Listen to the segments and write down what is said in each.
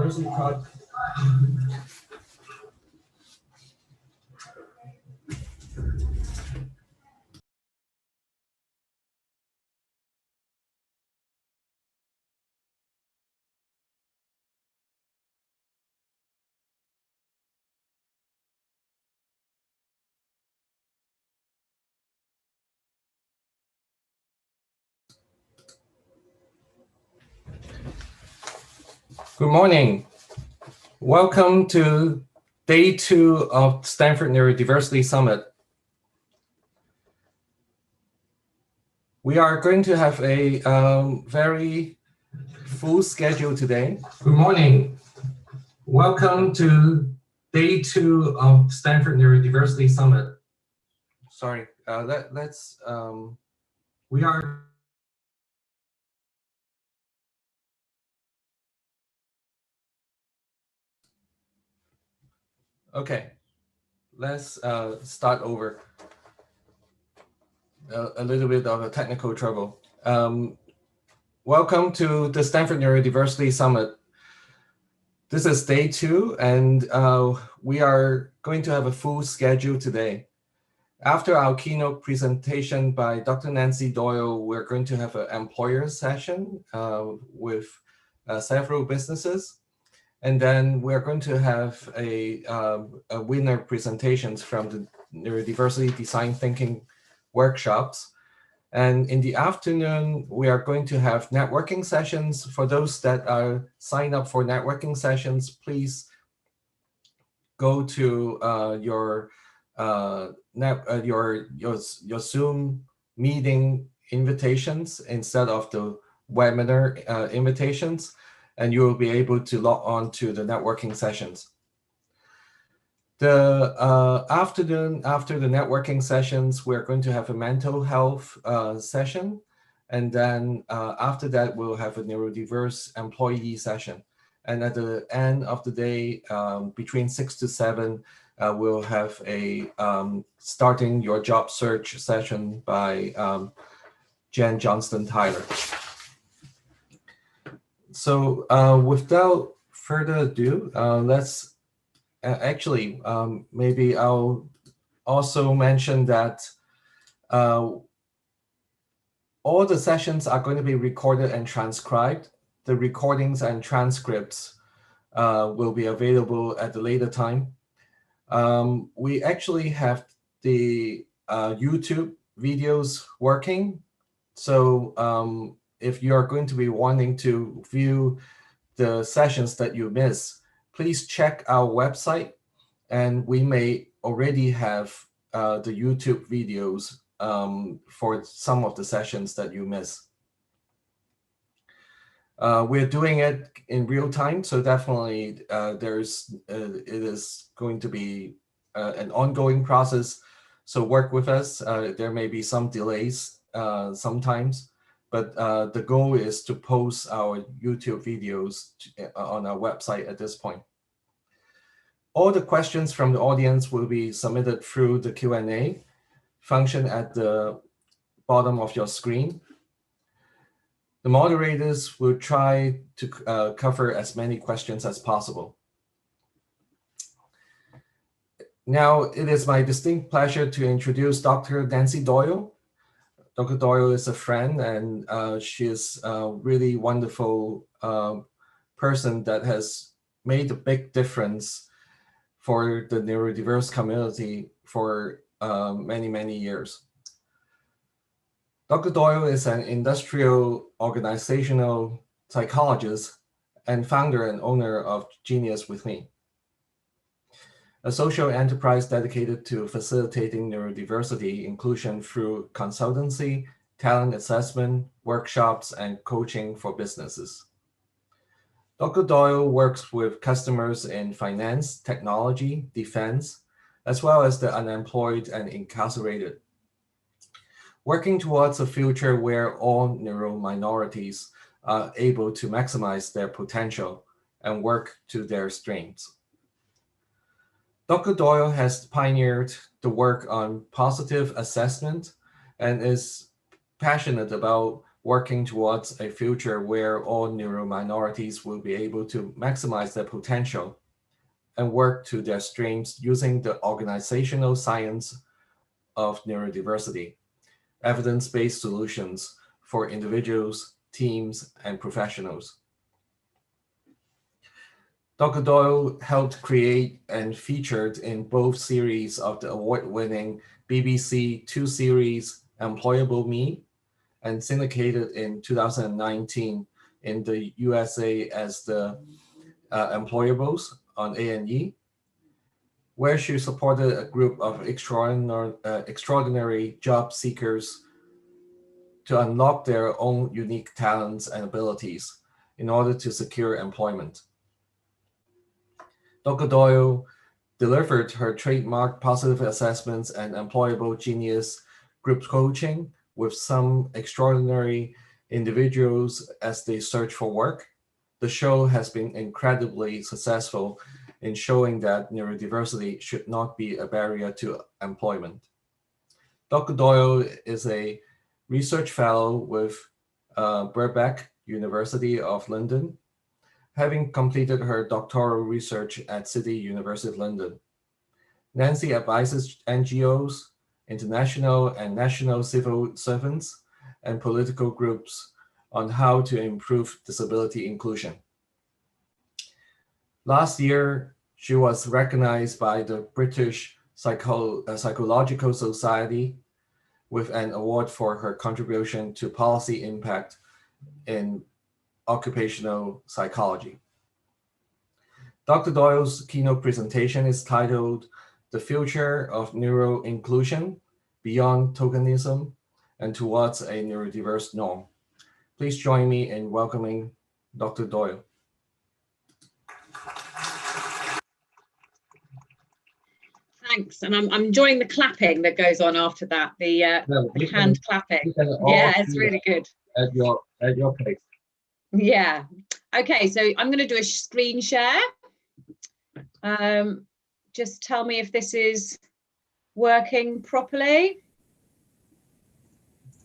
Neurodiversity Project. Good morning. Welcome to day 2 of Stanford Neurodiversity Summit. We are going to have a very full schedule today. Good morning. Welcome to day 2 of Stanford Neurodiversity Summit. Sorry, we are okay. Let's start over. A little bit of a technical trouble. Welcome to the Stanford Neurodiversity Summit. This is day 2, and we are going to have a full schedule today. After our keynote presentation by Dr. Nancy Doyle, we're going to have an employer session with several businesses. And then we're going to have a winner presentations from the Neurodiversity Design Thinking workshops. And in the afternoon, we are going to have networking sessions. For those that are signed up for networking sessions, please go to your Zoom meeting invitations instead of the webinar invitations, and you will be able to log on to the networking sessions. The afternoon after the networking sessions, we're going to have a mental health session. And then after that, we'll have a neurodiverse employee session. And at the end of the day, between 6 to 7, we'll have a starting your job search session by Jen Johnston-Tyler. So without further ado, let's actually, maybe I'll also mention that all the sessions are going to be recorded and transcribed. The recordings and transcripts will be available at a later time. We actually have the YouTube videos working. So if you're going to be wanting to view the sessions that you miss, please check our website, and we may already have the YouTube videos for some of the sessions that you miss. We're doing it in real time, so definitely it is going to be an ongoing process. So work with us. There may be some delays sometimes, but the goal is to post our YouTube videos on our website at this point. All the questions from the audience will be submitted through the Q&A function at the bottom of your screen. The moderators will try to cover as many questions as possible. Now, it is my distinct pleasure to introduce Dr. Nancy Doyle. Dr. Doyle is a friend, and she is a really wonderful person that has made a big difference for the neurodiverse community for many, many years. Dr. Doyle is an industrial organizational psychologist and founder and owner of Genius With Me, a social enterprise dedicated to facilitating neurodiversity inclusion through consultancy, talent assessment, workshops, and coaching for businesses. Dr. Doyle works with customers in finance, technology, defense, as well as the unemployed and incarcerated, working towards a future where all neuro minorities are able to maximize their potential and work to their strengths. Dr. Doyle has pioneered the work on positive assessment and is passionate about working towards a future where all neurominorities will be able to maximize their potential and work to their strengths using the organizational science of neurodiversity, evidence-based solutions for individuals, teams, and professionals. Dr. Doyle helped create and featured in both series of the award-winning BBC 2 series Employable Me, and syndicated in 2019 in the USA as the Employables on A&E, where she supported a group of extraordinary job seekers to unlock their own unique talents and abilities in order to secure employment. Dr. Doyle delivered her trademark positive assessments and employable genius group coaching with some extraordinary individuals as they search for work. The show has been incredibly successful in showing that neurodiversity should not be a barrier to employment. Dr. Doyle is a research fellow with Birkbeck University of London, having completed her doctoral research at City University of London. Nancy advises NGOs, international and national civil servants, and political groups on how to improve disability inclusion. Last year, she was recognized by the British Psychological Society with an award for her contribution to policy impact in occupational psychology. Dr. Doyle's keynote presentation is titled The Future of Neuro-Inclusion, Beyond Tokenism and Towards a Neurodiverse Norm. Please join me in welcoming Dr. Doyle. Thanks, and I'm enjoying the clapping that goes on after that, the hand clapping. Yeah, it's really good. At your pace. Yeah. Okay, so I'm going to do a screen share. Just tell me if this is working properly.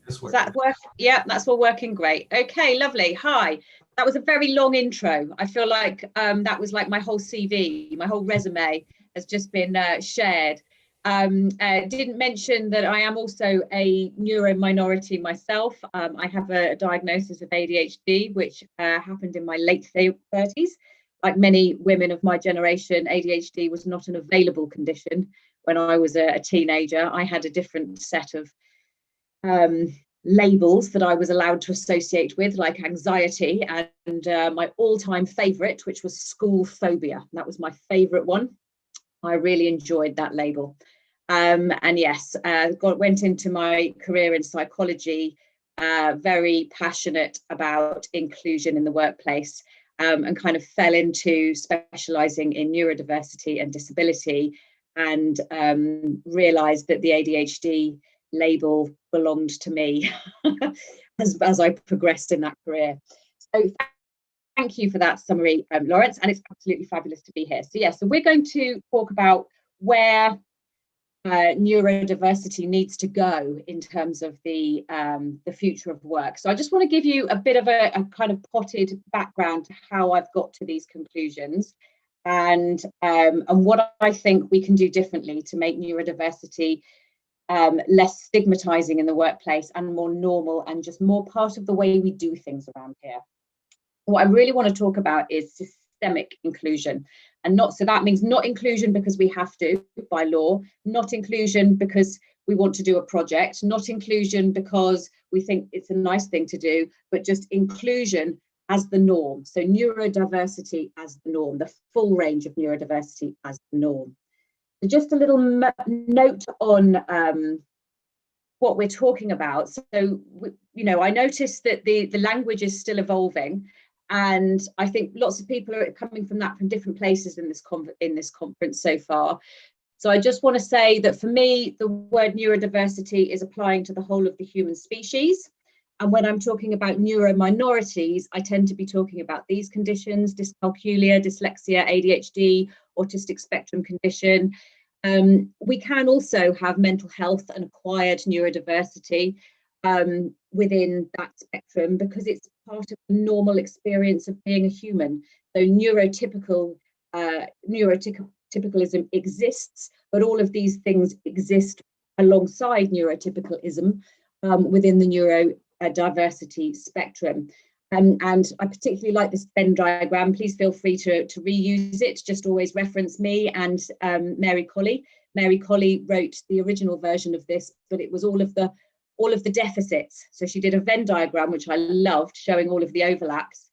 Does that work? Yeah, that's all working great. Okay, lovely. Hi. That was a very long intro. I feel like that was like my whole CV, my whole resume has just been shared. Didn't mention that I am also a neuro minority myself. I have a diagnosis of ADHD, which happened in my late 30s. Like many women of my generation, ADHD was not an available condition when I was a teenager. I had a different set of labels that I was allowed to associate with, like anxiety and my all-time favorite, which was school phobia. That was my favorite one. I really enjoyed that label. And yes, went into my career in psychology, very passionate about inclusion in the workplace, and kind of fell into specializing in neurodiversity and disability, and realized that the ADHD label belonged to me as I progressed in that career. So thank you for that summary, Lawrence, and it's absolutely fabulous to be here. So yeah, so we're going to talk about where neurodiversity needs to go in terms of the future of work. So I just want to give you a bit of a kind of potted background to how I've got to these conclusions, and what I think we can do differently to make neurodiversity less stigmatizing in the workplace and more normal and just more part of the way we do things around here. What I really want to talk about is systemic inclusion, and so that means not inclusion because we have to by law, not inclusion because we want to do a project, not inclusion because we think it's a nice thing to do, but just inclusion as the norm. So neurodiversity as the norm, the full range of neurodiversity as the norm. So just a little note on what we're talking about. So, you know, I noticed that the language is still evolving, and I think lots of people are coming from different places in this conference so far. So I just want to say that for me, the word neurodiversity is applying to the whole of the human species. And when I'm talking about neurominorities, I tend to be talking about these conditions: dyscalculia, dyslexia, ADHD, autistic spectrum condition. We can also have mental health and acquired neurodiversity. within that spectrum, because it's part of the normal experience of being a human. So neurotypicalism exists, but all of these things exist alongside neurotypicalism within the neurodiversity spectrum. And I particularly like this Venn diagram. Please feel free to reuse it. Just always reference me and Mary Colley. Mary Colley wrote the original version of this, but it was all of the deficits. So she did a Venn diagram, which I loved, showing all of the overlaps.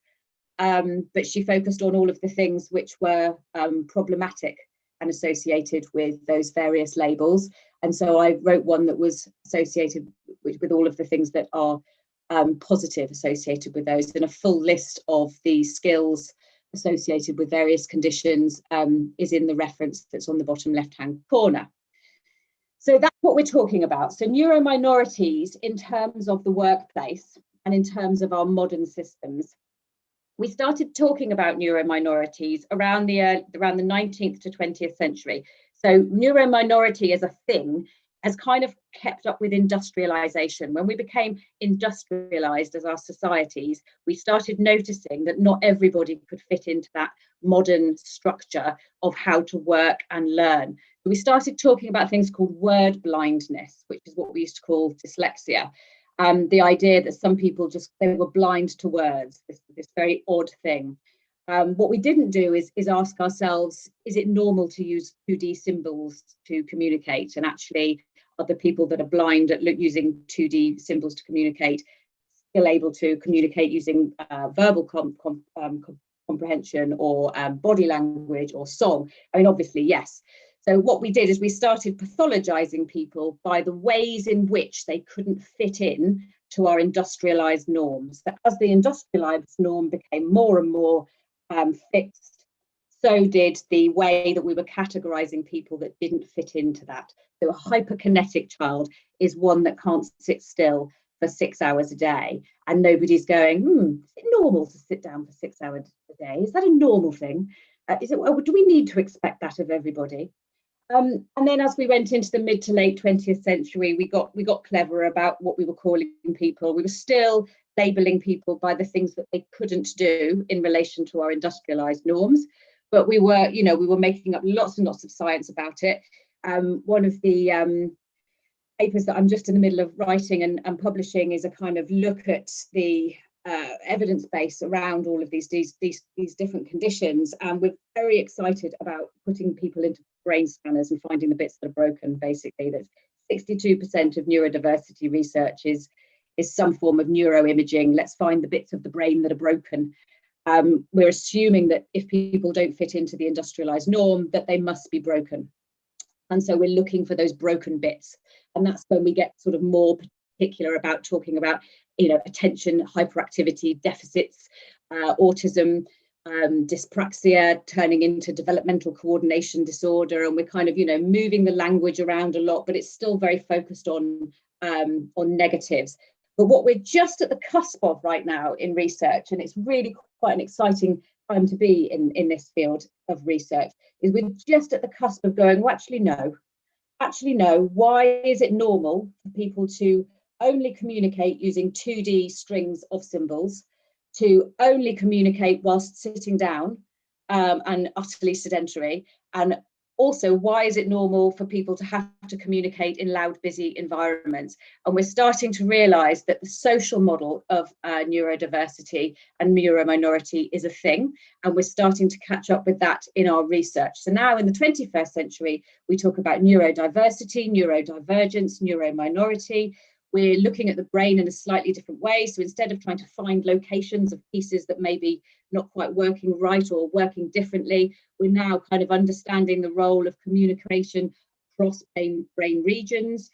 But she focused on all of the things which were problematic and associated with those various labels. And so I wrote one that was associated with all of the things that are positive associated with those, and a full list of the skills associated with various conditions is in the reference that's on the bottom left-hand corner. So that's what we're talking about. So neurominorities in terms of the workplace and in terms of our modern systems. We started talking about neurominorities around the 19th to 20th century. So neurominority as a thing has kind of kept up with industrialization. When we became industrialized as our societies, we started noticing that not everybody could fit into that modern structure of how to work and learn. We started talking about things called word blindness, which is what we used to call dyslexia. The idea that some people they were blind to words, this very odd thing. What we didn't do is ask ourselves, is it normal to use 2D symbols to communicate? And actually, are the people that are blind at using 2D symbols to communicate still able to communicate using verbal comprehension or body language or song? I mean, obviously, yes. So what we did is we started pathologizing people by the ways in which they couldn't fit in to our industrialized norms. That as the industrialized norm became more and more fixed, so did the way that we were categorizing people that didn't fit into that. So a hyperkinetic child is one that can't sit still for 6 hours a day, and nobody's going, is it normal to sit down for 6 hours a day? Is that a normal thing? Do we need to expect that of everybody? And then as we went into the mid to late 20th century, we got clever about what we were calling people. We were still labeling people by the things that they couldn't do in relation to our industrialized norms, but we were making up lots and lots of science about it. One of the papers that I'm just in the middle of writing and publishing is a kind of look at the evidence base around all of these different conditions, and we're very excited about putting people into brain scanners and finding the bits that are broken. Basically, that 62% of neurodiversity research is some form of neuroimaging. Let's find the bits of the brain that are broken. We're assuming that if people don't fit into the industrialized norm, that they must be broken, and so we're looking for those broken bits, and that's when we get sort of more particular about talking about attention hyperactivity deficits, autism, dyspraxia turning into developmental coordination disorder, and we're kind of moving the language around a lot, but it's still very focused on negatives. But what we're just at the cusp of right now in research, and it's really quite an exciting time to be in this field of research, is we're just at the cusp of going, well, actually no, why is it normal for people to only communicate using 2D strings of symbols, to only communicate whilst sitting down and utterly sedentary? And also, why is it normal for people to have to communicate in loud, busy environments? And we're starting to realise that the social model of neurodiversity and neurominority is a thing, and we're starting to catch up with that in our research. So now in the 21st century, we talk about neurodiversity, neurodivergence, neurominority. We're looking at the brain in a slightly different way. So instead of trying to find locations of pieces that may be not quite working right or working differently, we're now kind of understanding the role of communication across brain regions,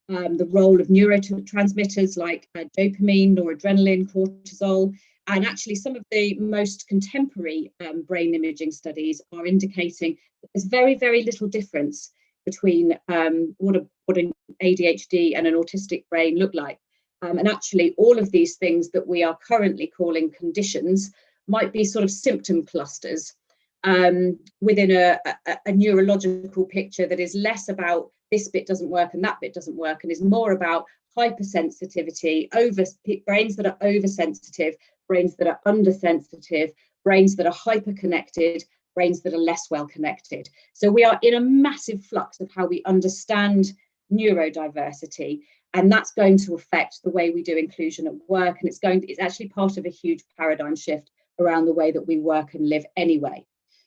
the role of neurotransmitters like dopamine, noradrenaline, cortisol. And actually some of the most contemporary brain imaging studies are indicating that there's very, very little difference between what an ADHD and an autistic brain look like. And actually all of these things that we are currently calling conditions might be sort of symptom clusters within a neurological picture that is less about this bit doesn't work and that bit doesn't work, and is more about hypersensitivity, brains that are oversensitive, brains that are undersensitive, brains that are hyperconnected, brains that are less well connected. So we are in a massive flux of how we understand neurodiversity, and that's going to affect the way we do inclusion at work, and it's actually part of a huge paradigm shift around the way that we work and live anyway.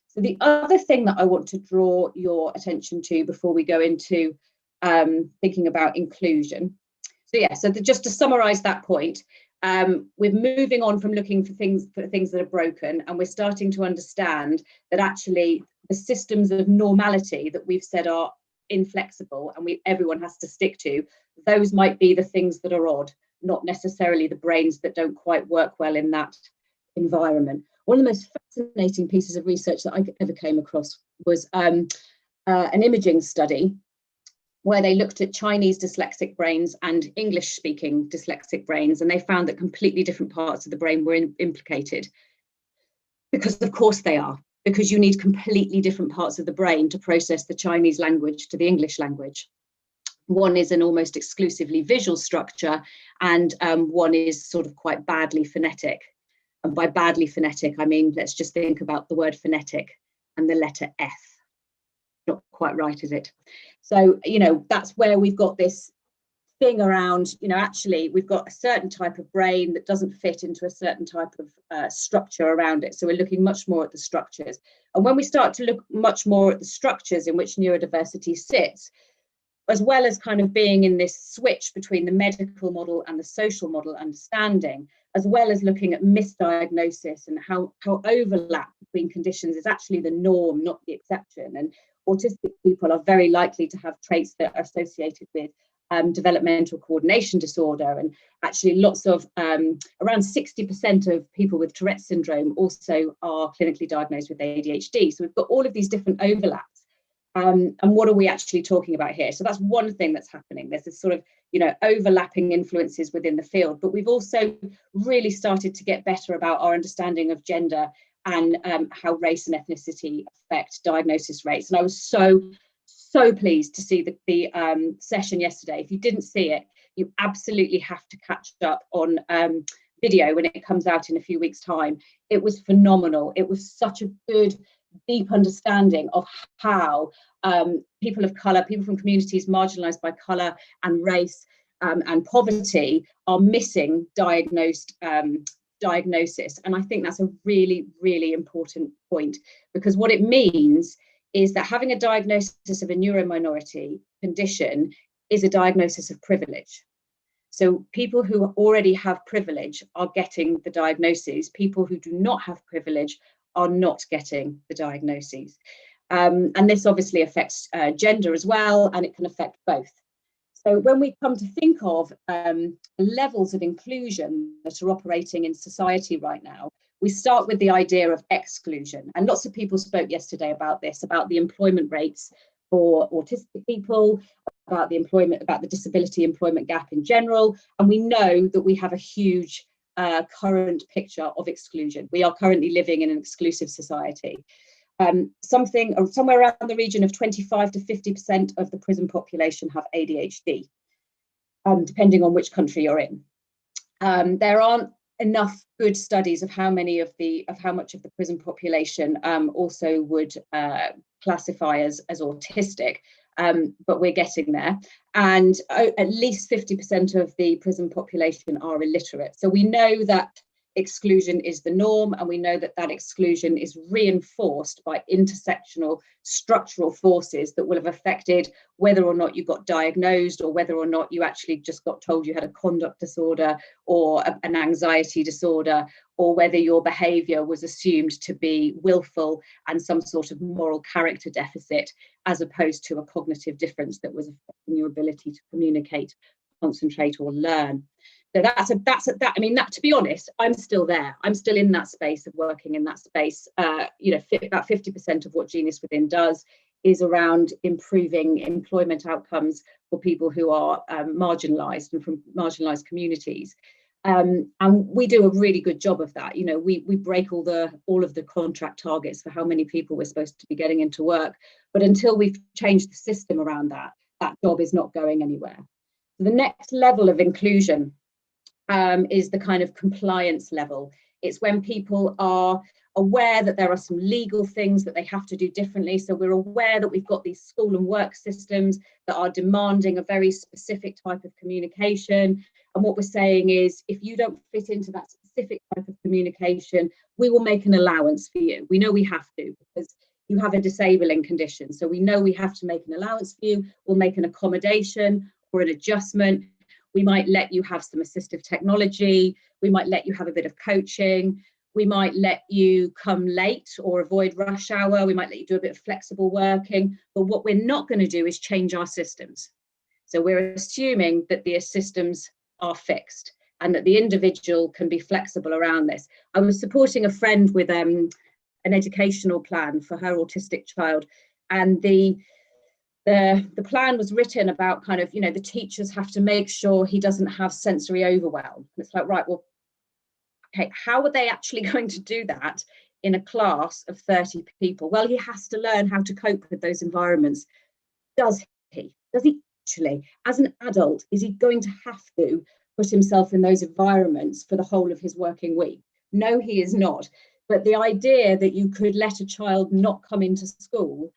So the other thing that I want to draw your attention to before we go into thinking about inclusion. So yeah, so just to summarize that point, we're moving on from looking for things that are broken, and we're starting to understand that actually the systems of normality that we've said are inflexible and everyone has to stick to, those might be the things that are odd, not necessarily the brains that don't quite work well in that environment. One of the most fascinating pieces of research that I ever came across was an imaging study where they looked at Chinese dyslexic brains and English-speaking dyslexic brains, and they found that completely different parts of the brain were implicated. Because of course they are, because you need completely different parts of the brain to process the Chinese language to the English language. One is an almost exclusively visual structure, and one is sort of quite badly phonetic. And by badly phonetic, I mean, let's just think about the word phonetic and the letter F. Not quite right, is it? So, that's where we've got this thing around, actually, we've got a certain type of brain that doesn't fit into a certain type of structure around it. So we're looking much more at the structures. And when we start to look much more at the structures in which neurodiversity sits, as well as kind of being in this switch between the medical model and the social model understanding, as well as looking at misdiagnosis and how overlap between conditions is actually the norm, not the exception. And autistic people are very likely to have traits that are associated with developmental coordination disorder, and actually lots of around 60% of people with Tourette syndrome also are clinically diagnosed with ADHD. So we've got all of these different overlaps. And what are we actually talking about here? So that's one thing that's happening. There's this sort of, overlapping influences within the field, but we've also really started to get better about our understanding of gender and how race and ethnicity affect diagnosis rates. And I was so pleased to see the session yesterday. If you didn't see it, you absolutely have to catch up on video when it comes out in a few weeks' time. It was phenomenal. It was such a good, deep understanding of how people of colour, people from communities marginalised by colour and race and poverty are missing diagnosis. And I think that's a really, really important point, because what it means is that having a diagnosis of a neurominority condition is a diagnosis of privilege. So people who already have privilege are getting the diagnoses. People who do not have privilege are not getting the diagnoses. And this obviously affects gender as well, and it can affect both. So when we come to think of levels of inclusion that are operating in society right now, we start with the idea of exclusion. And lots of people spoke yesterday about this, about the employment rates for autistic people, about the disability employment gap in general. And we know that we have a huge current picture of exclusion. We are currently living in an exclusive society. Somewhere around the region of 25 to 50% of the prison population have ADHD, depending on which country you're in. There aren't enough good studies of how much of the prison population also would classify as autistic, but we're getting there. And at least 50% of the prison population are illiterate. So we know that exclusion is the norm, and we know that that exclusion is reinforced by intersectional structural forces that will have affected whether or not you got diagnosed, or whether or not you actually just got told you had a conduct disorder or an anxiety disorder, or whether your behaviour was assumed to be willful and some sort of moral character deficit, as opposed to a cognitive difference that was affecting your ability to communicate, concentrate, or learn. So to be honest, I'm still there. I'm still in that space of working in that space. About 50% of what Genius Within does is around improving employment outcomes for people who are marginalised and from marginalised communities. And we do a really good job of that. We break all of the contract targets for how many people we're supposed to be getting into work. But until we've changed the system around that job is not going anywhere. The next level of inclusion is the kind of compliance level. It's when people are aware that there are some legal things that they have to do differently. So we're aware that we've got these school and work systems that are demanding a very specific type of communication. And what we're saying is, if you don't fit into that specific type of communication, we will make an allowance for you. We know we have to, because you have a disabling condition. So we know we have to make an allowance for you. We'll make an accommodation or an adjustment. We might let you have some assistive technology. We might let you have a bit of coaching. We might let you come late or avoid rush hour. We might let you do a bit of flexible working. But what we're not going to do is change our systems. So we're assuming that the systems are fixed and that the individual can be flexible around this. I was supporting a friend with an educational plan for her autistic child, and the plan was written about kind of, the teachers have to make sure he doesn't have sensory overwhelm. It's like, right, well, okay, how are they actually going to do that in a class of 30 people? Well, he has to learn how to cope with those environments. Does he? Does he actually? As an adult, is he going to have to put himself in those environments for the whole of his working week? No, he is not. But the idea that you could let a child not come into school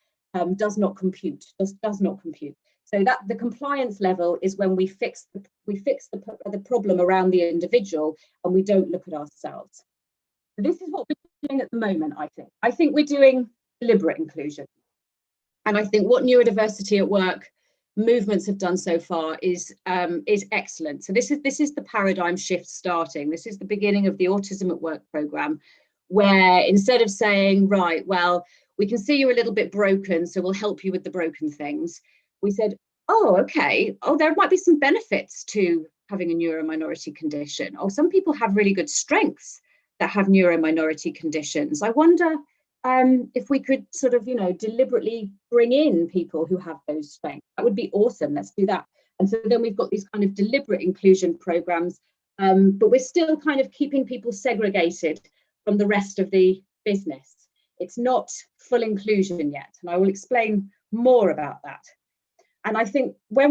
does not compute. Does not compute. So that the compliance level is when we fix the problem around the individual and we don't look at ourselves. So this is what we're doing at the moment, I think. I think we're doing deliberate inclusion. And I think what neurodiversity at work movements have done so far is excellent. So this is the paradigm shift starting. This is the beginning of the Autism at Work programme, where instead of saying, right, well, we can see you're a little bit broken, so we'll help you with the broken things, we said, oh, okay, oh, there might be some benefits to having a neurominority condition. Oh, some people have really good strengths that have neurominority conditions. I wonder if we could sort of, deliberately bring in people who have those strengths. That would be awesome. Let's do that. And so then we've got these kind of deliberate inclusion programs, but we're still kind of keeping people segregated from the rest of the business. It's not full inclusion yet, and I will explain more about that. And I think where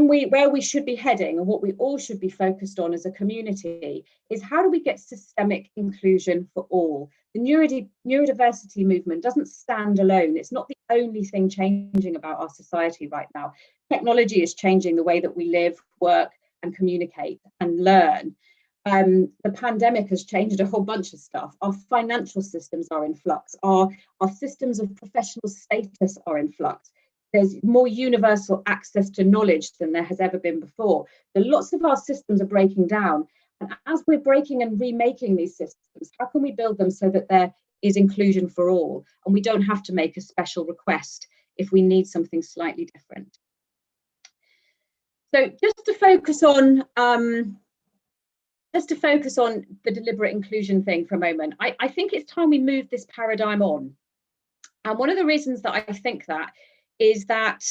we should be heading and what we all should be focused on as a community is how do we get systemic inclusion for all? The neurodiversity movement doesn't stand alone. It's not the only thing changing about our society right now. Technology is changing the way that we live, work, and communicate and learn. The pandemic has changed a whole bunch of stuff. Our financial systems are in flux. Our systems of professional status are in flux. There's more universal access to knowledge than there has ever been before. Lots of our systems are breaking down. And as we're breaking and remaking these systems, how can we build them so that there is inclusion for all? And we don't have to make a special request if we need something slightly different. So just to focus on the deliberate inclusion thing for a moment, I think it's time we move this paradigm on. And one of the reasons that I think that is that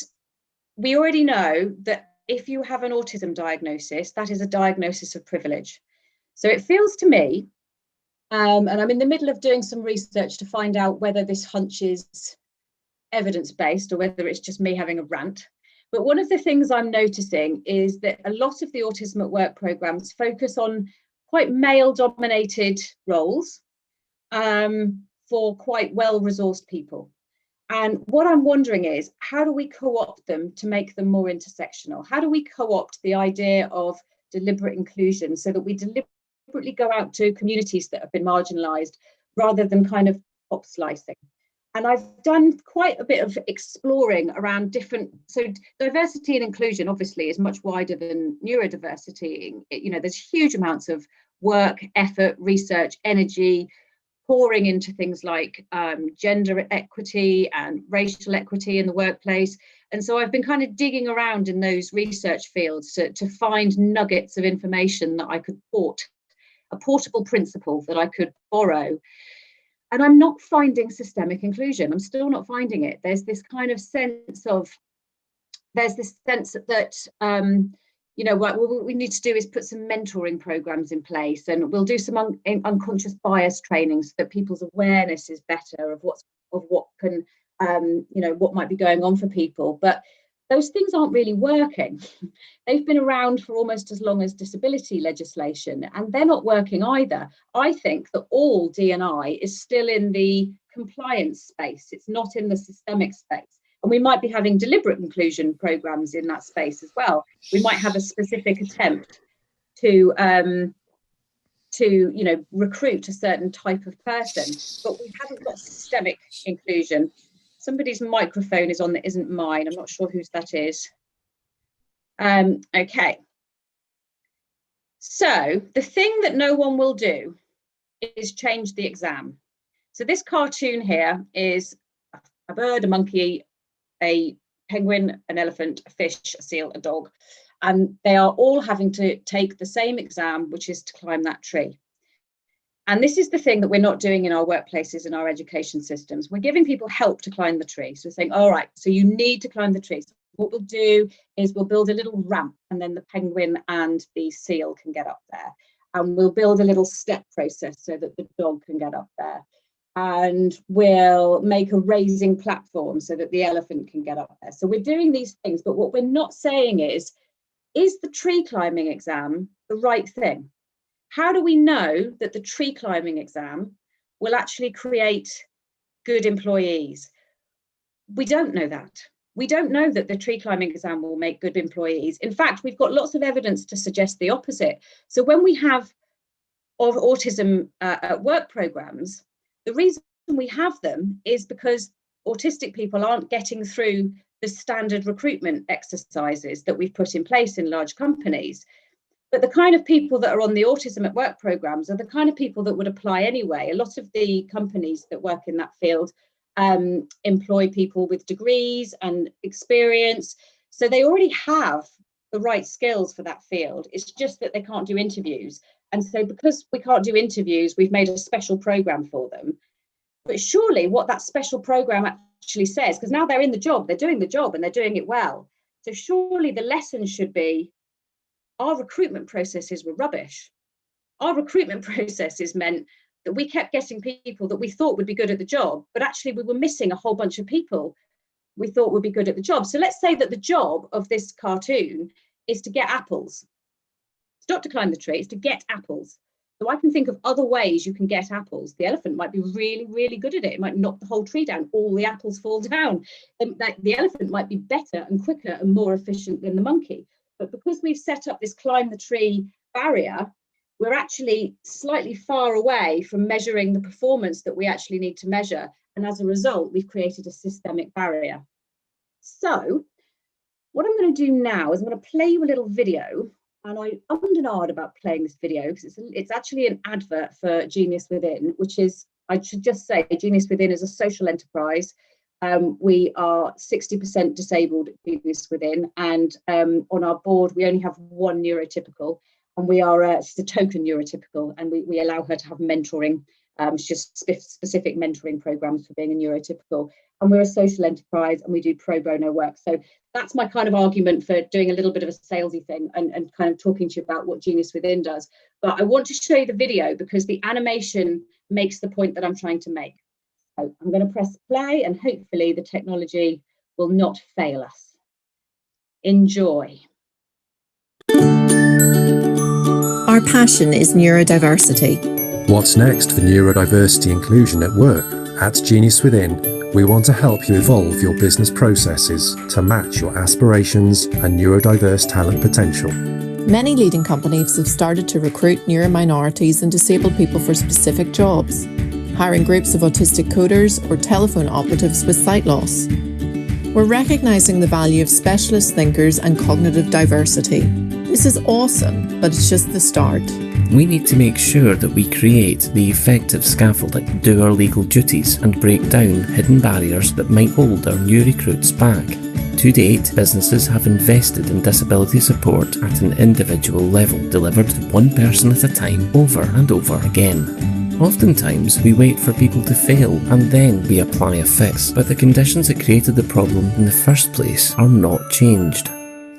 we already know that if you have an autism diagnosis, that is a diagnosis of privilege. So it feels to me, and I'm in the middle of doing some research to find out whether this hunch is evidence-based or whether it's just me having a rant. But one of the things I'm noticing is that a lot of the Autism at Work programs focus on quite male-dominated roles for quite well-resourced people. And what I'm wondering is, how do we co-opt them to make them more intersectional? How do we co-opt the idea of deliberate inclusion so that we deliberately go out to communities that have been marginalised rather than kind of pop slicing? And I've done quite a bit of exploring around so diversity and inclusion obviously is much wider than neurodiversity. There's huge amounts of work, effort, research, energy, pouring into things like gender equity and racial equity in the workplace. And so I've been kind of digging around in those research fields to find nuggets of information that I could a portable principle that I could borrow. And I'm not finding systemic inclusion. I'm still not finding it. There's this kind of sense that what we need to do is put some mentoring programs in place, and we'll do some unconscious bias training so that people's awareness is better of what might be going on for people. But those things aren't really working. They've been around for almost as long as disability legislation, and they're not working either. I think that all D&I is still in the compliance space. It's not in the systemic space. And we might be having deliberate inclusion programs in that space as well. We might have a specific attempt to recruit a certain type of person, but we haven't got systemic inclusion. Somebody's microphone is on that isn't mine. I'm not sure whose that is. Okay. So the thing that no one will do is change the exam. So this cartoon here is a bird, a monkey, a penguin, an elephant, a fish, a seal, a dog, and they are all having to take the same exam, which is to climb that tree. And this is the thing that we're not doing in our workplaces and our education systems. We're giving people help to climb the tree. So we're saying, all right, so you need to climb the tree. So what we'll do is we'll build a little ramp, and then the penguin and the seal can get up there. And we'll build a little step process so that the dog can get up there. And we'll make a raising platform so that the elephant can get up there. So we're doing these things, but what we're not saying is the tree climbing exam the right thing? How do we know that the tree climbing exam will actually create good employees? We don't know that. We don't know that the tree climbing exam will make good employees. In fact, we've got lots of evidence to suggest the opposite. So when we have autism at work programs, the reason we have them is because autistic people aren't getting through the standard recruitment exercises that we've put in place in large companies. But the kind of people that are on the autism at work programs are the kind of people that would apply anyway. A lot of the companies that work in that field employ people with degrees and experience. So they already have the right skills for that field. It's just that they can't do interviews. And so because we can't do interviews, we've made a special program for them. But surely what that special program actually says, because now they're in the job, they're doing the job and they're doing it well. So surely the lesson should be, our recruitment processes were rubbish. Our recruitment processes meant that we kept getting people that we thought would be good at the job, but actually we were missing a whole bunch of people we thought would be good at the job. So let's say that the job of this cartoon is to get apples. It's not to climb the tree, it's to get apples. So I can think of other ways you can get apples. The elephant might be really, really good at it. It might knock the whole tree down, all the apples fall down. And the elephant might be better and quicker and more efficient than the monkey. But because we've set up this climb the tree barrier, we're actually slightly far away from measuring the performance that we actually need to measure. And as a result, we've created a systemic barrier. So what I'm going to do now is I'm going to play you a little video. And I ummed and ahed about playing this video because it's actually an advert for Genius Within, which is, I should just say, Genius Within is a social enterprise. We are 60% disabled at Genius Within, and on our board we only have one neurotypical, and we are she's a token neurotypical, and we allow her to have mentoring. It's just specific mentoring programs for being a neurotypical, and we're a social enterprise and we do pro bono work. So that's my kind of argument for doing a little bit of a salesy thing and kind of talking to you about what Genius Within does. But I want to show you the video because the animation makes the point that I'm trying to make. So I'm going to press play and hopefully the technology will not fail us. Enjoy. Our passion is neurodiversity. What's next for neurodiversity inclusion at work? At Genius Within, we want to help you evolve your business processes to match your aspirations and neurodiverse talent potential. Many leading companies have started to recruit neurominorities and disabled people for specific jobs, hiring groups of autistic coders or telephone operatives with sight loss. We're recognising the value of specialist thinkers and cognitive diversity. This is awesome, but it's just the start. We need to make sure that we create the effective scaffolding, do our legal duties and break down hidden barriers that might hold our new recruits back. To date, businesses have invested in disability support at an individual level, delivered one person at a time over and over again. Oftentimes, we wait for people to fail and then we apply a fix, but the conditions that created the problem in the first place are not changed.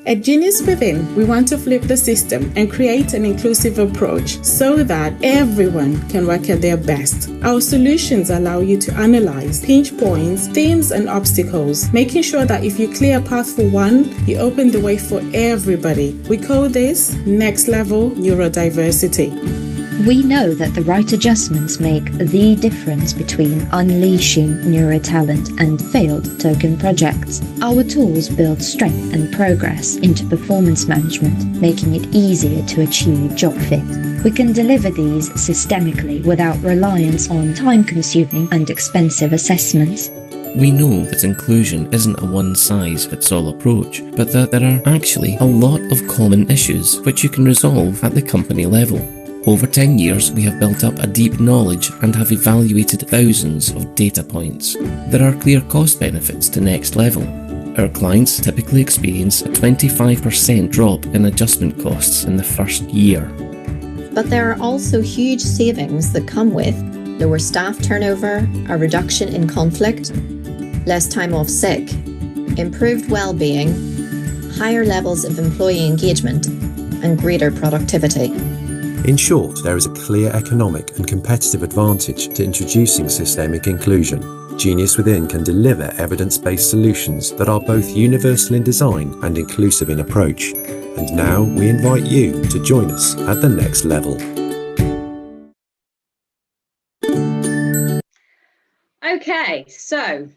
At Genius Within, we want to flip the system and create an inclusive approach so that everyone can work at their best. Our solutions allow you to analyze pinch points, themes, and obstacles, making sure that if you clear a path for one, you open the way for everybody. We call this Next Level Neurodiversity. We know that the right adjustments make the difference between unleashing neurotalent and failed token projects. Our tools build strength and progress into performance management, making it easier to achieve job fit. We can deliver these systemically without reliance on time-consuming and expensive assessments. We know that inclusion isn't a one-size-fits-all approach, but that there are actually a lot of common issues which you can resolve at the company level. Over 10 years, we have built up a deep knowledge and have evaluated thousands of data points. There are clear cost benefits to Next Level. Our clients typically experience a 25% drop in adjustment costs in the first year. But there are also huge savings that come with lower staff turnover, a reduction in conflict, less time off sick, improved well-being, higher levels of employee engagement, and greater productivity. In short, there is a clear economic and competitive advantage to introducing systemic inclusion. Genius Within can deliver evidence-based solutions that are both universal in design and inclusive in approach. And now we invite you to join us at the next level. Okay, so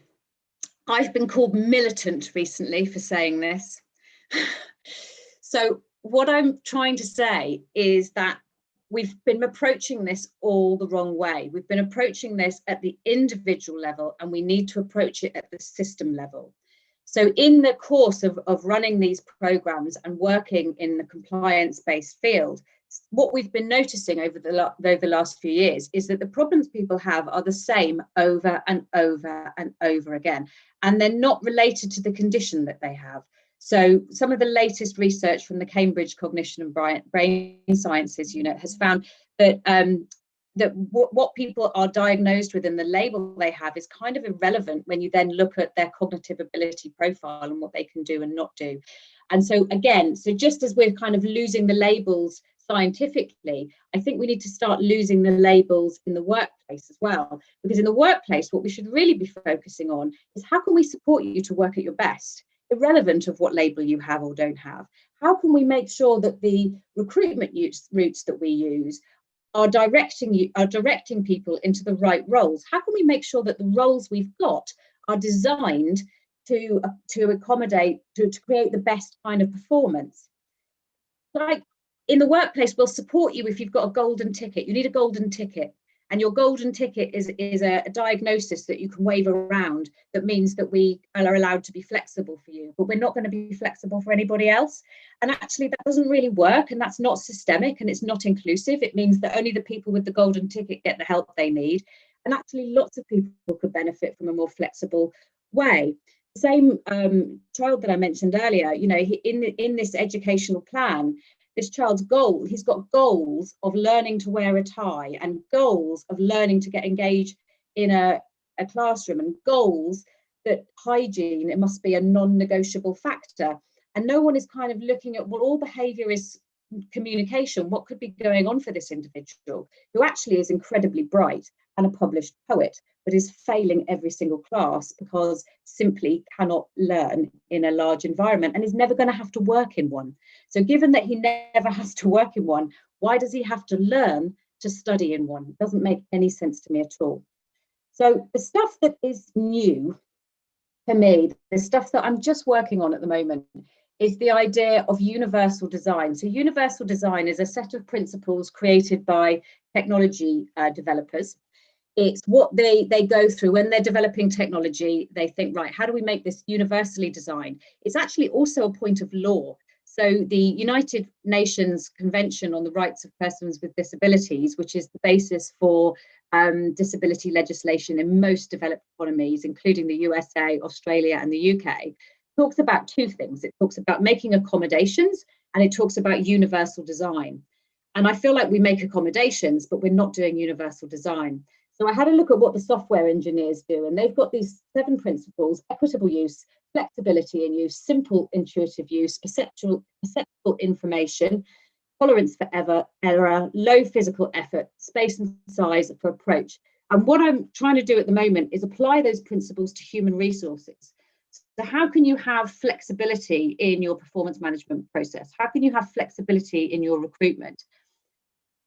I've been called militant recently for saying this. So what I'm trying to say is that we've been approaching this all the wrong way. We've been approaching this at the individual level, and we need to approach it at the system level. So in the course of running these programs and working in the compliance-based field, what we've been noticing over the last few years is that the problems people have are the same over and over and over again, and they're not related to the condition that they have. So some of the latest research from the Cambridge Cognition and Brain Sciences Unit has found that what people are diagnosed with and the label they have is kind of irrelevant when you then look at their cognitive ability profile and what they can do and not do. And so again, so just as we're kind of losing the labels scientifically, I think we need to start losing the labels in the workplace as well. Because in the workplace, what we should really be focusing on is how can we support you to work at your best, irrelevant of what label you have or don't have. How can we make sure that the recruitment routes that we use are directing people into the right roles? How can we make sure that the roles we've got are designed to accommodate, to create the best kind of performance? Like in the workplace, we'll support you if you've got a golden ticket. You need a golden ticket. And your golden ticket is a diagnosis that you can wave around that means that we are allowed to be flexible for you, but we're not going to be flexible for anybody else. And actually that doesn't really work, and that's not systemic, and it's not inclusive. It means that only the people with the golden ticket get the help they need. And actually lots of people could benefit from a more flexible way. The same child that I mentioned earlier, you know, in this educational plan, this child's goal, he's got goals of learning to wear a tie and goals of learning to get engaged in a classroom, and goals that hygiene, it must be a non-negotiable factor. And no one is kind of looking at, well, all behaviour is communication. What could be going on for this individual who actually is incredibly bright and a published poet, but is failing every single class because simply cannot learn in a large environment and is never going to have to work in one. So given that he never has to work in one, why does he have to learn to study in one? It doesn't make any sense to me at all. So the stuff that is new for me, the stuff that I'm just working on at the moment, is the idea of universal design. So universal design is a set of principles created by technology developers. It's what they go through when they're developing technology. They think, right, how do we make this universally designed? It's actually also a point of law. So the United Nations Convention on the Rights of Persons with Disabilities, which is the basis for disability legislation in most developed economies, including the USA, Australia, and the UK, talks about two things. It talks about making accommodations, and it talks about universal design. And I feel like we make accommodations, but we're not doing universal design. So I had a look at what the software engineers do, and they've got these 7 principles: equitable use, flexibility in use, simple intuitive use, perceptual information, tolerance for error, low physical effort, space and size for approach. And what I'm trying to do at the moment is apply those principles to human resources. So how can you have flexibility in your performance management process? How can you have flexibility in your recruitment?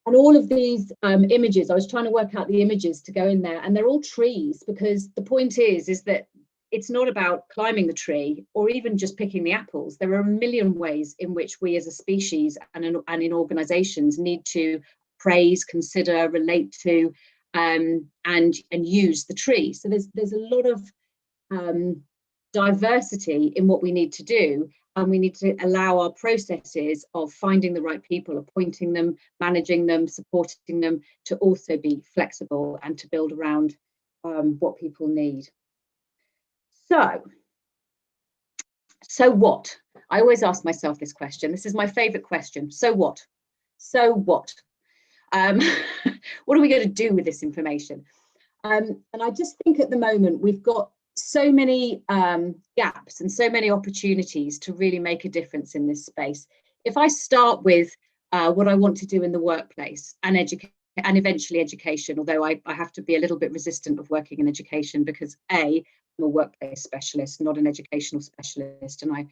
And all of these images, I was trying to work out the images to go in there, and they're all trees, because the point is that it's not about climbing the tree or even just picking the apples. There are a million ways in which we as a species and in organizations need to praise, consider, relate to, and use the tree. So there's a lot of diversity in what we need to do, and we need to allow our processes of finding the right people, appointing them, managing them, supporting them, to also be flexible and to build around what people need. So what? I always ask myself this question. This is my favorite question. So what? So what? What are we going to do with this information? And I just think at the moment we've got so many gaps and so many opportunities to really make a difference in this space. If I start with what I want to do in the workplace and eventually education, although I have to be a little bit resistant of working in education, because I'm a workplace specialist, not an educational specialist, and I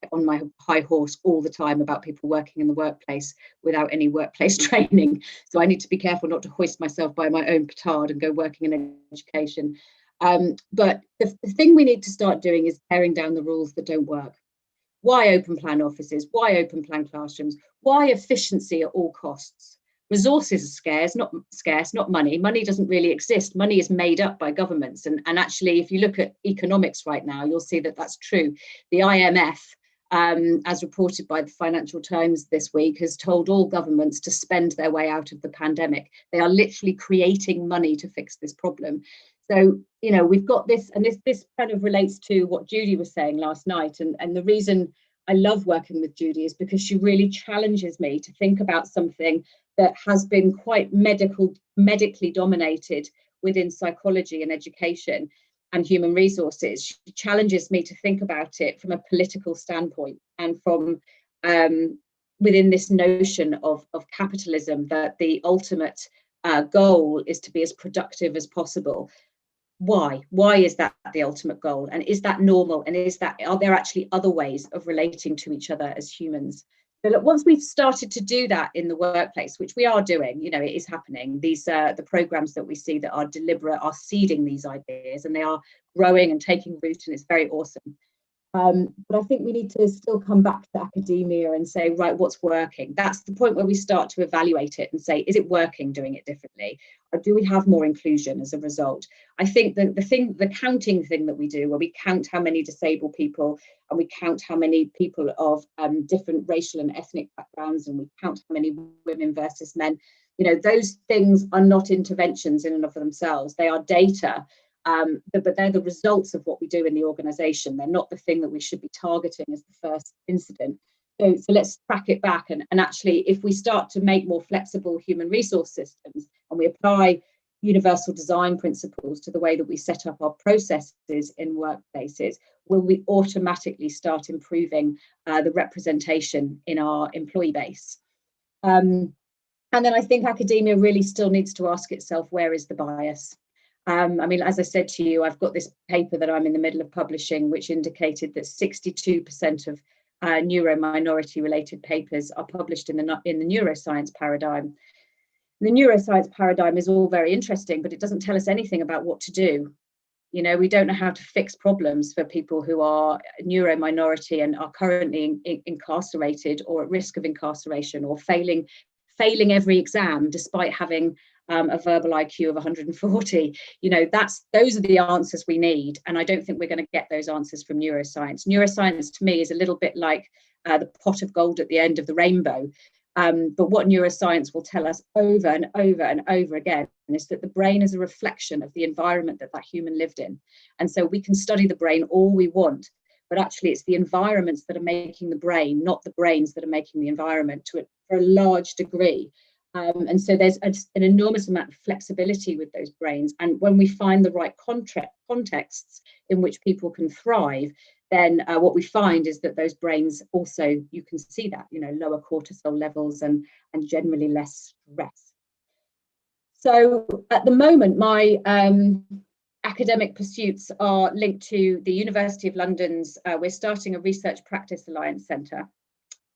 get on my high horse all the time about people working in the workplace without any workplace training. So I need to be careful not to hoist myself by my own petard and go working in education. But the thing we need to start doing is tearing down the rules that don't work. Why open plan offices? Why open plan classrooms? Why efficiency at all costs? Resources are scarce, not money. Money doesn't really exist. Money is made up by governments. And actually, if you look at economics right now, you'll see that that's true. The IMF, as reported by the Financial Times this week, has told all governments to spend their way out of the pandemic. They are literally creating money to fix this problem. So, you know, we've got this, and this kind of relates to what Judy was saying last night. And the reason I love working with Judy is because she really challenges me to think about something that has been quite medically dominated within psychology and education and human resources. She challenges me to think about it from a political standpoint, and from within this notion of capitalism, that the ultimate goal is to be as productive as possible. Why is that the ultimate goal? And is that normal? And are there actually other ways of relating to each other as humans? So look, once we've started to do that in the workplace, which we are doing, you know, it is happening. These the programs that we see that are deliberate are seeding these ideas, and they are growing and taking root, and it's very awesome. But I think we need to still come back to academia and say, right, what's working? That's the point where we start to evaluate it and say, is it working doing it differently? Or do we have more inclusion as a result? I think that the counting thing that we do, where we count how many disabled people and we count how many people of different racial and ethnic backgrounds, and we count how many women versus men, you know, those things are not interventions in and of themselves. They are data. But they're the results of what we do in the organisation. They're not the thing that we should be targeting as the first incident. So let's track it back. And actually, if we start to make more flexible human resource systems, and we apply universal design principles to the way that we set up our processes in workplaces, will we automatically start improving the representation in our employee base? And then I think academia really still needs to ask itself, where is the bias? I mean, as I said to you, I've got this paper that I'm in the middle of publishing, which indicated that 62% of neuro-minority related papers are published in the neuroscience paradigm. The neuroscience paradigm is all very interesting, but it doesn't tell us anything about what to do. You know, we don't know how to fix problems for people who are neuro-minority and are currently incarcerated or at risk of incarceration, or failing every exam despite having a verbal IQ of 140. You know, those are the answers we need, and I don't think we're going to get those answers from neuroscience. Neuroscience to me is a little bit like the pot of gold at the end of the rainbow. But what neuroscience will tell us over and over and over again is that the brain is a reflection of the environment that human lived in. And so we can study the brain all we want, but actually it's the environments that are making the brain, not the brains that are making the environment for a large degree. And so there's an enormous amount of flexibility with those brains. And when we find the right contexts in which people can thrive, then what we find is that those brains also, you can see that, lower cortisol levels and generally less stress. So at the moment, my academic pursuits are linked to the University of London's, we're starting a Research Practice Alliance Centre.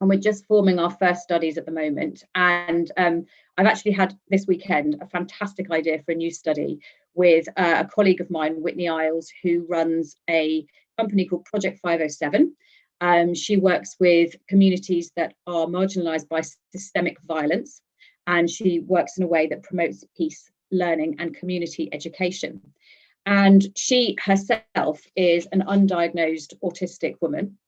And we're just forming our first studies at the moment. And I've actually had this weekend a fantastic idea for a new study with a colleague of mine, Whitney Isles, who runs a company called Project 507. She works with communities that are marginalised by systemic violence. And she works in a way that promotes peace, learning and community education. And she herself is an undiagnosed autistic woman.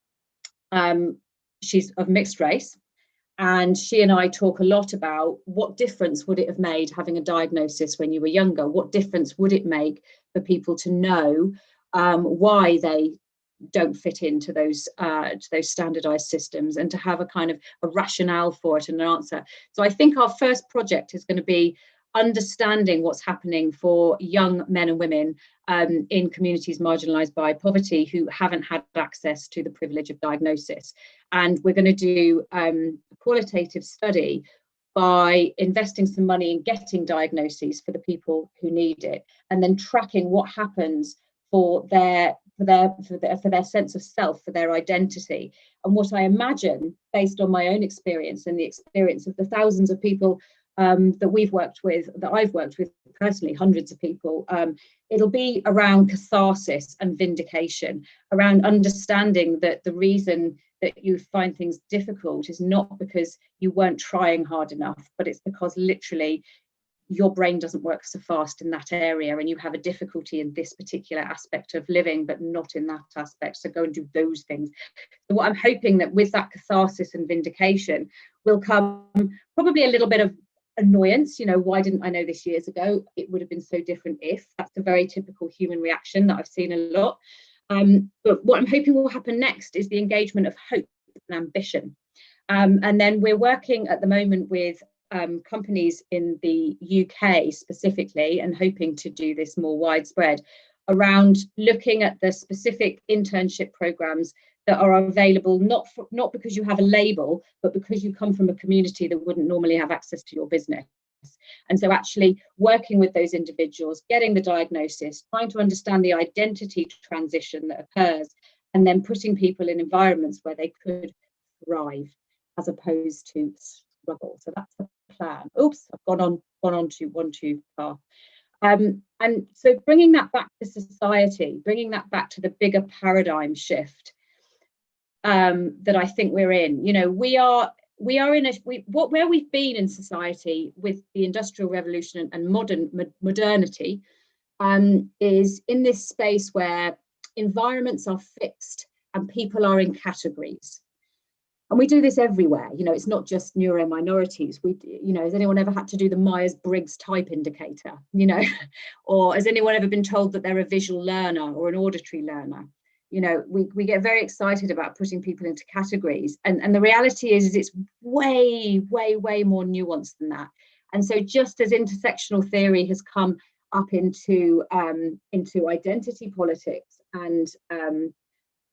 She's of mixed race, and she and I talk a lot about what difference would it have made having a diagnosis when you were younger? What difference would it make for people to know why they don't fit into those standardized systems, and to have a kind of a rationale for it and an answer? So I think our first project is going to be understanding what's happening for young men and women in communities marginalised by poverty who haven't had access to the privilege of diagnosis. And we're going to do a qualitative study by investing some money in getting diagnoses for the people who need it, and then tracking what happens for their sense of self, for their identity. And what I imagine, based on my own experience and the experience of the thousands of people that we've worked with, that I've worked with personally, hundreds of people, it'll be around catharsis and vindication, around understanding that the reason that you find things difficult is not because you weren't trying hard enough, but it's because literally your brain doesn't work so fast in that area, and you have a difficulty in this particular aspect of living, but not in that aspect. So go and do those things. So what I'm hoping that with that catharsis and vindication will come probably a little bit of annoyance. Why didn't I know this years ago? It would have been so different if. That's a very typical human reaction that I've seen a lot. But what I'm hoping will happen next is the engagement of hope and ambition. And then we're working at the moment with companies in the UK specifically, and hoping to do this more widespread, around looking at the specific internship programs that are available, not because you have a label, but because you come from a community that wouldn't normally have access to your business. And so actually working with those individuals, getting the diagnosis, trying to understand the identity transition that occurs, and then putting people in environments where they could thrive as opposed to struggle. So that's the plan. Oops, I've gone on to one too far. And so bringing that back to society, bringing that back to the bigger paradigm shift that I think we're in. We are in where we've been in society with the Industrial Revolution and modernity is in this space where environments are fixed and people are in categories. And we do this everywhere. It's not just neurominorities. Has anyone ever had to do the Myers-Briggs type indicator? Or has anyone ever been told that they're a visual learner or an auditory learner? We get very excited about putting people into categories. And the reality is it's way, way, way more nuanced than that. And so just as intersectional theory has come up into identity politics and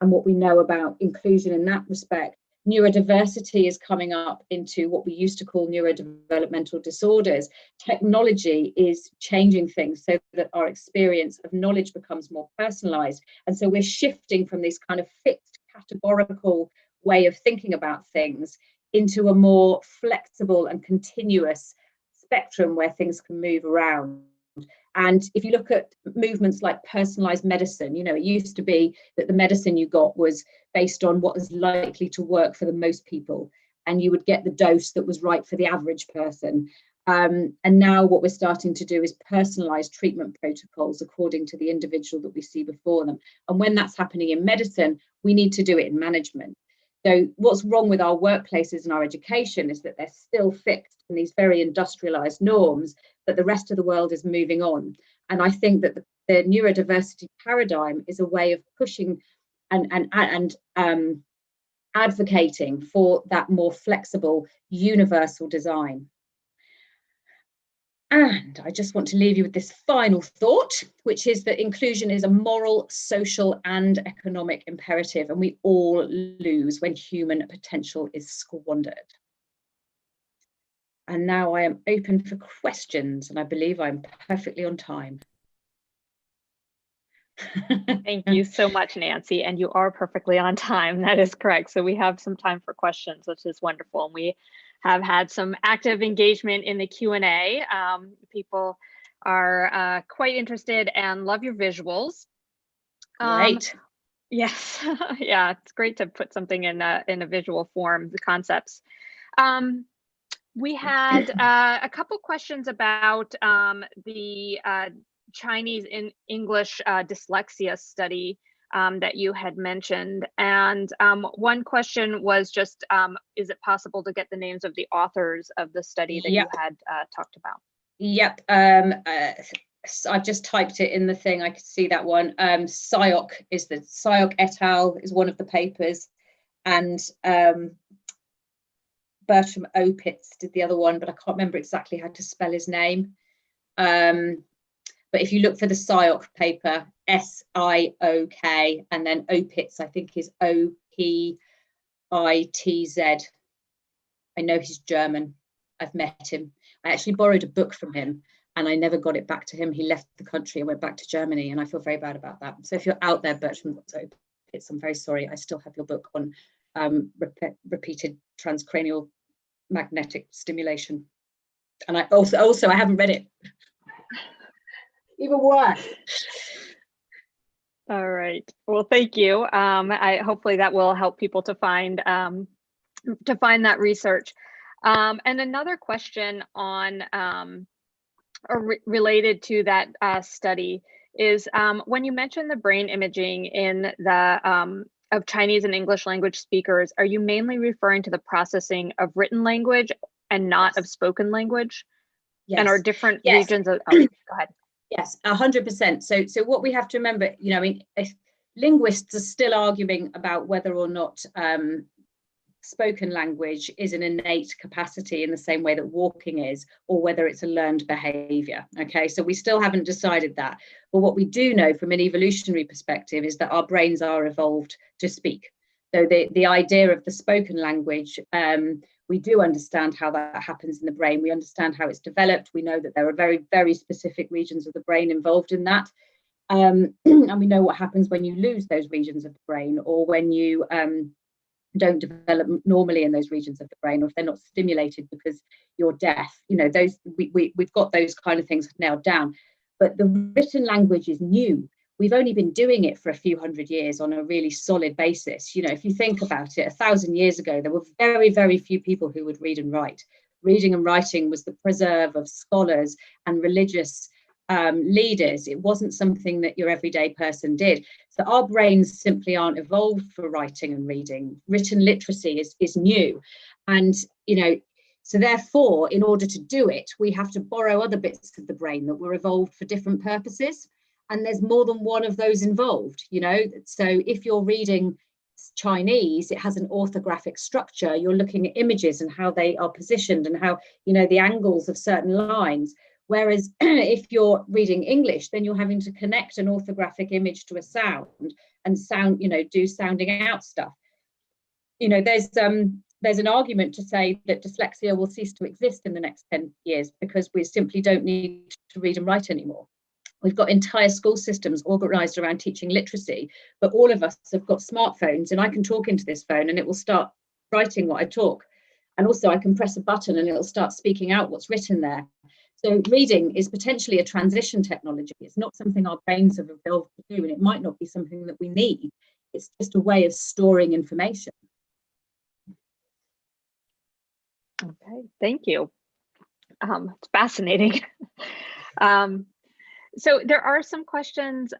what we know about inclusion in that respect, neurodiversity is coming up into what we used to call neurodevelopmental disorders. Technology is changing things so that our experience of knowledge becomes more personalized. And so we're shifting from this kind of fixed categorical way of thinking about things into a more flexible and continuous spectrum where things can move around. And if you look at movements like personalized medicine, it used to be that the medicine you got was based on what was likely to work for the most people, and you would get the dose that was right for the average person. And now what we're starting to do is personalized treatment protocols according to the individual that we see before them. And when that's happening in medicine, we need to do it in management. So what's wrong with our workplaces and our education is that they're still fixed in these very industrialized norms, but the rest of the world is moving on. And I think that the neurodiversity paradigm is a way of pushing and advocating for that more flexible, universal design. And I just want to leave you with this final thought, which is that inclusion is a moral, social, and economic imperative, and we all lose when human potential is squandered. And now I am open for questions, and I believe I'm perfectly on time. Thank you so much, Nancy, and you are perfectly on time. That is correct. So we have some time for questions, which is wonderful. And we have had some active engagement in the Q&A. People are quite interested and love your visuals. Right. Yes, yeah, it's great to put something in a visual form, the concepts. We had a couple questions about the Chinese in English dyslexia study that you had mentioned. And one question was just, is it possible to get the names of the authors of the study that you had talked about? Yep. I've just typed it in the thing. I could see that one. Syok et al. Is one of the papers, and Bertram Opitz did the other one, but I can't remember exactly how to spell his name. But if you look for the Syok paper, S-I-O-K, and then Opitz, I think is O-P-I-T-Z. I know he's German. I've met him. I actually borrowed a book from him and I never got it back to him. He left the country and went back to Germany, and I feel very bad about that. So if you're out there, Bertram Opitz, I'm very sorry. I still have your book on repeated transcranial magnetic stimulation. And I also I haven't read it. Even worse. All right. Well, thank you. Hopefully that will help people to find that research. And another question on related to that study is when you mentioned the brain imaging in the of Chinese and English language speakers, are you mainly referring to the processing of written language and not of spoken language? Yes. And are different regions of, go ahead. Yes, 100%. So what we have to remember, you know, I mean, linguists are still arguing about whether or not spoken language is an innate capacity in the same way that walking is, or whether it's a learned behavior. Okay, so we still haven't decided that. But what we do know from an evolutionary perspective is that our brains are evolved to speak. So the idea of the spoken language, we do understand how that happens in the brain. We understand how it's developed. We know that there are very, very specific regions of the brain involved in that. And we know what happens when you lose those regions of the brain, or when you don't develop normally in those regions of the brain, or if they're not stimulated because you're deaf. You know, those we've got those kind of things nailed down. But the written language is new. We've only been doing it for a few hundred years on a really solid basis. You know, if you think about it, 1,000 years ago, there were very, very few people who would read and write. Reading and writing was the preserve of scholars and religious leaders. It wasn't something that your everyday person did. So our brains simply aren't evolved for writing and reading. Written literacy is new. And, you know, so therefore, in order to do it, we have to borrow other bits of the brain that were evolved for different purposes. And there's more than one of those involved, you know. So if you're reading Chinese, it has an orthographic structure. You're looking at images and how they are positioned and how, you know, the angles of certain lines. Whereas if you're reading English, then you're having to connect an orthographic image to a sound and sound, you know, do sounding out stuff. You know, there's an argument to say that dyslexia will cease to exist in the next 10 years because we simply don't need to read and write anymore. We've got entire school systems organized around teaching literacy, but all of us have got smartphones, and I can talk into this phone and it will start writing what I talk. And also I can press a button and it'll start speaking out what's written there. So reading is potentially a transition technology. It's not something our brains have evolved to do, and it might not be something that we need. It's just a way of storing information. Okay, thank you. It's fascinating. So there are some questions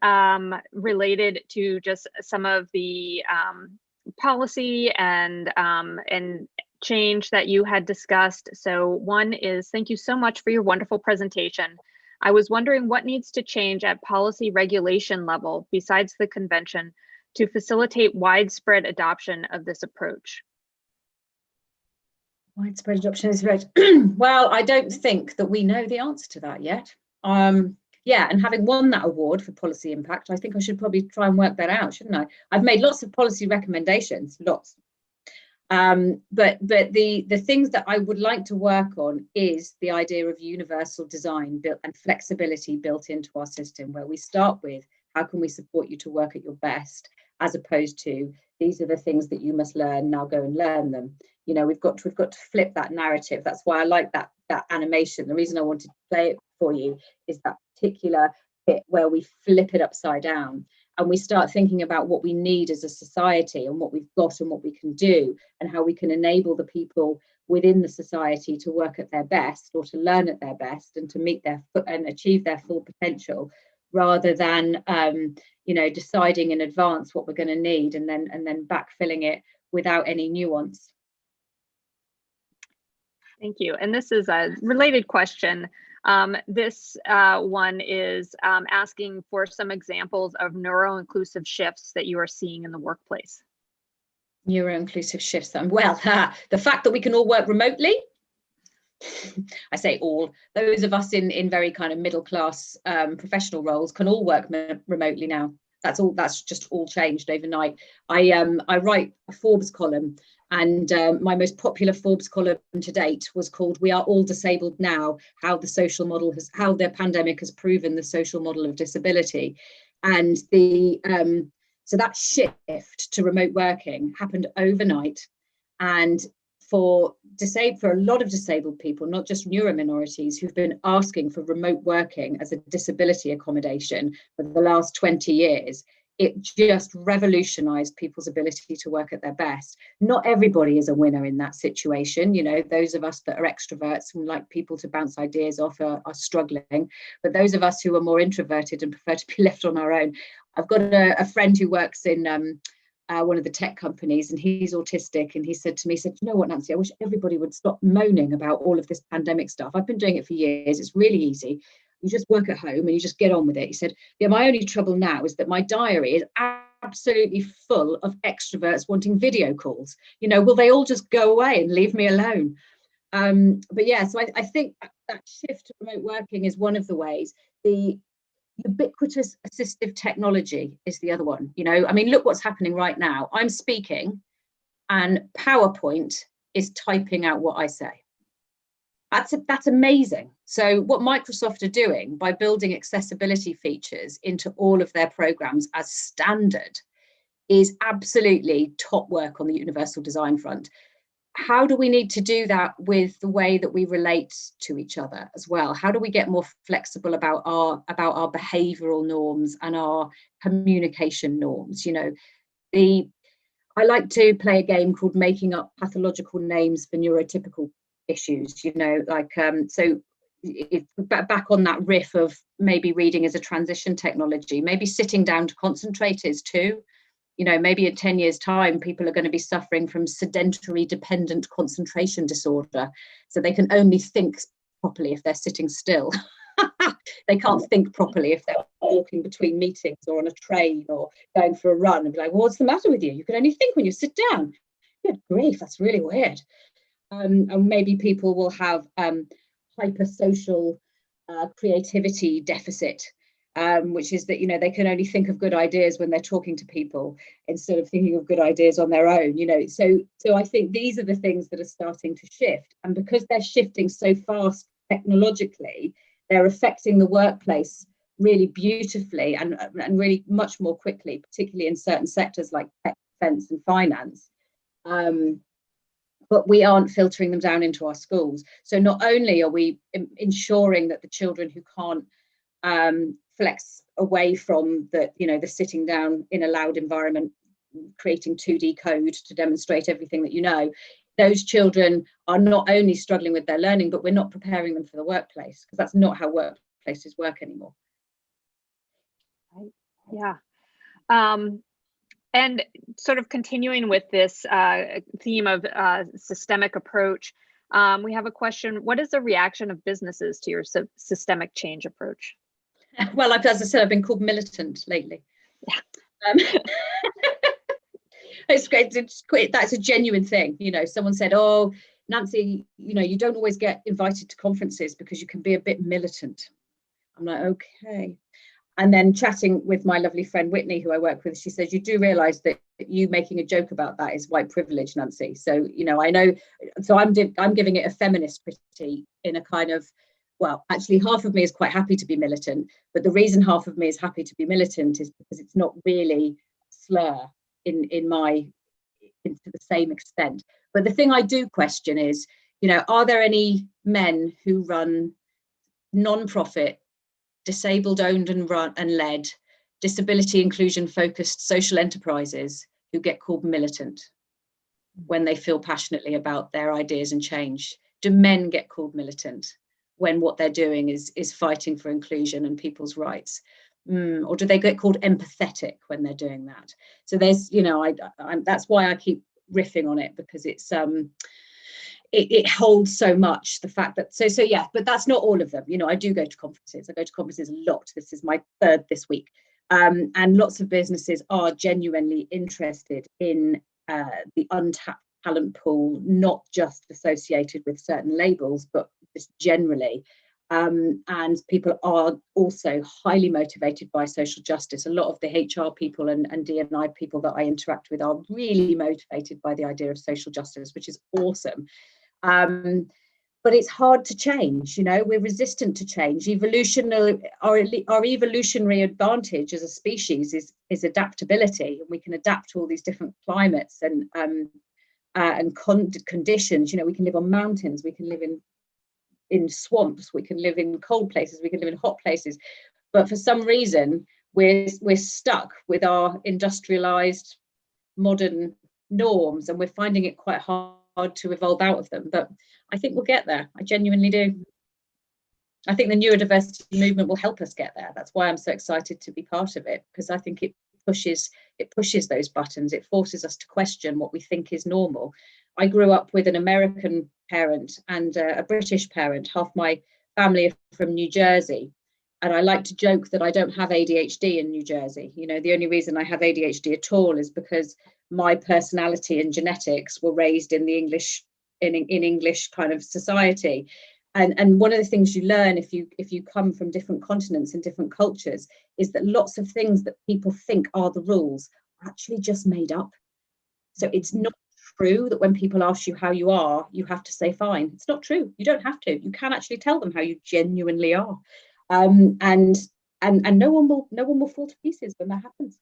related to just some of the policy and change that you had discussed. So one is, thank you so much for your wonderful presentation. I was wondering what needs to change at policy regulation level besides the convention to facilitate widespread adoption of this approach. Widespread adoption is right. Well, I don't think that we know the answer to that yet. Yeah, and having won that award for policy impact, I think I should probably try and work that out, shouldn't I? I've made lots of policy recommendations, lots. But the things that I would like to work on is the idea of universal design built and flexibility built into our system, where we start with how can we support you to work at your best, as opposed to these are the things that you must learn, now go and learn them. You know, we've got to flip that narrative. That's why I like that animation. The reason I wanted to play it for you is that particular bit where we flip it upside down and we start thinking about what we need as a society and what we've got and what we can do and how we can enable the people within the society to work at their best or to learn at their best and to meet their and achieve their full potential, rather than you know, deciding in advance what we're going to need and then backfilling it without any nuance. Thank you. And this is a related question. This one is asking for some examples of neuro-inclusive shifts that you are seeing in the workplace. Neuro-inclusive shifts. Well, the fact that we can all work remotely. I say all, those of us in very kind of middle class professional roles can all work remotely now. That's just all changed overnight. I write a Forbes column, and my most popular Forbes column to date was called "We Are All Disabled Now: How the Pandemic Has Proven the Social Model of Disability." And so that shift to remote working happened overnight, and for a lot of disabled people, not just neurominorities, who've been asking for remote working as a disability accommodation for the last 20 years, it just revolutionized people's ability to work at their best. Not everybody is a winner in that situation. You know, those of us that are extroverts and like people to bounce ideas off are struggling. But those of us who are more introverted and prefer to be left on our own. I've got a friend who works in one of the tech companies, and he's autistic, and he said to me, you know what, Nancy, I wish everybody would stop moaning about all of this pandemic stuff. I've been doing it for years. It's really easy. You just work at home and you just get on with it. He said, yeah, my only trouble now is that my diary is absolutely full of extroverts wanting video calls. You know, will they all just go away and leave me alone? But yeah, so I think that shift to remote working is one of the ways. The ubiquitous assistive technology is the other one. You know, I mean, look what's happening right now. I'm speaking and PowerPoint is typing out what I say. That's amazing. So what Microsoft are doing by building accessibility features into all of their programs as standard is absolutely top work on the universal design front. How do we need to do that with the way that we relate to each other as well? How do we get more flexible about our behavioral norms and our communication norms? You know, I like to play a game called making up pathological names for neurotypical issues, you know, like so if back on that riff of maybe reading as a transition technology, maybe sitting down to concentrate is too. You know, maybe in 10 years' time, people are going to be suffering from sedentary dependent concentration disorder. So they can only think properly if they're sitting still. They can't think properly if they're walking between meetings or on a train or going for a run and be like, well, what's the matter with you? You can only think when you sit down. Good grief, that's really weird. And maybe people will have hypersocial creativity deficit. Which is that, you know, they can only think of good ideas when they're talking to people instead of thinking of good ideas on their own, you know. So I think these are the things that are starting to shift. And because they're shifting so fast technologically, they're affecting the workplace really beautifully and really much more quickly, particularly in certain sectors like tech, defense and finance. But we aren't filtering them down into our schools. So not only are we ensuring that the children who can't flex away from the sitting down in a loud environment, creating 2D code to demonstrate everything that you know, those children are not only struggling with their learning, but we're not preparing them for the workplace, because that's not how workplaces work anymore. Right. Yeah. And sort of continuing with this theme of systemic approach, we have a question. What is the reaction of businesses to your systemic change approach? Well, as I said, I've been called militant lately. Yeah. It's great. That's a genuine thing. You know, someone said, oh, Nancy, you don't always get invited to conferences because you can be a bit militant. I'm like, okay. And then chatting with my lovely friend Whitney, who I work with, she says, you do realize that you making a joke about that is white privilege, Nancy. So, I know, so I'm giving it a feminist critique in a kind of, well, actually half of me is quite happy to be militant, but the reason half of me is happy to be militant is because it's not really slur to the same extent. But the thing I do question is, are there any men who run non-profit, disabled owned and run and led, disability inclusion focused social enterprises who get called militant when they feel passionately about their ideas and change? Do men get called militant when what they're doing is fighting for inclusion and people's rights? Or do they get called empathetic when they're doing that? So there's, that's why I keep riffing on it, because it's it holds so much, the fact that so yeah, but that's not all of them. I do go to conferences. I go to conferences a lot. This is my third this week, and lots of businesses are genuinely interested in the untapped talent pool, not just associated with certain labels, but just generally. And people are also highly motivated by social justice. A lot of the HR people and D&I people that I interact with are really motivated by the idea of social justice, which is awesome. But it's hard to change. We're resistant to change. Our evolutionary advantage as a species is adaptability, and we can adapt to all these different climates and conditions. We can live on mountains, we can live in swamps, we can live in cold places, we can live in hot places, but for some reason we're stuck with our industrialized modern norms, and we're finding it quite hard to evolve out of them. But I think we'll get there. I genuinely do. I think the neurodiversity movement will help us get there. That's why I'm so excited to be part of it, because I think it pushes those buttons. It forces us to question what we think is normal. I grew up with an American parent and a British parent. Half my family are from New Jersey, and I like to joke that I don't have ADHD in New Jersey. The only reason I have ADHD at all is because my personality and genetics were raised in the English kind of society. And one of the things you learn if you come from different continents and different cultures is that lots of things that people think are the rules are actually just made up. So it's not true that when people ask you how you are, you have to say fine. It's not true. You don't have to. You can actually tell them how you genuinely are. And no one will fall to pieces when that happens.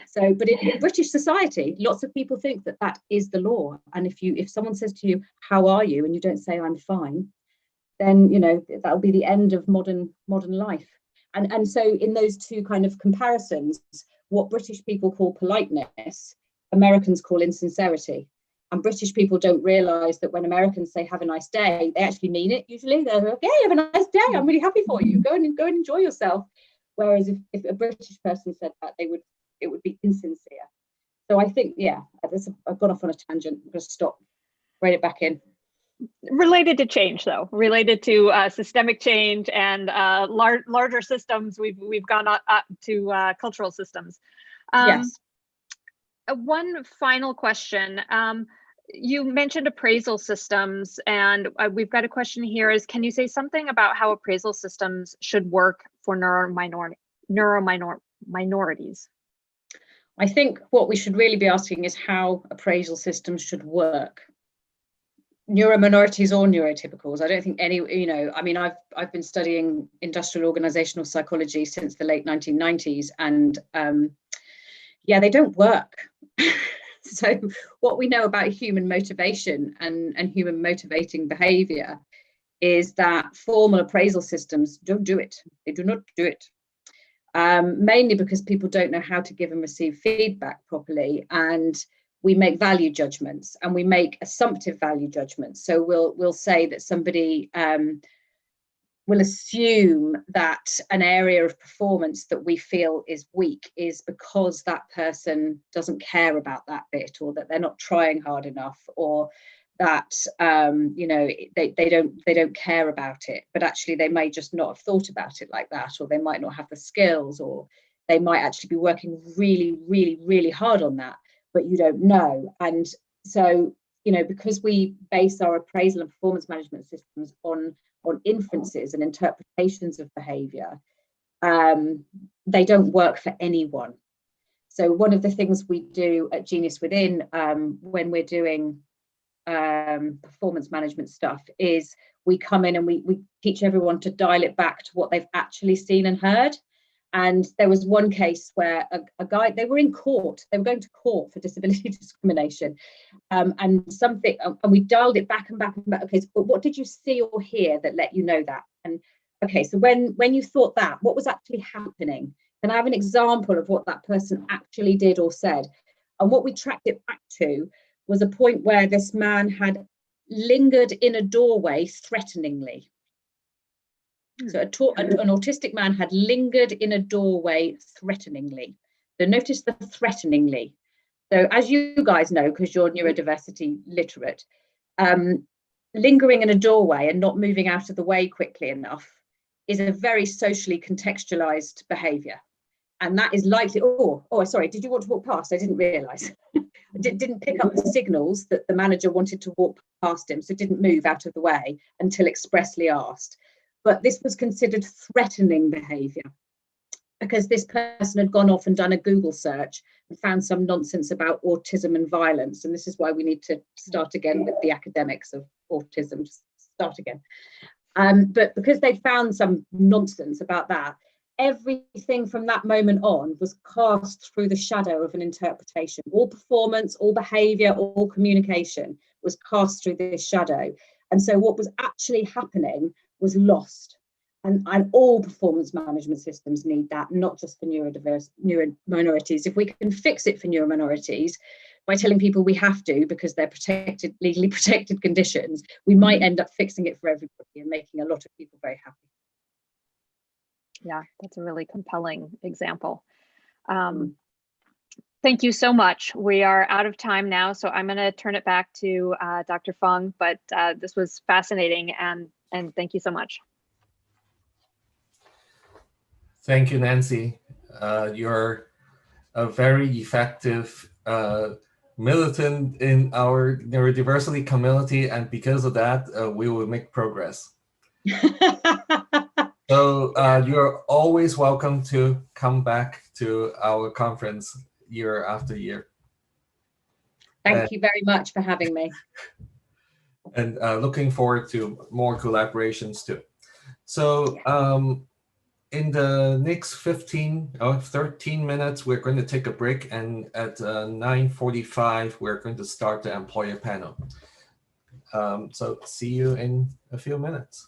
So, but in British society, lots of people think that is the law. And if someone says to you, how are you? And you don't say I'm fine, then, that'll be the end of modern life. And so in those two kind of comparisons, what British people call politeness, Americans call insincerity. And British people don't realize that when Americans say have a nice day, they actually mean it. Usually they're like, hey, have a nice day. I'm really happy for you. Go and enjoy yourself. Whereas if a British person said that, it would be insincere. So I think, yeah, I've gone off on a tangent. I'm going to stop, rein it back in. Related to change, though, related to systemic change and larger systems, we've gone up to cultural systems. Yes. One final question. You mentioned appraisal systems, and we've got a question here is, can you say something about how appraisal systems should work for minorities? I think what we should really be asking is how appraisal systems should work. Neurominorities or neurotypicals. I don't think I've been studying industrial organizational psychology since the late 1990s, and they don't work. So what we know about human motivation and human motivating behavior is that formal appraisal systems don't do it. They do not do it. Mainly because people don't know how to give and receive feedback properly, and we make value judgments, and we make assumptive value judgments. So we'll say that somebody will assume that an area of performance that we feel is weak is because that person doesn't care about that bit, or that they're not trying hard enough, or that they don't care about it. But actually they may just not have thought about it like that, or they might not have the skills, or they might actually be working really, really, really hard on that, but you don't know. And so because we base our appraisal and performance management systems on inferences and interpretations of behavior, they don't work for anyone. So one of the things we do at Genius Within when we're doing performance management stuff is we come in and we teach everyone to dial it back to what they've actually seen and heard. And there was one case where a guy, they were in court, they were going to court for disability discrimination, and we dialed it back and back and back. Okay, so, but what did you see or hear that let you know that? And okay, so when you thought that, what was actually happening? Can I have an example of what that person actually did or said? And what we tracked it back to was a point where this man had lingered in a doorway threateningly. So an autistic man had lingered in a doorway threateningly. So notice the threateningly. So as you guys know, because you're neurodiversity literate, lingering in a doorway and not moving out of the way quickly enough is a very socially contextualized behavior. And that is likely, sorry, did you want to walk past? I didn't realize. Didn't pick up the signals that the manager wanted to walk past him, so didn't move out of the way until expressly asked. But this was considered threatening behavior because this person had gone off and done a Google search and found some nonsense about autism and violence. And this is why we need to start again with the academics of autism, start again. But because they found some nonsense about that, everything from that moment on was cast through the shadow of an interpretation. All performance, all behavior, all communication was cast through this shadow. And so what was actually happening was lost. And all performance management systems need that, not just for neurominorities. If we can fix it for neurominorities by telling people we have to because they're protected, legally protected conditions, we might end up fixing it for everybody and making a lot of people very happy. Yeah, that's a really compelling example. Thank you so much. We are out of time now, so I'm going to turn it back to Dr. Fung, but this was fascinating, and thank you so much. Thank you, Nancy. You're a very effective militant in our neurodiversity community, and because of that, we will make progress. So you're always welcome to come back to our conference year after year. Thank you very much for having me. And looking forward to more collaborations too. So in the next 13 minutes, we're going to take a break, and at 9:45, we're going to start the employer panel. So see you in a few minutes.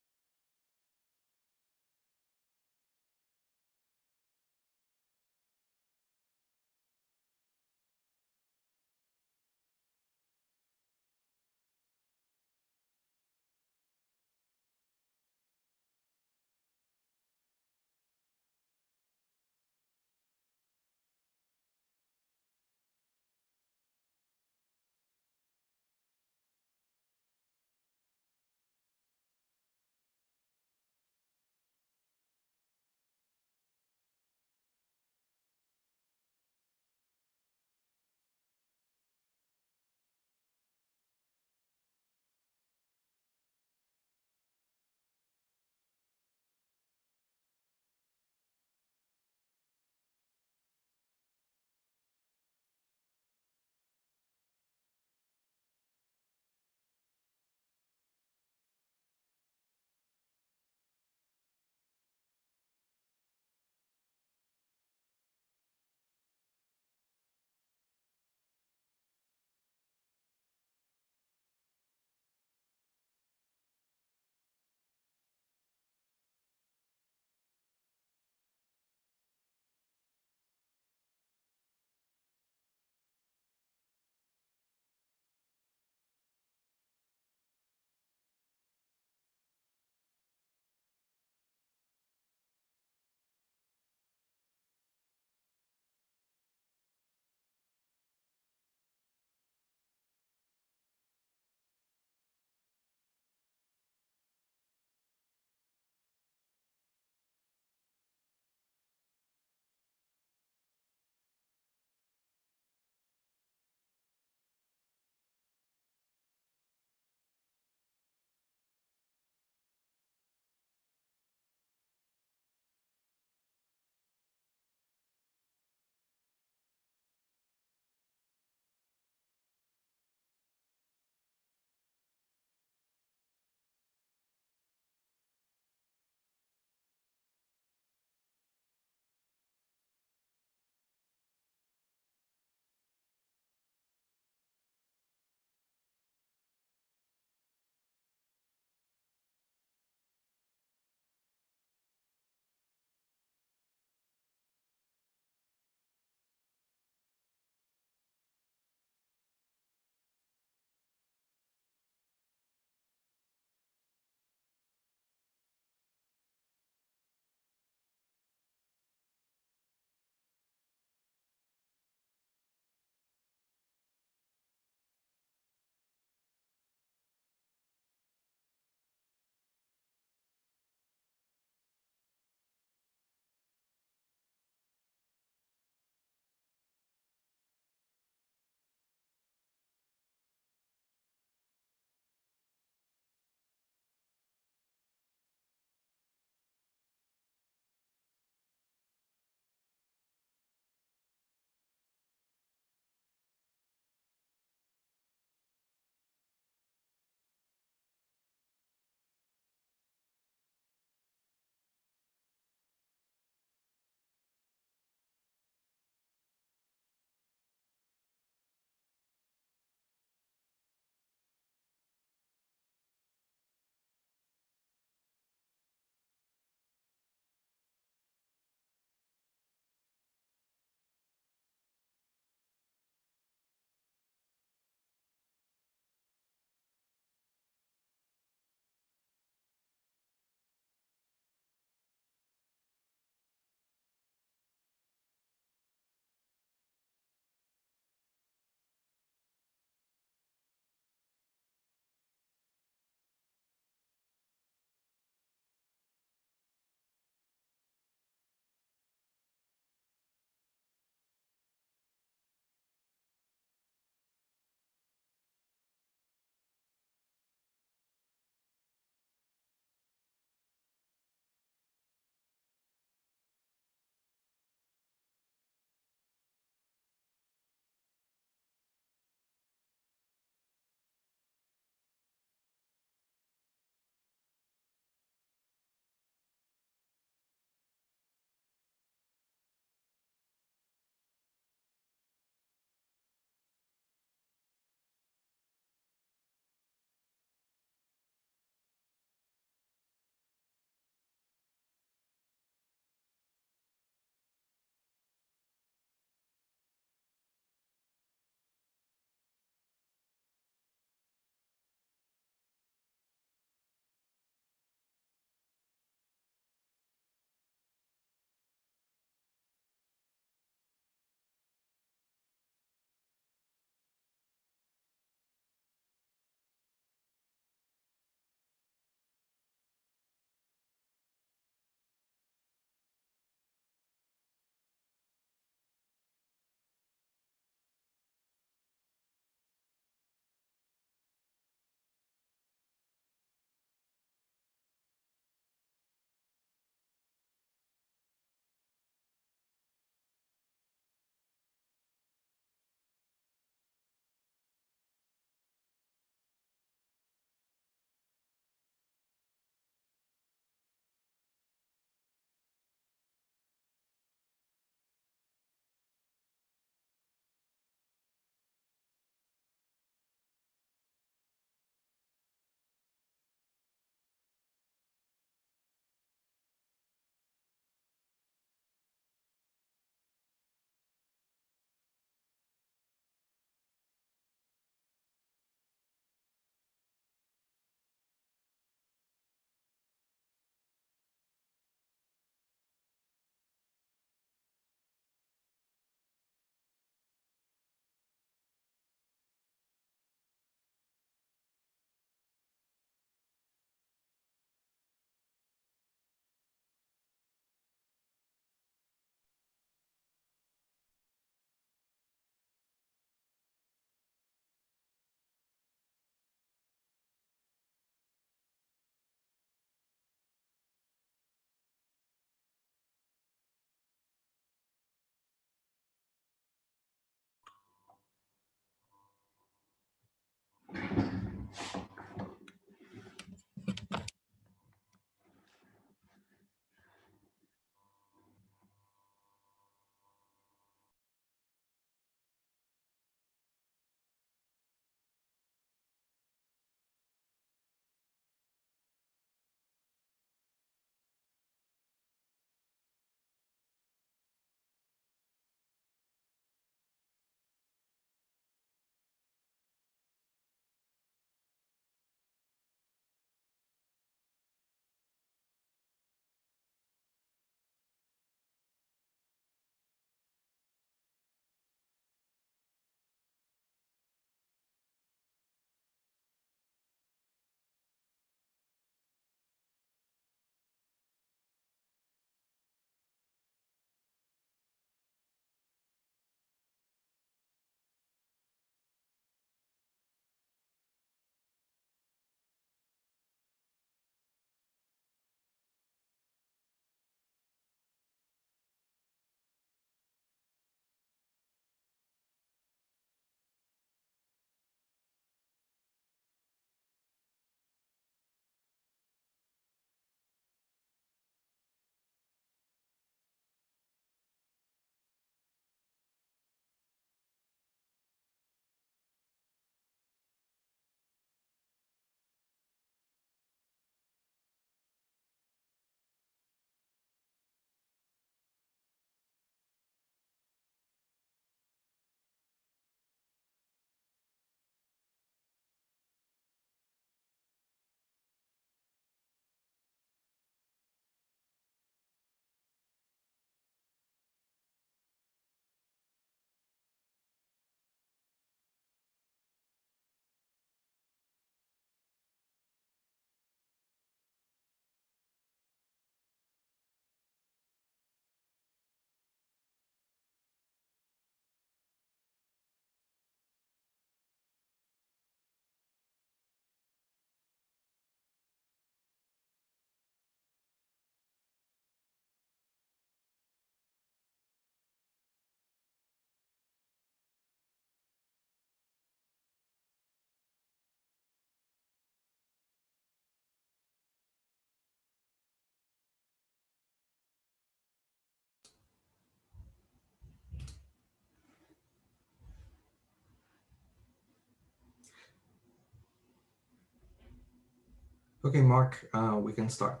Okay, Mark, we can start.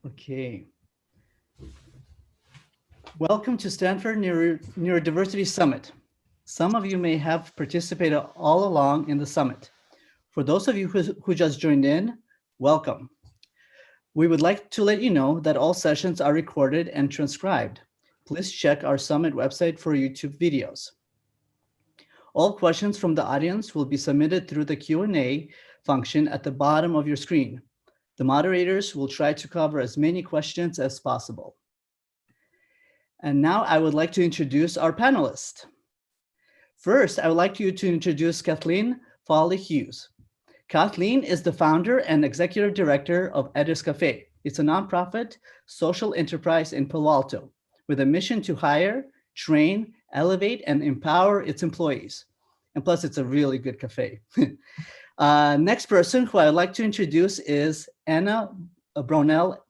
Okay. Welcome to Stanford Neurodiversity Summit. Some of you may have participated all along in the summit. For those of you who just joined in, welcome. We would like to let you know that all sessions are recorded and transcribed. Please check our summit website for YouTube videos. All questions from the audience will be submitted through the Q&A function at the bottom of your screen. The moderators will try to cover as many questions as possible. And now I would like to introduce our panelists. First, I would like you to introduce Kathleen Foley-Hughes. Kathleen is the founder and executive director of Edis Cafe. It's a nonprofit social enterprise in Palo Alto with a mission to hire, train, elevate, and empower its employees. And plus, it's a really good cafe. Next person who I'd like to introduce is Anna Brownell.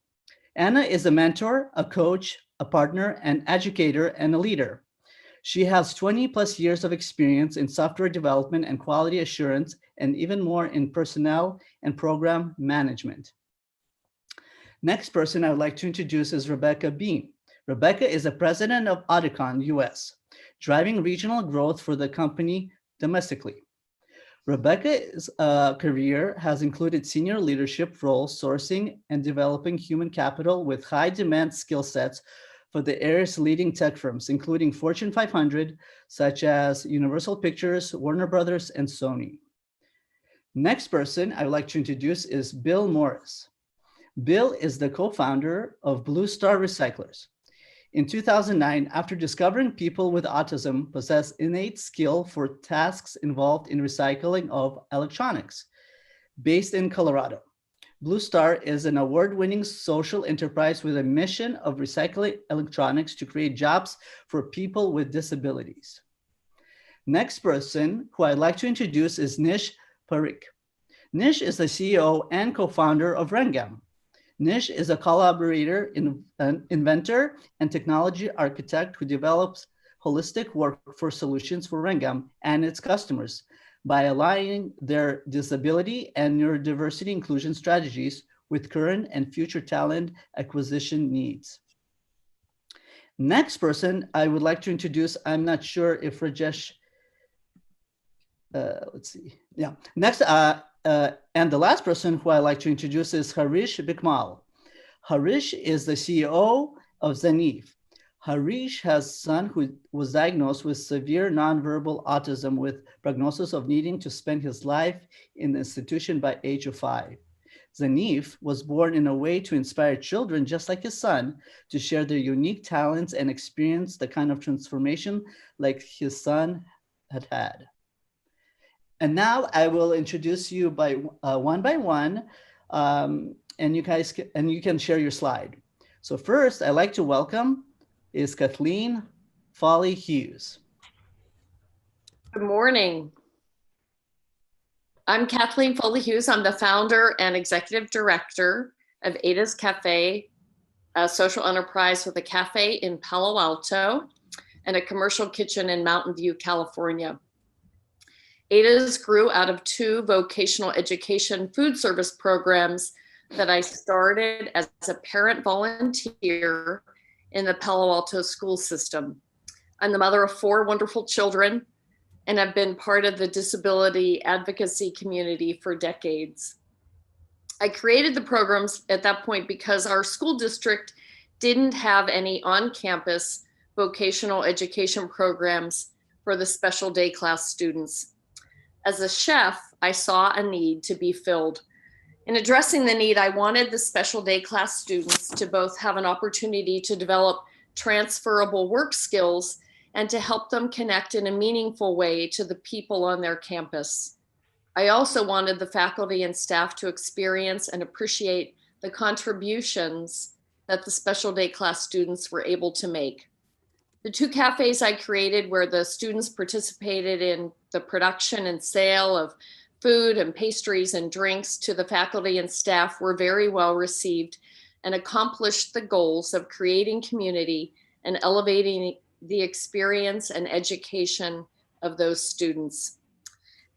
Anna is a mentor, a coach, a partner, an educator, and a leader. She has 20 plus years of experience in software development and quality assurance, and even more in personnel and program management. Next person I would like to introduce is Rebecca Bean. Rebecca is the president of Audicon US, driving regional growth for the company domestically. Rebecca's career has included senior leadership roles, sourcing and developing human capital with high demand skill sets for the area's leading tech firms, including Fortune 500, such as Universal Pictures, Warner Brothers, and Sony. Next person I would like to introduce is Bill Morris. Bill is the co-founder of Blue Star Recyclers. In 2009, after discovering people with autism possess innate skill for tasks involved in recycling of electronics, based in Colorado. Blue Star is an award-winning social enterprise with a mission of recycling electronics to create jobs for people with disabilities. Next person who I'd like to introduce is Nish Parikh. Nish is the CEO and co-founder of Rengam. Nish is a collaborator, inventor, and technology architect who develops holistic workforce solutions for Rengam and its customers by aligning their disability and neurodiversity inclusion strategies with current and future talent acquisition needs. Next person I would like to introduce, I'm not sure if Rajesh, let's see, yeah. Next, and the last person who I'd like to introduce is Harish Bikmal. Harish is the CEO of Zanif. Harish has a son who was diagnosed with severe nonverbal autism with prognosis of needing to spend his life in the institution by age of 5. Zanif was born in a way to inspire children just like his son to share their unique talents and experience the kind of transformation like his son had had. And now I will introduce you by one, and you can share your slide. So first, I'd like to welcome is Kathleen Foley-Hughes. Good morning. I'm Kathleen Foley-Hughes. I'm the founder and executive director of Edis Cafe, a social enterprise with a cafe in Palo Alto and a commercial kitchen in Mountain View, California. Edis grew out of 2 vocational education food service programs that I started as a parent volunteer in the Palo Alto school system. I'm the mother of 4 wonderful children and have been part of the disability advocacy community for decades. I created the programs at that point because our school district didn't have any on-campus vocational education programs for the special day class students. As a chef, I saw a need to be filled. In addressing the need, I wanted the special day class students to both have an opportunity to develop transferable work skills and to help them connect in a meaningful way to the people on their campus. I also wanted the faculty and staff to experience and appreciate the contributions that the special day class students were able to make. The 2 cafes I created where the students participated in the production and sale of food and pastries and drinks to the faculty and staff were very well received and accomplished the goals of creating community and elevating the experience and education of those students.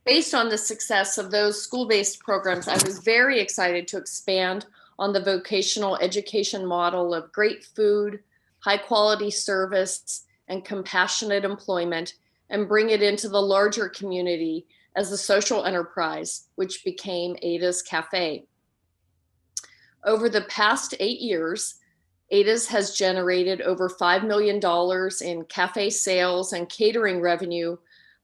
Based on the success of those school-based programs, I was very excited to expand on the vocational education model of great food, high quality service, and compassionate employment, and bring it into the larger community as a social enterprise, which became Ada's Cafe. Over the past 8 years, Ada's has generated over $5 million in cafe sales and catering revenue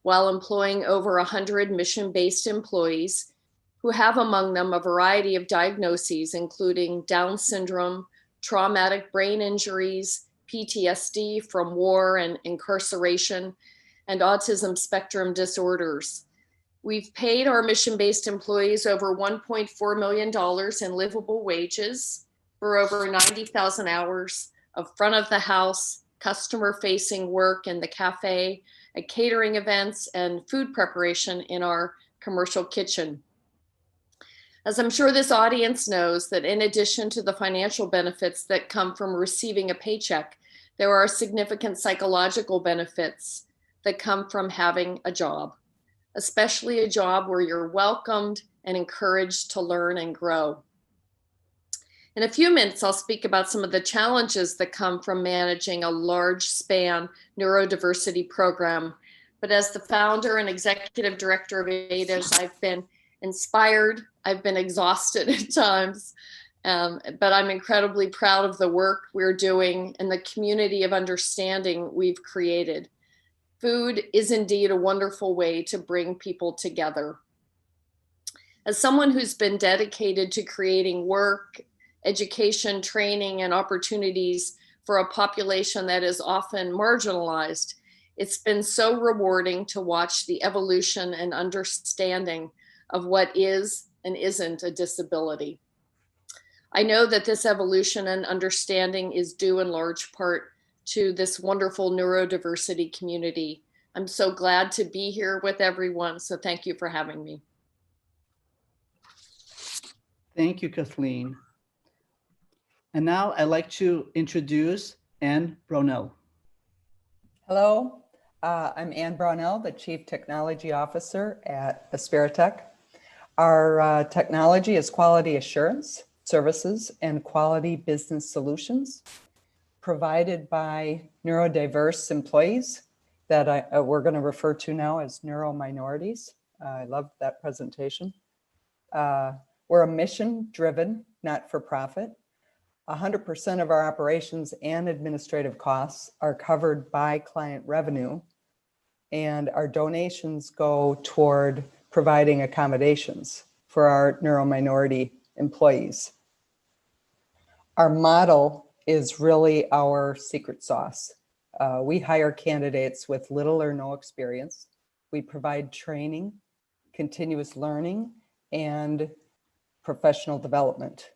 while employing over 100 mission-based employees who have among them a variety of diagnoses, including Down syndrome, traumatic brain injuries, PTSD from war and incarceration, and autism spectrum disorders. We've paid our mission-based employees over $1.4 million in livable wages for over 90,000 hours of front of the house, customer-facing work in the cafe, at catering events, and food preparation in our commercial kitchen. As I'm sure this audience knows, that in addition to the financial benefits that come from receiving a paycheck, there are significant psychological benefits that come from having a job, especially a job where you're welcomed and encouraged to learn and grow. In a few minutes, I'll speak about some of the challenges that come from managing a large span neurodiversity program. But as the founder and executive director of Ada's, I've been inspired, I've been exhausted at times, but I'm incredibly proud of the work we're doing and the community of understanding we've created. Food is indeed a wonderful way to bring people together. As someone who's been dedicated to creating work, education, training, and opportunities for a population that is often marginalized, it's been so rewarding to watch the evolution and understanding of what is and isn't a disability. I know that this evolution and understanding is due in large part to this wonderful neurodiversity community. I'm so glad to be here with everyone, so thank you for having me. Thank you, Kathleen. And now I'd like to introduce Anne Brownell. Hello, I'm Anne Brownell, the Chief Technology Officer at Aspiritech. Our technology is quality assurance services and quality business solutions provided by neurodiverse employees that we're going to refer to now as neurominorities. I love that presentation. We're a mission-driven, not-for-profit. 100% of our operations and administrative costs are covered by client revenue, and our donations go toward providing accommodations for our neurominority employees. Our model is really our secret sauce. We hire candidates with little or no experience. We provide training, continuous learning, and professional development.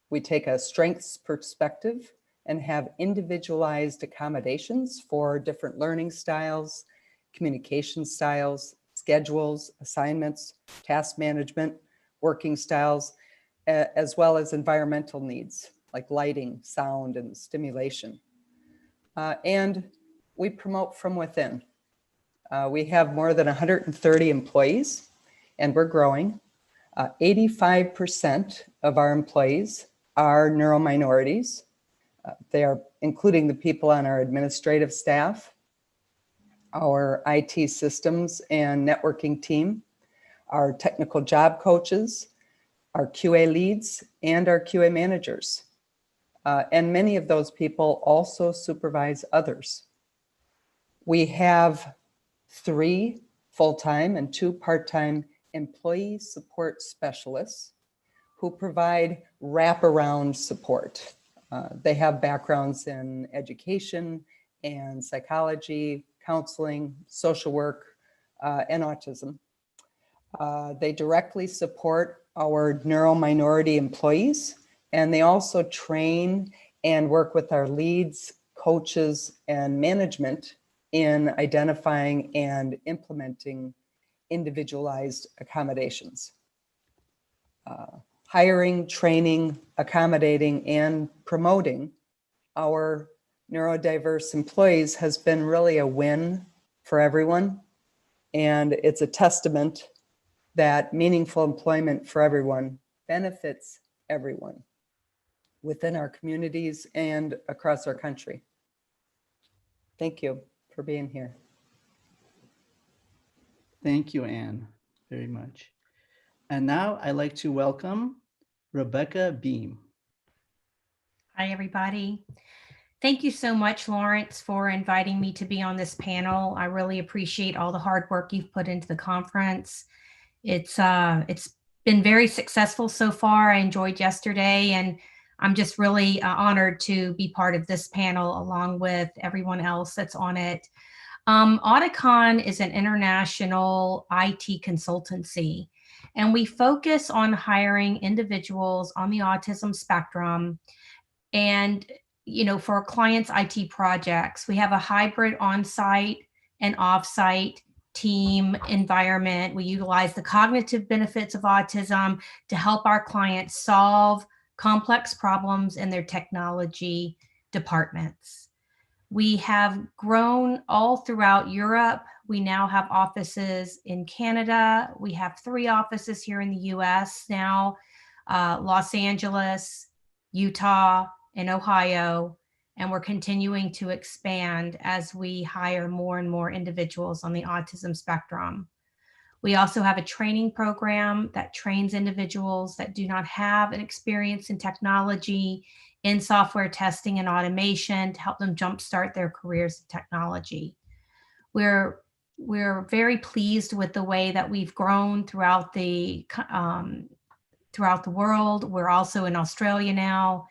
We take a strengths perspective and have individualized accommodations for different learning styles, communication styles, schedules, assignments, task management, working styles, as well as environmental needs like lighting, sound, and stimulation. And we promote from within. We have more than 130 employees, and we're growing. 85% of our employees are neurominorities. They are including the people on our administrative staff, our IT systems and networking team, our technical job coaches, our QA leads, and our QA managers. And many of those people also supervise others. We have 3 full-time and 2 part-time employee support specialists who provide wraparound support. They have backgrounds in education and psychology, counseling, social work, and autism. They directly support our neurominority employees, and they also train and work with our leads, coaches, and management in identifying and implementing individualized accommodations. Hiring, training, accommodating, and promoting our neurodiverse employees has been really a win for everyone. And it's a testament that meaningful employment for everyone benefits everyone within our communities and across our country. Thank you for being here. Thank you, Anne, very much. And now I'd like to welcome Rebecca Beam. Hi, everybody. Thank you so much, Lawrence, for inviting me to be on this panel. I really appreciate all the hard work you've put into the conference. It's been very successful so far. I enjoyed yesterday, and I'm just really honored to be part of this panel along with everyone else that's on it. Auticon is an international IT consultancy, and we focus on hiring individuals on the autism spectrum. And, you know, for our clients' IT projects, we have a hybrid on-site and off-site team environment. We utilize the cognitive benefits of autism to help our clients solve complex problems in their technology departments. We have grown all throughout Europe. We now have offices in Canada. We have 3 offices here in the US now, Los Angeles, Utah, and Ohio, and we're continuing to expand as we hire more and more individuals on the autism spectrum. We also have a training program that trains individuals that do not have an experience in technology, in software testing and automation to help them jumpstart their careers in technology. We're very pleased with the way that we've grown throughout the world. We're also in Australia now.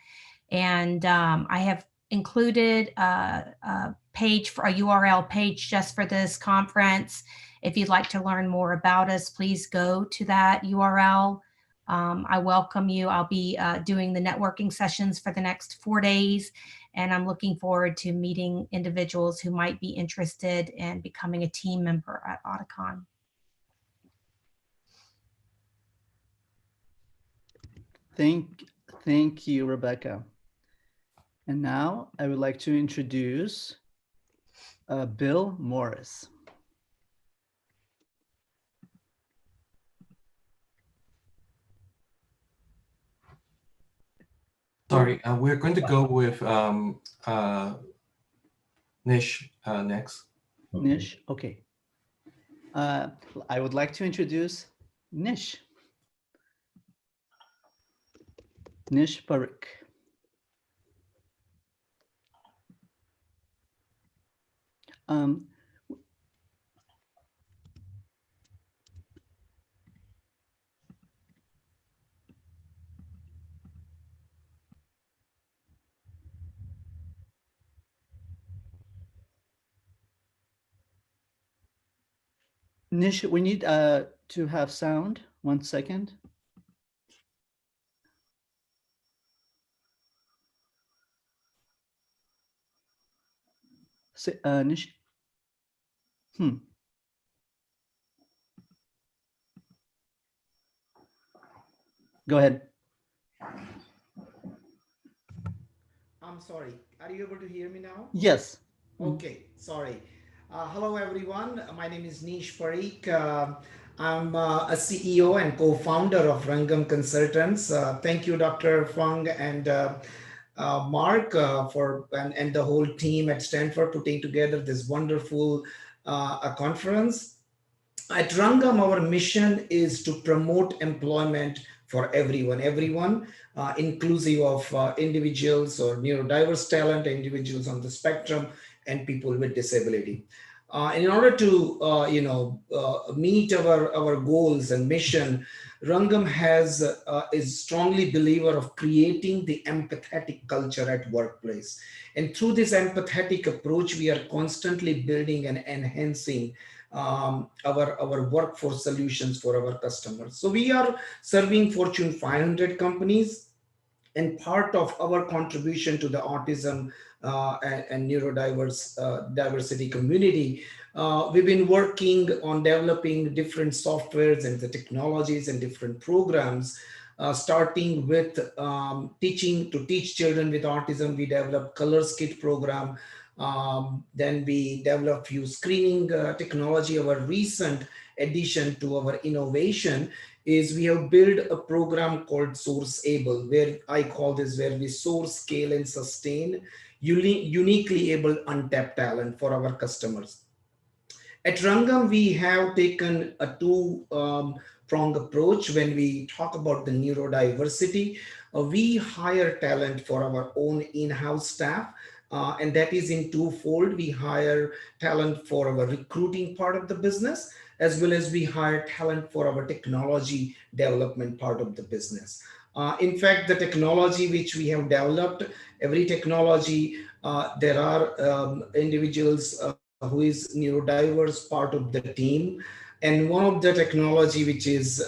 And I have included a page for a URL page just for this conference. If you'd like to learn more about us, please go to that URL. I welcome you. I'll be doing the networking sessions for the next 4 days, and I'm looking forward to meeting individuals who might be interested in becoming a team member at Auticon. Thank you, Rebecca. And now I would like to introduce Bill Morris. Sorry, we're going to go with Nish next. Nish, okay. I would like to introduce Nish. Nish Parikh. Nish, we need to have sound. 1 second. Nish. Go ahead. I'm sorry. Are you able to hear me now? Yes. Okay. Sorry. Hello, everyone. My name is Nish Parikh. I'm a CEO and co-founder of Rangam Consultants. Thank you, Dr. Fung and Mark and the whole team at Stanford putting together this wonderful conference. At Rangam, our mission is to promote employment for everyone, inclusive of individuals or neurodiverse talent, individuals on the spectrum, and people with disability. In order to meet our goals and mission, Rangam is strongly believer of creating the empathetic culture at workplace. And through this empathetic approach, we are constantly building and enhancing our workforce solutions for our customers. So we are serving Fortune 500 companies, and part of our contribution to the autism and neurodiversity community, we've been working on developing different softwares and the technologies and different programs starting with to teach children with autism. We developed Colors Kit program. Then we developed few screening technology. Our recent addition to our innovation is we have built a program called Source Able, where I call this where we source, scale, and sustain uniquely able untapped talent for our customers. At Rangam, we have taken a two-pronged approach when we talk about the neurodiversity. We hire talent for our own in-house staff, and that is in twofold. We hire talent for our recruiting part of the business, as well as we hire talent for our technology development part of the business. In fact, the technology which we have developed, every technology, there are individuals who is neurodiverse part of the team. And one of the technology which is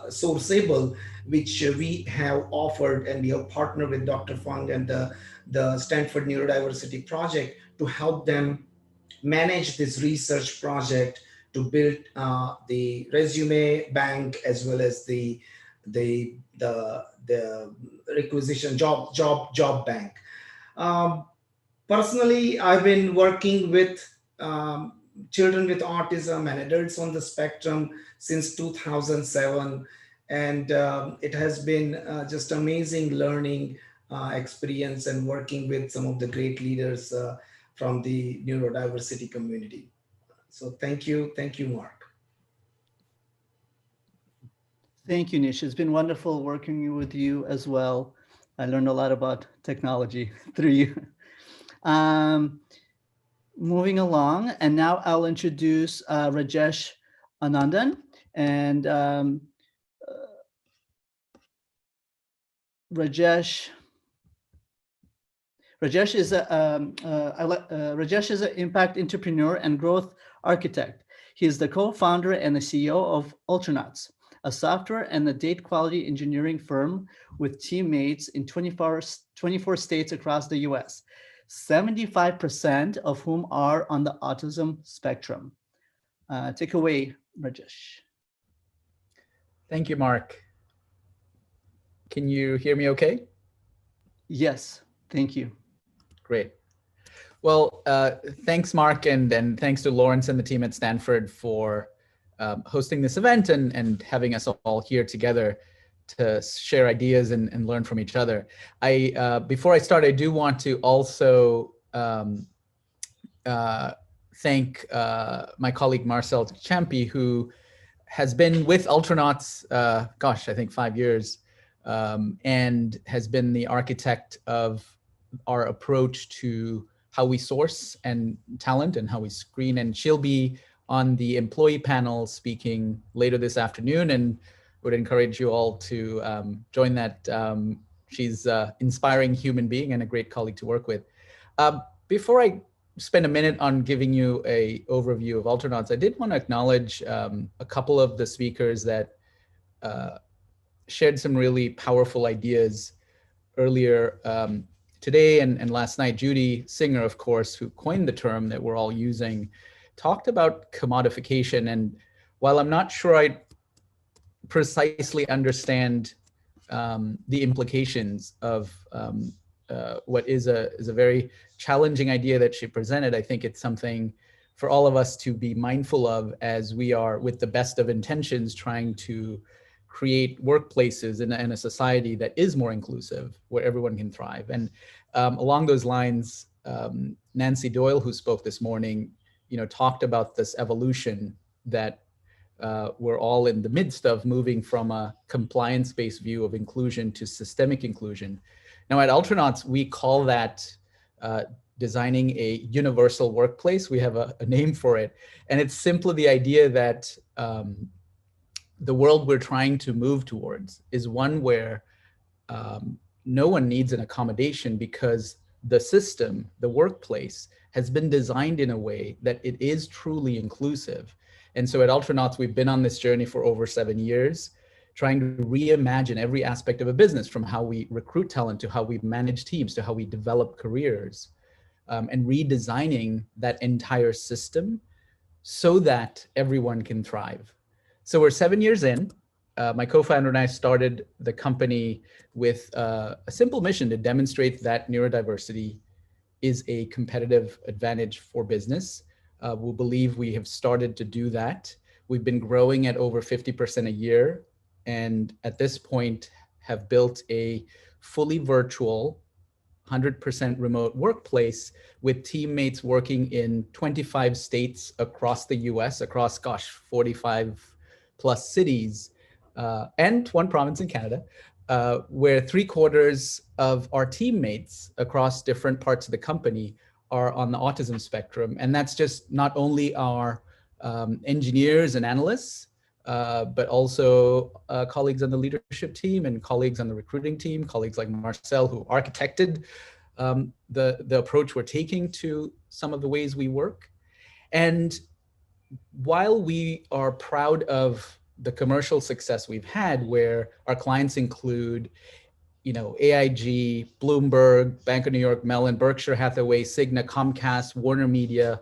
sourceable, which we have offered, and we have partnered with Dr. Fung and the Stanford Neurodiversity project to help them manage this research project to build the resume bank, as well as the requisition job bank. Personally, I've been working with children with autism and adults on the spectrum since 2007, and it has been just amazing learning experience and working with some of the great leaders from the neurodiversity community. So thank you, Mark. Thank you, Nish. It's been wonderful working with you as well. I learned a lot about technology through you. Moving along, and now I'll introduce Rajesh Anandan. And Rajesh is an impact entrepreneur and growth architect. He is the co-founder and the CEO of Ultranauts, a software and a data quality engineering firm with teammates in 24 states across the US, 75% of whom are on the autism spectrum. Take away, Rajesh. Thank you, Mark. Can you hear me okay? Yes, thank you. Great. Well, thanks, Mark, and thanks to Lawrence and the team at Stanford for hosting this event and having us all here together to share ideas and learn from each other. Before I start, I do want to also thank my colleague Marcel Champi, who has been with Ultranauts, gosh, I think 5 years, and has been the architect of our approach to how we source and talent and how we screen. And she'll be on the employee panel speaking later this afternoon, and would encourage you all to join that. She's an inspiring human being and a great colleague to work with. Before I spend a minute on giving you an overview of Ultranauts, I did want to acknowledge a couple of the speakers that shared some really powerful ideas earlier today and last night. Judy Singer, of course, who coined the term that we're all using, talked about commodification. And while I'm not sure I precisely understand the implications of what is a very challenging idea that she presented, I think it's something for all of us to be mindful of as we are, with the best of intentions, trying to create workplaces in a society that is more inclusive, where everyone can thrive. And along those lines, Nancy Doyle, who spoke this morning, talked about this evolution that we're all in the midst of, moving from a compliance-based view of inclusion to systemic inclusion. Now at Ultranauts, we call that designing a universal workplace. We have a name for it. And it's simply the idea that the world we're trying to move towards is one where no one needs an accommodation, because the system, the workplace, has been designed in a way that it is truly inclusive. And so at Ultranauts, we've been on this journey for over 7 years, trying to reimagine every aspect of a business, from how we recruit talent to how we manage teams to how we develop careers, and redesigning that entire system so that everyone can thrive. So we're 7 years in. my co-founder and I started the company with a simple mission to demonstrate that neurodiversity is a competitive advantage for business. We believe we have started to do that. We've been growing at over 50% a year, and at this point have built a fully virtual 100% remote workplace with teammates working in 25 states across the US, across, 45 plus cities, and one province in Canada, where 3/4 of our teammates across different parts of the company are on the autism spectrum. And that's just not only our engineers and analysts, but also colleagues on the leadership team and colleagues on the recruiting team, colleagues like Marcel, who architected the approach we're taking to some of the ways we work. And while we are proud of the commercial success we've had, where our clients include, AIG, Bloomberg, Bank of New York Mellon, Berkshire Hathaway, Cigna, Comcast, Warner Media,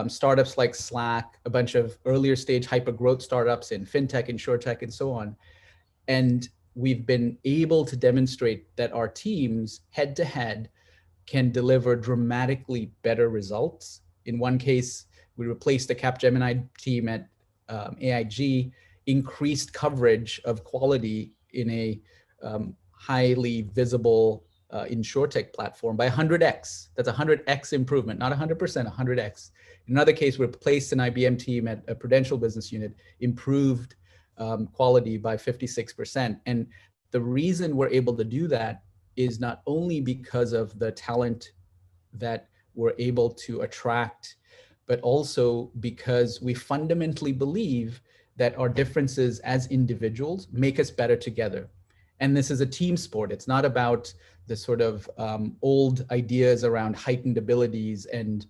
startups like Slack, a bunch of earlier stage hyper growth startups in fintech, insurtech, and so on. And we've been able to demonstrate that our teams head to head can deliver dramatically better results. In one case, we replaced the Capgemini team at AIG, increased coverage of quality in a highly visible insurtech platform by 100x. That's 100x improvement, not 100%, 100x. In another case, we replaced an IBM team at a Prudential business unit, improved quality by 56%. And the reason we're able to do that is not only because of the talent that we're able to attract, but also because we fundamentally believe that our differences as individuals make us better together. And this is a team sport. It's not about the sort of old ideas around heightened abilities and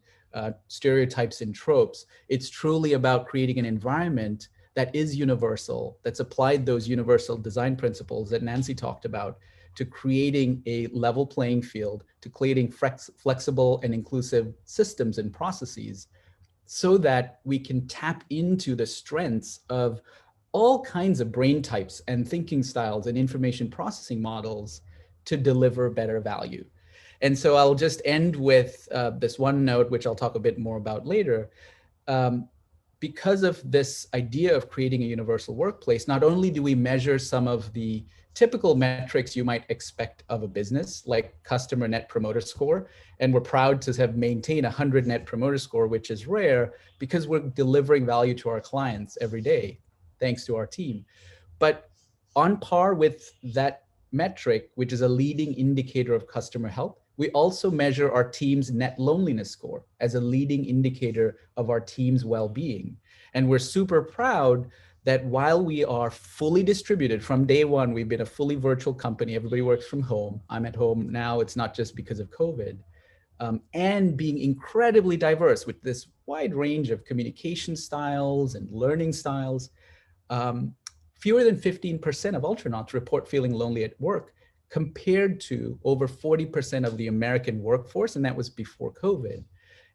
stereotypes and tropes. It's truly about creating an environment that is universal, that's applied those universal design principles that Nancy talked about, to creating a level playing field, to creating flexible and inclusive systems and processes, so that we can tap into the strengths of all kinds of brain types and thinking styles and information processing models to deliver better value. And so I'll just end with this one note, which I'll talk a bit more about later. Because of this idea of creating a universal workplace, not only do we measure some of the typical metrics you might expect of a business, like customer net promoter score, and we're proud to have maintained 100 net promoter score, which is rare because we're delivering value to our clients every day, thanks to our team. But on par with that metric, which is a leading indicator of customer health, we also measure our team's net loneliness score as a leading indicator of our team's well-being. And we're super proud that while we are fully distributed from day one, we've been a fully virtual company, everybody works from home. I'm at home now, it's not just because of COVID. And being incredibly diverse with this wide range of communication styles and learning styles, fewer than 15% of Ultranauts report feeling lonely at work, compared to over 40% of the American workforce, and that was before COVID.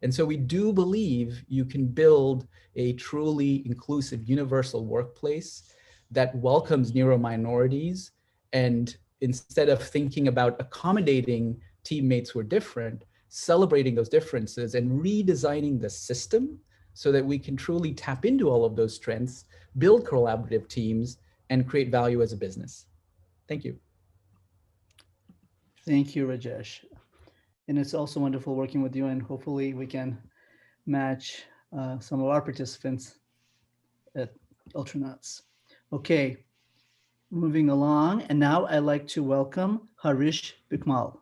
And so we do believe you can build a truly inclusive, universal workplace that welcomes neurominorities, and instead of thinking about accommodating teammates who are different, celebrating those differences and redesigning the system so that we can truly tap into all of those strengths, build collaborative teams, and create value as a business. Thank you. Thank you, Rajesh. And it's also wonderful working with you, and hopefully we can match some of our participants at Ultranauts. Okay, moving along. And now I'd like to welcome Harish Bikmal.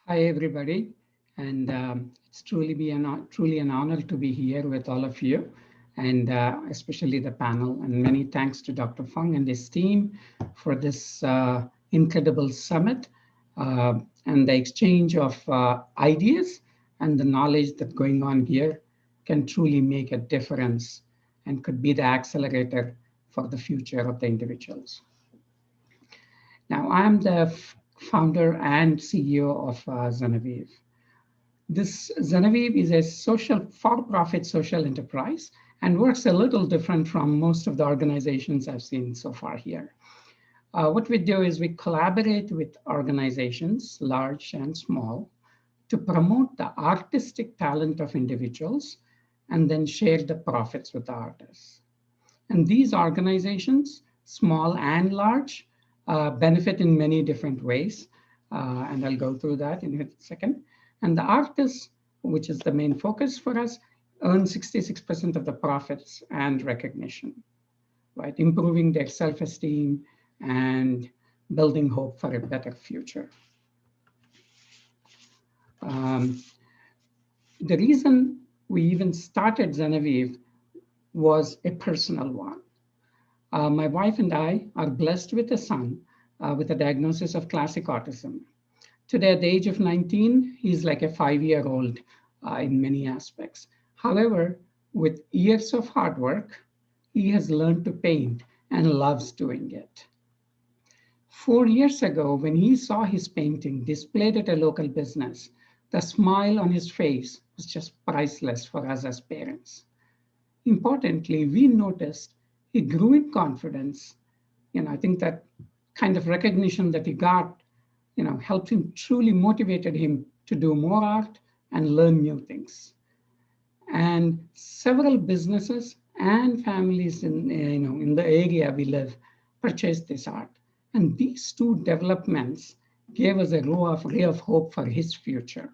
Hi, everybody. And it's truly an honor to be here with all of you, and especially the panel. And many thanks to Dr. Fung and his team for this incredible summit. And the exchange of ideas and the knowledge that's going on here can truly make a difference and could be the accelerator for the future of the individuals. Now, I'm the founder and CEO of Genevieve. This Genevieve is a for-profit social enterprise, and works a little different from most of the organizations I've seen so far here. What we do is we collaborate with organizations, large and small, to promote the artistic talent of individuals and then share the profits with the artists. And these organizations, small and large, benefit in many different ways. And I'll go through that in a second. And the artists, which is the main focus for us, earn 66% of the profits and recognition, right? Improving their self-esteem and building hope for a better future. The reason we even started Genevieve was a personal one. My wife and I are blessed with a son with a diagnosis of classic autism. Today, at the age of 19, he's like a 5-year-old in many aspects. However, with years of hard work, he has learned to paint and loves doing it. 4 years ago, when he saw his painting displayed at a local business, the smile on his face was just priceless for us as parents. Importantly, we noticed he grew in confidence. I think that kind of recognition that he got, helped him, truly motivated him to do more art and learn new things. And several businesses and families in the area we live purchased this art. And these two developments gave us a ray of hope for his future.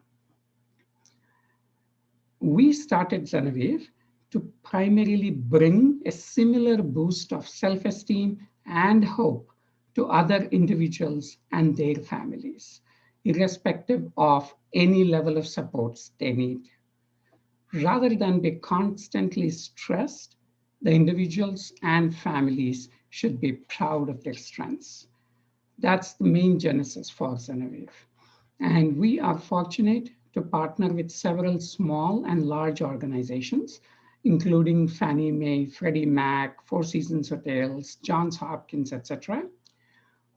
We started Genevieve to primarily bring a similar boost of self-esteem and hope to other individuals and their families, irrespective of any level of supports they need. Rather than be constantly stressed, the individuals and families should be proud of their strengths. That's the main genesis for Genevieve. And we are fortunate to partner with several small and large organizations, including Fannie Mae, Freddie Mac, Four Seasons Hotels, Johns Hopkins, etc.,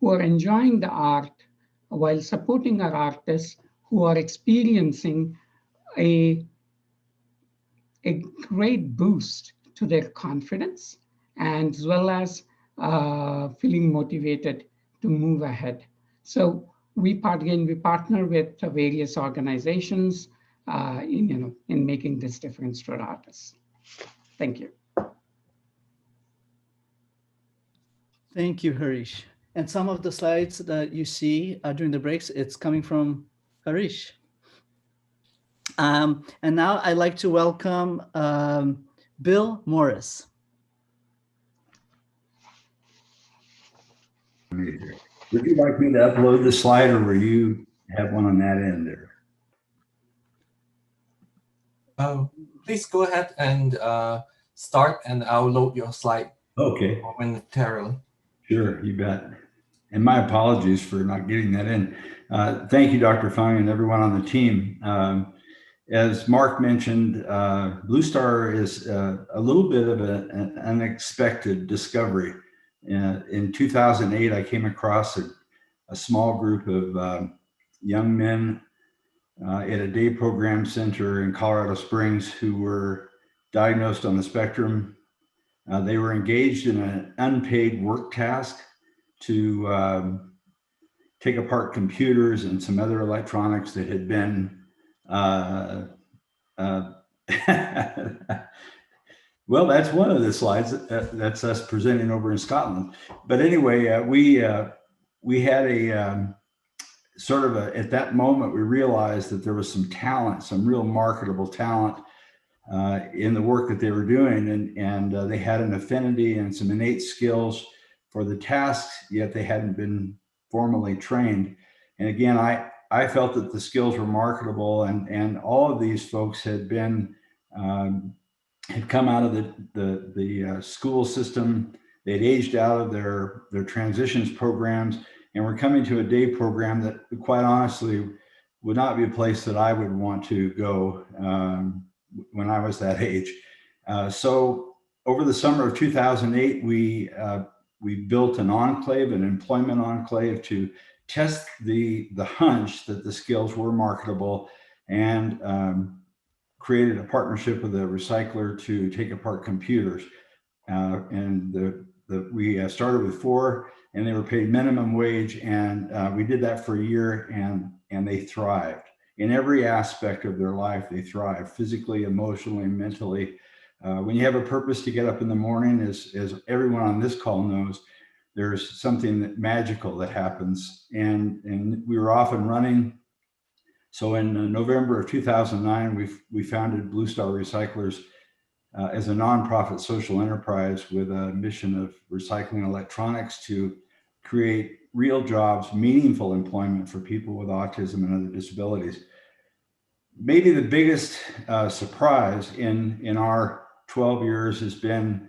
who are enjoying the art while supporting our artists who are experiencing a great boost to their confidence, and as well as feeling motivated to move ahead. So we partner with various organizations in making this difference for artists. Thank you. Thank you, Harish. And some of the slides that you see during the breaks, it's coming from Harish. And now I'd like to welcome Bill Morris. Would you like me to upload the slide, or will you have one on that end there? Please go ahead and start, and I'll load your slide. Okay. Momentarily. Sure, you bet. And my apologies for not getting that in. Thank you, Dr. Fung, and everyone on the team. As Mark mentioned, Blue Star is a little bit of an unexpected discovery. In 2008, I came across a small group of young men at a day program center in Colorado Springs who were diagnosed on the spectrum. They were engaged in an unpaid work task to take apart computers and some other electronics that had been well, that's one of the slides. That's us presenting over in Scotland. But anyway, we had a sort of at that moment, we realized that there was some talent, some real marketable talent in the work that they were doing. And they had an affinity and some innate skills for the tasks, yet they hadn't been formally trained. And again, I felt that the skills were marketable, and all of these folks had been had come out of the school system. They'd aged out of their transitions programs, and were coming to a day program that, quite honestly, would not be a place that I would want to go when I was that age. So over the summer of 2008, we built an enclave, an employment enclave, to test the hunch that the skills were marketable, and created a partnership with a recycler to take apart computers. We started with 4, and they were paid minimum wage, and we did that for a year, and they thrived. In every aspect of their life, they thrive, physically, emotionally, mentally. When you have a purpose to get up in the morning, as everyone on this call knows, there's something magical that happens, and we were off and running. So in November of 2009, we founded Blue Star Recyclers as a nonprofit social enterprise with a mission of recycling electronics to create real jobs, meaningful employment for people with autism and other disabilities. Maybe the biggest surprise in our 12 years has been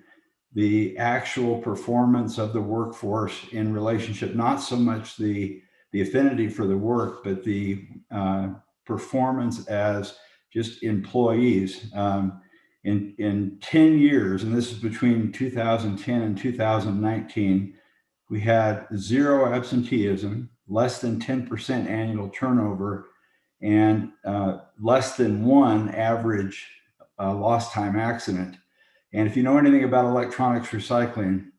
the actual performance of the workforce in relationship, not so much the affinity for the work, but the performance as just employees. In 10 years, and this is between 2010 and 2019, we had 0 absenteeism, less than 10% annual turnover, and less than 1 average lost time accident. And if you know anything about electronics recycling,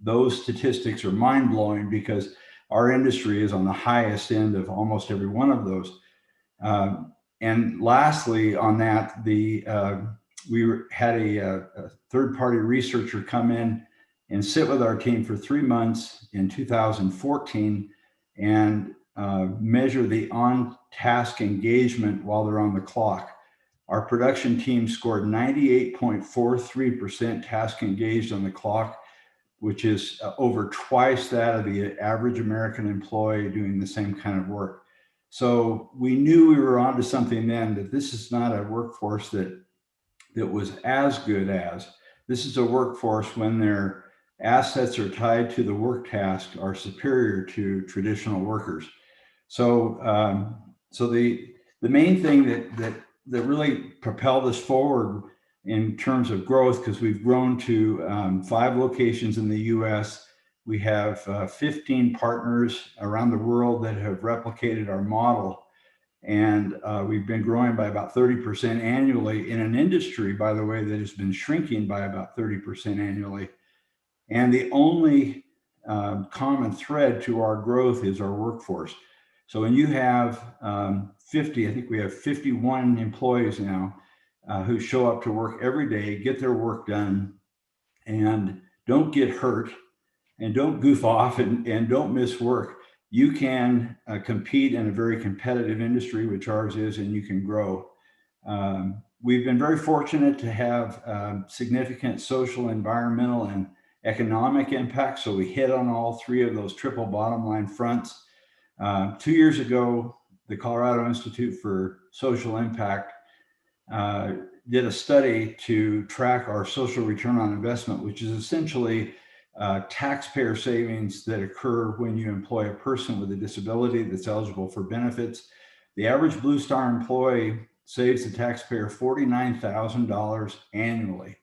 those statistics are mind-blowing because our industry is on the highest end of almost every one of those. And lastly, on that, we had a third-party researcher come in and sit with our team for 3 months in 2014 and measure the on-task engagement while they're on the clock. Our production team scored 98.43% task engaged on the clock, which is over twice that of the average American employee doing the same kind of work. So we knew we were onto something then, that this is not a workforce that was as good as. This is a workforce when their assets are tied to the work task are superior to traditional workers. So the main thing that really propelled us forward in terms of growth, because we've grown to 5 locations in the US. We have 15 partners around the world that have replicated our model. And we've been growing by about 30% annually in an industry, by the way, that has been shrinking by about 30% annually. And the only common thread to our growth is our workforce. So when you have 50, I think we have 51 employees now who show up to work every day, get their work done, and don't get hurt, and don't goof off, and don't miss work, you can compete in a very competitive industry, which ours is, and you can grow. We've been very fortunate to have significant social, environmental, and economic impact. So we hit on all 3 of those triple bottom line fronts. 2 years ago, the Colorado Institute for Social Impact did a study to track our social return on investment, which is essentially taxpayer savings that occur when you employ a person with a disability that's eligible for benefits. The average Blue Star employee saves the taxpayer $49,000 annually.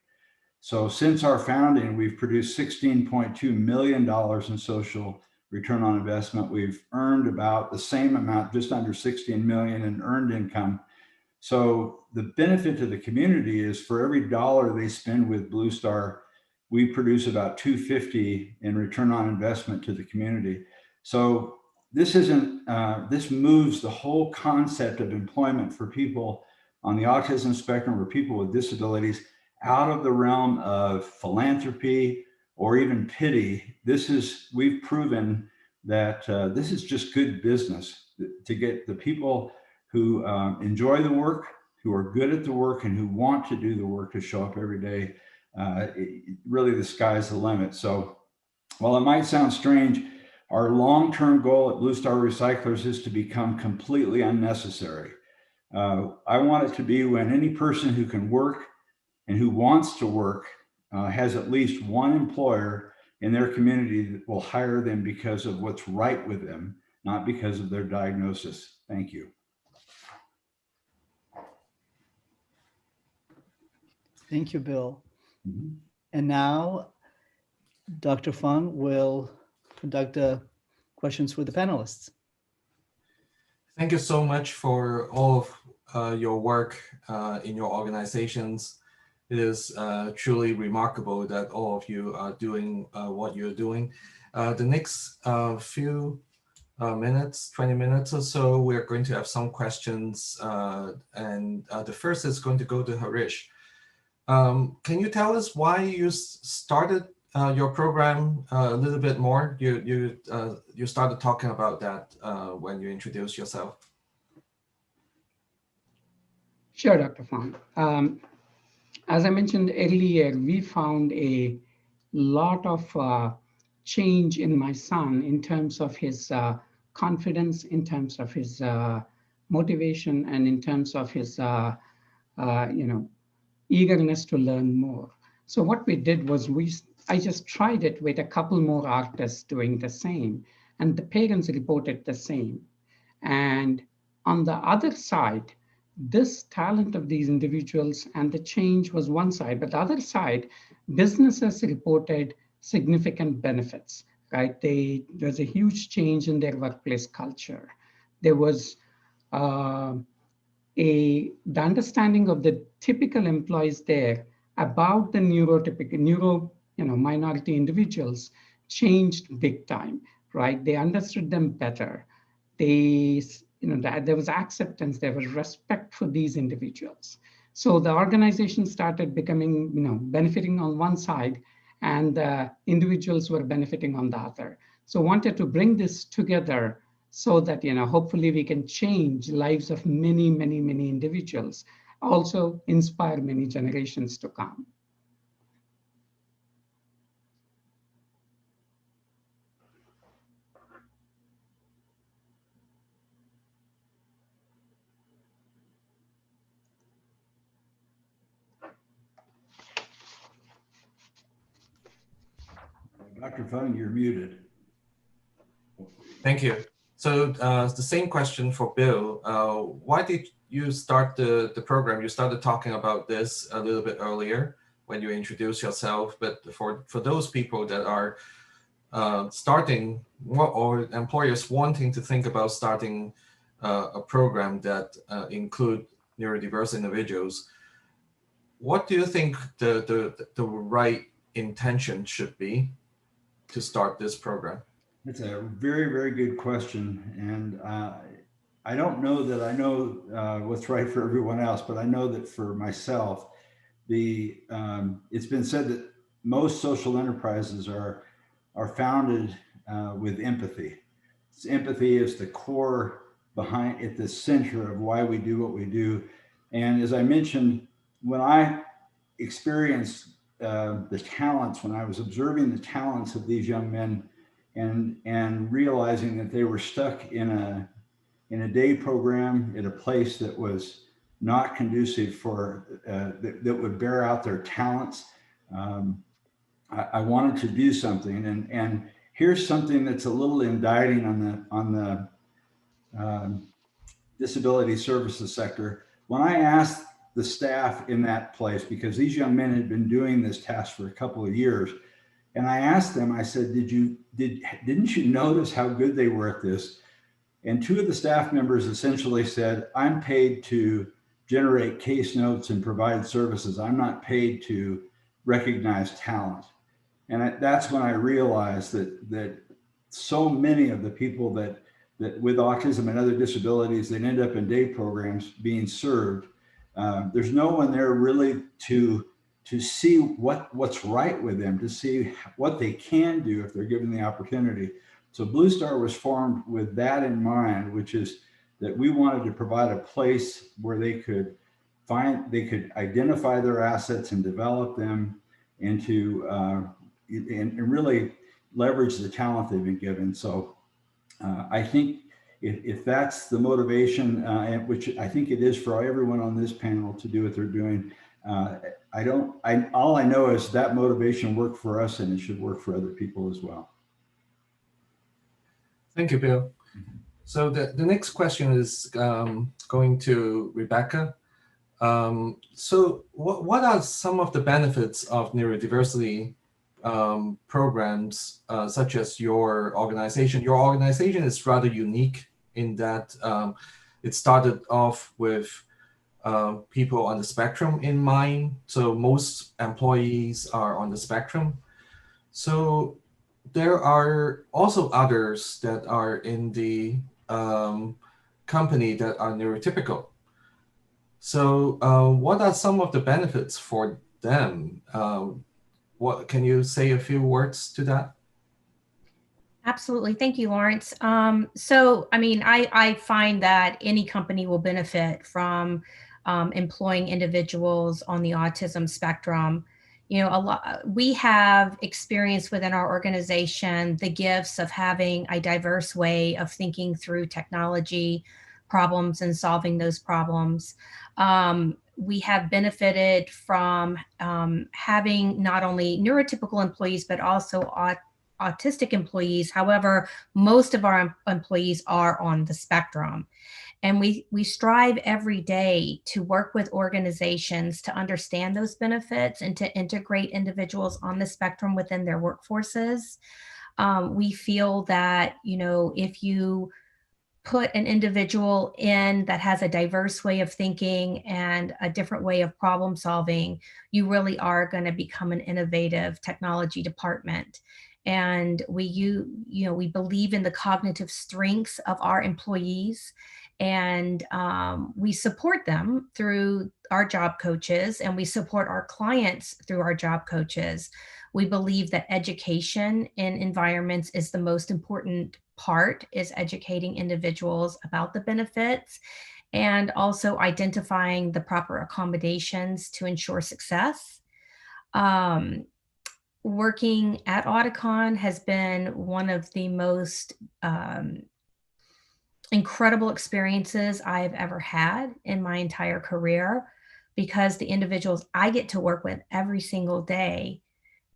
So since our founding, we've produced $16.2 million in social return on investment. We've earned about the same amount, just under 16 million in earned income. So the benefit to the community is for every dollar they spend with Blue Star, we produce about $2.50 in return on investment to the community. So this moves the whole concept of employment for people on the autism spectrum or people with disabilities out of the realm of philanthropy or even pity. We've proven that this is just good business to get the people who enjoy the work, who are good at the work, and who want to do the work to show up every day. Really, the sky's the limit. So while it might sound strange, our long-term goal at Blue Star Recyclers is to become completely unnecessary. I want it to be when any person who can work and who wants to work has at least one employer in their community that will hire them because of what's right with them, not because of their diagnosis. Thank you. Thank you, Bill. Mm-hmm. And now Dr. Fung will conduct questions with the panelists. Thank you so much for all of your work in your organizations. It is truly remarkable that all of you are doing what you're doing. The next few minutes, 20 minutes or so, we're going to have some questions. And the first is going to go to Harish. Can you tell us why you started your program a little bit more? You started talking about that when you introduced yourself. Sure, Dr. Fong. As I mentioned earlier, we found a lot of change in my son in terms of his confidence, in terms of his motivation, and in terms of his eagerness to learn more. So what we did was I just tried it with a couple more artists doing the same, and the parents reported the same. And on the other side, this talent of these individuals and the change was one side, but the other side, businesses reported significant benefits, right? There's a huge change in their workplace culture. There was the understanding of the typical employees there about the minority individuals changed big time, right? They understood them better. There was acceptance, there was respect for these individuals. So the organization started becoming, benefiting on one side, and the individuals were benefiting on the other. So wanted to bring this together so that, hopefully we can change lives of many, many, many individuals, also inspire many generations to come. Dr. Fung, you're muted. Thank you. So the same question for Bill. Why did you start the program? You started talking about this a little bit earlier when you introduced yourself, but for those people that are starting or employers wanting to think about starting a program that include neurodiverse individuals, what do you think the right intention should be to start this program? It's a very, very good question. And I don't know that I know what's right for everyone else, but I know that for myself, it's been said that most social enterprises are founded with empathy. Empathy is the core at the center of why we do what we do. And as I mentioned, when I experienced the talents, when I was observing the talents of these young men and realizing that they were stuck in a day program at a place that was not conducive for that would bear out their talents, I wanted to do something. And here's something that's a little indicting on the disability services sector. When I asked the staff in that place, because these young men had been doing this task for a couple of years, and I asked them, I said, didn't you notice how good they were at this? And two of the staff members essentially said, I'm paid to generate case notes and provide services. I'm not paid to recognize talent. And that's when I realized that so many of the people that with autism and other disabilities that end up in day programs being served, there's no one there really to see what's right with them, to see what they can do if they're given the opportunity. So Blue Star was formed with that in mind, which is that we wanted to provide a place where they could identify their assets and develop them into and really leverage the talent they've been given. So I think if that's the motivation, which I think it is for everyone on this panel to do what they're doing, all I know is that motivation worked for us, and it should work for other people as well. Thank you, Bill. So the next question is going to Rebecca. So what are some of the benefits of neurodiversity programs such as your organization? Your organization is rather unique in that it started off with people on the spectrum in mind. So most employees are on the spectrum. So there are also others that are in the company that are neurotypical. So what are some of the benefits for them? What can you say a few words to that? Absolutely. Thank you, Lawrence. So, I mean, I find that any company will benefit from employing individuals on the autism spectrum. You know, we have experienced within our organization the gifts of having a diverse way of thinking through technology problems and solving those problems. We have benefited from having not only neurotypical employees, but also autistic employees. However, most of our employees are on the spectrum. And we strive every day to work with organizations to understand those benefits and to integrate individuals on the spectrum within their workforces. We feel that, you know, if you put an individual in that has a diverse way of thinking and a different way of problem solving, you really are going to become an innovative technology department. And we believe in the cognitive strengths of our employees, and we support them through our job coaches, and we support our clients through our job coaches. We believe that education in environments is the most important part, is educating individuals about the benefits and also identifying the proper accommodations to ensure success. Working at Auticon has been one of the most incredible experiences I've ever had in my entire career, because the individuals I get to work with every single day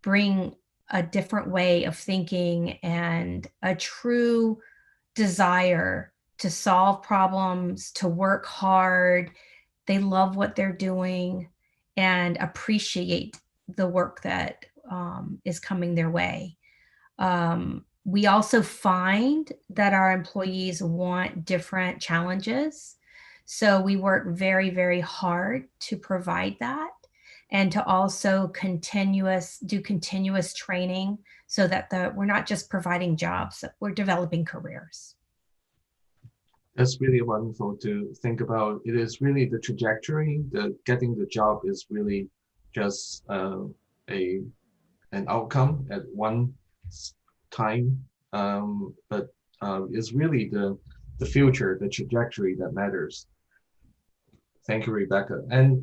bring a different way of thinking and a true desire to solve problems, to work hard. They love what they're doing and appreciate the work that is coming their way. We also find that our employees want different challenges. So we work very, very hard to provide that, and to also do continuous training so that we're not just providing jobs, we're developing careers. That's really wonderful to think about. It is really the trajectory, getting the job is really just an outcome at one time, but it's really the future, the trajectory that matters. Thank you, Rebecca. And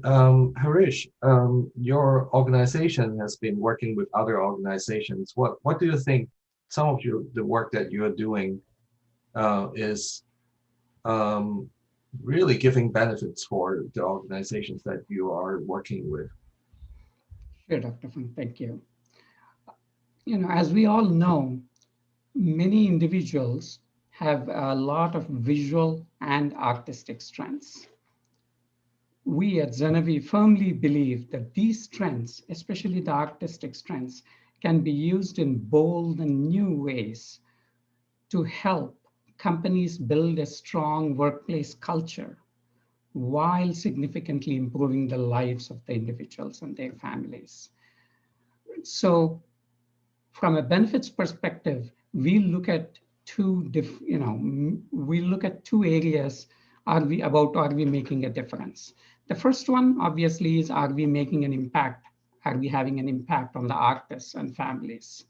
Harish, your organization has been working with other organizations. What do you think some of the work that you are doing is really giving benefits for the organizations that you are working with? Sure, Dr. Fung, thank you. You know, as we all know, many individuals have a lot of visual and artistic strengths. We at Zenavi firmly believe that these strengths, especially the artistic strengths, can be used in bold and new ways to help companies build a strong workplace culture while significantly improving the lives of the individuals and their families. So from a benefits perspective, we look at two areas. Are we making a difference? The first one, obviously, is are we making an impact? Are we having an impact on the artists and families?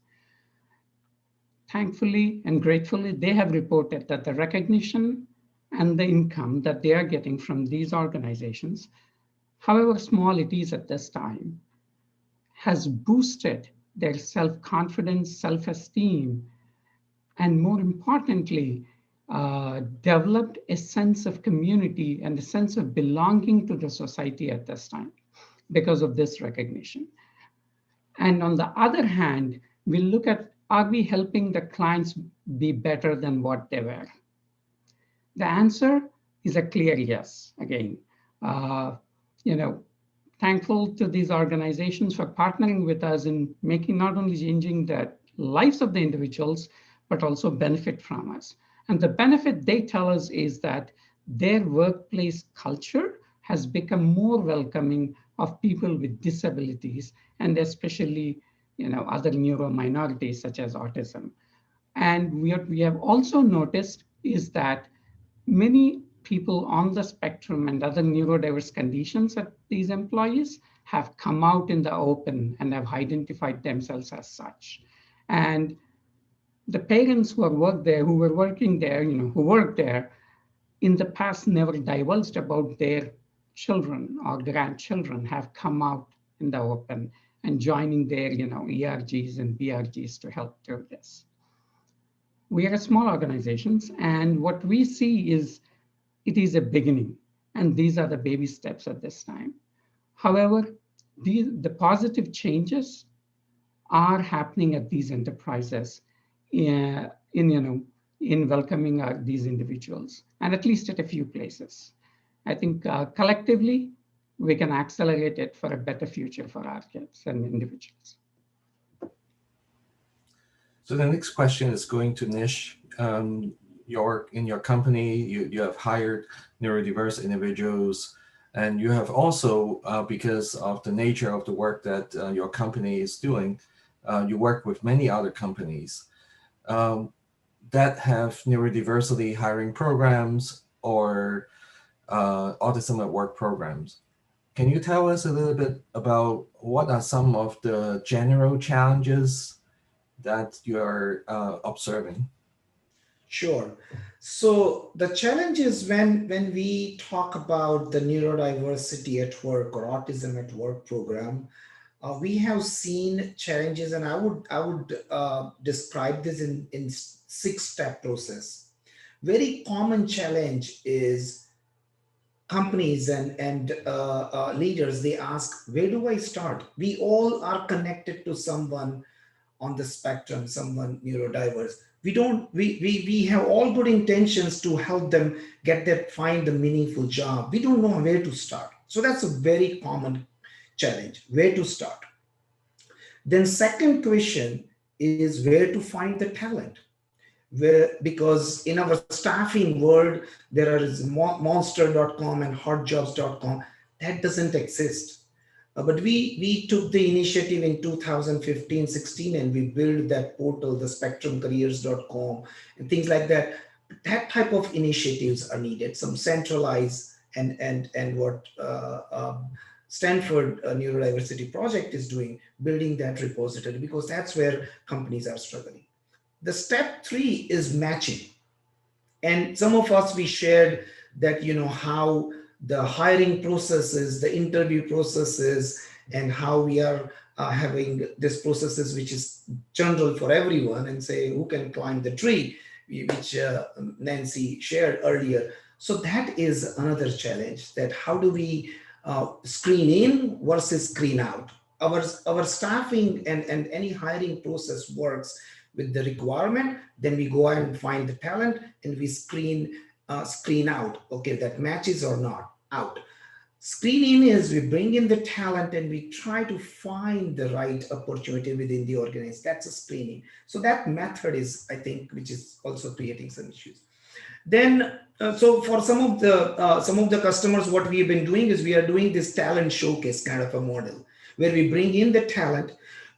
Thankfully and gratefully, they have reported that the recognition and the income that they are getting from these organizations, however small it is at this time, has boosted their self-confidence, self-esteem, and more importantly, developed a sense of community and a sense of belonging to the society at this time because of this recognition. And on the other hand, we look at, are we helping the clients be better than what they were? The answer is a clear yes. Again, thankful to these organizations for partnering with us in making, not only changing the lives of the individuals, but also benefit from us. And the benefit they tell us is that their workplace culture has become more welcoming of people with disabilities, and especially, other neuro minorities such as autism. And what we have also noticed is that many people on the spectrum and other neurodiverse conditions at these employees have come out in the open and have identified themselves as such. And the parents who were working there, who worked there in the past never divulged about their children or grandchildren have come out in the open and joining their, ERGs and BRGs to help do this. We are a small organizations, and what we see is it is a beginning, and these are the baby steps at this time. However, the positive changes are happening at these enterprises in welcoming these individuals, and at least at a few places. I think collectively, we can accelerate it for a better future for our kids and individuals. So the next question is going to Nish. In your company, you have hired neurodiverse individuals, and you have also, because of the nature of the work that your company is doing, you work with many other companies that have neurodiversity hiring programs or autism at work programs. Can you tell us a little bit about what are some of the general challenges that you're observing? Sure. So the challenge is when we talk about the neurodiversity at work or autism at work program, we have seen challenges, and I would describe this in 6-step process. Very common challenge is companies and leaders, they ask, where do I start? We all are connected to someone on the spectrum, someone neurodiverse. We have all good intentions to help them find a meaningful job. We don't know where to start. So that's a very common challenge, where to start. Then second question is where to find the talent. Because in our staffing world, there is monster.com and hotjobs.com. That doesn't exist. But we took the initiative in 2015-16 and we built that portal, the spectrumcareers.com and things like that. That type of initiatives are needed, some centralized and what Stanford Neurodiversity project is doing, building that repository, because that's where companies are struggling. The step 3 is matching. And some of us, we shared that, how the hiring processes, the interview processes, and how we are having this processes, which is general for everyone, and say who can climb the tree, which Nancy shared earlier. So that is another challenge, that how do we screen in versus screen out? Our staffing and any hiring process works with the requirement, then we go and find the talent and we screen out, okay, that matches or not, out. Screen in is we bring in the talent and we try to find the right opportunity within the organization. That's a screening. So that method is, I think, which is also creating some issues. Then, so for some of the customers, what we have been doing is we are doing this talent showcase kind of a model, where we bring in the talent,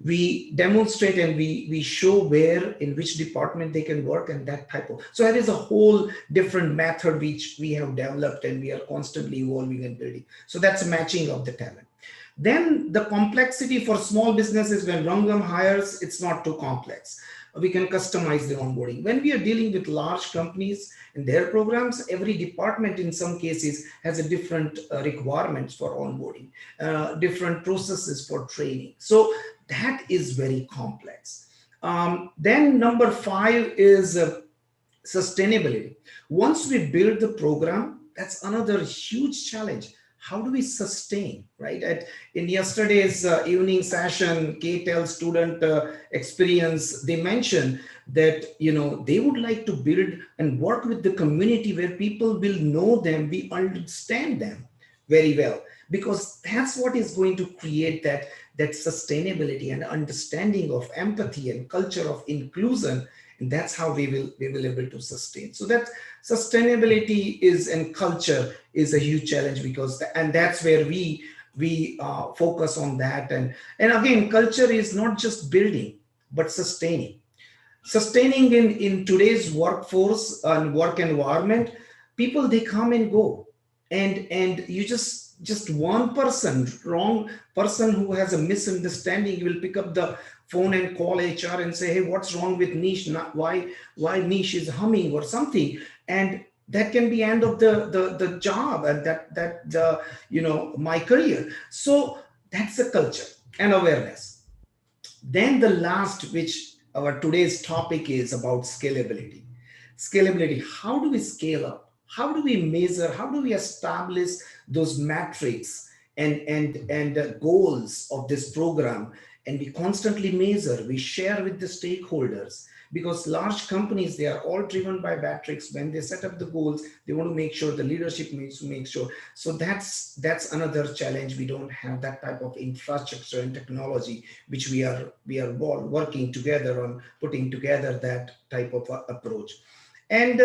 we demonstrate and we show where, in which department they can work, and that type of. So that is a whole different method which we have developed and we are constantly evolving and building. So that's a matching of the talent. Then the complexity for small businesses, when Rangam hires, it's not too complex. We can customize the onboarding. When we are dealing with large companies and their programs, every department in some cases has a different requirements for onboarding, different processes for training. So that is very complex. Then number 5 is sustainability. Once we build the program, that's another huge challenge. How do we sustain, right? In yesterday's evening session, KTEL student experience, they mentioned that, they would like to build and work with the community where people will know them, we understand them very well, because that's what is going to create that sustainability and understanding of empathy and culture of inclusion And that's how we will able to sustain. So that sustainability is, and culture is a huge challenge, because and that's where we focus on that. And again, culture is not just building, but sustaining in today's workforce and work environment. People, they come and go, and you just one person, wrong person who has a misunderstanding, will pick up the phone and call HR and say, hey, what's wrong with Nish? Not why Nish is humming or something. And that can be end of the job, and that my career. So that's the culture and awareness. Then the last, which our today's topic is about scalability. Scalability, how do we scale up? How do we measure? How do we establish those metrics and goals of this program? And we constantly measure, we share with the stakeholders, because large companies, they are all driven by metrics. When they set up the goals, they want to make sure the leadership needs to make sure. So that's another challenge. We don't have that type of infrastructure and technology, which we are all working together on putting together that type of approach. And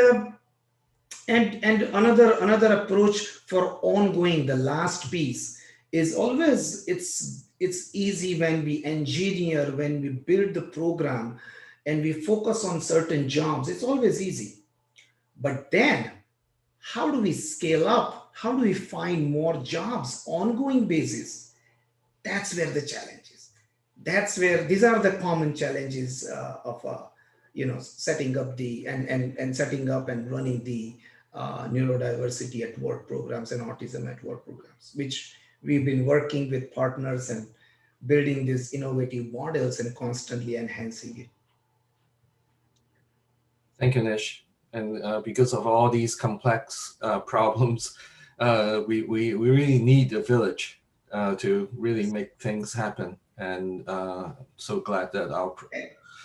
another approach for ongoing, the last piece is always, it's easy when we engineer, when we build the program and we focus on certain jobs, it's always easy. But then how do we scale up? How do we find more jobs ongoing basis? That's where the challenge is. That's where these are the common challenges of setting up the and setting up and running the neurodiversity at work programs and autism at work programs, which we've been working with partners and building these innovative models and constantly enhancing it. Thank you, Nish. And because of all these complex problems, we really need a village to really make things happen. And so glad that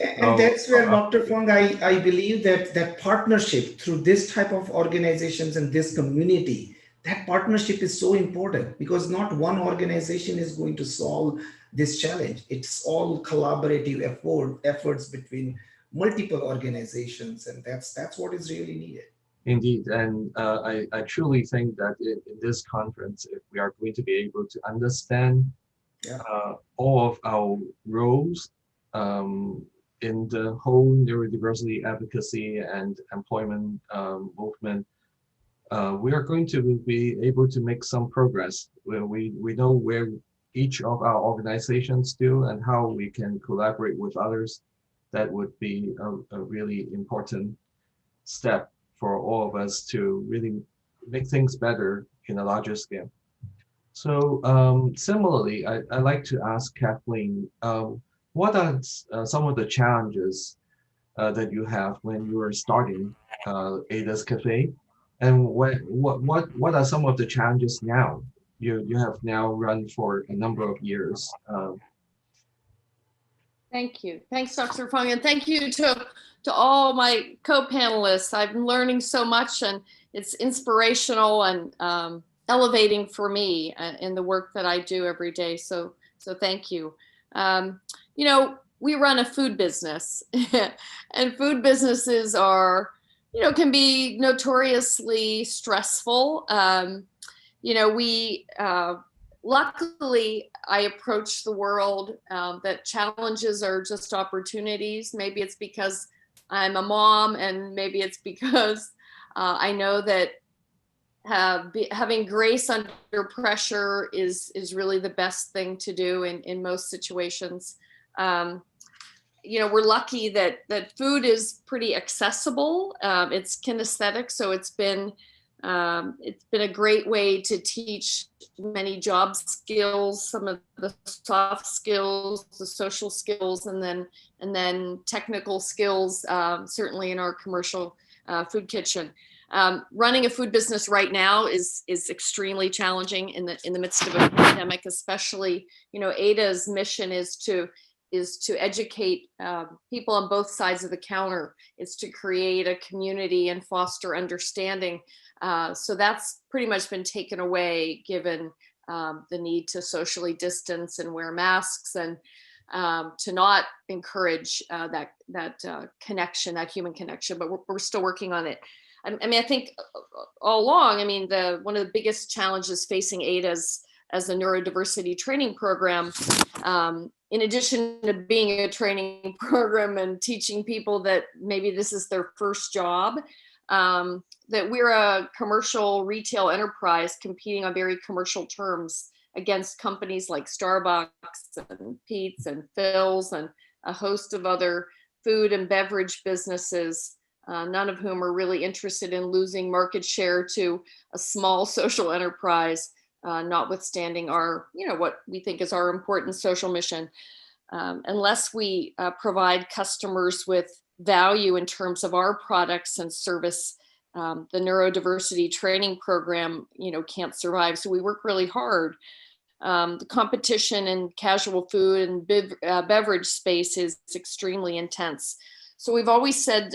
And that's where, Dr. Fong, I believe that partnership through this type of organizations and this community, that partnership is so important, because not one organization is going to solve this challenge. It's all collaborative efforts between multiple organizations, and that's what is really needed. Indeed, and I truly think that in this conference, if we are going to be able to understand all of our roles in the whole neurodiversity advocacy and employment movement, we are going to be able to make some progress where we know where each of our organizations do and how we can collaborate with others. That would be a really important step for all of us to really make things better in a larger scale. So similarly, I'd like to ask Kathleen, what are some of the challenges that you have when you are starting Ada's Cafe, and what are some of the challenges now? You have now run for a number of years. Thank you. Thanks, Dr. Fong, and thank you to all my co-panelists. I've been learning so much, and it's inspirational and elevating for me in the work that I do every day. So thank you. We run a food business, and food businesses are, can be notoriously stressful. Luckily, I approach the world that challenges are just opportunities. Maybe it's because I'm a mom, and maybe it's because I know that having grace under pressure is really the best thing to do in most situations. We're lucky that food is pretty accessible. It's kinesthetic, so it's been a great way to teach many job skills, some of the soft skills, the social skills, and then technical skills, certainly in our commercial food kitchen. Running a food business right now is extremely challenging in the midst of a pandemic, especially. Ada's mission is to educate people on both sides of the counter. It's to create a community and foster understanding. So that's pretty much been taken away given the need to socially distance and wear masks. And to not encourage that connection, that human connection, but we're still working on it. I mean, I think all along, I mean, one of the biggest challenges facing ADA's as a neurodiversity training program, in addition to being a training program and teaching people that maybe this is their first job, that we're a commercial retail enterprise competing on very commercial terms against companies like Starbucks and Pete's and Phil's and a host of other food and beverage businesses, none of whom are really interested in losing market share to a small social enterprise, notwithstanding our, what we think is our important social mission. Unless we provide customers with value in terms of our products and service, the neurodiversity training program, can't survive. So we work really hard. The competition in casual food and beverage space is extremely intense. So we've always said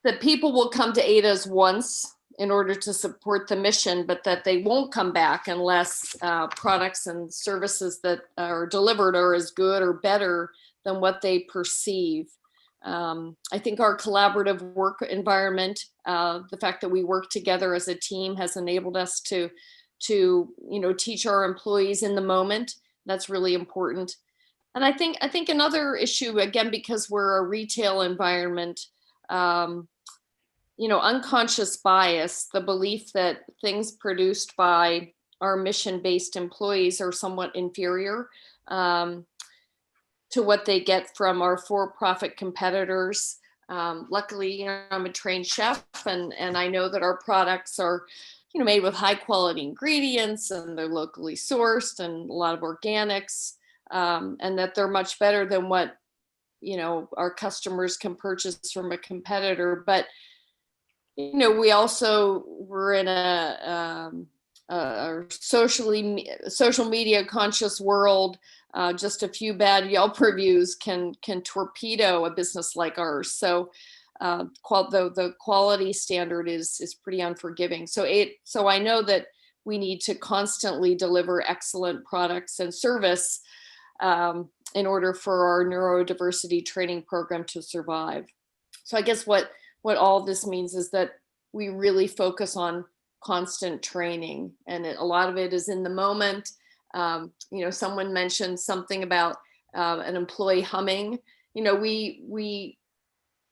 that people will come to ADA's once in order to support the mission, but that they won't come back unless products and services that are delivered are as good or better than what they perceive. I think our collaborative work environment, the fact that we work together as a team, has enabled us to teach our employees in the moment. That's really important. And I think another issue, again, because we're a retail environment, unconscious bias, the belief that things produced by our mission-based employees are somewhat inferior to what they get from our for-profit competitors. Luckily, I'm a trained chef, and I know that our products are made with high quality ingredients, and they're locally sourced and a lot of organics, and that they're much better than what, our customers can purchase from a competitor. But, we also were in a social media conscious world. Just a few bad Yelp reviews can torpedo a business like ours. So the quality standard is pretty unforgiving. So I know that we need to constantly deliver excellent products and service in order for our neurodiversity training program to survive. So I guess what all this means is that we really focus on constant training, and a lot of it is in the moment. Someone mentioned something about an employee humming. We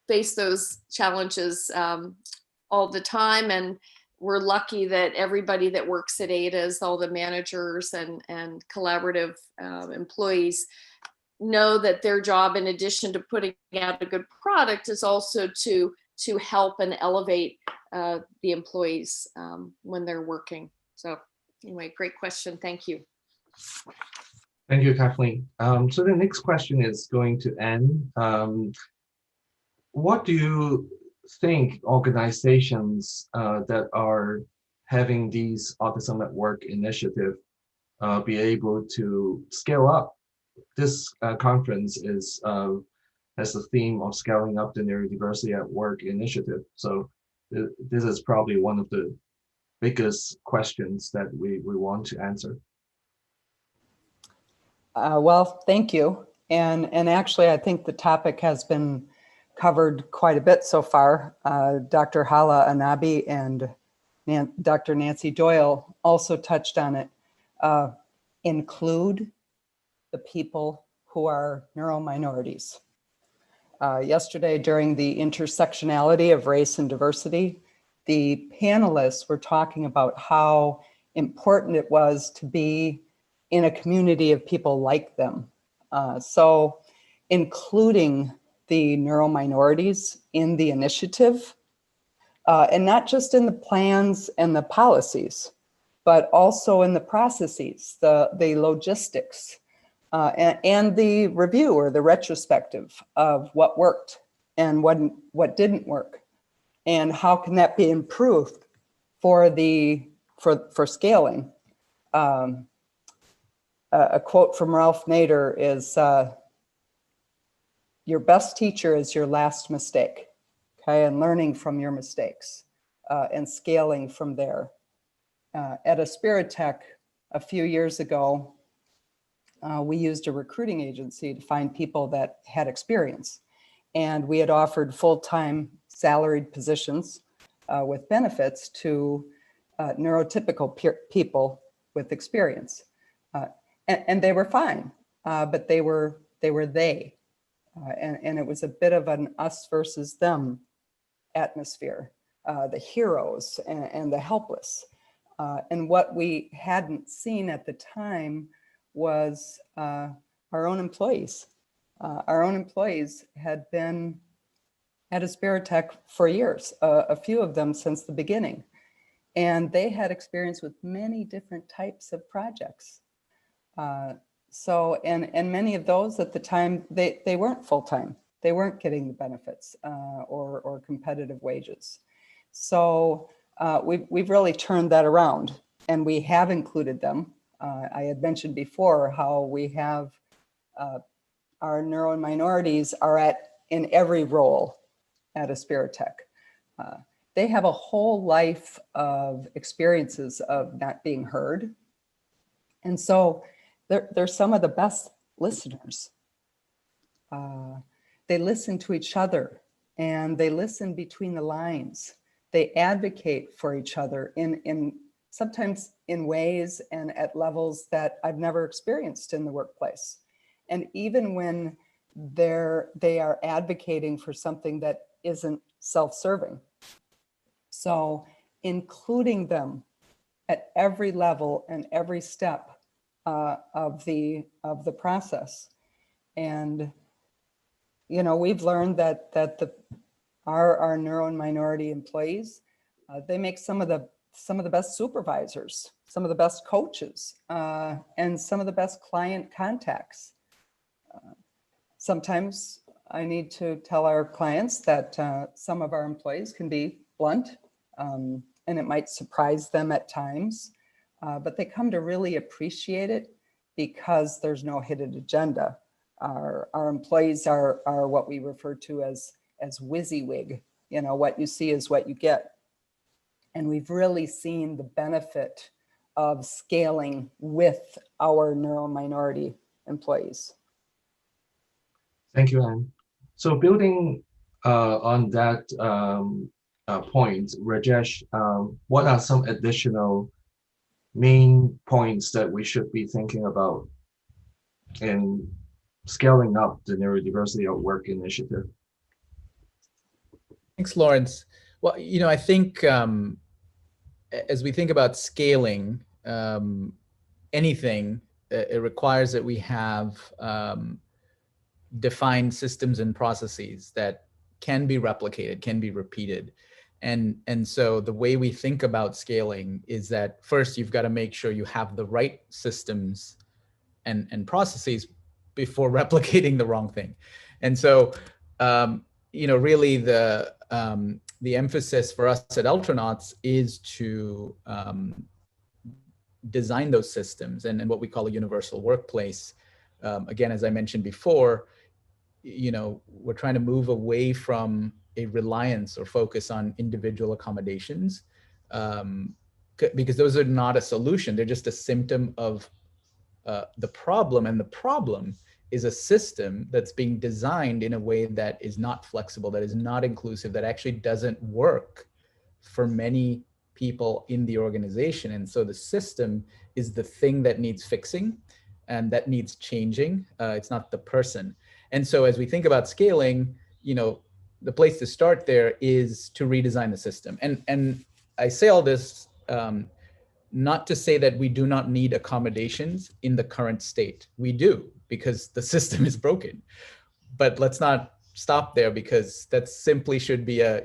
face those challenges all the time, and we're lucky that everybody that works at ADA's, all the managers and collaborative employees, know that their job, in addition to putting out a good product, is also to help and elevate the employees when they're working. So anyway, great question. Thank you. Thank you, Kathleen. So the next question is going to Anne. What do you think organizations that are having these Autism at Work initiative be able to scale up? This conference has the theme of scaling up the Neurodiversity at Work initiative. So this is probably one of the biggest questions that we want to answer. Well, thank you. And actually, I think the topic has been covered quite a bit so far. Dr. Hala Anabi and Dr. Nancy Doyle also touched on it. Include the people who are neurominorities. Yesterday, during the intersectionality of race and diversity, the panelists were talking about how important it was to be in a community of people like them. So including the neurominorities in the initiative, and not just in the plans and the policies, but also in the processes, the logistics, and the review or the retrospective of what worked and what didn't work, and how can that be improved for scaling. A quote from Ralph Nader is, your best teacher is your last mistake, okay? And learning from your mistakes and scaling from there. At Aspiritech a few years ago, we used a recruiting agency to find people that had experience. And we had offered full-time salaried positions with benefits to neurotypical people with experience. And they were fine, but they were they. And it was a bit of an us versus them atmosphere, the heroes and the helpless. And what we hadn't seen at the time was our own employees. Our own employees had been at Aspiritech for years, a few of them since the beginning. And they had experience with many different types of projects. And many of those at the time, they weren't full-time. They weren't getting the benefits or competitive wages. So we've really turned that around, and we have included them. I had mentioned before how we have our neuro minorities are in every role at Aspiritech. They have a whole life of experiences of not being heard. And so they're some of the best listeners. They listen to each other, and they listen between the lines. They advocate for each other in sometimes in ways and at levels that I've never experienced in the workplace. And even when they are advocating for something that isn't self-serving. So including them at every level and every step of the process. And we've learned that our neuro and minority employees, they make some of the best supervisors, some of the best coaches, and some of the best client contacts. Sometimes I need to tell our clients that some of our employees can be blunt, and it might surprise them at times, but they come to really appreciate it because there's no hidden agenda. Our employees are what we refer to as WYSIWYG. What you see is what you get. And we've really seen the benefit of scaling with our neuro minority employees. Thank you, Anne. So building on that point, Rajesh, what are some additional main points that we should be thinking about in scaling up the neurodiversity at work initiative? Thanks, Lawrence. Well, I think as we think about scaling anything, it requires that we have defined systems and processes that can be replicated, can be repeated. And so the way we think about scaling is that first you've got to make sure you have the right systems and processes before replicating the wrong thing. And so, really the emphasis for us at Ultranauts is to design those systems and what we call a universal workplace. Again, as I mentioned before, we're trying to move away from a reliance or focus on individual accommodations because those are not a solution. They're just a symptom of the problem, and the problem is a system that's being designed in a way that is not flexible, that is not inclusive, that actually doesn't work for many people in the organization. And so the system is the thing that needs fixing and that needs changing. It's not the person. And so as we think about scaling, the place to start there is to redesign the system. And I say all this not to say that we do not need accommodations in the current state. We do, because the system is broken. But let's not stop there, because that simply should be a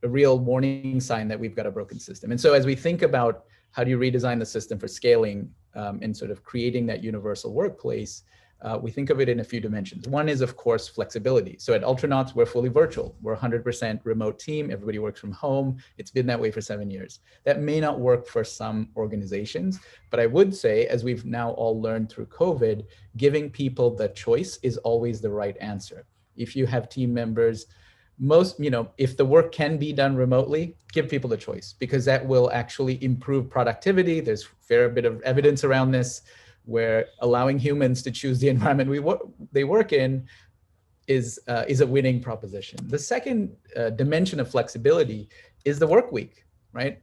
real warning sign that we've got a broken system. And so as we think about how do you redesign the system for scaling and sort of creating that universal workplace, we think of it in a few dimensions. One is, of course, flexibility. So at Ultranauts, we're fully virtual. We're a 100% remote team. Everybody works from home. It's been that way for 7 years. That may not work for some organizations, but I would say, as we've now all learned through COVID, giving people the choice is always the right answer. If you have team members most, if the work can be done remotely, give people the choice, because that will actually improve productivity. There's a fair bit of evidence around this, where allowing humans to choose the environment they work in is a winning proposition. The second dimension of flexibility is the work week, right?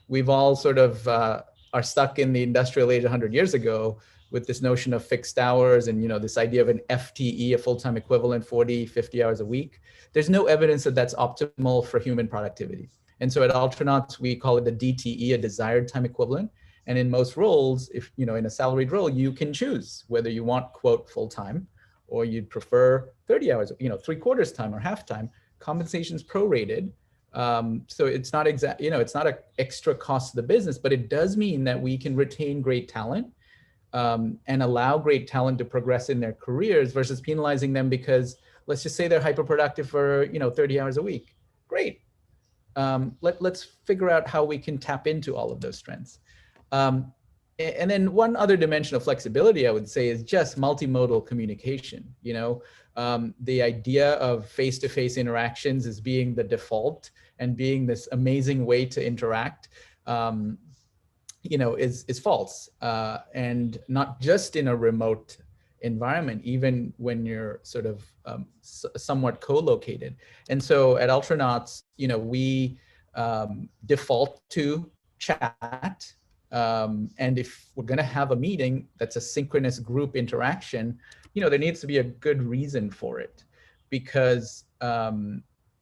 We've all sort of are stuck in the industrial age 100 years ago with this notion of fixed hours and this idea of an FTE, a full-time equivalent, 40, 50 hours a week. There's no evidence that that's optimal for human productivity. And so at Altronauts, we call it the DTE, a desired time equivalent. And in most roles, if in a salaried role, you can choose whether you want, quote, full-time, or you'd prefer 30 hours, 3/4 time or half time. Compensation's prorated. So it's not it's not an extra cost to the business, but it does mean that we can retain great talent and allow great talent to progress in their careers versus penalizing them because let's just say they're hyperproductive for 30 hours a week. Great. Let's figure out how we can tap into all of those strengths. And then one other dimension of flexibility, I would say, is just multimodal communication. The idea of face-to-face interactions as being the default and being this amazing way to interact, is false. And not just in a remote environment, even when you're sort of somewhat co-located. And so at Altronauts, we default to chat. And if we're going to have a meeting that's a synchronous group interaction, there needs to be a good reason for it, because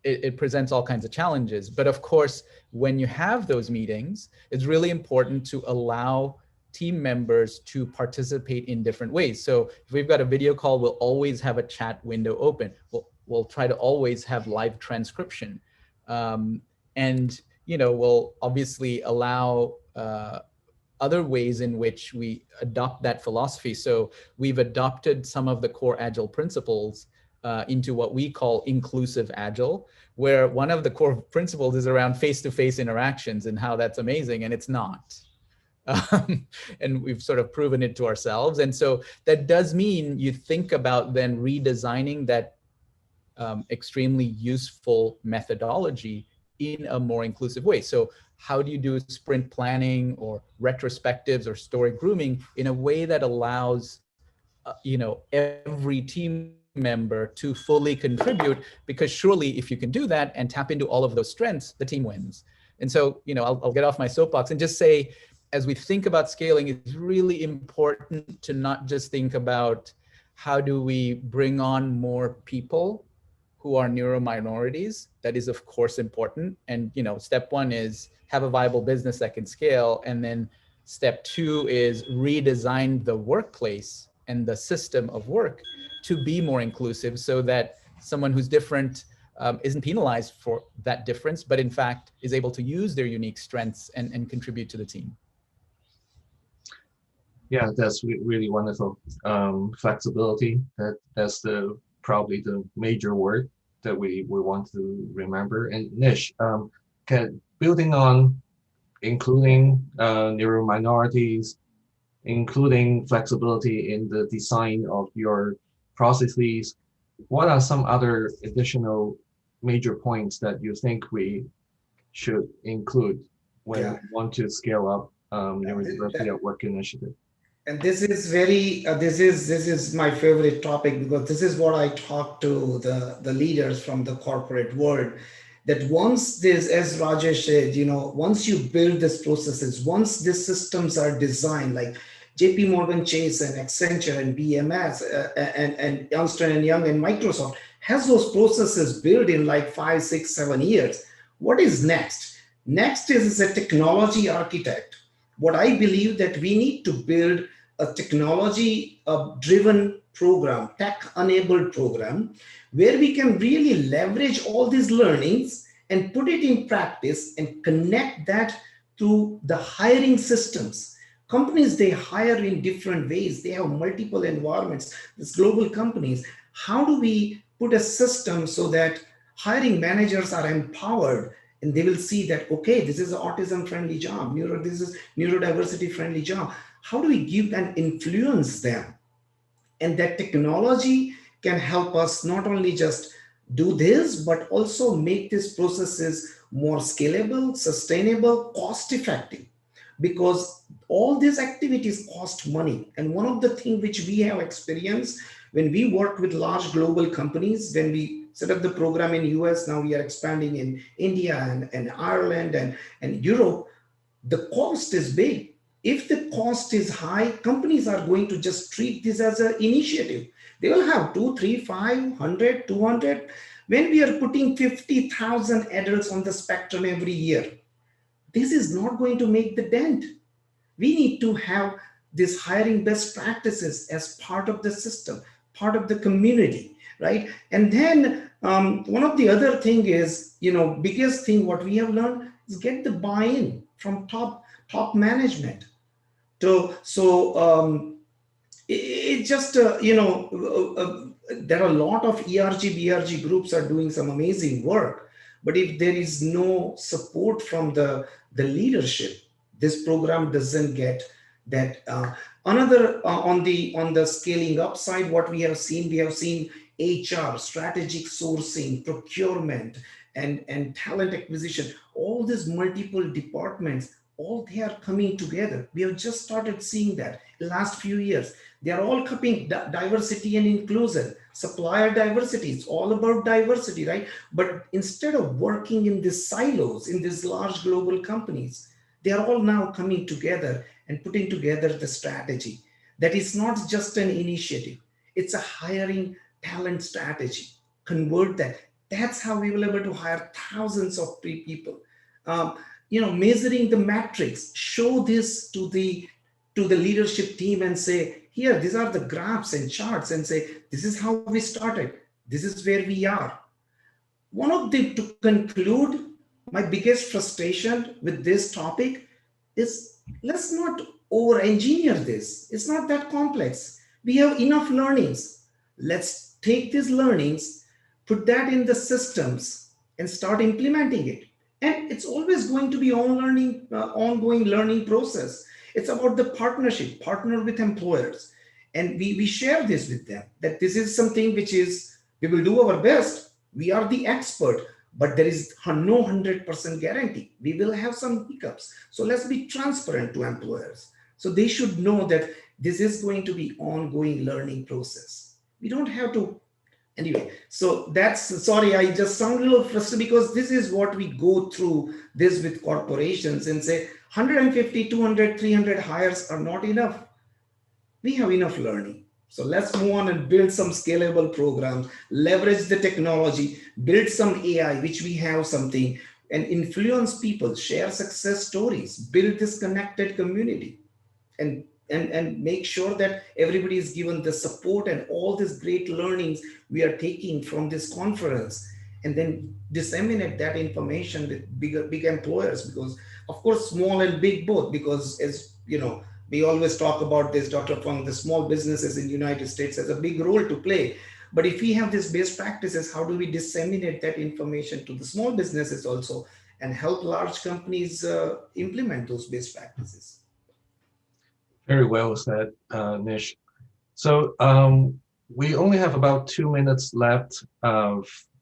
it presents all kinds of challenges. But of course, when you have those meetings, it's really important to allow team members to participate in different ways. So if we've got a video call, we'll always have a chat window open. We'll try to always have live transcription. And we'll obviously allow other ways in which we adopt that philosophy. So we've adopted some of the core Agile principles into what we call inclusive Agile, where one of the core principles is around face-to-face interactions and how that's amazing, and it's not. And we've sort of proven it to ourselves. And so that does mean you think about then redesigning that extremely useful methodology in a more inclusive way. So how do you do sprint planning or retrospectives or story grooming in a way that allows, every team member to fully contribute? Because surely if you can do that and tap into all of those strengths, the team wins. And so, I'll get off my soapbox and just say, as we think about scaling, it's really important to not just think about how do we bring on more people who are neurominorities. That is, of course, important. And step one is have a viable business that can scale. And then step two is redesign the workplace and the system of work to be more inclusive, so that someone who's different isn't penalized for that difference, but in fact is able to use their unique strengths and contribute to the team. Yeah, that's really wonderful. Flexibility, that's probably the major word that we want to remember. And Nish, building on including neurominorities, including flexibility in the design of your processes, what are some other additional major points that you think we should include when we want to scale up neurodiversity at work initiative? And this is very, this is my favorite topic, because this is what I talk to the leaders from the corporate world, that once this, as Rajesh said, once you build these processes, once these systems are designed, like JP Morgan Chase and Accenture and BMS and Ernst & Young and Microsoft has those processes built in like 5, 6, 7 years. What is next? Next is a technology architect. What I believe that we need to build a technology-driven program, tech-enabled program, where we can really leverage all these learnings and put it in practice and connect that to the hiring systems. Companies, they hire in different ways. They have multiple environments, these global companies. How do we put a system so that hiring managers are empowered and they will see that, okay, this is an autism-friendly job, this is neurodiversity-friendly job. How do we give and influence them? And that technology can help us not only just do this, but also make these processes more scalable, sustainable, cost effective, because all these activities cost money. And one of the things which we have experienced when we work with large global companies, when we set up the program in US, now we are expanding in India and Ireland and Europe, the cost is big. If the cost is high, companies are going to just treat this as an initiative. They will have 2, 3, 500, 200. When we are putting 50,000 adults on the spectrum every year, this is not going to make the dent. We need to have this hiring best practices as part of the system, part of the community, right? And then one of the other thing is, biggest thing what we have learned is get the buy-in from top management. It just, there are a lot of ERG, BRG groups are doing some amazing work, but if there is no support from the leadership, this program doesn't get that. Another on the scaling up side, what we have seen HR, strategic sourcing, procurement, and talent acquisition, all these multiple departments, all they are coming together. We have just started seeing that in the last few years. They are all coming, diversity and inclusion, supplier diversity. It's all about diversity, right? But instead of working in these silos, in these large global companies, they are all now coming together and putting together the strategy. That is not just an initiative. It's a hiring talent strategy. Convert that. That's how we will be able to hire thousands of people. Measuring the metrics, show this to the leadership team and say, here, these are the graphs and charts, and say, this is how we started. This is where we are. To conclude, my biggest frustration with this topic is, let's not over-engineer this. It's not that complex. We have enough learnings. Let's take these learnings, put that in the systems, and start implementing it. And it's always going to be ongoing learning process. It's about the partner with employers. And we share this with them, that this is something which is, we will do our best. We are the expert, but there is no 100% guarantee. We will have some hiccups. So let's be transparent to employers. So they should know that this is going to be ongoing learning process. We don't have to. Anyway, so sorry, I just sound a little frustrated because this is what we go through this with corporations and say 150, 200, 300 hires are not enough. We have enough learning. So let's move on and build some scalable programs, leverage the technology, build some AI, which we have something, and influence people, share success stories, build this connected community, and make sure that everybody is given the support and all these great learnings we are taking from this conference, and then disseminate that information with big employers, because of course, small and big both, because as you know, we always talk about this, Dr. Fung, the small businesses in the United States has a big role to play. But if we have these best practices, how do we disseminate that information to the small businesses also and help large companies implement those best practices? Very well said, Nish. So we only have about 2 minutes left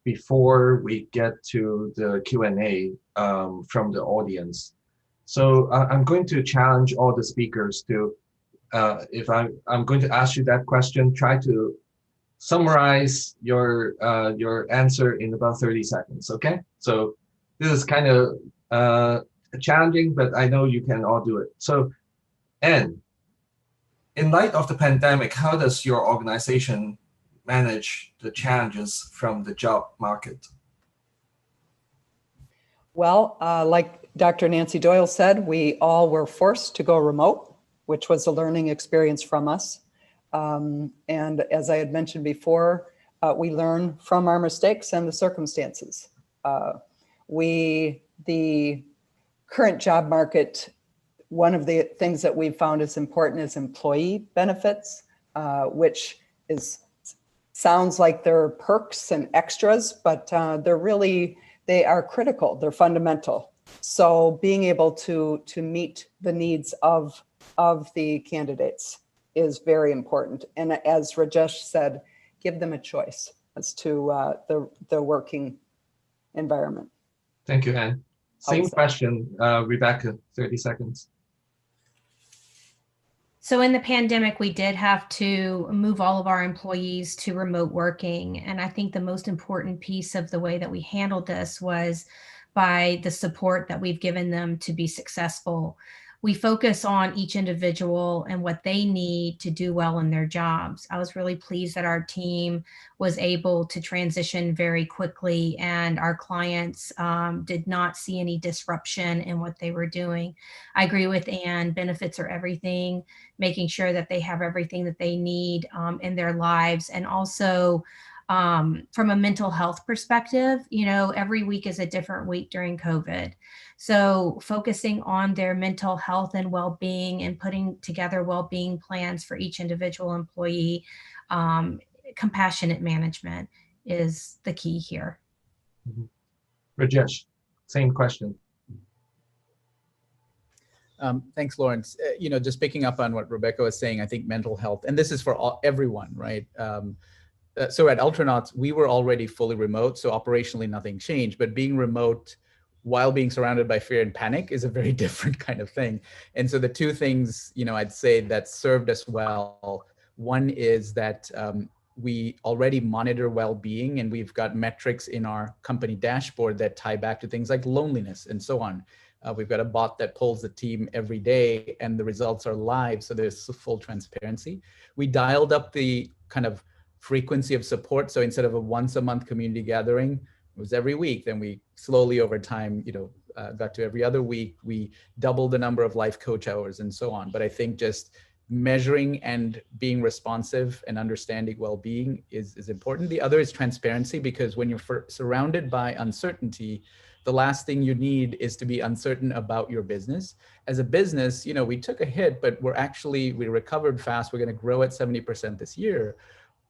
before we get to the Q&A from the audience. So I'm going to challenge all the speakers to, if I'm going to ask you that question, try to summarize your answer in about 30 seconds, okay? So this is kind of challenging, but I know you can all do it. So, Anne, in light of the pandemic, how does your organization manage the challenges from the job market? Well, like Dr. Nancy Doyle said, we all were forced to go remote, which was a learning experience from us. And as I had mentioned before, we learn from our mistakes and the circumstances. The current job market, one of the things that we've found is important is employee benefits, which sounds like they're perks and extras, but they are critical, they're fundamental. So being able to meet the needs of the candidates is very important. And as Rajesh said, give them a choice. as to the working environment. Thank you, Anne. Same Also. question, Rebecca, 30 seconds. So in the pandemic, we did have to move all of our employees to remote working. And I think the most important piece of the way that we handled this was by the support that we've given them to be successful. We focus on each individual and what they need to do well in their jobs. I was really pleased that our team was able to transition very quickly, and our clients did not see any disruption in what they were doing. I agree with Anne, benefits are everything, making sure that they have everything that they need in their lives. And also from a mental health perspective, you know, every week is a different week during COVID. So focusing on their mental health and well-being and putting together well-being plans for each individual employee, compassionate management is the key here. Mm-hmm. Rajesh, same question. Thanks, Lawrence. You know, just picking up on what Rebecca was saying, I think mental health, and this is for everyone, right? So at Ultranauts, we were already fully remote, so operationally nothing changed, but being remote while being surrounded by fear and panic is a very different kind of thing. And so the two things, you know, I'd say that served us well, one is that we already monitor well-being, and we've got metrics in our company dashboard that tie back to things like loneliness and so on. We've got a bot that polls the team every day, and the results are live, so there's full transparency. We dialed up the kind of frequency of support. So instead of a once a month community gathering, it was every week. Then we slowly over time, you know, got to every other week. We doubled the number of life coach hours and so on. But I think just measuring and being responsive and understanding well-being is important. The other is transparency, because when you're surrounded by uncertainty, the last thing you need is to be uncertain about your business. As a business, you know, we took a hit, but we recovered fast. We're going to grow at 70% this year.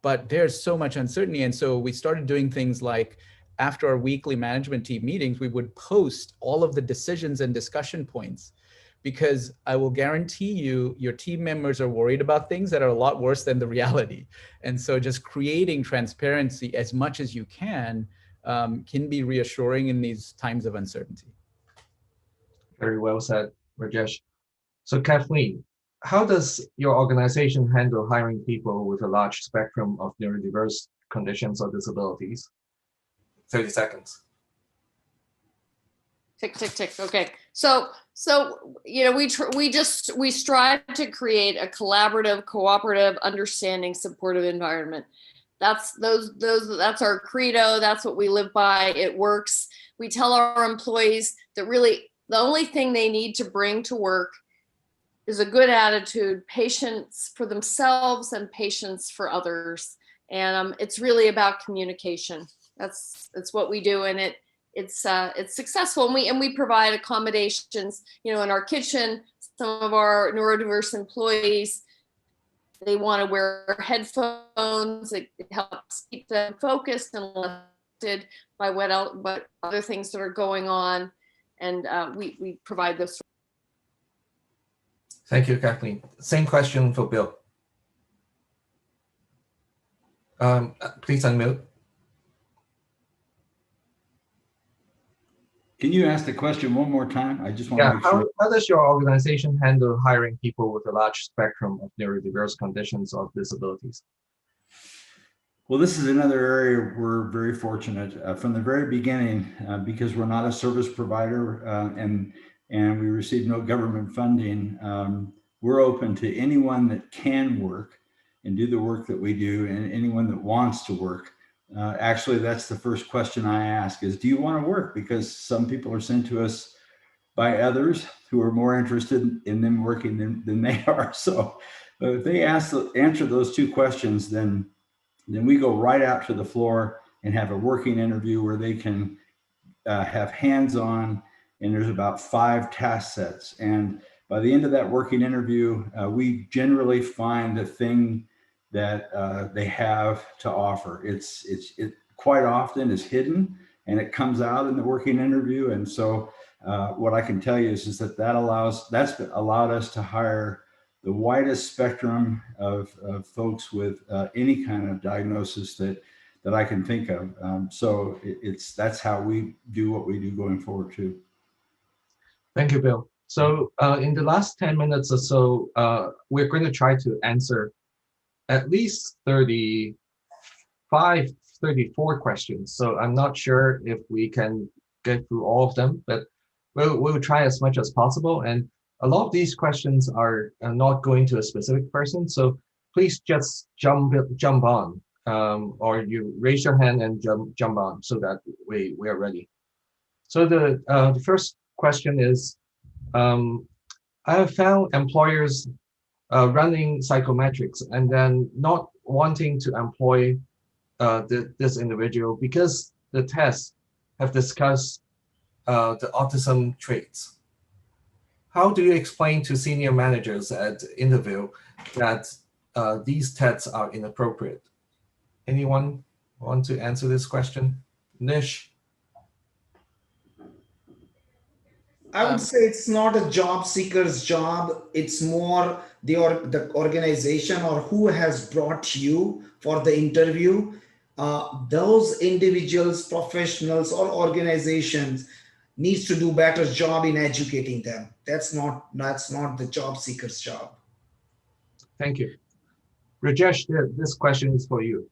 But there's so much uncertainty. And so we started doing things like, after our weekly management team meetings, we would post all of the decisions and discussion points, because I will guarantee you, your team members are worried about things that are a lot worse than the reality. And so just creating transparency as much as you can be reassuring in these times of uncertainty. Very well said, Rajesh. So Kathleen, how does your organization handle hiring people with a large spectrum of neurodiverse conditions or disabilities? 30 seconds. Tick, tick, tick. Okay. So you know, we strive to create a collaborative, cooperative, understanding, supportive environment. That's our credo. That's what we live by. It works. We tell our employees that really the only thing they need to bring to work is a good attitude, patience for themselves and patience for others. And it's really about communication. That's what we do, and it's successful. And we provide accommodations. You know, in our kitchen, some of our neurodiverse employees, they want to wear headphones. It helps keep them focused and lifted by what other things that are going on, and we provide those. Thank you, Kathleen. Same question for Bill. Please unmute. Can you ask the question one more time? I just want to make sure. How does your organization handle hiring people with a large spectrum of neurodiverse conditions or disabilities? Well, this is another area we're very fortunate from the very beginning, because we're not a service provider and we receive no government funding. We're open to anyone that can work and do the work that we do, and anyone that wants to work. Actually, that's the first question I ask is, do you want to work? Because some people are sent to us by others who are more interested in them working than they are. So if they answer those two questions, then we go right out to the floor and have a working interview where they can have hands-on, and there's about 5 task sets. And by the end of that working interview, we generally find the thing that they have to offer. It quite often is hidden, and it comes out in the working interview. And so what I can tell you is that's allowed us to hire the widest spectrum of folks with any kind of diagnosis that that I can think of. So that's how we do what we do going forward too. Thank you, Bill. So in the last 10 minutes or so, we're going to try to answer at least 35, 34 questions. So I'm not sure if we can get through all of them, but we'll try as much as possible. And a lot of these questions are not going to a specific person. So please just jump on, or you raise your hand and jump on so that we are ready. So the first question is, I have found employers running psychometrics and then not wanting to employ this individual because the tests have discussed the autism traits. How do you explain to senior managers at interview that these tests are inappropriate? Anyone want to answer this question? Nish? I would say it's not a job seeker's job. It's more the organization or who has brought you for the interview. Those individuals, professionals, or organizations needs to do better job in educating them. That's not the job seeker's job. Thank you. Rajesh, this question is for you.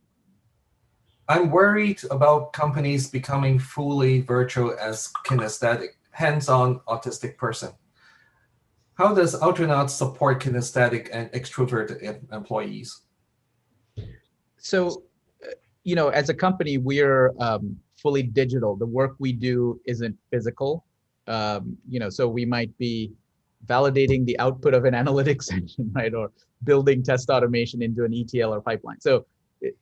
I'm worried about companies becoming fully virtual as kinesthetic, hands-on autistic person. How does Ultranauts support kinesthetic and extroverted employees? So, as a company, we're fully digital. The work we do isn't physical. So we might be validating the output of an analytics engine, right? Or building test automation into an ETL or pipeline. So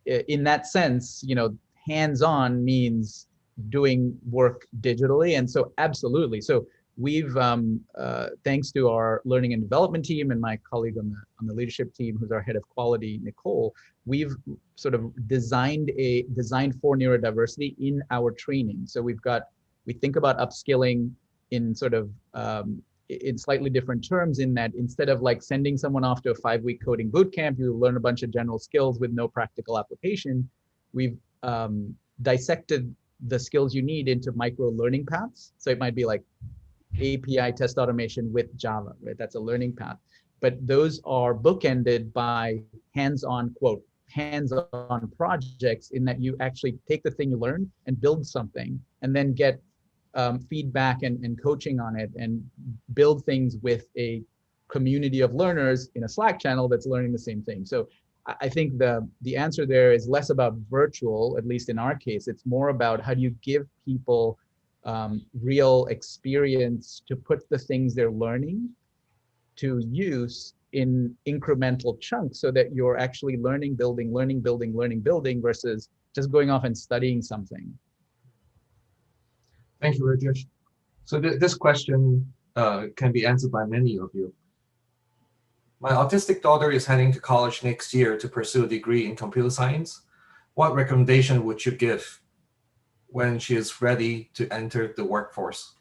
in that sense, hands-on means doing work digitally. And so absolutely. So we've, thanks to our learning and development team and my colleague on the leadership team, who's our head of quality, Nicole, we've sort of designed for neurodiversity in our training. So we think about upskilling in sort of, in slightly different terms, in that instead of like sending someone off to a 5-week coding boot camp, you learn a bunch of general skills with no practical application. We've dissected the skills you need into micro learning paths. So it might be like API test automation with Java, right? That's a learning path. But those are bookended by hands-on projects, in that you actually take the thing you learned and build something, and then get feedback and coaching on it, and build things with a community of learners in a Slack channel that's learning the same thing. So I think the answer there is less about virtual, at least in our case. It's more about how do you give people real experience to put the things they're learning to use in incremental chunks, so that you're actually learning, building, versus just going off and studying something. Thank you, Rajesh. So this question can be answered by many of you. My autistic daughter is heading to college next year to pursue a degree in computer science. What recommendation would you give when she is ready to enter the workforce?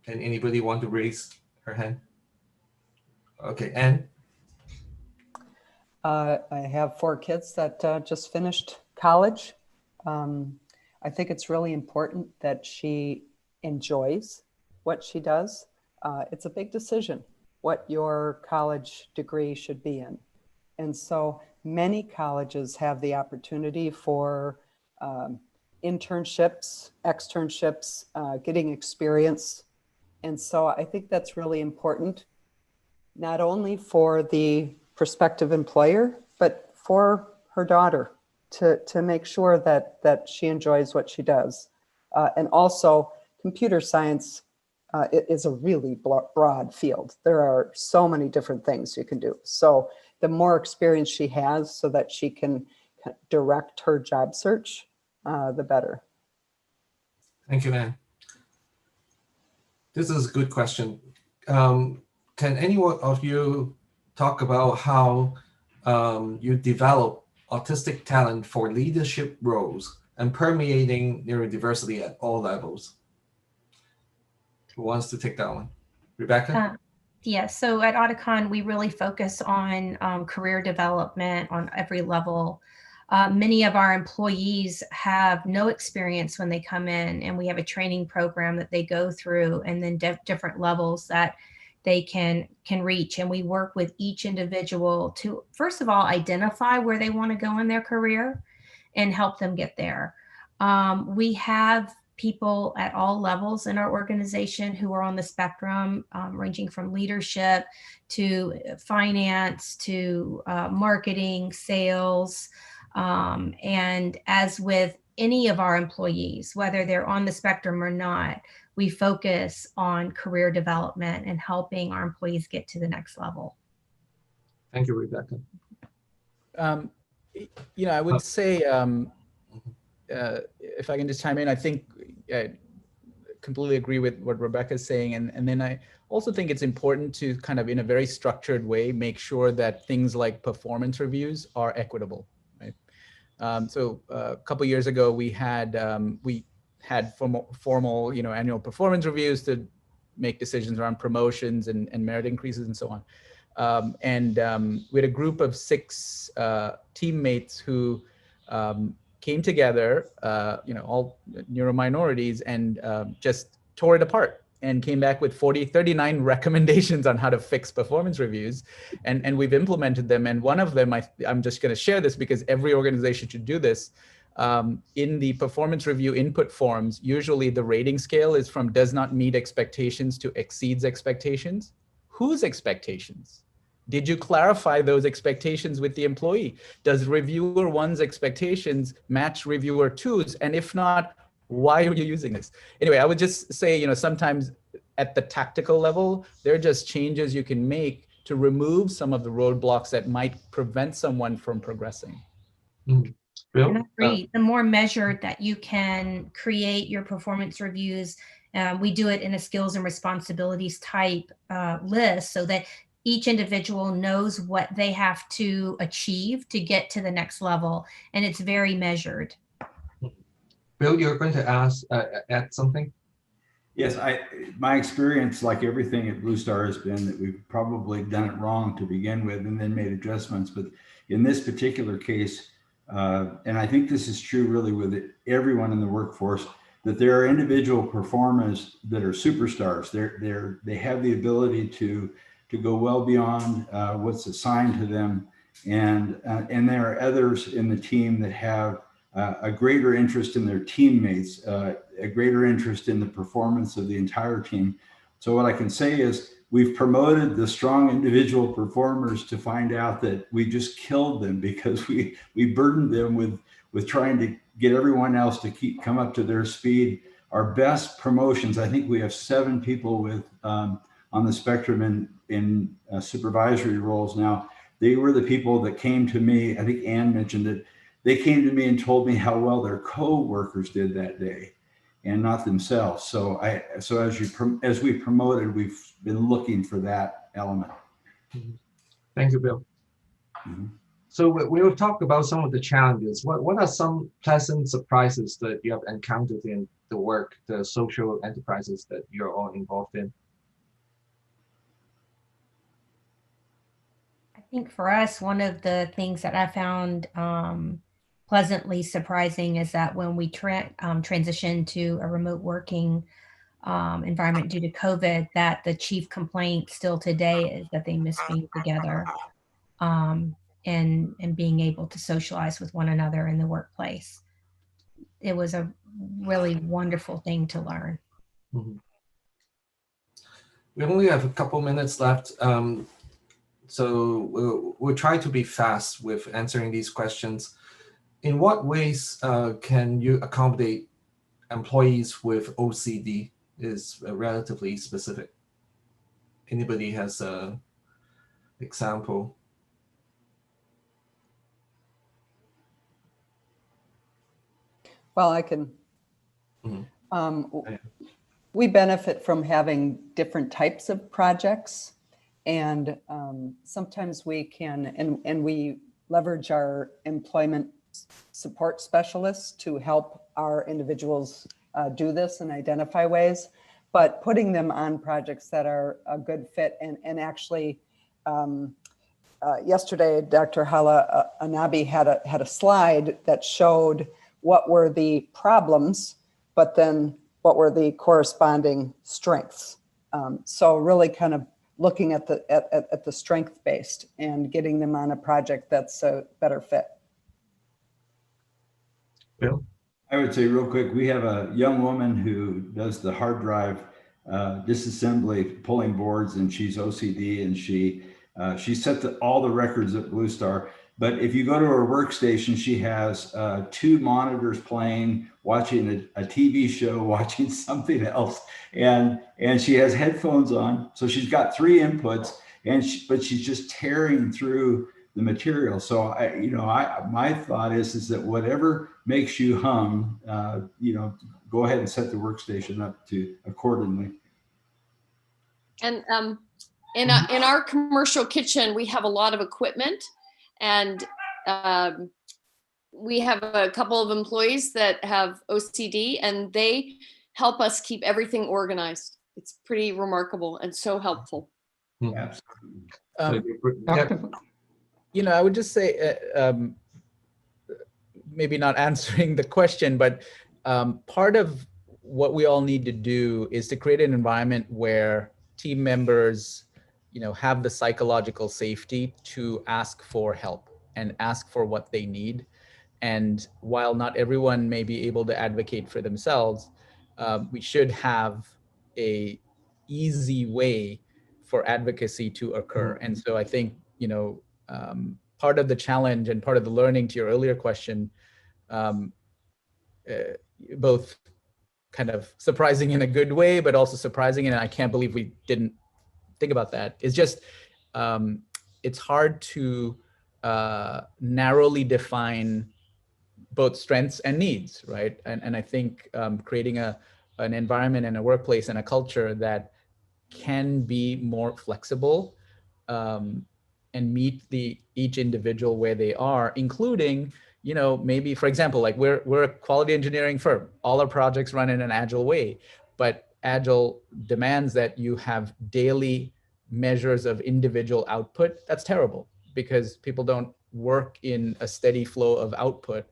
Can anybody want to raise her hand? Okay, Anne? I have 4 kids that just finished college. I think it's really important that she enjoys what she does. It's a big decision what your college degree should be in. And so many colleges have the opportunity for internships, externships, getting experience. And so I think that's really important, not only for the prospective employer, but for her daughter, to make sure that she enjoys what she does. And also, computer science it is a really broad field. There are so many different things you can do. So the more experience she has so that she can direct her job search, the better. Thank you, Anne. This is a good question. Can any of you talk about how you develop autistic talent for leadership roles and permeating neurodiversity at all levels? Who wants to take that one? Rebecca? Yeah, so at Auticon, we really focus on career development on every level. Many of our employees have no experience when they come in, and we have a training program that they go through, and then different levels that they can reach. And we work with each individual to, first of all, identify where they want to go in their career and help them get there. We have people at all levels in our organization who are on the spectrum, ranging from leadership to finance to marketing, sales. And as with any of our employees, whether they're on the spectrum or not, we focus on career development and helping our employees get to the next level. Thank you, Rebecca. I would say, if I can just chime in, I think I completely agree with what Rebecca is saying. And then I also think it's important to kind of, in a very structured way, make sure that things like performance reviews are equitable, right? So a couple of years ago, we had formal annual performance reviews to make decisions around promotions and merit increases and so on. We had a group of 6 teammates who came together, all neurominorities, and just tore it apart and came back with 39 recommendations on how to fix performance reviews. And we've implemented them. And one of them, I'm just going to share this because every organization should do this. In the performance review input forms, usually the rating scale is from does not meet expectations to exceeds expectations. Whose expectations? Did you clarify those expectations with the employee? Does reviewer 1's expectations match reviewer 2's? And if not, why are you using this? Anyway, I would just say, sometimes at the tactical level, there are just changes you can make to remove some of the roadblocks that might prevent someone from progressing. Mm-hmm. And I agree. The more measured that you can create your performance reviews, we do it in a skills and responsibilities type list so that each individual knows what they have to achieve to get to the next level. And it's very measured. Bill, you're going to add something? Yes, my experience, like everything at Blue Star, has been that we've probably done it wrong to begin with and then made adjustments. But in this particular case, and I think this is true really with everyone in the workforce, that there are individual performers that are superstars. They have the ability to go well beyond what's assigned to them, and there are others in the team that have a greater interest in their teammates, a greater interest in the performance of the entire team. So what I can say is we've promoted the strong individual performers to find out that we just killed them because we burdened them with trying to get everyone else to come up to their speed. Our best promotions, I think we have 7 people with on the spectrum in supervisory roles now. They were the people that came to me. I think Ann mentioned it. They came to me and told me how well their co-workers did that day, and not themselves. So as we promoted, we've been looking for that element. Mm-hmm. Thank you, Bill. Mm-hmm. So we will talk about some of the challenges. What are some pleasant surprises that you have encountered in the work, the social enterprises that you're all involved in? I think for us, one of the things that I found pleasantly surprising is that when we transitioned to a remote working environment due to COVID, that the chief complaint still today is that they miss being together and being able to socialize with one another in the workplace. It was a really wonderful thing to learn. Mm-hmm. We only have a couple minutes left. So we'll try to be fast with answering these questions. In what ways can you accommodate employees with OCD? Is relatively specific. Anybody has an example? Well, I can. Mm-hmm. We benefit from having different types of projects, and sometimes we can, and we leverage our employment support specialists to help our individuals do this and identify ways, but putting them on projects that are a good fit and actually yesterday, Dr. Hala Anabi had a slide that showed what were the problems, but then what were the corresponding strengths. So really kind of looking at the strength-based and getting them on a project that's a better fit. Bill? I would say real quick, we have a young woman who does the hard drive disassembly, pulling boards, and she's OCD, and she set all the records at Blue Star. But if you go to her workstation, she has 2 monitors playing, watching a TV show, watching something else, and she has headphones on. So she's got 3 inputs, but she's just tearing through the material. So my thought is that whatever makes you hum, go ahead and set the workstation up to accordingly. And in our commercial kitchen, we have a lot of equipment, and we have a couple of employees that have OCD, and they help us keep everything organized. It's pretty remarkable and so helpful. Absolutely. I would just say, maybe not answering the question, but part of what we all need to do is to create an environment where team members, have the psychological safety to ask for help and ask for what they need. And while not everyone may be able to advocate for themselves, we should have a easy way for advocacy to occur. And so I think, part of the challenge and part of the learning, to your earlier question, both kind of surprising in a good way, but also surprising, and I can't believe we didn't think about that, is just it's hard to narrowly define both strengths and needs, right? And I think creating an environment and a workplace and a culture that can be more flexible and meet each individual where they are, including, maybe, for example, like we're a quality engineering firm. All our projects run in an agile way, but agile demands that you have daily measures of individual output. That's terrible, because people don't work in a steady flow of output,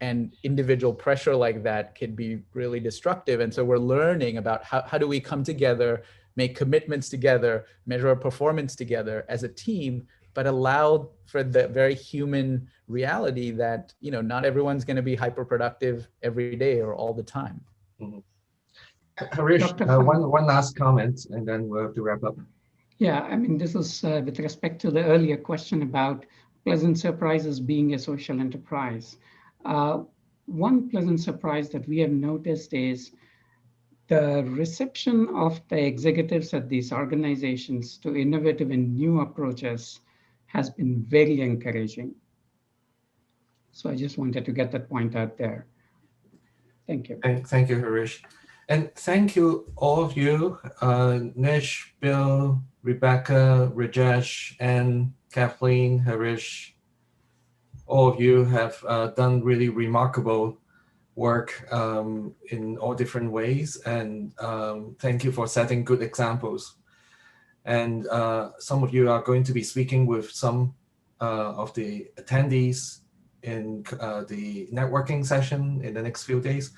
and individual pressure like that can be really destructive. And so we're learning about how do we come together, make commitments together, measure our performance together as a team, but allow for the very human reality that, not everyone's going to be hyper productive every day or all the time. Mm-hmm. Harish, one last comment, and then we'll have to wrap up. Yeah, I mean, this is with respect to the earlier question about pleasant surprises being a social enterprise. One pleasant surprise that we have noticed is the reception of the executives at these organizations to innovative and new approaches has been very encouraging. So I just wanted to get that point out there. Thank you. Thank you, Harish. And thank you, all of you, Nish, Bill, Rebecca, Rajesh, and Kathleen, Harish. All of you have done really remarkable work in all different ways. And thank you for setting good examples. And some of you are going to be speaking with some of the attendees in the networking session in the next few days.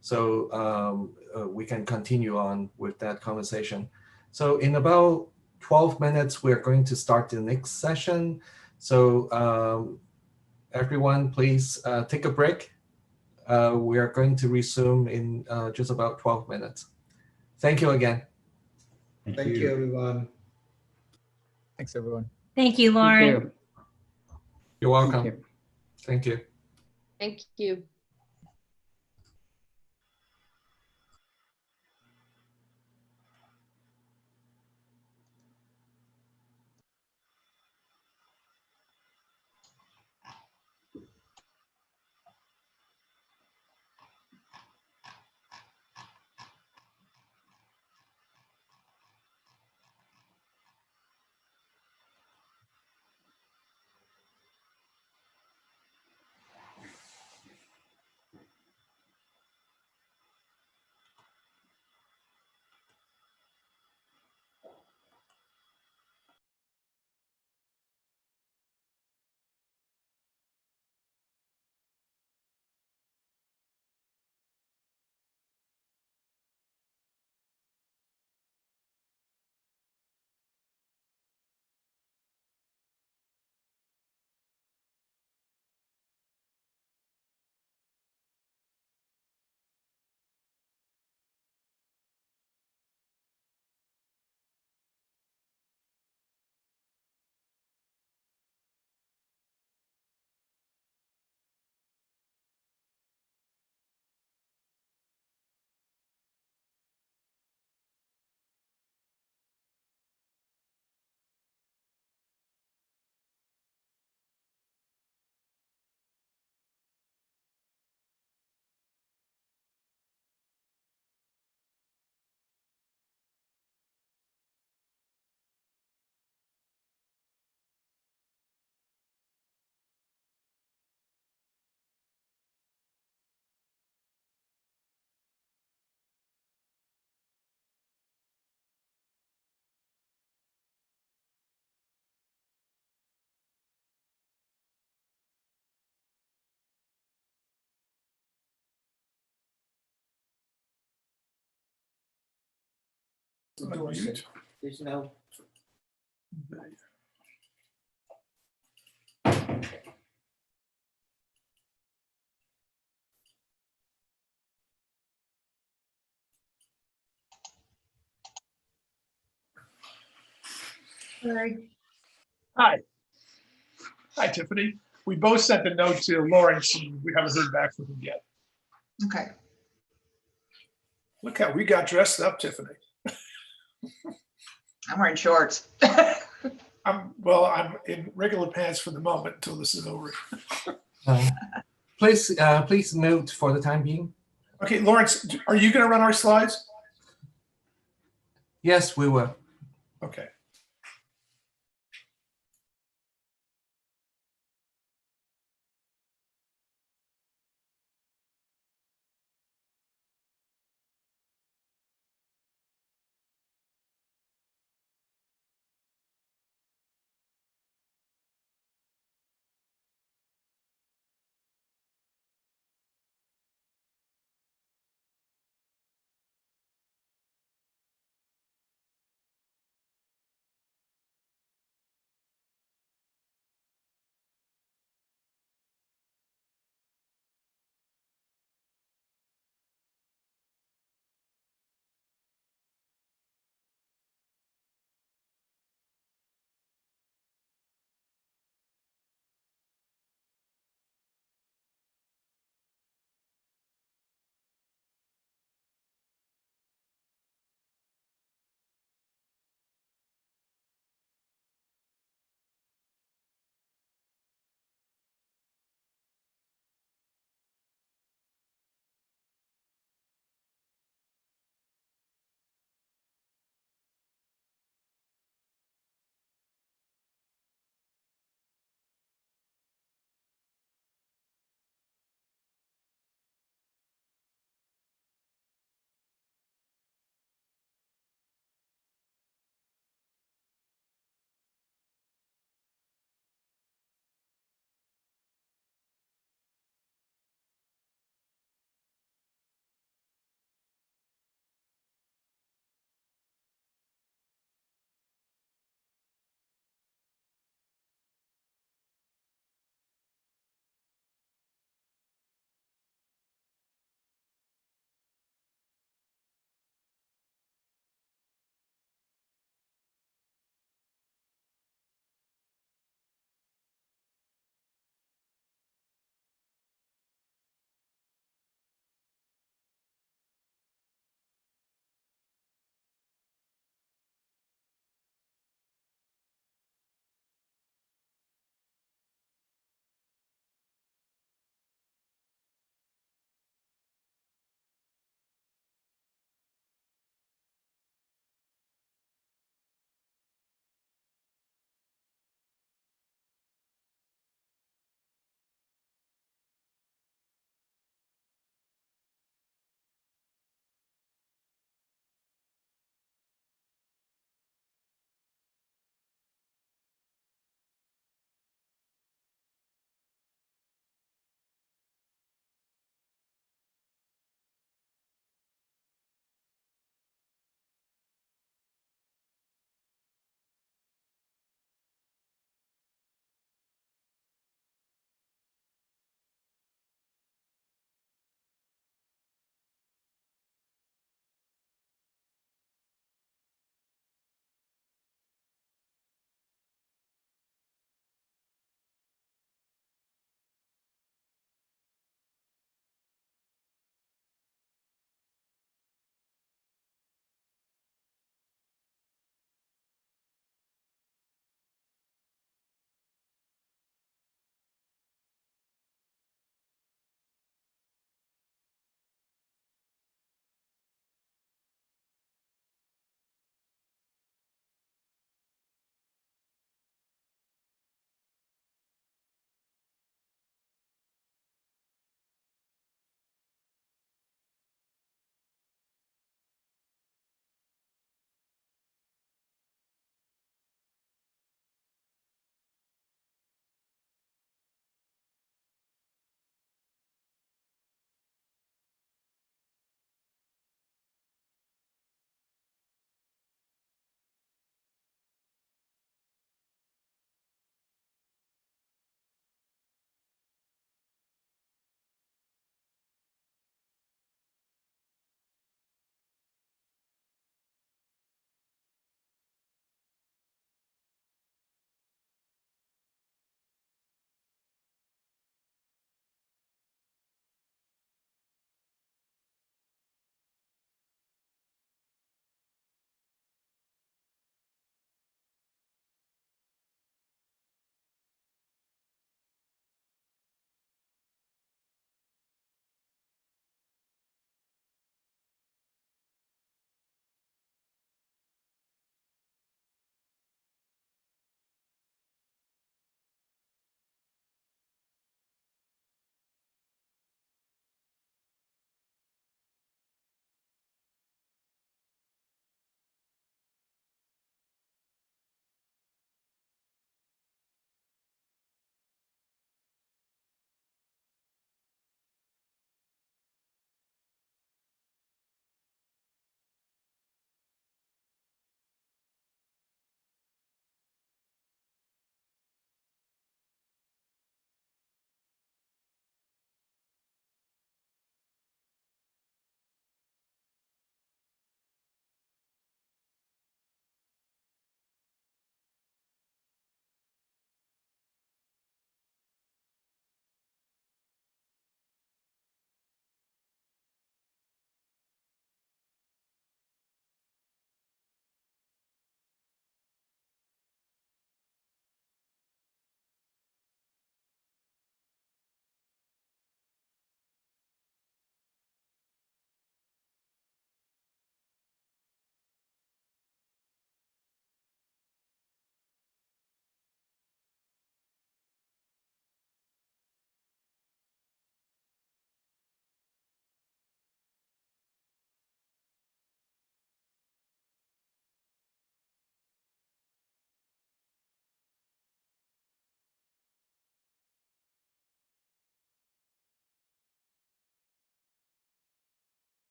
So we can continue on with that conversation. So in about 12 minutes, we're going to start the next session. So everyone, please take a break. We are going to resume in just about 12 minutes. Thank you again. Thank you, everyone. Thanks, everyone. Thank you, Lauren. Thank you. You're welcome. Thank you. Thank you. Mute. There's no. Hi. Hi, Tiffany. We both sent a note to Lawrence and we haven't heard back from him yet. Okay. Look how we got dressed up, Tiffany. I'm wearing shorts. I'm in regular pants for the moment until this is over. Please mute for the time being. Okay, Lawrence, are you going to run our slides? Yes, we will. Okay.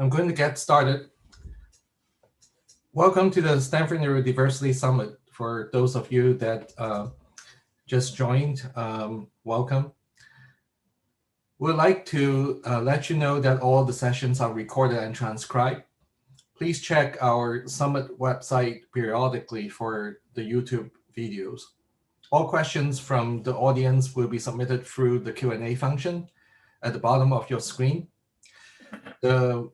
I'm going to get started. Welcome to the Stanford Neurodiversity Summit. For those of you that just joined, welcome. We'd like to let you know that all the sessions are recorded and transcribed. Please check our summit website periodically for the YouTube videos. All questions from the audience will be submitted through the Q&A function at the bottom of your screen. The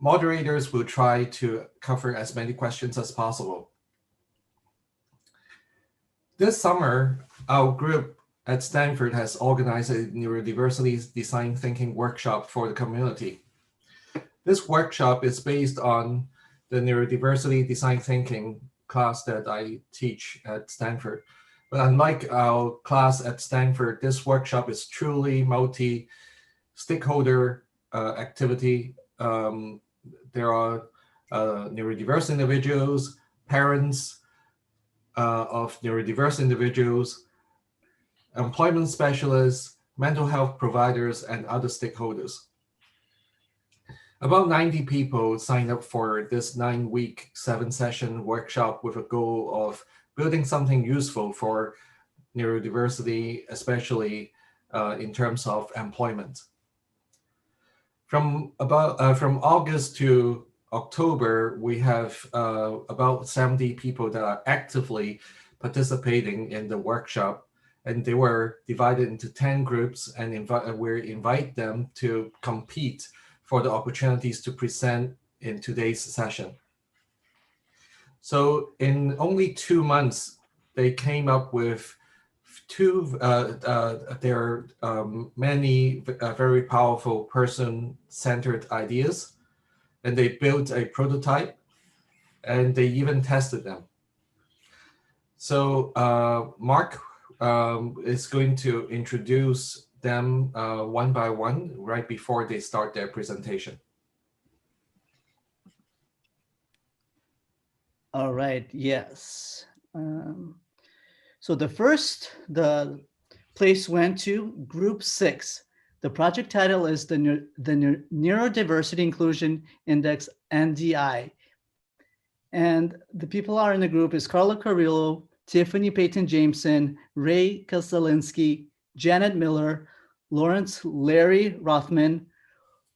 moderators will try to cover as many questions as possible. This summer, our group at Stanford has organized a neurodiversity design thinking workshop for the community. This workshop is based on the neurodiversity design thinking class that I teach at Stanford. But unlike our class at Stanford, this workshop is truly multi-stakeholder activity. There are neurodiverse individuals, parents of neurodiverse individuals, employment specialists, mental health providers, and other stakeholders. About 90 people signed up for this 9-week, 7-session workshop with a goal of building something useful for neurodiversity, especially in terms of employment. From August to October, we have about 70 people that are actively participating in the workshop, and they were divided into 10 groups, and we invite them to compete for the opportunities to present in today's session. So in only 2 months, they came up with many very powerful person-centered ideas, and they built a prototype, and they even tested them. So Mark is going to introduce them one by one right before they start their presentation. All right, yes. So the place went to Group 6. The project title is the Neurodiversity Inclusion Index, NDI. And the people are in the group is Carla Carrillo, Tiffany Payton-Jameson, Ray Kasalinski, Janet Miller, Lawrence Larry Rothman,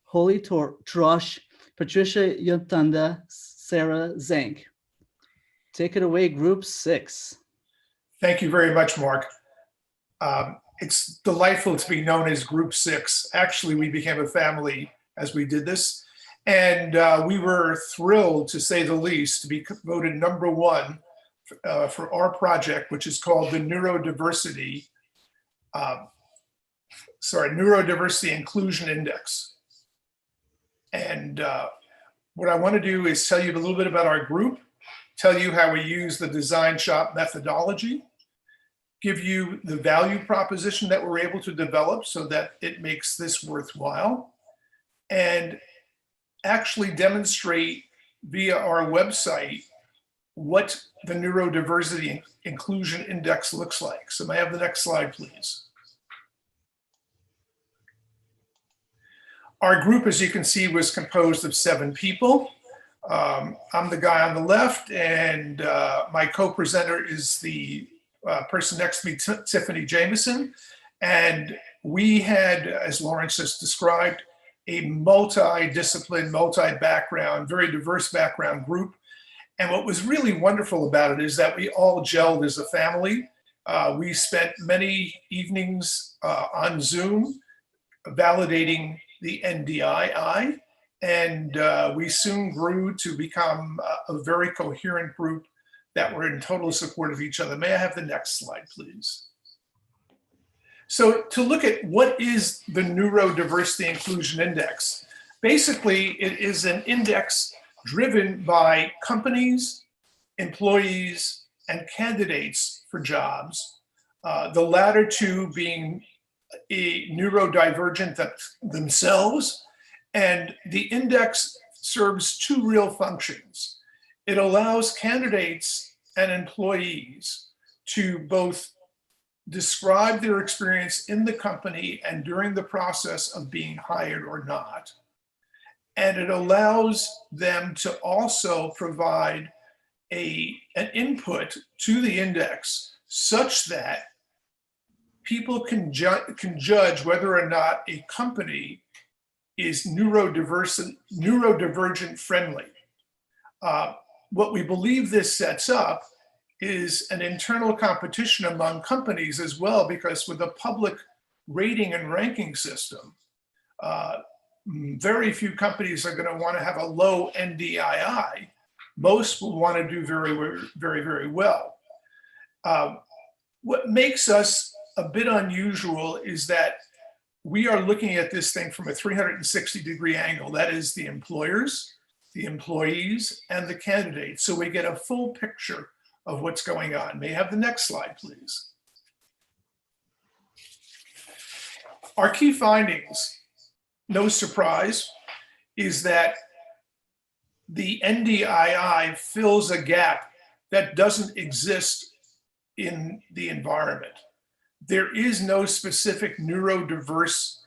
Holly Trosh, Patricia Yotunda, Sarah Zank. Take it away, Group 6. Thank you very much, Mark. It's delightful to be known as Group 6. Actually, we became a family as we did this. And we were thrilled, to say the least, to be voted #1 for our project, which is called the Neurodiversity Inclusion Index. And what I want to do is tell you a little bit about our group, tell you how we use the design shop methodology, give you the value proposition that we're able to develop so that it makes this worthwhile, and actually demonstrate via our website what the Neurodiversity Inclusion Index looks like. So may I have the next slide, please? Our group, as you can see, was composed of 7 people. I'm the guy on the left, and my co-presenter is the person next to me, Tiffany Jameson. And we had, as Lawrence just described, a multi-discipline, multi-background, very diverse background group. And what was really wonderful about it is that we all gelled as a family. We spent many evenings on Zoom validating the NDI, and we soon grew to become a very coherent group that were in total support of each other. May I have the next slide, please? So to look at what is the Neurodiversity Inclusion Index, basically it is an index driven by companies, employees, and candidates for jobs, the latter two being neurodivergent themselves. And the index serves 2 real functions. It allows candidates and employees to both describe their experience in the company and during the process of being hired or not. And it allows them to also provide an input to the index such that people can judge whether or not a company is neurodivergent friendly. What we believe this sets up is an internal competition among companies as well, because with a public rating and ranking system, very few companies are going to want to have a low NDII. Most will want to do very, very, very well. What makes us a bit unusual is that we are looking at this thing from a 360-degree angle. That is the employers, the employees, and the candidates. So we get a full picture of what's going on. May I have the next slide, please? Our key findings, no surprise, is that the NDII fills a gap that doesn't exist in the environment. There is no specific neurodiverse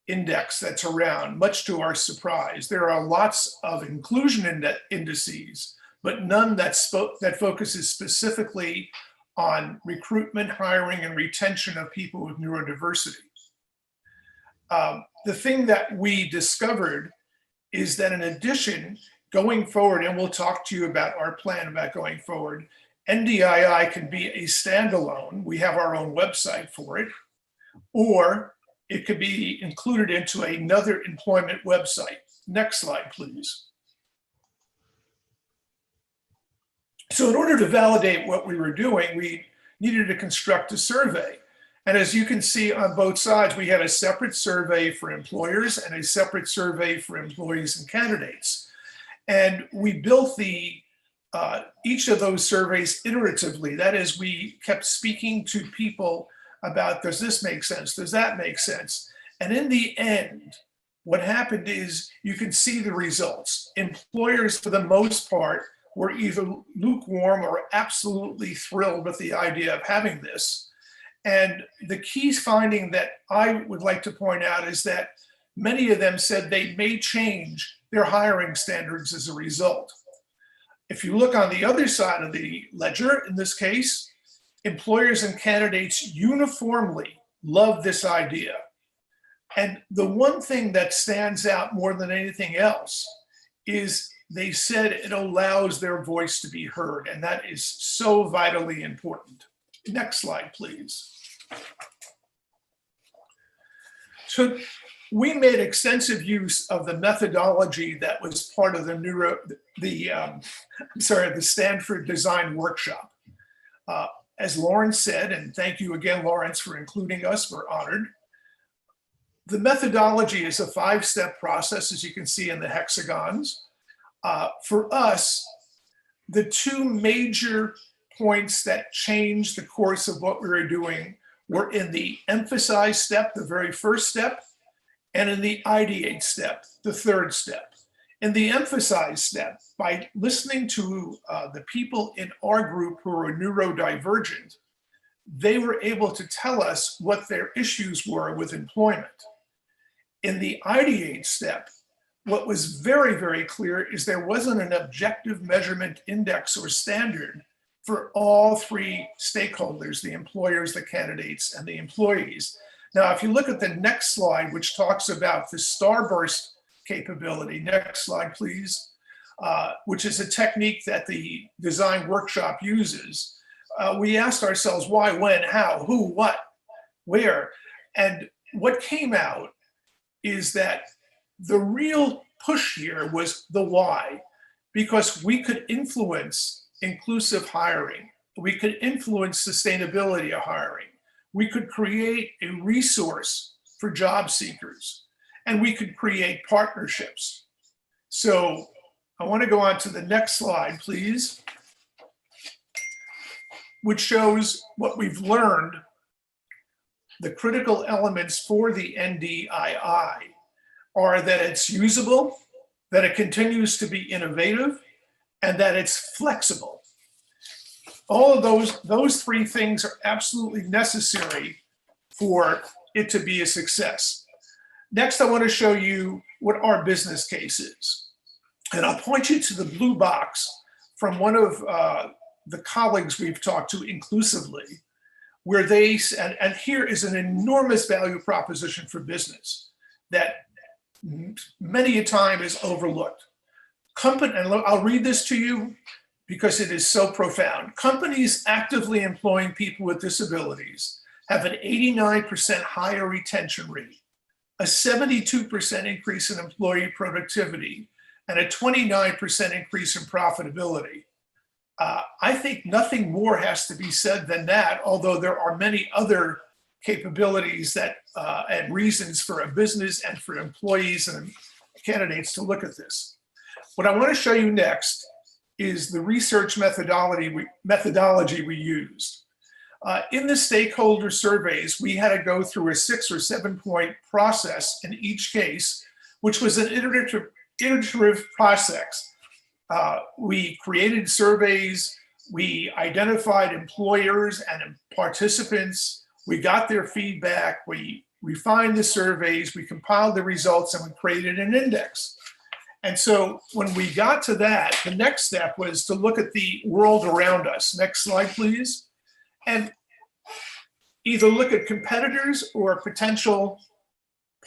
index that's around, much to our surprise. There are lots of inclusion indices, but none that focuses specifically on recruitment, hiring, and retention of people with neurodiversity. The thing that we discovered is that in addition, going forward, and we'll talk to you about our plan about going forward, NDII can be a standalone. We have our own website for it, or it could be included into another employment website. Next slide, please. So in order to validate what we were doing, we needed to construct a survey. And as you can see on both sides, we had a separate survey for employers and a separate survey for employees and candidates. And we built each of those surveys iteratively. That is, we kept speaking to people about, does this make sense? Does that make sense? And in the end, what happened is you can see the results. Employers, for the most part, were either lukewarm or absolutely thrilled with the idea of having this. And the key finding that I would like to point out is that many of them said they may change their hiring standards as a result. If you look on the other side of the ledger, in this case, employers and candidates uniformly love this idea. And the one thing that stands out more than anything else is they said it allows their voice to be heard, and that is so vitally important. Next slide, please. So we made extensive use of the methodology that was part of the Stanford Design Workshop. As Lawrence said, and thank you again, Lawrence, for including us, we're honored. The methodology is a 5-step process, as you can see in the hexagons. For us, the two major points that changed the course of what we were doing were in the emphasize step, the very first step, and in the ideate step, the third step. In the emphasize step, by listening to the people in our group who are neurodivergent, they were able to tell us what their issues were with employment. In the ideate step, what was very, very clear is there wasn't an objective measurement index or standard for all three stakeholders, the employers, the candidates, and the employees. Now, if you look at the next slide, which talks about the starburst capability, next slide, please, which is a technique that the design workshop uses. We asked ourselves why, when, how, who, what, where, and what came out is that the real push here was the why, because we could influence inclusive hiring. We could influence sustainability of hiring. We could create a resource for job seekers, and we could create partnerships. So I want to go on to the next slide, please, which shows what we've learned, the critical elements for the NDII are that it's usable, that it continues to be innovative, and that it's flexible. All of those three things are absolutely necessary for it to be a success. Next, I want to show you what our business case is. And I'll point you to the blue box from one of the colleagues we've talked to inclusively, where they, and here is an enormous value proposition for business that many a time is overlooked. And I'll read this to you because it is so profound. Companies actively employing people with disabilities have an 89% higher retention rate, a 72% increase in employee productivity, and a 29% increase in profitability. I think nothing more has to be said than that, although there are many other capabilities that and reasons for a business and for employees and candidates to look at this. What I want to show you next is the research methodology we used. In the stakeholder surveys, we had to go through a 6 or 7 point process in each case, which was an iterative process. We created surveys, we identified employers and participants, we got their feedback, we refined the surveys, we compiled the results, and we created an index. And so when we got to that, the next step was to look at the world around us. Next slide, please. And either look at competitors or potential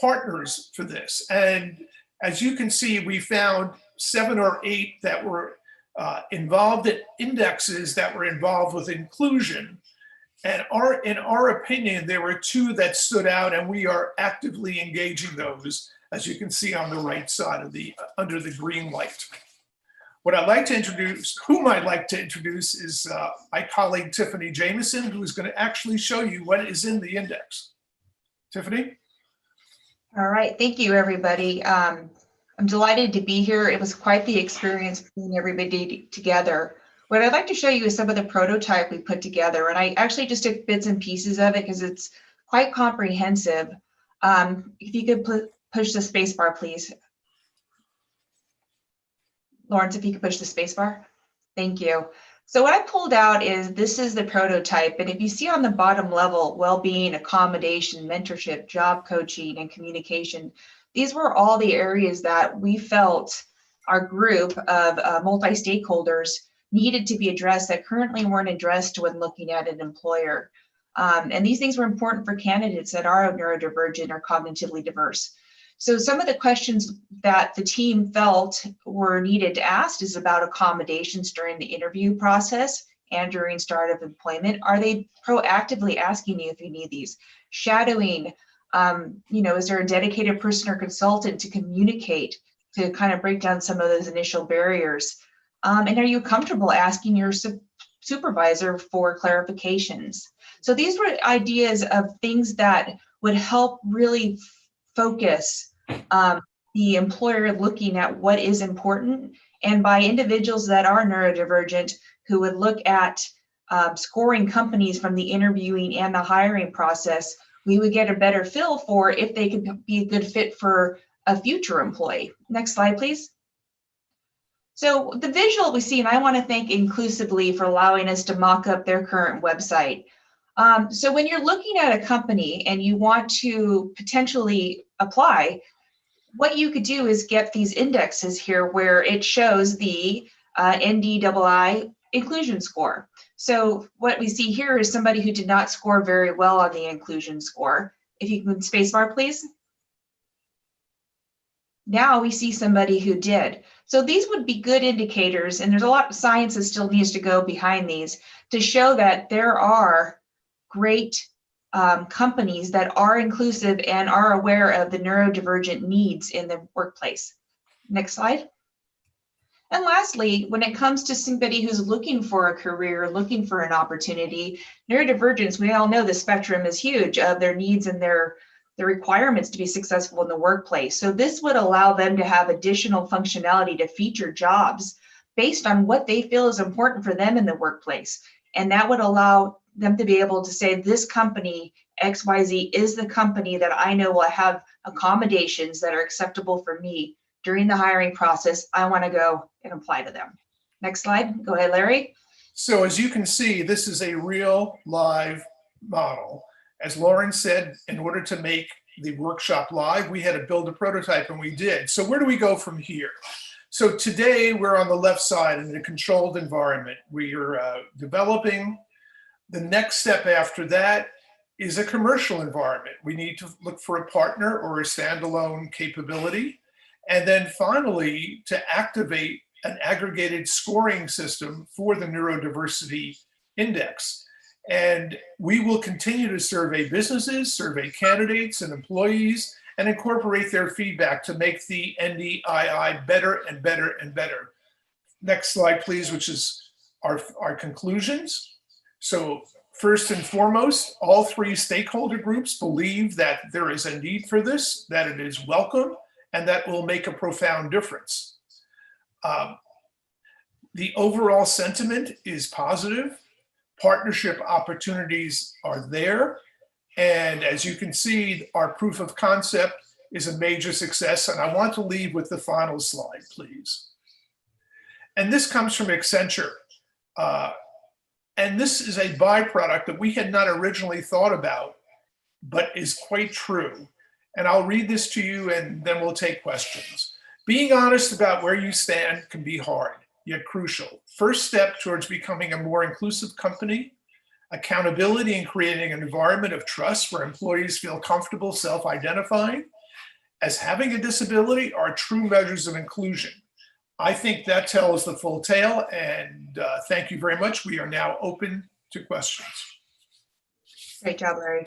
partners for this. And as you can see, we found 7 or 8 that were involved in indexes that were involved with inclusion. And in our opinion, there were 2 that stood out, and we are actively engaging those, as you can see on the right side of under the green light. What I'd like to introduce, whom I'd like to introduce is my colleague, Tiffany Jameson, who is going to actually show you what is in the index. Tiffany? All right, thank you, everybody. I'm delighted to be here. It was quite the experience putting everybody together. What I'd like to show you is some of the prototype we put together, and I actually just took bits and pieces of it because it's quite comprehensive. If you could push the space bar, please. Lawrence, if you could push the space bar. Thank you. So what I pulled out is, this is the prototype. And if you see on the bottom level, well-being, accommodation, mentorship, job coaching, and communication, these were all the areas that we felt our group of multi-stakeholders needed to be addressed that currently weren't addressed when looking at an employer. And these things were important for candidates that are neurodivergent or cognitively diverse. So some of the questions that the team felt were needed to ask is about accommodations during the interview process and during start of employment. Are they proactively asking you if you need these? Shadowing, is there a dedicated person or consultant to communicate, to kind of break down some of those initial barriers? And are you comfortable asking your supervisor for clarifications? So these were ideas of things that would help really focus the employer looking at what is important, and by individuals that are neurodivergent who would look at scoring companies from the interviewing and the hiring process, we would get a better feel for if they could be a good fit for a future employee. Next slide, please. So the visual we see, and I want to thank Inclusively for allowing us to mock up their current website. So when you're looking at a company and you want to potentially apply, what you could do is get these indexes here where it shows the NDII inclusion score. So what we see here is somebody who did not score very well on the inclusion score. If you can spacebar, please. Now we see somebody who did. So these would be good indicators, and there's a lot of science that still needs to go behind these to show that there are great companies that are inclusive and are aware of the neurodivergent needs in the workplace. Next slide. And lastly, when it comes to somebody who's looking for a career, looking for an opportunity, neurodivergence, we all know the spectrum is huge of their needs and their requirements to be successful in the workplace. So this would allow them to have additional functionality to feature jobs based on what they feel is important for them in the workplace. And that would allow them to be able to say, this company, XYZ, is the company that I know will have accommodations that are acceptable for me during the hiring process. I want to go and apply to them. Next slide. Go ahead, Larry. So as you can see, this is a real live model. As Lauren said, in order to make the workshop live, we had to build a prototype, and we did. So where do we go from here? So today we're on the left side in a controlled environment. We are developing. The next step after that is a commercial environment. We need to look for a partner or a standalone capability. And then finally, to activate an aggregated scoring system for the neurodiversity index. And we will continue to survey businesses, survey candidates and employees, and incorporate their feedback to make the NDII better and better and better. Next slide, please, which is our conclusions. So first and foremost, all three stakeholder groups believe that there is a need for this, that it is welcome, and that will make a profound difference. The overall sentiment is positive. Partnership opportunities are there. And as you can see, our proof of concept is a major success. And I want to leave with the final slide, please. And this comes from Accenture. And this is a byproduct that we had not originally thought about, but is quite true. And I'll read this to you and then we'll take questions. Being honest about where you stand can be hard, yet crucial. First step towards becoming a more inclusive company, accountability and creating an environment of trust where employees feel comfortable self-identifying as having a disability are true measures of inclusion. I think that tells the full tale, and thank you very much. We are now open to questions. Great job, Larry.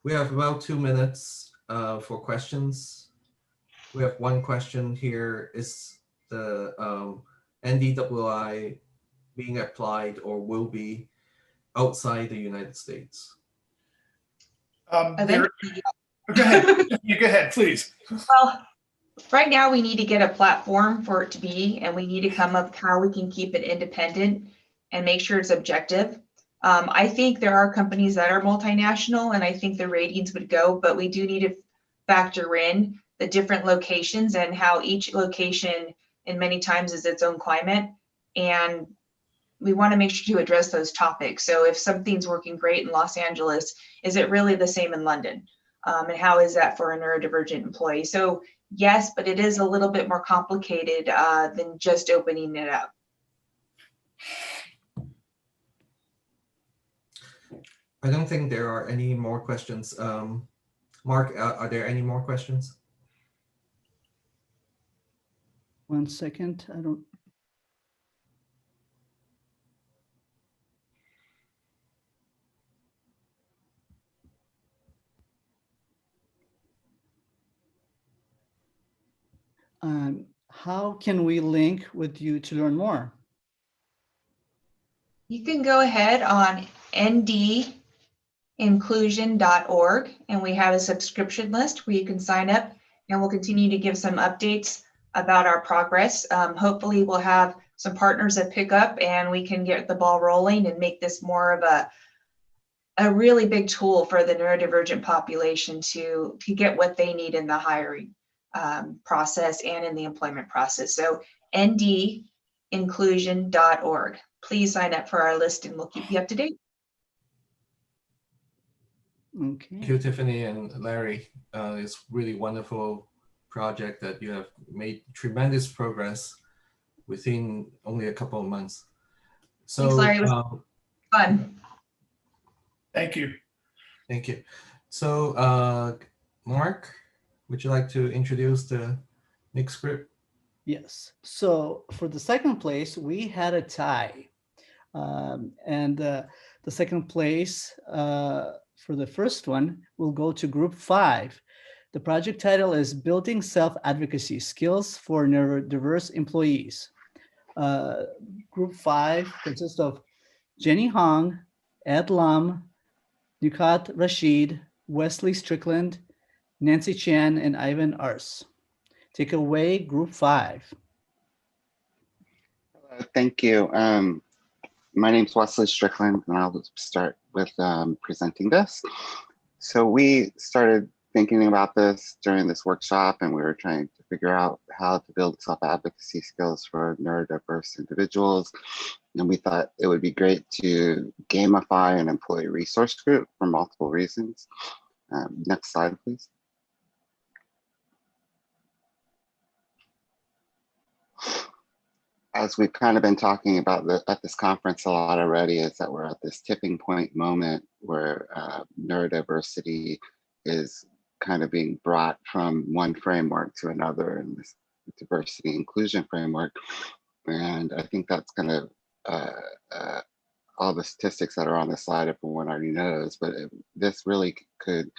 We have about 2 minutes for questions. We have one question here. Is the NDII being applied or will be outside the United States? Go ahead. You go ahead, please. Well, right now we need to get a platform for it to be, and we need to come up with how we can keep it independent and make sure it's objective. I think there are companies that are multinational, and I think the ratings would go, but we do need to factor in the different locations and how each location in many times is its own climate. And we want to make sure to address those topics. So if something's working great in Los Angeles, is it really the same in London? And how is that for a neurodivergent employee? So yes, but it is a little bit more complicated than just opening it up. I don't think there are any more questions. Mark, are there any more questions? 1 second, I don't. How can we link with you to learn more? You can go ahead on ndinclusion.org, and we have a subscription list where you can sign up, and we'll continue to give some updates about our progress. Hopefully we'll have some partners that pick up and we can get the ball rolling and make this more of a really big tool for the neurodivergent population to get what they need in the hiring process and in the employment process. So ndinclusion.org. Please sign up for our list and we'll keep you up to date. Okay. Thank you, Tiffany and Larry. It's really wonderful project that you have made tremendous progress within only a couple of months. So, thanks, Larry. It was fun. Thank you. Thank you. So, Mark, would you like to introduce the next group? Yes. So for the second place, we had a tie. And the second place for the first one will go to Group 5. The project title is Building Self-Advocacy Skills for Neurodiverse Employees. Group 5 consists of Jenny Hong, Ed Lam, Nukat Rashid, Wesley Strickland, Nancy Chan, and Ivan Ars. Take away, Group 5. Thank you. My name's Wesley Strickland, and I'll start with presenting this. So we started thinking about this during this workshop, and we were trying to figure out how to build self-advocacy skills for neurodiverse individuals. And we thought it would be great to gamify an employee resource group for multiple reasons. Next slide, please. As we've kind of been talking about at this conference a lot already, is that we're at this tipping point moment where neurodiversity is kind of being brought from one framework to another in this diversity inclusion framework. And I think that's kind of all the statistics that are on the slide, everyone already knows, but this really could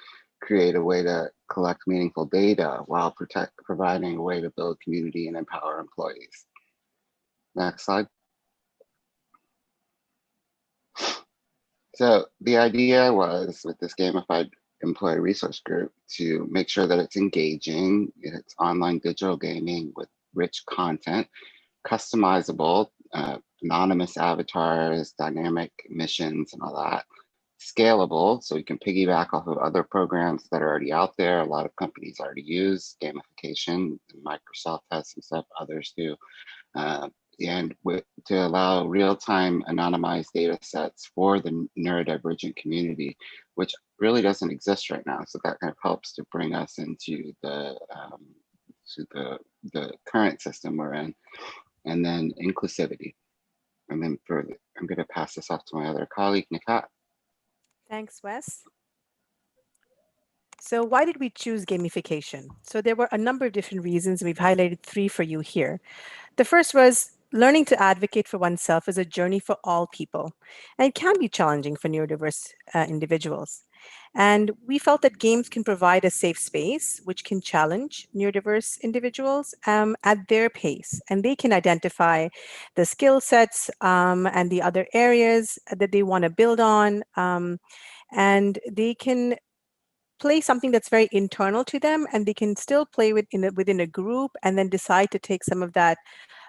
create a way to collect meaningful data while providing a way to build community and empower employees. Next slide. So the idea was with this gamified employee resource group to make sure that it's engaging, it's online digital gaming with rich content, customizable, anonymous avatars, dynamic missions and all that, scalable, so you can piggyback off of other programs that are already out there. A lot of companies already use gamification, Microsoft has some stuff, others do. And to allow real-time anonymized data sets for the neurodivergent community, which really doesn't exist right now. So that kind of helps to bring us into the current system we're in. And then inclusivity. And then further, I'm going to pass this off to my other colleague, Nikat. Thanks, Wes. So why did we choose gamification? So there were a number of different reasons. We've highlighted 3 for you here. The first was learning to advocate for oneself is a journey for all people, and it can be challenging for neurodiverse individuals. And we felt that games can provide a safe space, which can challenge neurodiverse individuals at their pace. And they can identify the skill sets and the other areas that they want to build on. And they can play something that's very internal to them, and they can still play within a group and then decide to take some of that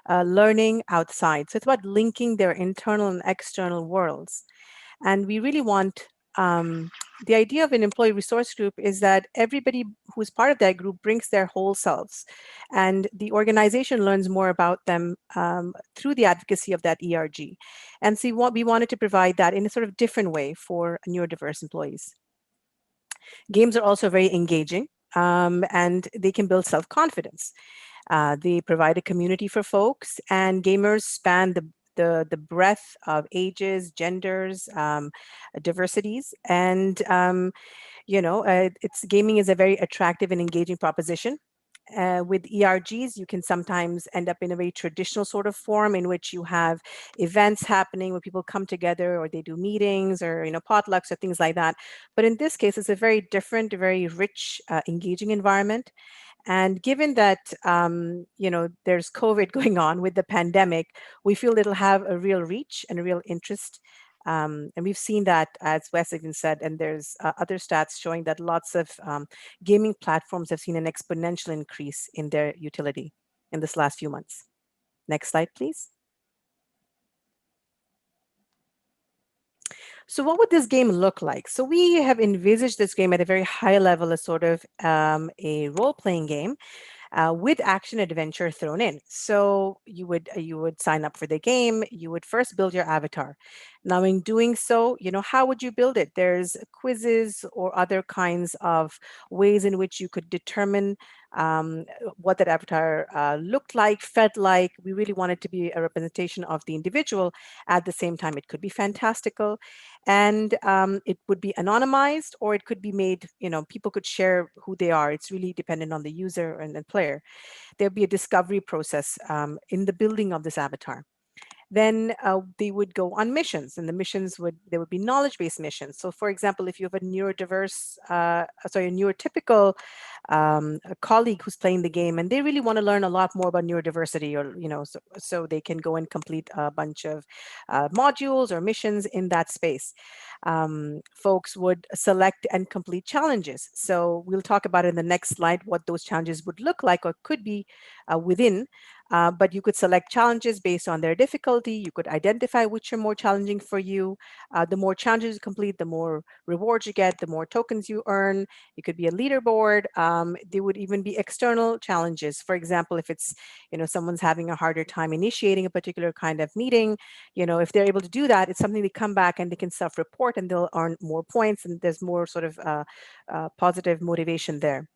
learning outside. So it's about linking their internal and external worlds. And we really want the idea of an employee resource group is that everybody who's part of that group brings their whole selves, and the organization learns more about them through the advocacy of that ERG. And so we wanted to provide that in a sort of different way for neurodiverse employees. Games are also very engaging, and they can build self-confidence. They provide a community for folks, and gamers span the breadth of ages, genders, diversities, and gaming is a very attractive and engaging proposition. With ERGs, you can sometimes end up in a very traditional sort of form in which you have events happening where people come together, or they do meetings, or potlucks or things like that. But in this case, it's a very different, very rich, engaging environment. And given that, there's COVID going on with the pandemic, we feel it'll have a real reach and a real interest. And we've seen that, as Wes even said, and there's other stats showing that lots of gaming platforms have seen an exponential increase in their utility in this last few months. Next slide, please. So what would this game look like? So we have envisaged this game at a very high level as sort of a role-playing game with action adventure thrown in. So you would sign up for the game. You would first build your avatar. Now, in doing so, how would you build it? There's quizzes or other kinds of ways in which you could determine what that avatar looked like, felt like. We really want it to be a representation of the individual. At the same time, it could be fantastical, and it would be anonymized, or it could be made, people could share who they are. It's really dependent on the user and the player. There'll be a discovery process in the building of this avatar. Then they would go on missions, and the missions would be knowledge-based missions. So for example, if you have a neurotypical colleague who's playing the game, and they really want to learn a lot more about neurodiversity, or so they can go and complete a bunch of modules or missions in that space. Folks would select and complete challenges. So we'll talk about in the next slide what those challenges would look like or could be within But you could select challenges based on their difficulty. You could identify which are more challenging for you. The more challenges you complete, the more rewards you get, the more tokens you earn. It could be a leaderboard. There would even be external challenges. For example, if it's, someone's having a harder time initiating a particular kind of meeting, if they're able to do that, it's something they come back and they can self-report and they'll earn more points, and there's more sort of positive motivation there.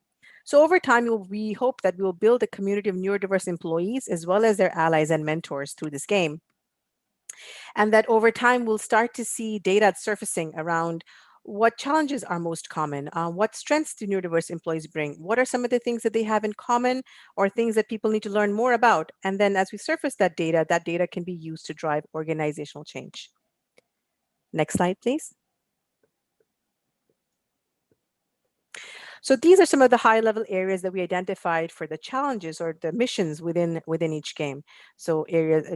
So over time, we hope that we will build a community of neurodiverse employees as well as their allies and mentors through this game. And that over time, we'll start to see data surfacing around what challenges are most common, what strengths do neurodiverse employees bring, what are some of the things that they have in common or things that people need to learn more about. And then as we surface that data can be used to drive organizational change. Next slide, please. So these are some of the high-level areas that we identified for the challenges or the missions within each game. So areas,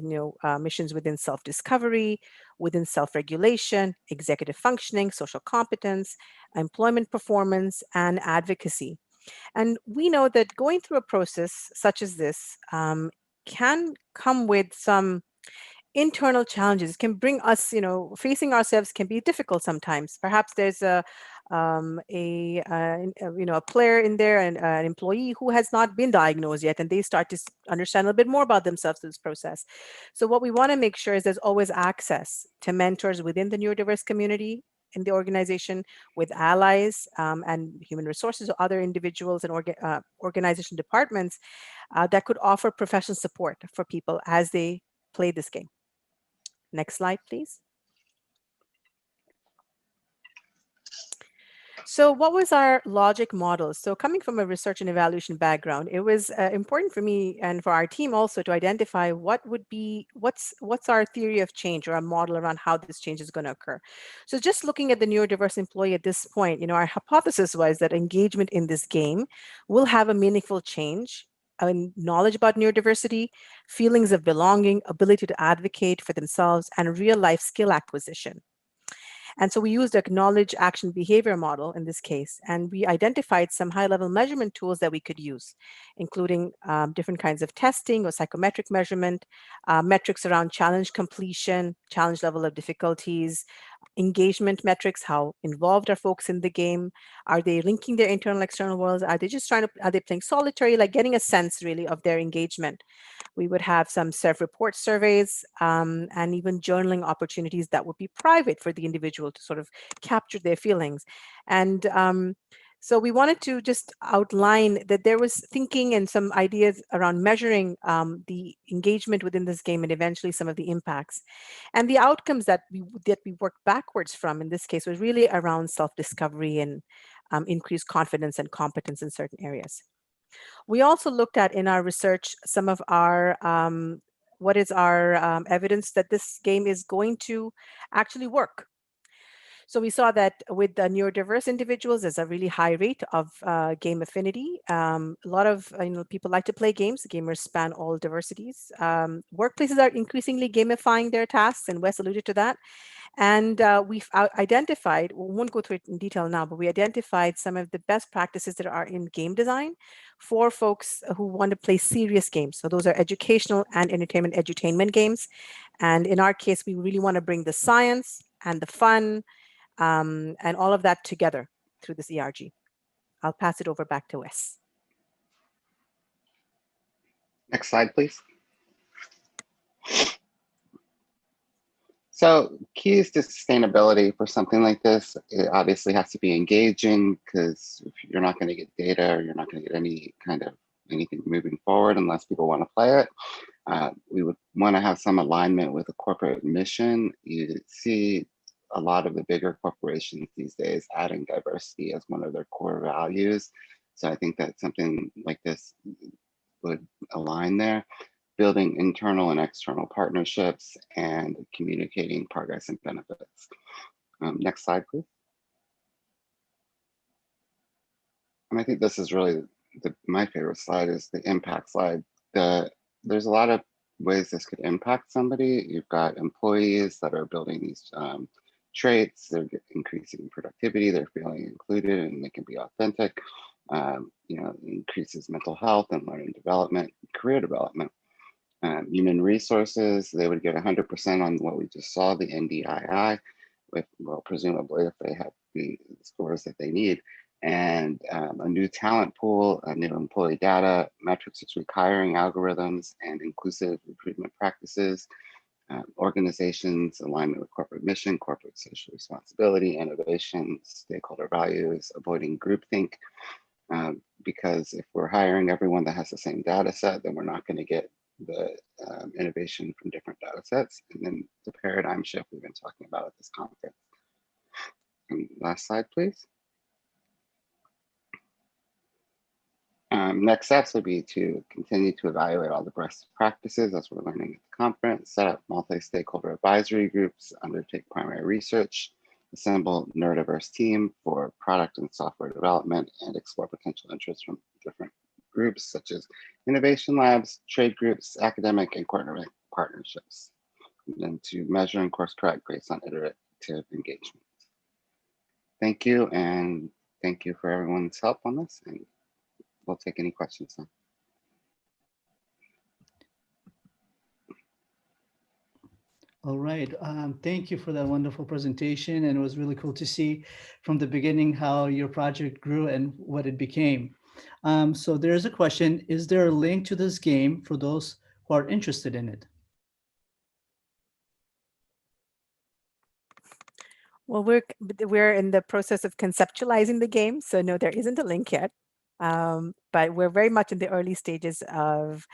missions within self-discovery, within self-regulation, executive functioning, social competence, employment performance, and advocacy. And we know that going through a process such as this can come with some internal challenges. Can bring us, facing ourselves can be difficult sometimes. Perhaps there's a player in there, an employee who has not been diagnosed yet, and they start to understand a little bit more about themselves through this process. So what we want to make sure is there's always access to mentors within the neurodiverse community in the organization, with allies and human resources or other individuals and organization departments that could offer professional support for people as they play this game. Next slide, please. So what was our logic model? So coming from a research and evaluation background, it was important for me and for our team also to identify what's our theory of change or a model around how this change is going to occur. So just looking at the neurodiverse employee at this point, our hypothesis was that engagement in this game will have a meaningful change in knowledge about neurodiversity, feelings of belonging, ability to advocate for themselves, and real life skill acquisition. And so we used a knowledge action behavior model in this case, and we identified some high-level measurement tools that we could use, including different kinds of testing or psychometric measurement, metrics around challenge completion, challenge level of difficulties, engagement metrics, how involved are folks in the game? Are they linking their internal external worlds? Are they just are they playing solitary? Like getting a sense really of their engagement. We would have some self-report surveys and even journaling opportunities that would be private for the individual to sort of capture their feelings. And so we wanted to just outline that there was thinking and some ideas around measuring the engagement within this game and eventually some of the impacts. And the outcomes that we worked backwards from in this case was really around self-discovery and increased confidence and competence in certain areas. We also looked at in our research some of our what is our evidence that this game is going to actually work. So we saw that with the neurodiverse individuals, there's a really high rate of game affinity. A lot of people like to play games. Gamers span all diversities. Workplaces are increasingly gamifying their tasks, and Wes alluded to that. And we've identified, we won't go through it in detail now, but we identified some of the best practices that are in game design for folks who want to play serious games. So those are educational and entertainment edutainment games. And in our case, we really want to bring the science and the fun and all of that together through this ERG. I'll pass it over back to Wes. Next slide, please. So keys to sustainability for something like this, it obviously has to be engaging, because if you're not going to get data, or you're not going to get any kind of anything moving forward unless people want to play it. We would want to have some alignment with a corporate mission. You see a lot of the bigger corporations these days adding diversity as one of their core values. So I think that something like this would align there. Building internal and external partnerships and communicating progress and benefits. Next slide, please. And I think this is really my favorite slide, is the impact slide. There's a lot of ways this could impact somebody. You've got employees that are building these traits, they're increasing productivity, they're feeling included, and they can be authentic. Increases mental health and learning development, career development. Human resources, they would get 100% on what we just saw, the NDII, with, well, presumably if they have the scores that they need, and a new talent pool, a new employee data, metrics-centric hiring algorithms, and inclusive recruitment practices, organizations, alignment with corporate mission, corporate social responsibility, innovation, stakeholder values, avoiding groupthink, because if we're hiring everyone that has the same data set, then we're not going to get the innovation from different data sets. And then the paradigm shift we've been talking about at this conference. And last slide, please. Next steps would be to continue to evaluate all the best practices as we're learning at the conference, set up multi-stakeholder advisory groups, undertake primary research, assemble neurodiverse team for product and software development, and explore potential interests from different groups such as innovation labs, trade groups, academic and corporate partnerships, and then to measure and course correct based on iterative engagement. Thank you, and thank you for everyone's help on this, and we'll take any questions now. All right, thank you for that wonderful presentation. And it was really cool to see from the beginning how your project grew and what it became. So there's a question, is there a link to this game for those who are interested in it? Well, we're in the process of conceptualizing the game, so no, there isn't a link yet. But we're very much in the early stages of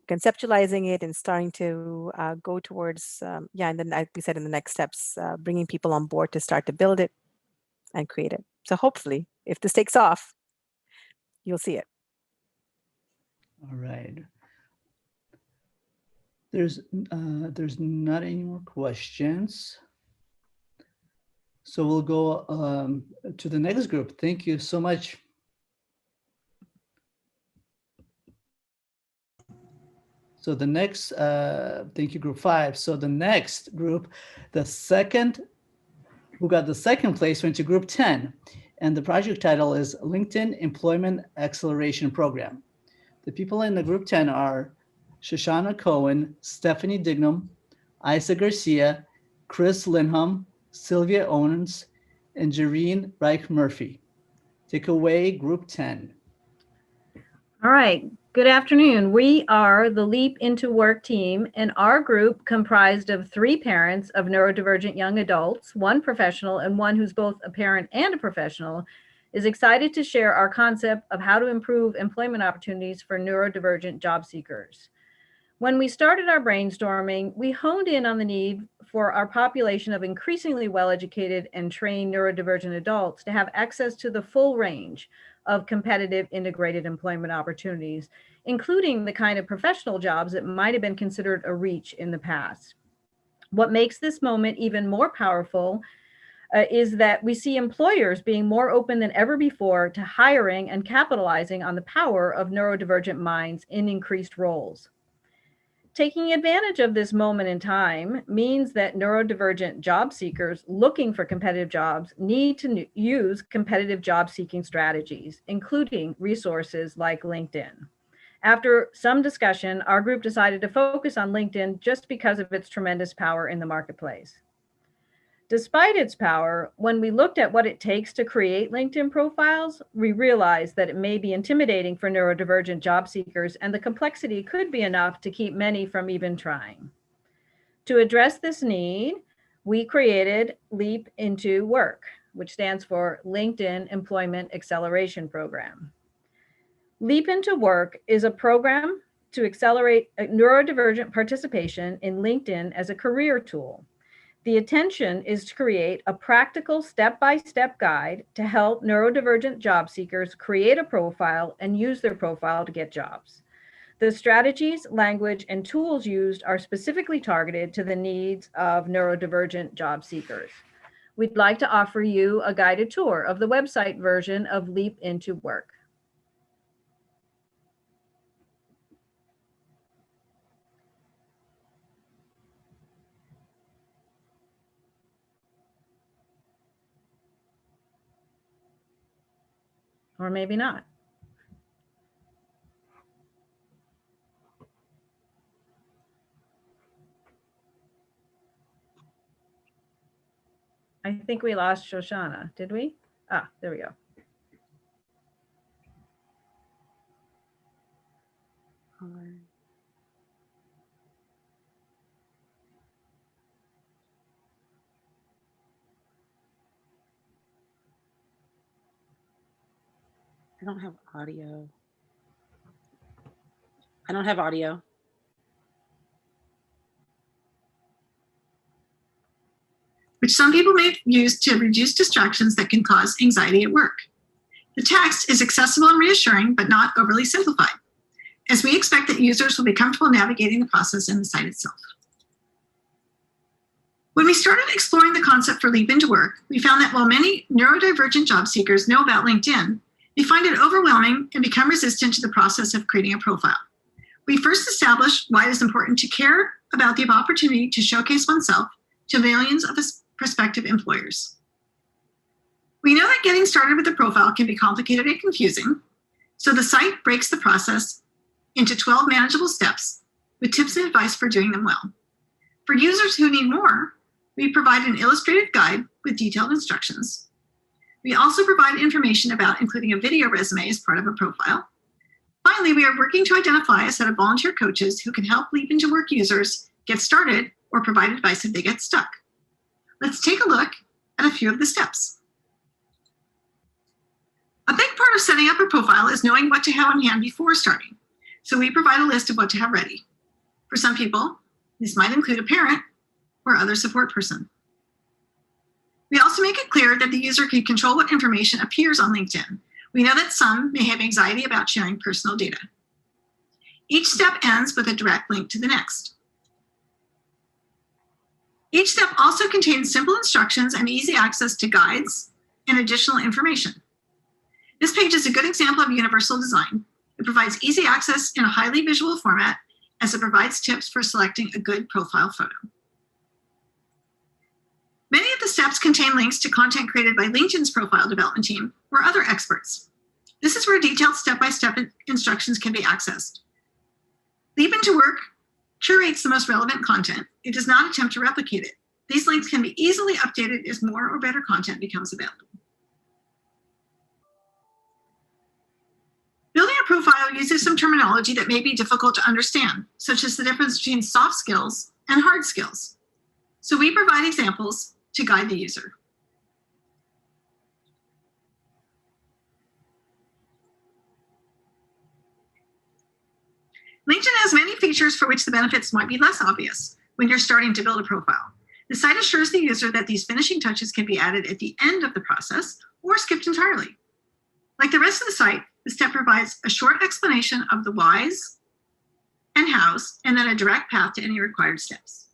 conceptualizing it and starting to go towards, yeah, and then like we said in the next steps, bringing people on board to start to build it and create it. So hopefully, if this takes off, you'll see it. All right. There's not any more questions. So we'll go to the next group. Thank you so much. So the next, thank you, group 5. So the next group, who got the second place went to group 10. And the project title is LinkedIn Employment Acceleration Program. The people in the group 10 are Shoshana Cohen, Stephanie Dignam, Isa Garcia, Chris Linham, Sylvia Owens, and Jareen Reich-Murphy. Take away, group 10. All right, good afternoon. We are the Leap Into Work team, and our group, comprised of 3 parents of neurodivergent young adults, 1 professional and 1 who's both a parent and a professional, is excited to share our concept of how to improve employment opportunities for neurodivergent job seekers. When we started our brainstorming, we honed in on the need for our population of increasingly well-educated and trained neurodivergent adults to have access to the full range of competitive integrated employment opportunities, including the kind of professional jobs that might have been considered a reach in the past. What makes this moment even more powerful is that we see employers being more open than ever before to hiring and capitalizing on the power of neurodivergent minds in increased roles. Taking advantage of this moment in time means that neurodivergent job seekers looking for competitive jobs need to use competitive job seeking strategies, including resources like LinkedIn. After some discussion, our group decided to focus on LinkedIn just because of its tremendous power in the marketplace. Despite its power, when we looked at what it takes to create LinkedIn profiles, we realized that it may be intimidating for neurodivergent job seekers, and the complexity could be enough to keep many from even trying. To address this need, we created Leap Into Work, which stands for LinkedIn Employment Acceleration Program. Leap Into Work is a program to accelerate neurodivergent participation in LinkedIn as a career tool. The intention is to create a practical step-by-step guide to help neurodivergent job seekers create a profile and use their profile to get jobs. The strategies, language, and tools used are specifically targeted to the needs of neurodivergent job seekers. We'd like to offer you a guided tour of the website version of Leap Into Work. Or maybe not. I think we lost Shoshana, did we? Ah, there we go. I don't have audio. I don't have audio. Which some people may use to reduce distractions that can cause anxiety at work. The text is accessible and reassuring, but not overly simplified, as we expect that users will be comfortable navigating the process and the site itself. When we started exploring the concept for Leap into Work, we found that while many neurodivergent job seekers know about LinkedIn, they find it overwhelming and become resistant to the process of creating a profile. We first established why it is important to care about the opportunity to showcase oneself to millions of prospective employers. We know that getting started with a profile can be complicated and confusing, so the site breaks the process into 12 manageable steps with tips and advice for doing them well. For users who need more, we provide an illustrated guide with detailed instructions. We also provide information about including a video resume as part of a profile. Finally, we are working to identify a set of volunteer coaches who can help Leap into Work users get started or provide advice if they get stuck. Let's take a look at a few of the steps. A big part of setting up a profile is knowing what to have on hand before starting. So we provide a list of what to have ready. For some people, this might include a parent or other support person. We also make it clear that the user can control what information appears on LinkedIn. We know that some may have anxiety about sharing personal data. Each step ends with a direct link to the next. Each step also contains simple instructions and easy access to guides and additional information. This page is a good example of universal design. It provides easy access in a highly visual format as it provides tips for selecting a good profile photo. Many of the steps contain links to content created by LinkedIn's profile development team or other experts. This is where detailed step-by-step instructions can be accessed. Leap into Work curates the most relevant content. It does not attempt to replicate it. These links can be easily updated as more or better content becomes available. Building a profile uses some terminology that may be difficult to understand, such as the difference between soft skills and hard skills. So we provide examples to guide the user. LinkedIn has many features for which the benefits might be less obvious when you're starting to build a profile. The site assures the user that these finishing touches can be added at the end of the process or skipped entirely. Like the rest of the site, the step provides a short explanation of the whys and hows, and then a direct path to any required steps.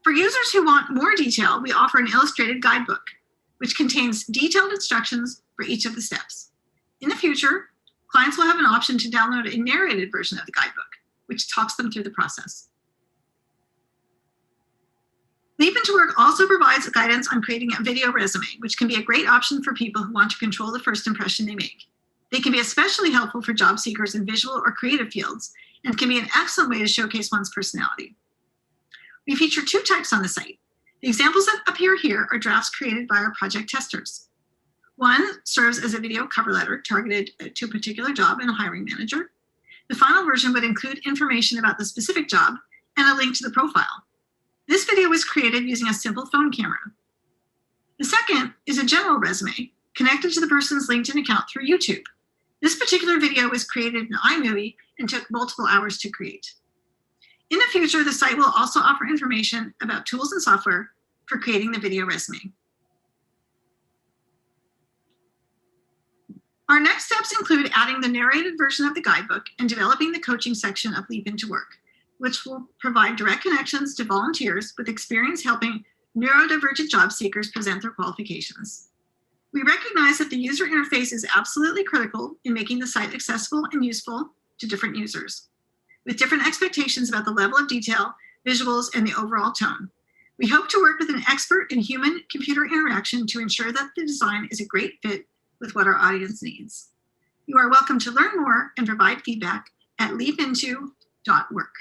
For users who want more detail, we offer an illustrated guidebook, which contains detailed instructions for each of the steps. In the future, clients will have an option to download a narrated version of the guidebook, which talks them through the process. Leap into Work also provides guidance on creating a video resume, which can be a great option for people who want to control the first impression they make. They can be especially helpful for job seekers in visual or creative fields and can be an excellent way to showcase one's personality. We feature two types on the site. The examples that appear here are drafts created by our project testers. One serves as a video cover letter targeted to a particular job and a hiring manager. The final version would include information about the specific job and a link to the profile. This video was created using a simple phone camera. The second is a general resume connected to the person's LinkedIn account through YouTube. This particular video was created in iMovie and took multiple hours to create. In the future, the site will also offer information about tools and software for creating the video resume. Our next steps include adding the narrated version of the guidebook and developing the coaching section of Leap into Work, which will provide direct connections to volunteers with experience helping neurodivergent job seekers present their qualifications. We recognize that the user interface is absolutely critical in making the site accessible and useful to different users, with different expectations about the level of detail, visuals, and the overall tone. We hope to work with an expert in human-computer interaction to ensure that the design is a great fit with what our audience needs. You are welcome to learn more and provide feedback at leapinto.work.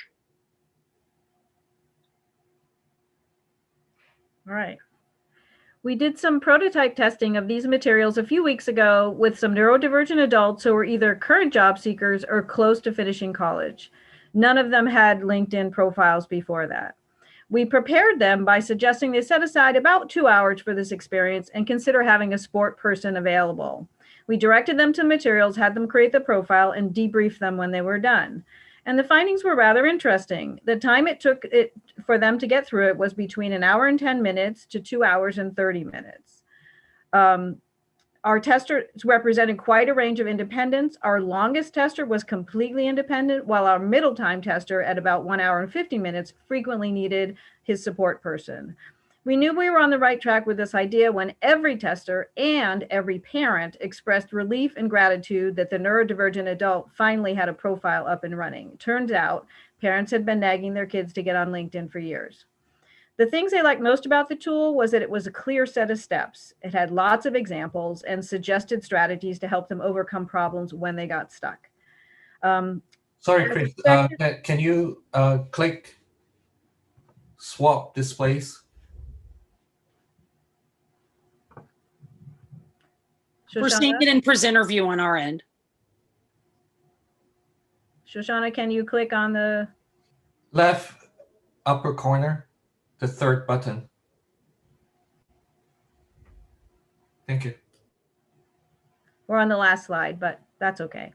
All right. We did some prototype testing of these materials a few weeks ago with some neurodivergent adults who were either current job seekers or close to finishing college. None of them had LinkedIn profiles before that. We prepared them by suggesting they set aside about 2 hours for this experience and consider having a support person available. We directed them to materials, had them create the profile, and debriefed them when they were done. And the findings were rather interesting. The time it took for them to get through it was between 1 hour and 10 minutes to 2 hours and 30 minutes. Our testers represented quite a range of independence. Our longest tester was completely independent, while our middle time tester at about 1 hour and 50 minutes frequently needed his support person. We knew we were on the right track with this idea when every tester and every parent expressed relief and gratitude that the neurodivergent adult finally had a profile up and running. Turns out, parents had been nagging their kids to get on LinkedIn for years. The things they liked most about the tool was that it was a clear set of steps. It had lots of examples and suggested strategies to help them overcome problems when they got stuck. Sorry, Chris, can you click swap displays? We're seeing it in presenter view on our end. Shoshana, can you click on the left upper corner, the third button? Thank you. We're on the last slide, but that's okay.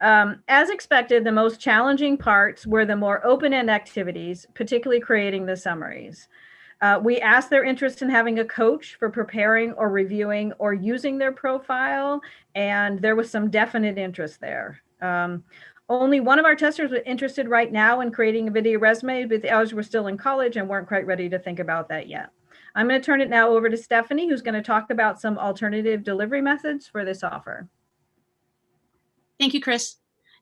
As expected, the most challenging parts were the more open-end activities, particularly creating the summaries. We asked their interest in having a coach for preparing or reviewing or using their profile, and there was some definite interest there. Only one of our testers was interested right now in creating a video resume, but the others were still in college and weren't quite ready to think about that yet. I'm going to turn it now over to Stephanie, who's going to talk about some alternative delivery methods for this offer. Thank you, Chris.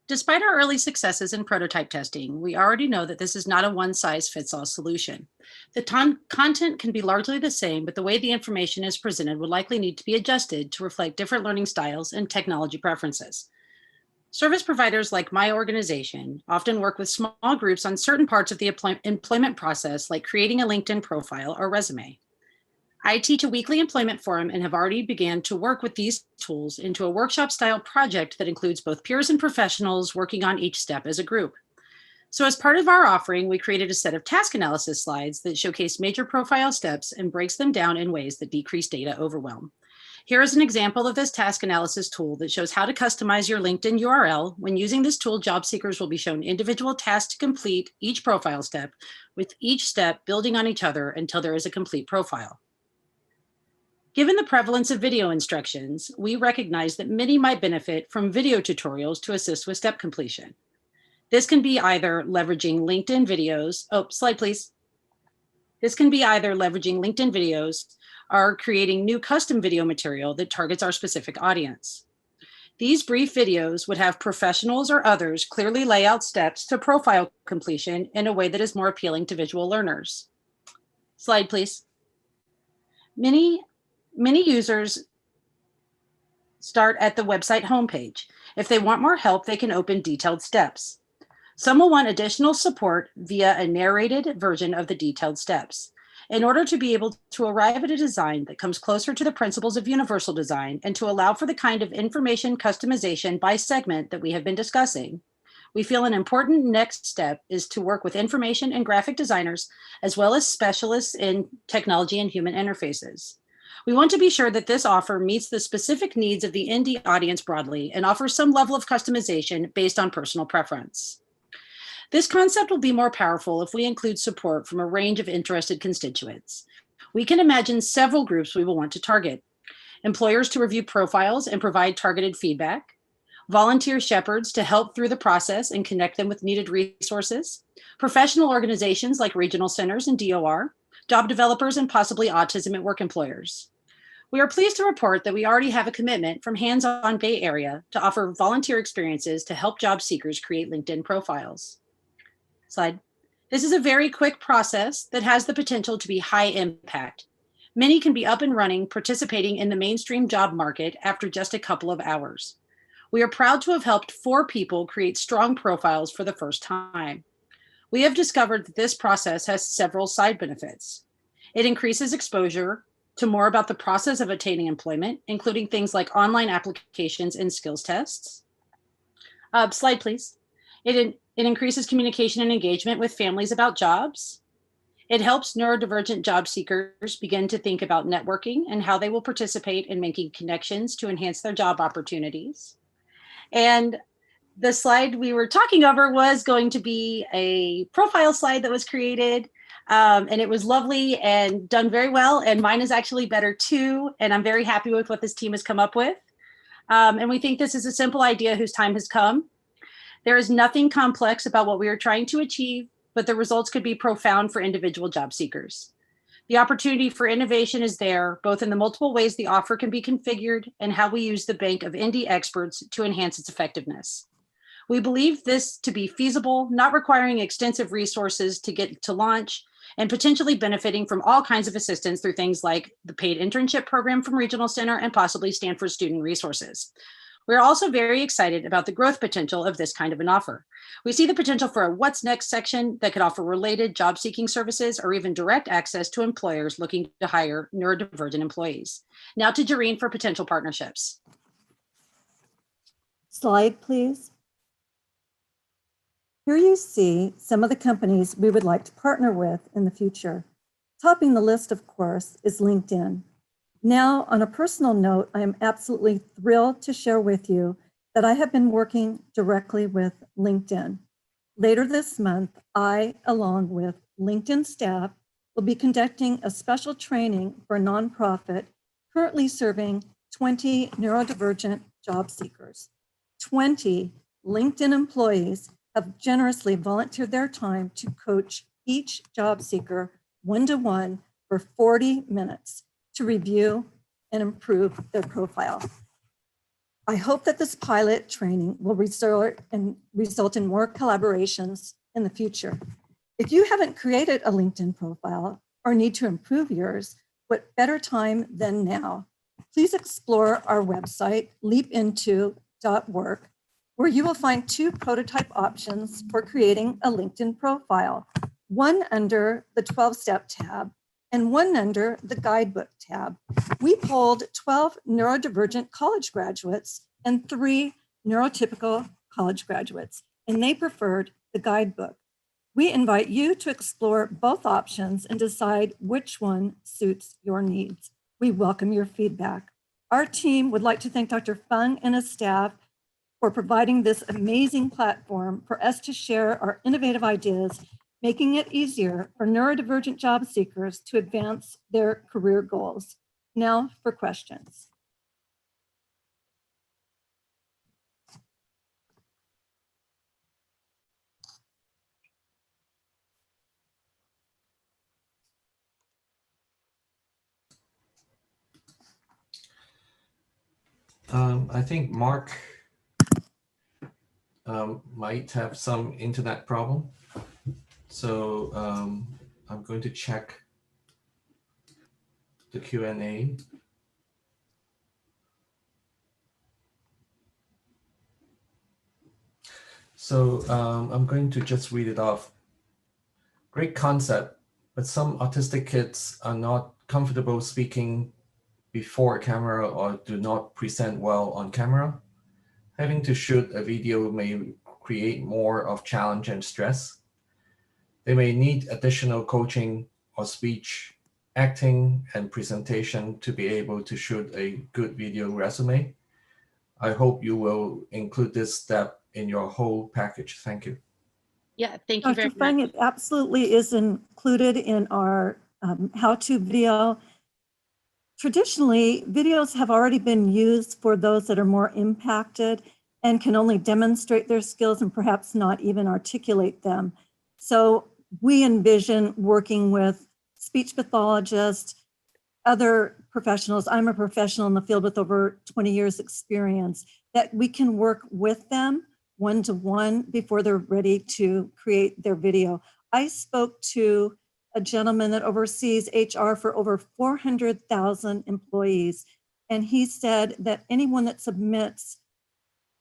Despite our early successes in prototype testing, we already know that this is not a one-size-fits-all solution. The content can be largely the same, but the way the information is presented would likely need to be adjusted to reflect different learning styles and technology preferences. Service providers like my organization often work with small groups on certain parts of the employment process, like creating a LinkedIn profile or resume. I teach a weekly employment forum and have already began to work with these tools into a workshop-style project that includes both peers and professionals working on each step as a group. So as part of our offering, we created a set of task analysis slides that showcase major profile steps and breaks them down in ways that decrease data overwhelm. Here is an example of this task analysis tool that shows how to customize your LinkedIn URL. When using this tool, job seekers will be shown individual tasks to complete each profile step, with each step building on each other until there is a complete profile. Given the prevalence of video instructions, we recognize that many might benefit from video tutorials to assist with step completion. This can be either leveraging LinkedIn videos. Oh, slide please. This can be either leveraging LinkedIn videos or creating new custom video material that targets our specific audience. These brief videos would have professionals or others clearly lay out steps to profile completion in a way that is more appealing to visual learners. Slide please. Many users start at the website homepage. If they want more help, they can open detailed steps. Some will want additional support via a narrated version of the detailed steps. In order to be able to arrive at a design that comes closer to the principles of universal design and to allow for the kind of information customization by segment that we have been discussing, we feel an important next step is to work with information and graphic designers, as well as specialists in technology and human interfaces. We want to be sure that this offer meets the specific needs of the indie audience broadly and offers some level of customization based on personal preference. This concept will be more powerful if we include support from a range of interested constituents. We can imagine several groups we will want to target: employers to review profiles and provide targeted feedback, volunteer shepherds to help through the process and connect them with needed resources, professional organizations like regional centers and DOR, job developers, and possibly autism at work employers. We are pleased to report that we already have a commitment from Hands On Bay Area to offer volunteer experiences to help job seekers create LinkedIn profiles. Slide. This is a very quick process that has the potential to be high impact. Many can be up and running, participating in the mainstream job market after just a couple of hours. We are proud to have helped 4 people create strong profiles for the first time. We have discovered that this process has several side benefits. It increases exposure to more about the process of attaining employment, including things like online applications and skills tests. Slide, please. It increases communication and engagement with families about jobs. It helps neurodivergent job seekers begin to think about networking and how they will participate in making connections to enhance their job opportunities. And the slide we were talking over was going to be a profile slide that was created, and it was lovely and done very well. And mine is actually better too. And I'm very happy with what this team has come up with. And we think this is a simple idea whose time has come. There is nothing complex about what we are trying to achieve, but the results could be profound for individual job seekers. The opportunity for innovation is there, both in the multiple ways the offer can be configured and how we use the bank of indie experts to enhance its effectiveness. We believe this to be feasible, not requiring extensive resources to get to launch, and potentially benefiting from all kinds of assistance through things like the paid internship program from Regional Center and possibly Stanford Student Resources. We're also very excited about the growth potential of this kind of an offer. We see the potential for a what's next section that could offer related job seeking services or even direct access to employers looking to hire neurodivergent employees. Now to Jareen for potential partnerships. Slide, please. Here you see some of the companies we would like to partner with in the future. Topping the list, of course, is LinkedIn. Now, on a personal note, I am absolutely thrilled to share with you that I have been working directly with LinkedIn. Later this month, I, along with LinkedIn staff, will be conducting a special training for a nonprofit currently serving 20 neurodivergent job seekers. 20 LinkedIn employees have generously volunteered their time to coach each job seeker one-to-one for 40 minutes to review and improve their profile. I hope that this pilot training will result in more collaborations in the future. If you haven't created a LinkedIn profile or need to improve yours, what better time than now? Please explore our website, leapinto.work, where you will find 2 prototype options for creating a LinkedIn profile, one under the 12-step tab and one under the guidebook tab. We polled 12 neurodivergent college graduates and 3 neurotypical college graduates, and they preferred the guidebook. We invite you to explore both options and decide which one suits your needs. We welcome your feedback. Our team would like to thank Dr. Fung and his staff for providing this amazing platform for us to share our innovative ideas, making it easier for neurodivergent job seekers to advance their career goals. Now for questions. I think Mark might have some internet problem. So I'm going to check the Q&A. So I'm going to just read it off. Great concept, but some autistic kids are not comfortable speaking before a camera or do not present well on camera. Having to shoot a video may create more of challenge and stress. They may need additional coaching or speech, acting, and presentation to be able to shoot a good video resume. I hope you will include this step in your whole package. Thank you. Yeah, thank you very Dr. Fung, much. it absolutely is included in our how-to video. Traditionally, videos have already been used for those that are more impacted and can only demonstrate their skills and perhaps not even articulate them. So we envision working with speech pathologists, other professionals. I'm a professional in the field with over 20 years experience, that we can work with them one-to-one before they're ready to create their video. I spoke to a gentleman that oversees HR for over 400,000 employees. And he said that anyone that submits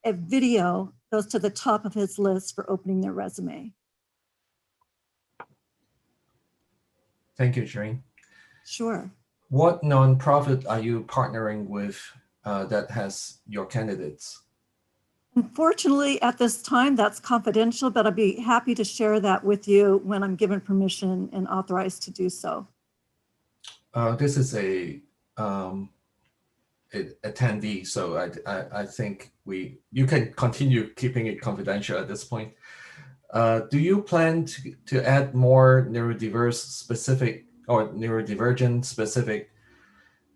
a video goes to the top of his list for opening their resume. Thank you, Shireen. Sure. What nonprofit are you partnering with that has your candidates? Unfortunately, at this time, that's confidential, but I'd be happy to share that with you when I'm given permission and authorized to do so. This is a attendee, so I think you can continue keeping it confidential at this point. Do you plan to add more neurodiverse specific or neurodivergent specific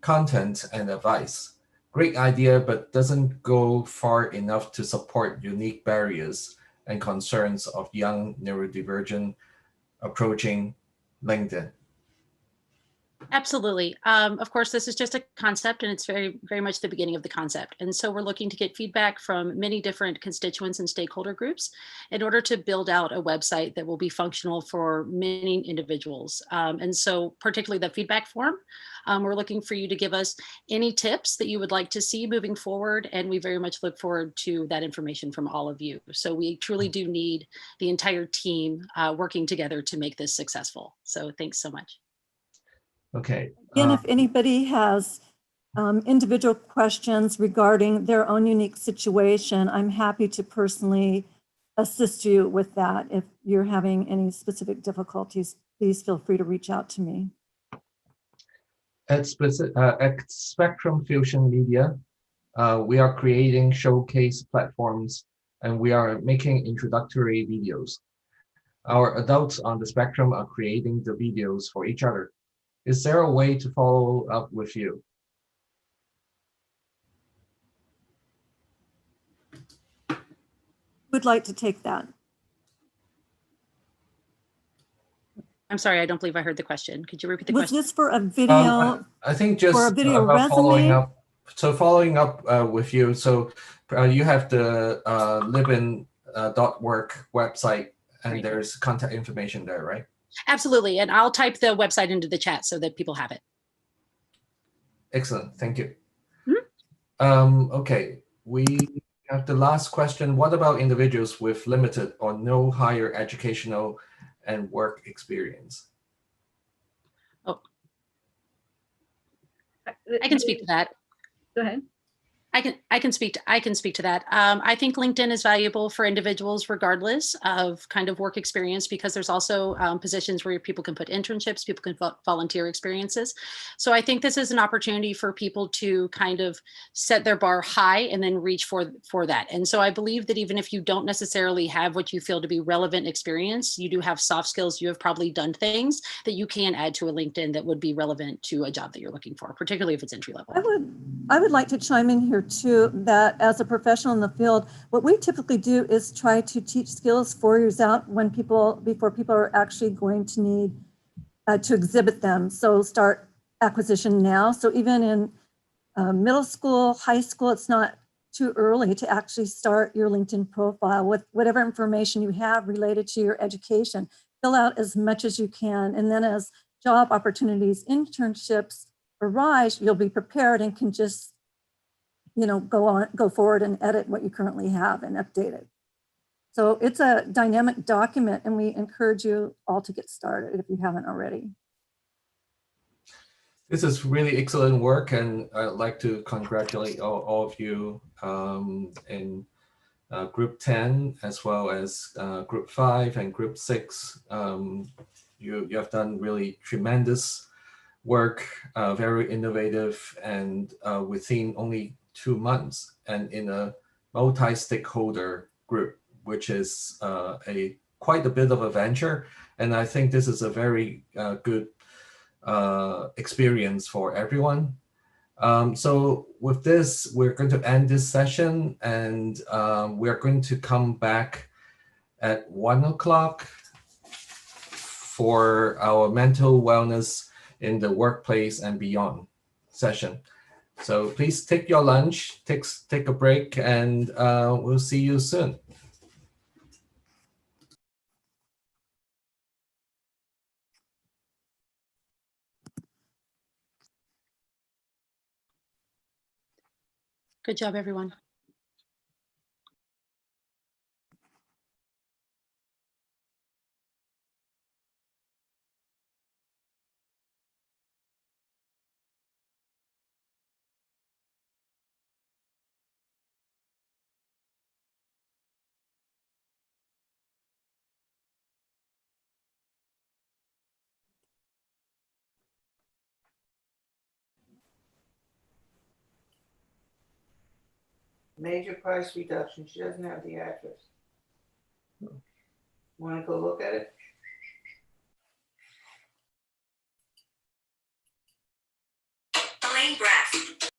content and advice? Great idea, but doesn't go far enough to support unique barriers and concerns of young neurodivergent approaching LinkedIn. Absolutely. Of course, this is just a concept, and it's very, very much the beginning of the concept. And so we're looking to get feedback from many different constituents and stakeholder groups in order to build out a website that will be functional for many individuals. And so particularly the feedback form, we're looking for you to give us any tips that you would like to see moving forward. And we very much look forward to that information from all of you. So we truly do need the entire team working together to make this successful. So thanks so much. Okay. Again, if anybody has individual questions regarding their own unique situation, I'm happy to personally assist you with that. If you're having any specific difficulties, please feel free to reach out to me. At Spectrum Fusion Media, we are creating showcase platforms and we are making introductory videos. Our adults on the spectrum are creating the videos for each other. Is there a way to follow up with you? Would like to take that. I'm sorry, I don't believe I heard the question. Could you repeat the Was question? this for a video? I think just for a video about resume? following up. So following up with you. So you have the livin.work website, and Right. there's contact information there, right? Absolutely. And I'll type the website into the chat so that people have it. Excellent. Thank you. Okay, we have the last question. What about individuals with limited or no higher educational and work experience? Oh, I can speak to that. Go ahead. I can speak to that. I think LinkedIn is valuable for individuals regardless of kind of work experience, because there's also positions where people can put internships, people can volunteer experiences. So I think this is an opportunity for people to kind of set their bar high and then reach for that. And so I believe that even if you don't necessarily have what you feel to be relevant experience, you do have soft skills, you have probably done things that you can add to a LinkedIn that would be relevant to a job that you're looking for, particularly if it's entry level. I would like to chime in here too, that as a professional in the field, what we typically do is try to teach skills 4 years out before people are actually going to need to exhibit them. So start acquisition now. So even in middle school, high school, it's not too early to actually start your LinkedIn profile with whatever information you have related to your education. Fill out as much as you can. And then as job opportunities, internships arise, you'll be prepared and can just go forward and edit what you currently have and update it. So it's a dynamic document, and we encourage you all to get started if you haven't already. This is really excellent work, and I'd like to congratulate all of you in Group 10, as well as Group 5 and Group 6. You have done really tremendous work, very innovative, and within only 2 months, and in a multi-stakeholder group, which is quite a bit of a venture. And I think this is a very good experience for everyone. So with this, we're going to end this session, and we're going to come back at 1 o'clock for our mental wellness in the workplace and beyond session. So please take your lunch, take a break, and we'll see you soon. Good job, everyone. Major price reduction. She doesn't have the address. Want to go look at it? Elaine Breath.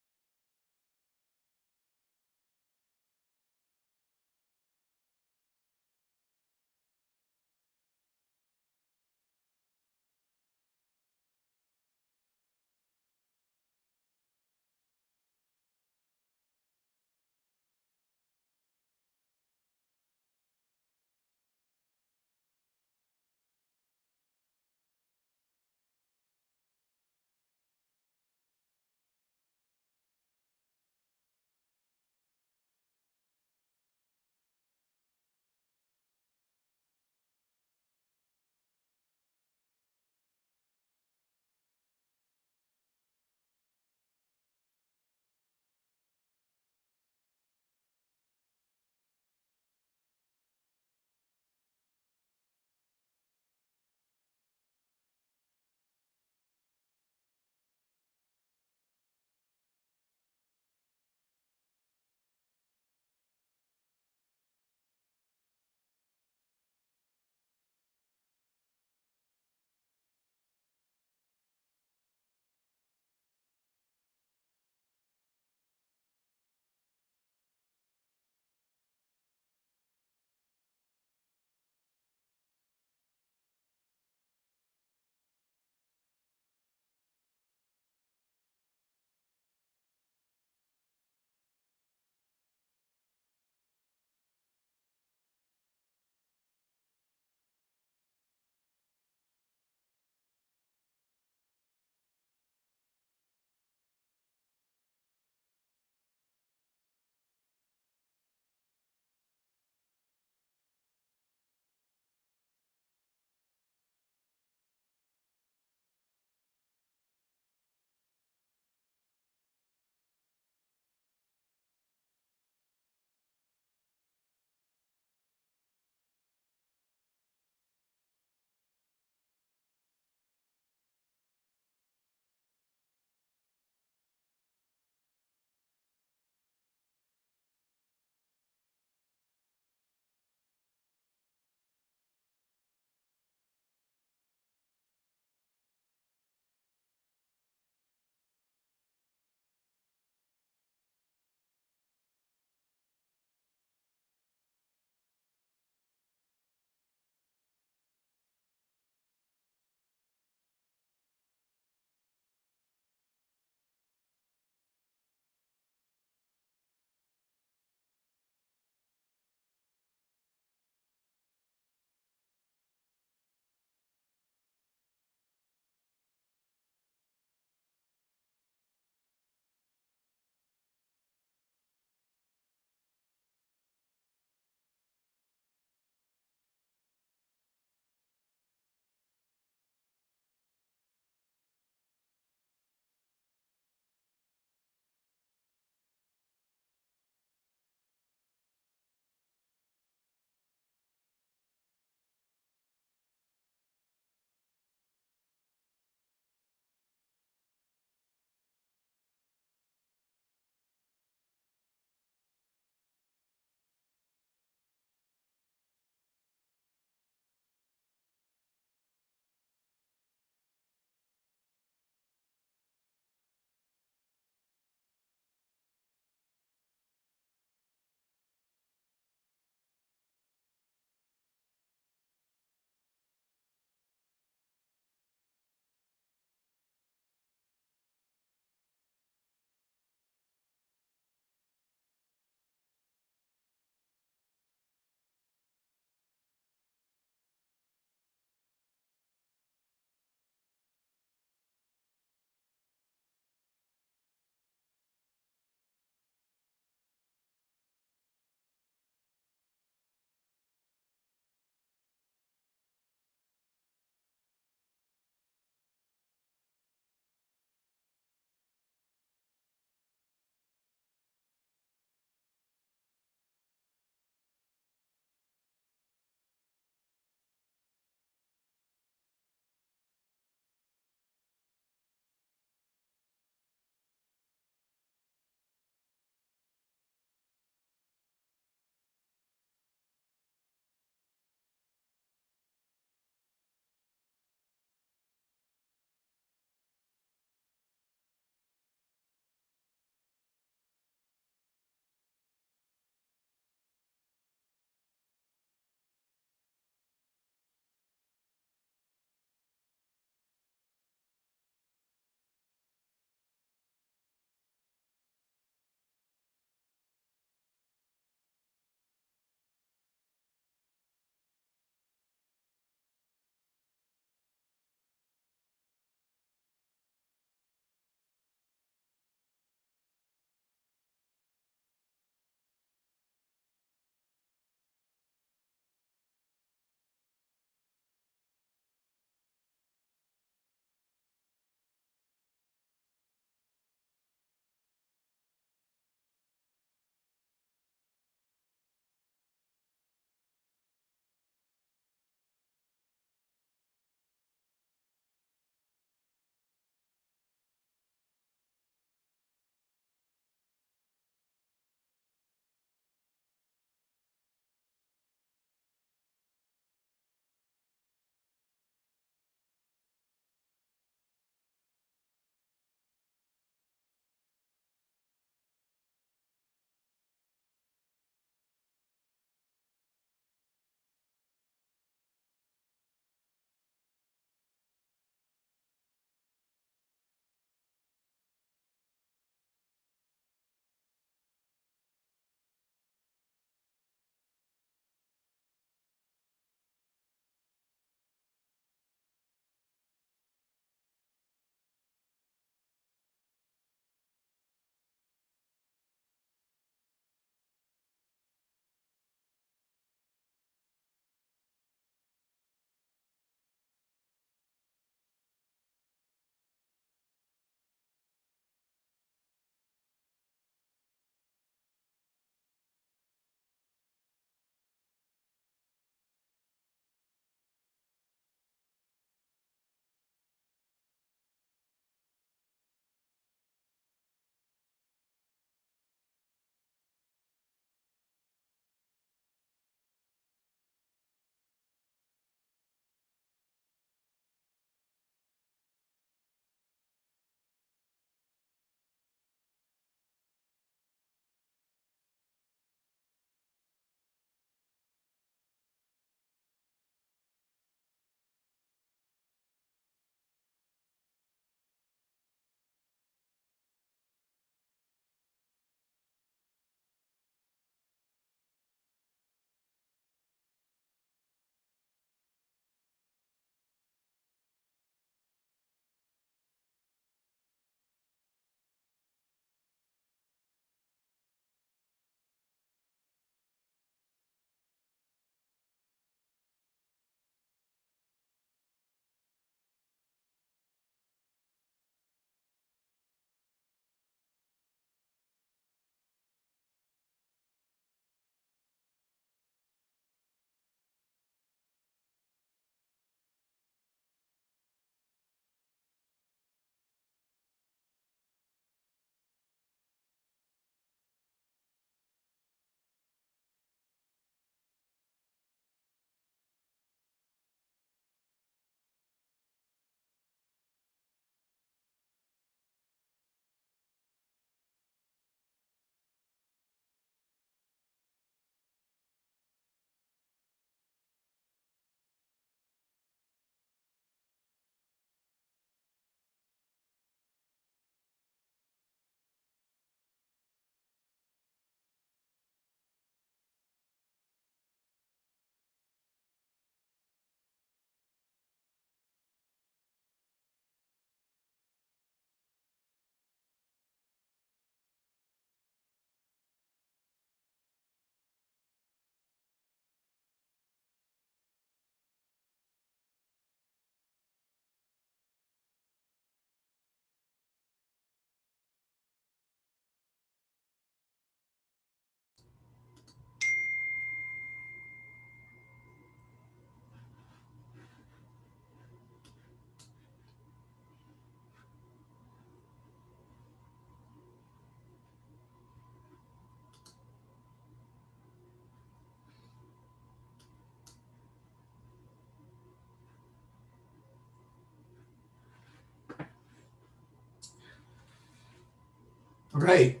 Right.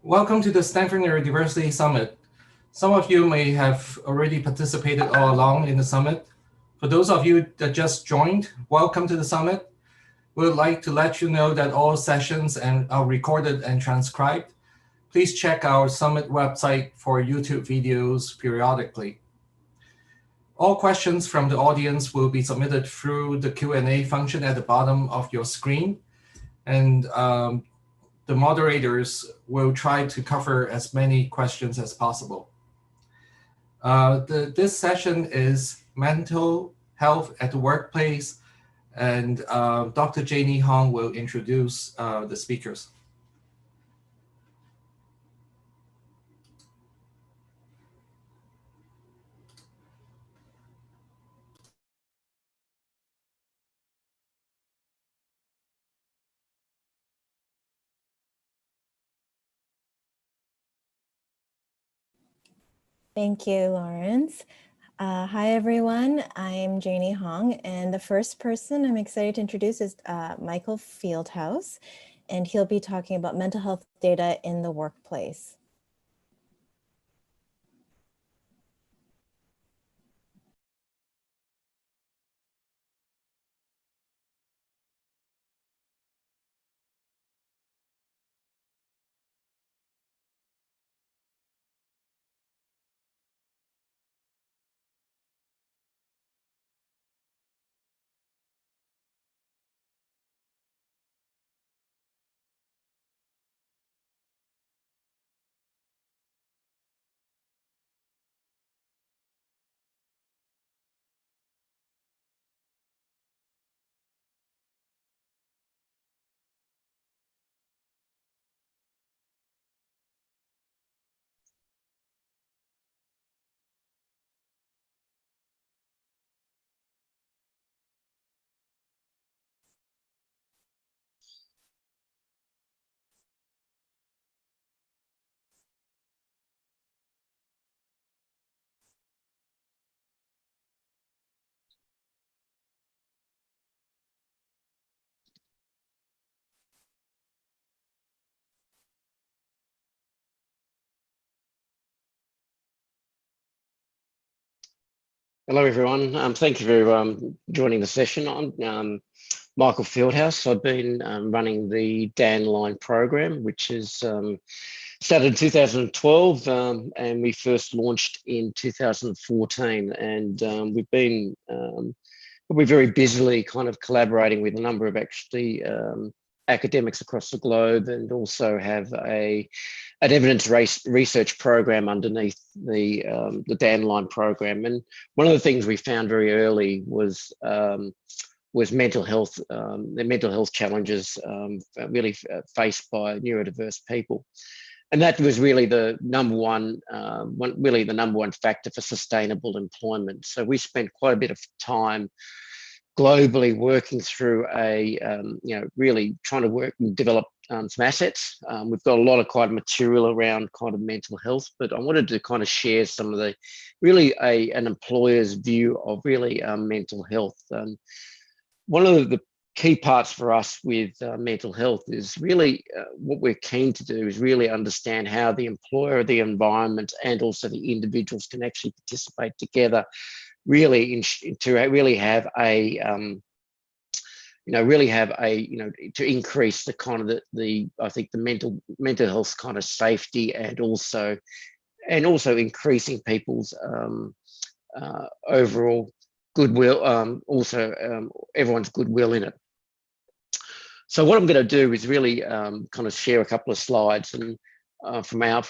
Welcome to the Stanford Neurodiversity Summit. Some of you may have already participated all along in the summit. For those of you that just joined, welcome to the summit. We would like to let you know that all sessions are recorded and transcribed. Please check our summit website for YouTube videos periodically. All questions from the audience will be submitted through the Q&A function at the bottom of your screen. And the moderators will try to cover as many questions as possible. This session is mental health at the workplace, and Dr. Janie Hong will introduce the speakers. Thank you, Lawrence. Hi, everyone. I'm Janie Hong, and the first person I'm excited to introduce is Michael Fieldhouse, and he'll be talking about mental health data in the workplace. Hello, everyone. Thank you for joining the session. I'm Michael Fieldhouse. I've been running the Dan Line program, which is started in 2012, and we first launched in 2014. And we've been probably very busily kind of collaborating with a number of actually academics across the globe, and also have an evidence research program underneath the Dan Line program. And one of the things we found very early was mental health, the mental health challenges really faced by neurodiverse people. And that was really the number one, really the number one factor for sustainable employment. So we spent quite a bit of time globally working through really trying to work and develop some assets. We've got a lot of kind of material around kind of mental health, but I wanted to kind of share some of the really an employer's view of really mental health. One of the key parts for us with mental health is really what we're keen to do is really understand how the employer, the environment, and also the individuals can actually participate together, really to really have a to increase the kind of the I think the mental health kind of safety, and also increasing people's overall goodwill, everyone's goodwill in it. So what I'm going to do is really kind of share a couple of slides and from our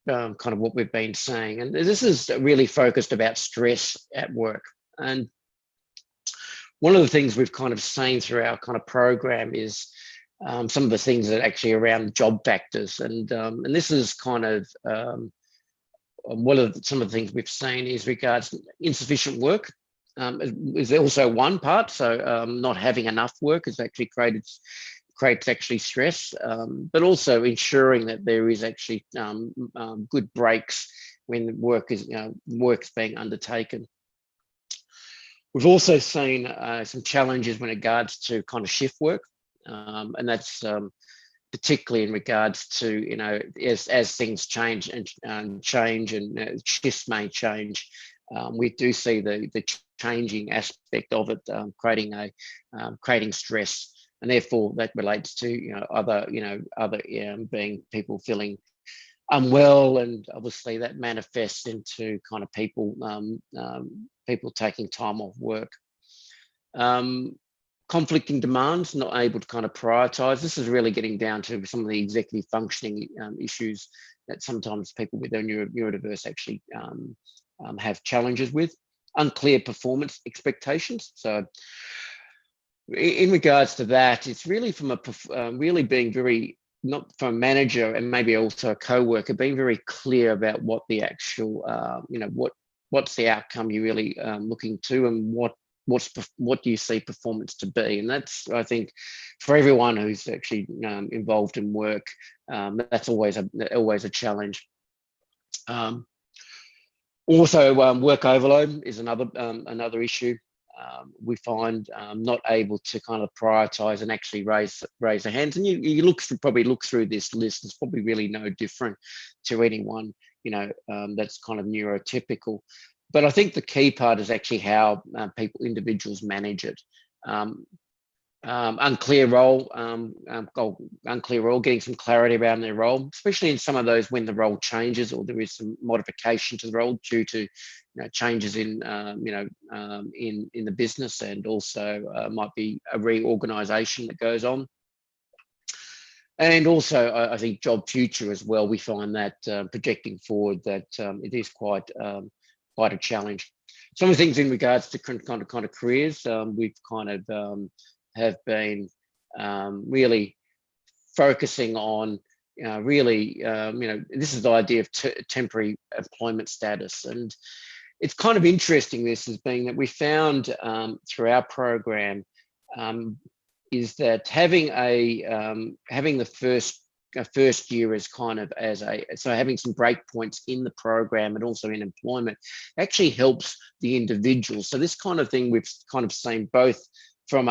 kind of what we've been saying. And this is really focused about stress at work. And one of the things we've kind of seen through our kind of program is some of the things that actually around job factors. And this is kind of some of the things we've seen is regards insufficient work. Is also one part. So not having enough work has actually creates actually stress, but also ensuring that there is actually good breaks when work's being undertaken. We've also seen some challenges when it regards to kind of shift work, and that's particularly in regards to, you know, as things change and shifts may change. We do see the changing aspect of it creating stress, and therefore that relates to, you know, other being people feeling unwell, and obviously that manifests into kind of people taking time off work. Conflicting demands, not able to kind of prioritize. This is really getting down to some of the executive functioning issues that sometimes people with their neurodiverse actually have challenges with. Unclear performance expectations. So in regards to that, it's really from a really being very, not from a manager and maybe also a co-worker, being very clear about what the actual, you know, what's the outcome you're really looking to, and what do you see performance to be. And that's, I think, for everyone who's actually involved in work, that's always a challenge. Also, work overload is another issue. We find not able to kind of prioritize and actually raise their hands. And you probably look through this list, it's probably really no different to anyone, you know, that's kind of neurotypical. But I think the key part is actually how individuals manage it. Unclear role, getting some clarity around their role, especially in some of those when the role changes or there is some modification to the role due to, you know, changes in in the business, and also might be a reorganization that goes on. And also, I think job future as well. We find that projecting forward, that it is quite a challenge. Some of the things in regards to kind of careers, we've kind of have been really focusing on this is the idea of temporary employment status. And it's kind of interesting, this as being that we found through our program is that having the first year as kind of so having some break points in the program and also in employment actually helps the individual. So this kind of thing we've kind of seen both from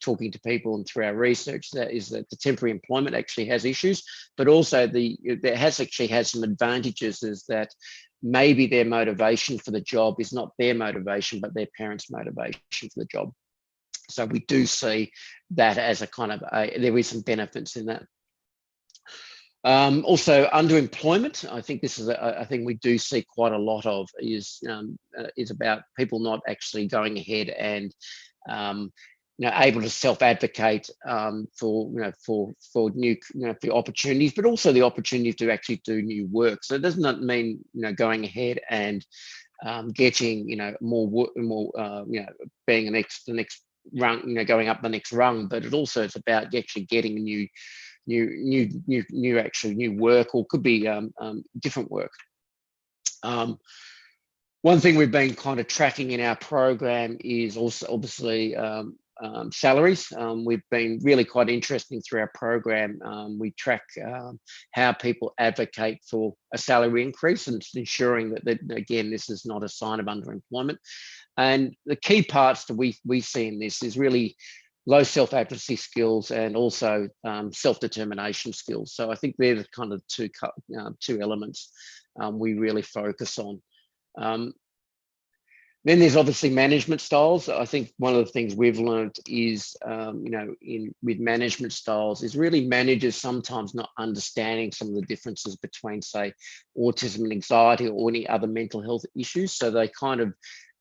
talking to people and through our research, that is that the temporary employment actually has issues, but also has some advantages, is that maybe their motivation for the job is not their motivation, but their parents' motivation for the job. So we do see that as a kind of there is some benefits in that. Also, underemployment. I think this is a thing we do see quite a lot of, is about people not actually going ahead and able to self-advocate for new for opportunities, but also the opportunity to actually do new work. So it does not mean going ahead and getting more being the next rung, going up the next rung, but it's about actually getting new work, or could be different work. One thing we've been kind of tracking in our program is also obviously salaries. We've been really quite interesting through our program. We track how people advocate for a salary increase, and ensuring that again, this is not a sign of underemployment. And the key parts that we see in this is really low self-advocacy skills and also self-determination skills. So I think they're the kind of two elements we really focus on. Then there's obviously management styles. I think one of the things we've learned is, with management styles, is really managers sometimes not understanding some of the differences between, say, autism and anxiety or any other mental health issues. So they kind of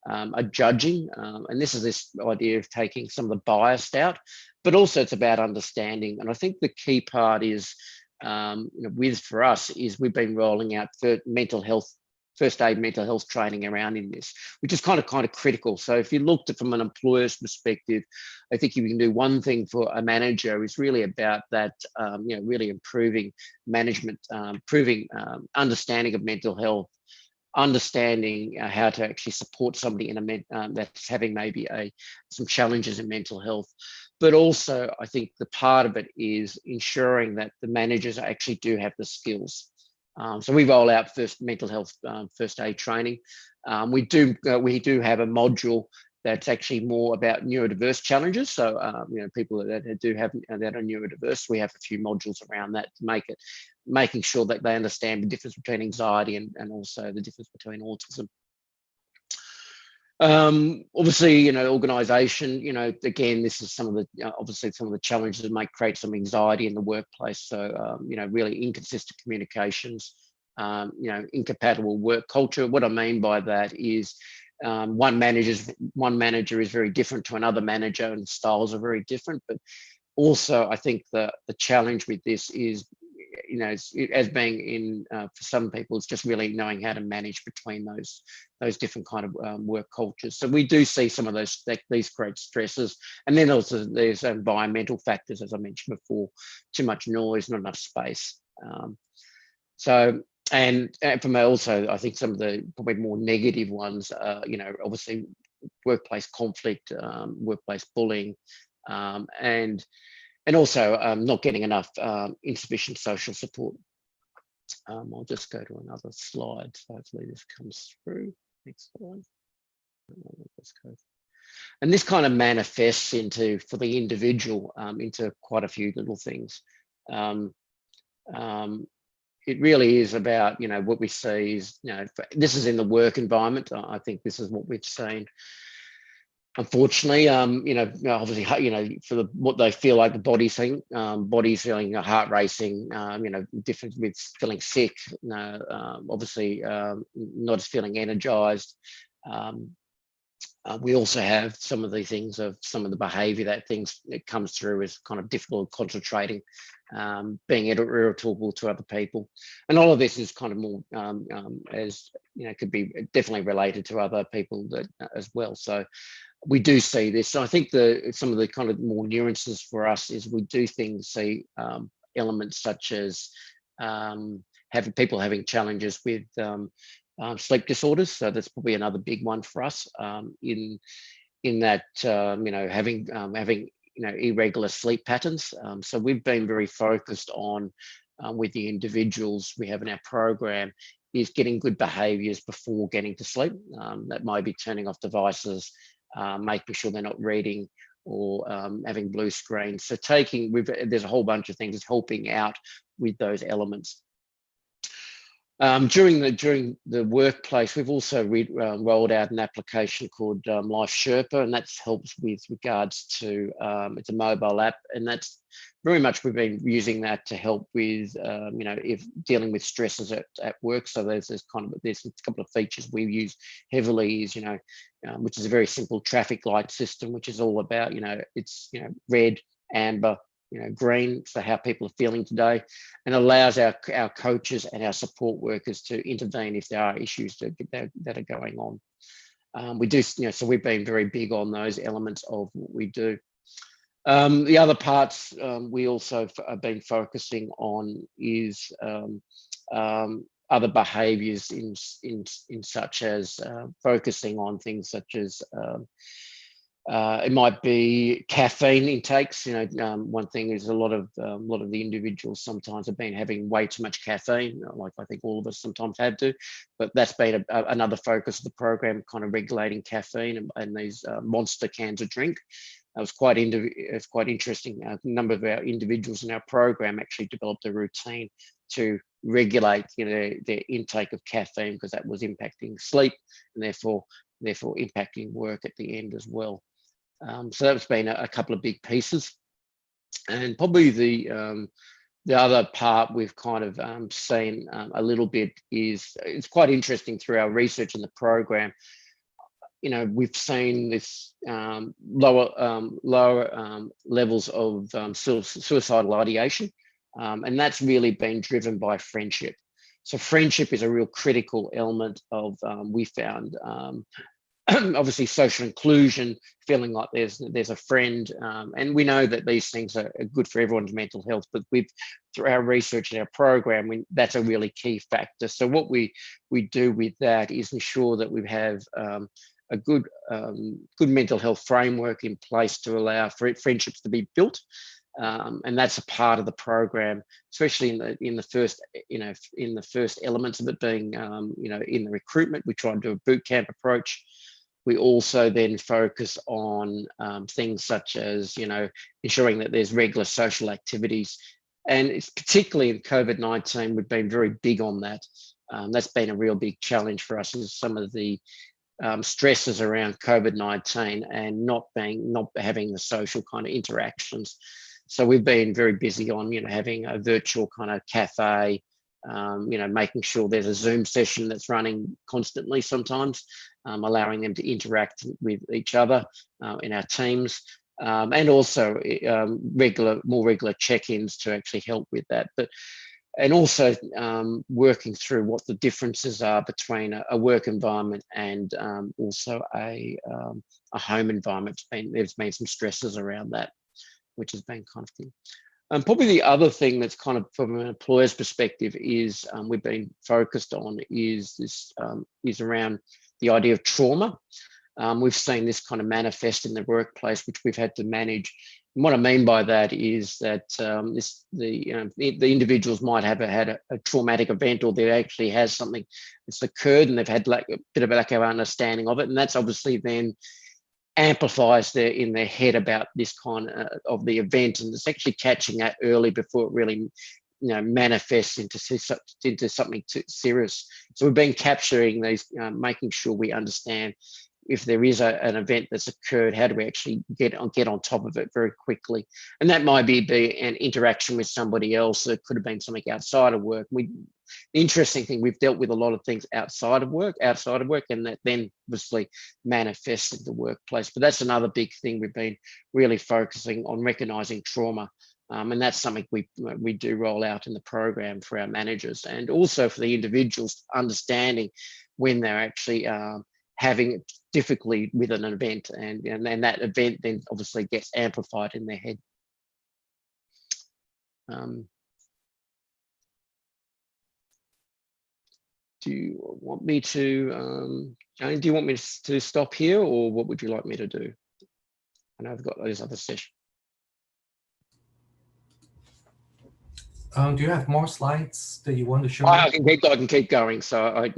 are judging, and this idea of taking some of the bias out, but also it's about understanding. And I think the key part is, for us, is we've been rolling out first aid mental health training around in this, which is kind of critical. So if you looked at from an employer's perspective, I think if you can do one thing for a manager, is really about that, really improving management, improving understanding of mental health, understanding how to actually support somebody that's having maybe some challenges in mental health. But also, I think the part of it is ensuring that the managers actually do have the skills. So we roll out mental health first aid training. We do have a module that's actually more about neurodiverse challenges. So, people that do have that are neurodiverse, we have a few modules around that to making sure that they understand the difference between anxiety and also the difference between autism. Obviously, organization, again, this is some of the obviously some of the challenges that might create some anxiety in the workplace. So, really inconsistent communications, incompatible work culture. What I mean by that is one manager is very different to another manager, and styles are very different. But also, I think the challenge with this is, as being in for some people, it's just really knowing how to manage between those different kind of work cultures. So we do see some of these create stresses, and then also there's environmental factors, as I mentioned before, too much noise, not enough space. And from also, I think some of the probably more negative ones, obviously workplace conflict, workplace bullying, and also not getting enough insufficient social support. I'll just go to another slide. So hopefully this comes through. Next slide. And this kind of manifests for the individual into quite a few little things. It really is about, what we see is, this is in the work environment. I think this is what we've seen. Unfortunately, obviously, for what they feel like the body's feeling heart racing, different with feeling sick, obviously not as feeling energized. We also have some of the things of some of the behavior that comes through as kind of difficult concentrating, being irritable to other people. And all of this is kind of more, could be definitely related to other people as well. So we do see this. So I think some of the kind of more nuances for us is we do see elements such as having people having challenges with sleep disorders. So that's probably another big one for us in that, having irregular sleep patterns. So we've been very focused on with the individuals we have in our program is getting good behaviors before getting to sleep. That might be turning off devices, making sure they're not reading or having blue screens. So there's a whole bunch of things that's helping out with those elements. During the workplace, we've also rolled out an application called Life Sherpa, and that helps with regards to it's a mobile app, and that's very much we've been using that to help with if dealing with stresses at work. So there's a couple of features we use heavily is which is a very simple traffic light system, which is all about it's red, amber, green for how people are feeling today, and allows our coaches and our support workers to intervene if there are issues that are going on. We do, so we've been very big on those elements of what we do. The other parts we also have been focusing on is other behaviours in such as focusing on things such as it might be caffeine intakes. One thing is a lot of the individuals sometimes have been having way too much caffeine, like I think all of us sometimes have to. But that's been another focus of the program, kind of regulating caffeine and these monster cans of drink. It's quite interesting. A number of our individuals in our program actually developed a routine to regulate their intake of caffeine, because that was impacting sleep and therefore impacting work at the end as well. So that's been a couple of big pieces. And probably the other part we've kind of seen a little bit is, it's quite interesting through our research in the program. We've seen this lower levels of suicidal ideation, and that's really been driven by friendship. So friendship is a real critical element of, we found, obviously social inclusion, feeling like there's a friend, and we know that these things are good for everyone's mental health, but through our research and our program, that's a really key factor. So what we do with that is ensure that we have a good mental health framework in place to allow for friendships to be built, and that's a part of the program, especially in the first elements of it being in the recruitment. We try and do a boot camp approach. We also then focus on things such as, ensuring that there's regular social activities. And it's particularly in COVID-19, we've been very big on that. That's been a real big challenge for us, is some of the stresses around COVID-19 and not having the social kind of interactions. So we've been very busy on, having a virtual kind of cafe, making sure there's a Zoom session that's running constantly sometimes, allowing them to interact with each other in our teams, and also more regular check-ins to actually help with that. And also working through what the differences are between a work environment and also a home environment. There's been some stresses around that, which has been kind of thing. Probably the other thing that's kind of from an employer's perspective is we've been focused on is around the idea of trauma. We've seen this kind of manifest in the workplace, which we've had to manage. And what I mean by that is that the individuals might have had a traumatic event, or there actually has something that's occurred, and they've had a bit of a lack of understanding of it, and that's obviously then amplifies in their head about this kind of the event, and it's actually catching that early before it really manifests into something too serious. So we've been capturing these, making sure we understand if there is an event that's occurred, how do we actually get on top of it very quickly? And that might be an interaction with somebody else. It could have been something outside of work. The interesting thing, we've dealt with a lot of things outside of work, and that then obviously manifests in the workplace. But that's another big thing. We've been really focusing on recognizing trauma. And that's something we do roll out in the program for our managers, and also for the individuals, understanding when they're actually having difficulty with an event, and that event then obviously gets amplified in their head. Do you want me to, Jane, do you want me to stop here, or what would you like me to do? I know I've got those other sessions. Do you have more slides that you want to show? I can keep going. So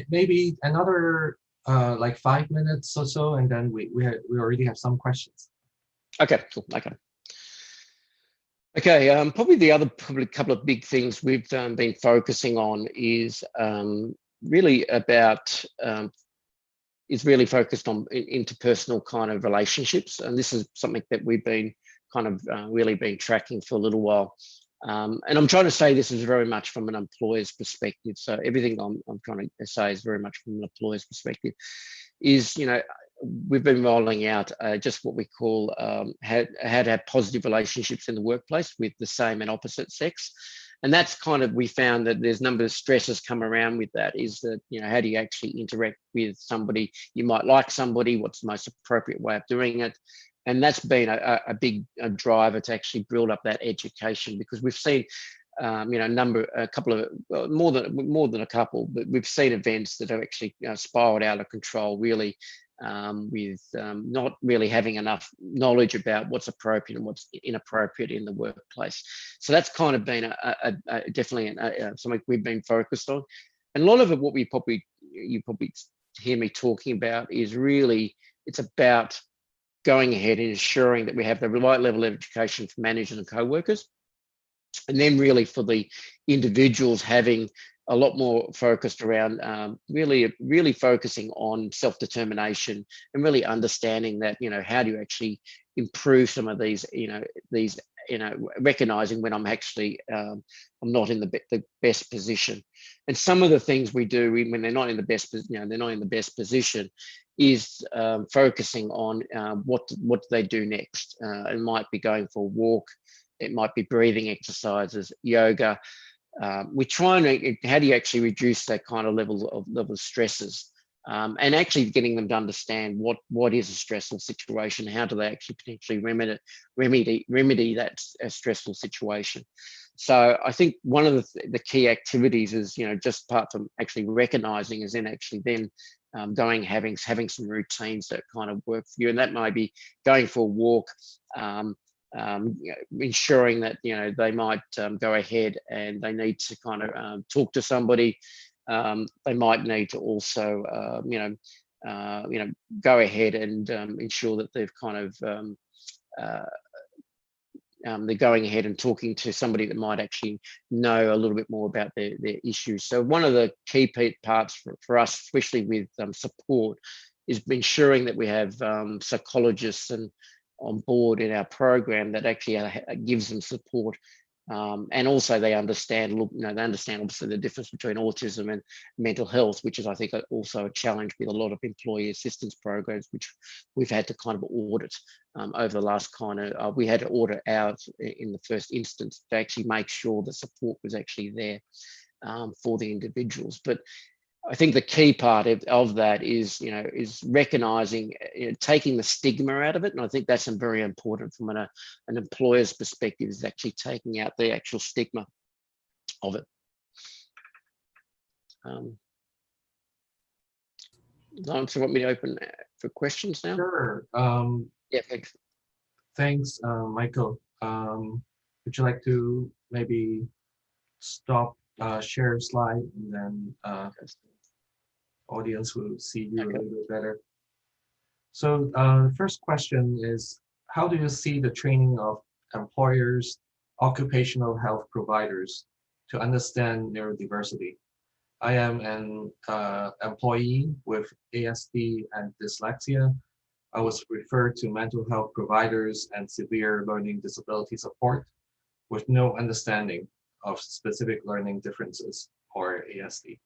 maybe another like 5 minutes or so, and then we already have some questions. Okay, cool. Okay. Probably the other couple of big things we've been focusing on is really focused on interpersonal kind of relationships, and this is something that we've been kind of really been tracking for a little while. And I'm trying to say this is very much from an employer's perspective. So everything I'm trying to say is very much from an employer's perspective. Is, we've been rolling out just what we call how to have positive relationships in the workplace with the same and opposite sex. And that's kind of, we found that there's a number of stresses come around with that, is that, how do you actually interact with somebody? You might like somebody, what's the most appropriate way of doing it? And that's been a big driver to actually build up that education, because we've seen, more than a couple, but we've seen events that have actually spiraled out of control, really, with not really having enough knowledge about what's appropriate and what's inappropriate in the workplace. So that's kind of been definitely something we've been focused on. And a lot of it, what you probably hear me talking about, is really, it's about going ahead and ensuring that we have the right level of education for managers and co-workers, and then really for the individuals having a lot more focused around really focusing on self-determination, and really understanding that, how do you actually improve some of these, recognizing when I'm actually I'm not in the best position. And some of the things we do when they're not in the best, they're not in the best position, is focusing on what do they do next. It might be going for a walk, it might be breathing exercises, yoga. We try and how do you actually reduce that kind of level of stresses, and actually getting them to understand what is a stressful situation, how do they actually potentially remedy that stressful situation. So I think one of the key activities is, just apart from actually recognizing, is then actually then going, having some routines that kind of work for you, and that might be going for a walk, ensuring that they might go ahead and they need to kind of talk to somebody. They might need to also go ahead and ensure that they've kind of they're going ahead and talking to somebody that might actually know a little bit more about their issues. So one of the key parts for us, especially with support, is ensuring that we have psychologists and on board in our program that actually gives them support. And also they understand, they understand obviously the difference between autism and mental health, which is, I think, also a challenge with a lot of employee assistance programs, which we've had to kind of audit over the last we had to audit ours in the first instance to actually make sure the support was actually there for the individuals. But I think the key part of that is, is recognizing, taking the stigma out of it. And I think that's very important from an employer's perspective, is actually taking out the actual stigma of it. Lawrence, you want me to open for questions now? Sure. Yeah, thanks. Thanks, Michael. Would you like to maybe stop, share slide, and then audience will see you a little bit better. So the first question is, how do you see the training of employers, occupational health providers to understand neurodiversity? I am an employee with ASD and dyslexia. I was referred to mental health providers and severe learning disability support with no understanding of specific learning differences or ASD.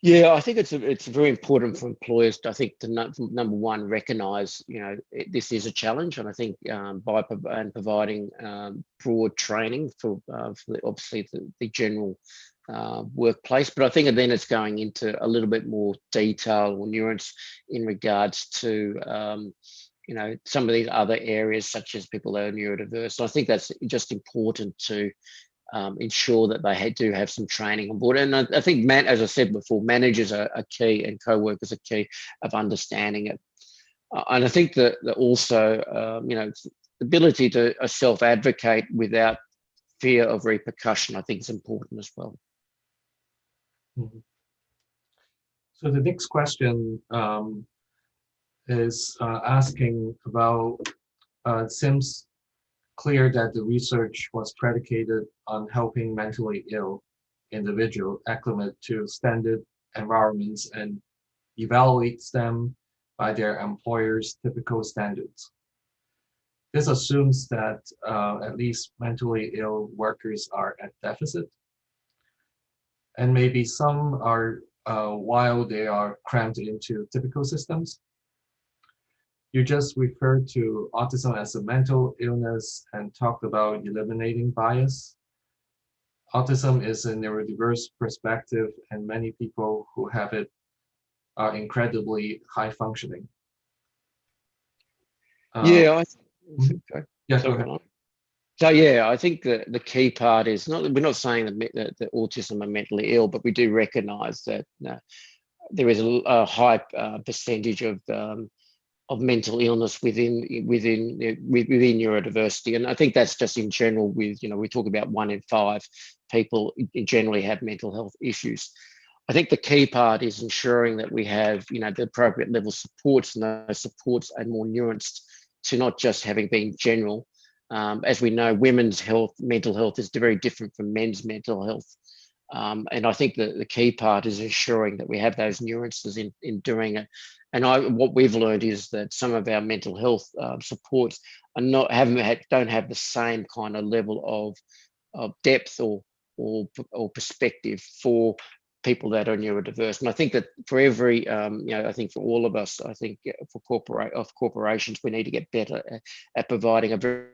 Yeah, I think it's very important for employers to, I think, to number one, recognise, this is a challenge, and I think by providing broad training for obviously the general workplace, but I think then it's going into a little bit more detail or nuance in regards to some of these other areas, such as people that are neurodiverse. So I think that's just important to ensure that they do have some training on board. And I think, as I said before, managers are key and co-workers are key of understanding it. And I think that also, the ability to self-advocate without fear of repercussion, I think is important as well. Mm-hmm. So the next question is asking about, it seems clear that the research was predicated on helping mentally ill individuals acclimate to standard environments and evaluates them by their employer's typical standards. This assumes that at least mentally ill workers are at deficit, and maybe some are while they are crammed into typical systems. You just referred to autism as a mental illness and talked about eliminating bias. Autism is a neurodiverse perspective, and many people who have it are incredibly high functioning. Yeah, yeah, go ahead. So yeah, I think the key part is we're not saying that autism are mentally ill, but we do recognise that there is a high percentage of mental illness within neurodiversity, and I think that's just in general. With we talk about 1 in 5 people generally have mental health issues. I think the key part is ensuring that we have the appropriate level of supports, and those supports are more nuanced to not just having been general. As we know, women's mental health is very different from men's mental health. And I think that the key part is ensuring that we have those nuances in doing it. And what we've learned is that some of our mental health supports are don't have the same kind of level of depth or perspective for people that are neurodiverse. And I think that for every, I think for all of us, I think for corporations, we need to get better at providing a very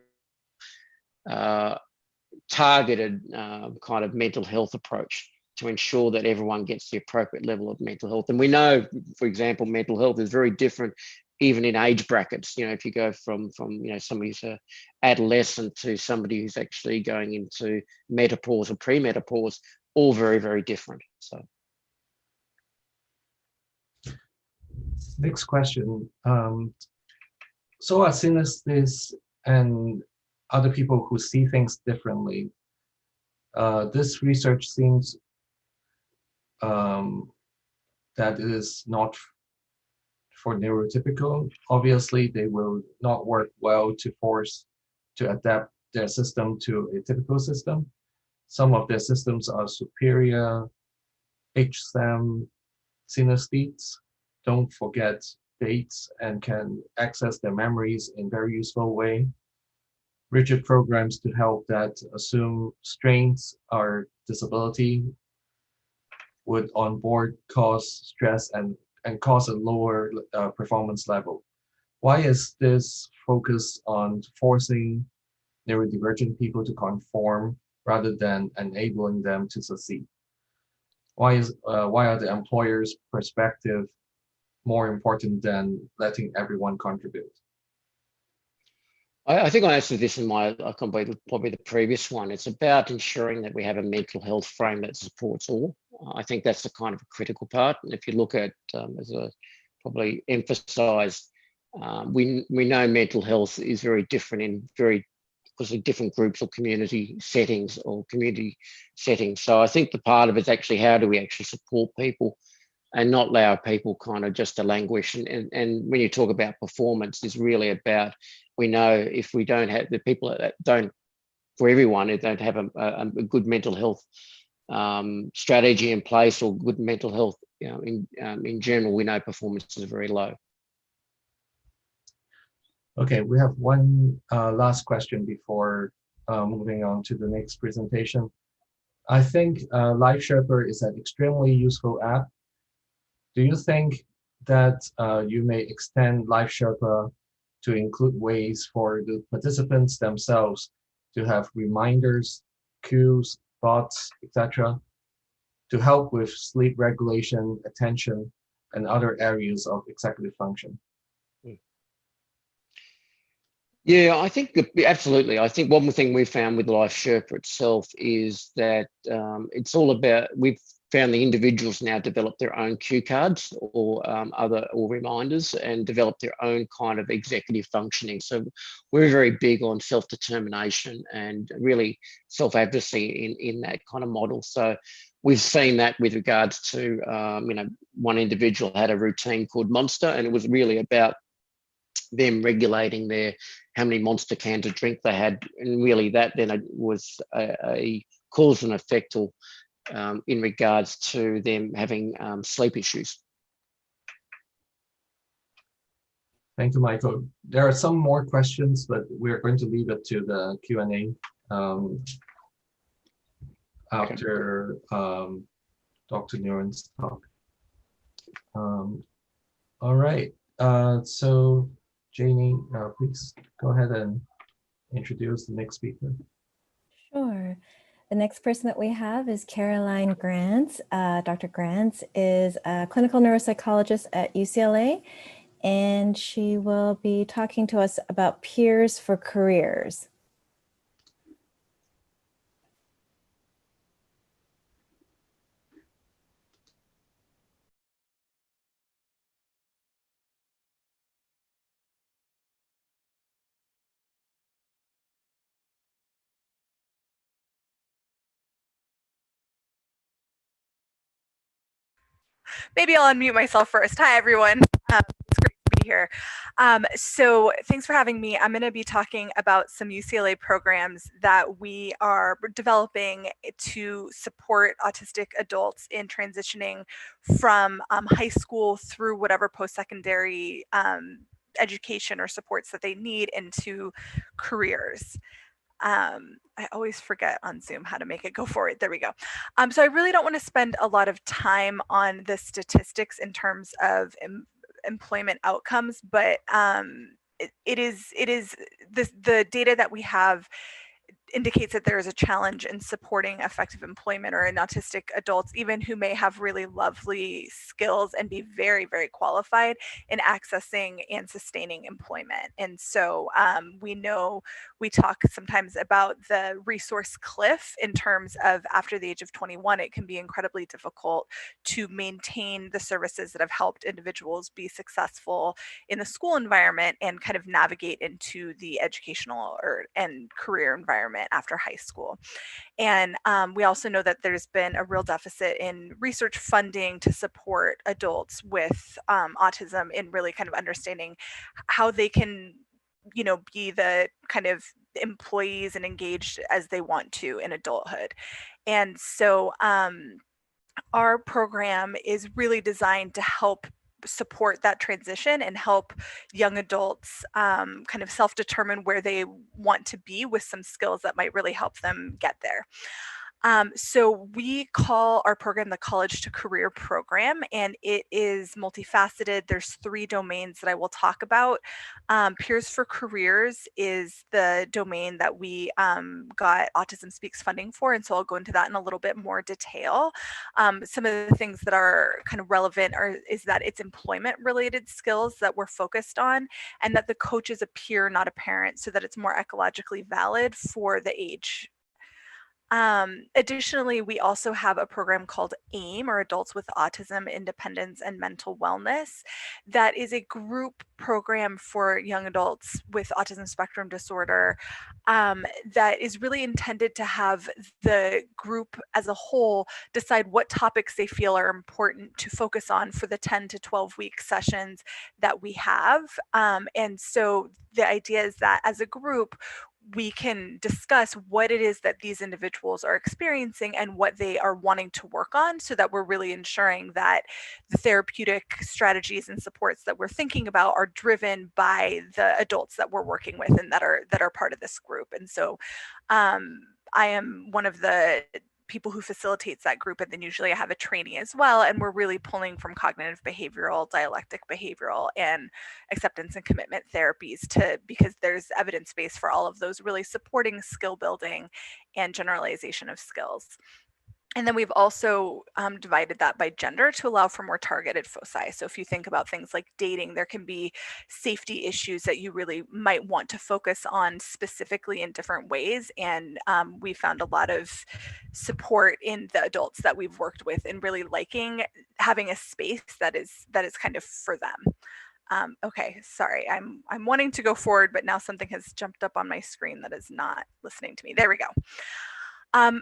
targeted kind of mental health approach to ensure that everyone gets the appropriate level of mental health. And we know, for example, mental health is very different even in age brackets. If you go from somebody who's an adolescent to somebody who's actually going into menopause or premenopause, all very, very different. So next question. So as synesthetes and other people who see things differently, this research seems that it is not for neurotypical. Obviously, they will not work well to adapt their system to a typical system. Some of their systems are superior, HSAM, synesthetes, don't forget dates and can access their memories in very useful way. Rigid programs to help that assume strengths or disability would on board cause stress and cause a lower performance level. Why is this focus on forcing neurodivergent people to conform rather than enabling them to succeed? Why are the employer's perspective more important than letting everyone contribute? I think I answered this in my, probably the previous one. It's about ensuring that we have a mental health frame that supports all. I think that's the kind of a critical part. And if you look at, as I probably emphasised, we know mental health is very different in because of different groups or community settings. So I think the part of it's actually how do we actually support people and not allow people kind of just to languish. And when you talk about performance, is really about, we know if we don't have the people that don't, for everyone, who don't have a good mental health strategy in place or good mental health, in general, we know performance is very low. Okay, we have one last question before moving on to the next presentation. I think Life Sherpa is an extremely useful app. Do you think that you may extend Life Sherpa to include ways for the participants themselves to have reminders, cues, thoughts, etc., to help with sleep regulation, attention, and other areas of executive function? Yeah, I think absolutely. I think one thing we found with Life Sherpa itself is that it's all about, we've found the individuals now develop their own cue cards or reminders and develop their own kind of executive functioning. So we're very big on self-determination and really self-advocacy in that kind of model. So we've seen that with regards to, one individual had a routine called Monster, and it was really about them regulating how many Monster cans of drink they had, and really that then it was a cause and effect in regards to them having sleep issues. Thank you, Michael. There are some more questions, but we're going to leave it to the Q&A after Dr. Nguyen's talk. All right, so Janie, please go ahead and introduce the next speaker. Sure. The next person that we have is Caroline Grants. Dr. Grants is a clinical neuropsychologist at UCLA, and she will be talking to us about peers for careers. Maybe I'll unmute myself first. Hi, everyone. It's great to be here. So thanks for having me. I'm going to be talking about some UCLA programs that we are developing to support autistic adults in transitioning from high school through whatever post-secondary education or supports that they need into careers. I always forget on Zoom how to make it go forward. There we go. So I really don't want to spend a lot of time on the statistics in terms of employment outcomes, but it is the data that we have indicates that there is a challenge in supporting effective employment or in autistic adults, even who may have really lovely skills and be very, very qualified in accessing and sustaining employment. And so we know we talk sometimes about the resource cliff in terms of after the age of 21, it can be incredibly difficult to maintain the services that have helped individuals be successful in the school environment and kind of navigate into the educational and career environment. employment after high school. And we also know that there's been a real deficit in research funding to support adults with autism in really kind of understanding how they can, be the kind of employees and engaged as they want to in adulthood. And so our program is really designed to help support that transition and help young adults kind of self-determine where they want to be with some skills that might really help them get there. So we call our program the College to Career Program, and it is multifaceted. There's 3 domains that I will talk about. Peers for Careers is the domain that we got Autism Speaks funding for, and so I'll go into that in a little bit more detail. Some of the things that are kind of relevant is that it's employment-related skills that we're focused on, and that the coach is a peer, not a parent, so that it's more ecologically valid for the age. Additionally, we also have a program called AIM, or Adults with Autism, Independence, and Mental Wellness. That is a group program for young adults with autism spectrum disorder that is really intended to have the group as a whole decide what topics they feel are important to focus on for the 10 to 12-week sessions that we have. And so the idea is that as a group, we can discuss what it is that these individuals are experiencing and what they are wanting to work on, so that we're really ensuring that the therapeutic strategies and supports that we're thinking about are driven by the adults that we're working with and that are part of this group. And so I am one of the people who facilitates that group, and then usually I have a trainee as well, and we're really pulling from cognitive behavioral, dialectic behavioral, and acceptance and commitment therapies because there's evidence base for all of those, really supporting skill building and generalization of skills. And then we've also divided that by gender to allow for more targeted foci. So if you think about things like dating, there can be safety issues that you really might want to focus on specifically in different ways. And we found a lot of support in the adults that we've worked with in really liking having a space that is kind of for them. Okay, sorry, I'm wanting to go forward, but now something has jumped up on my screen that is not listening to me. There we go.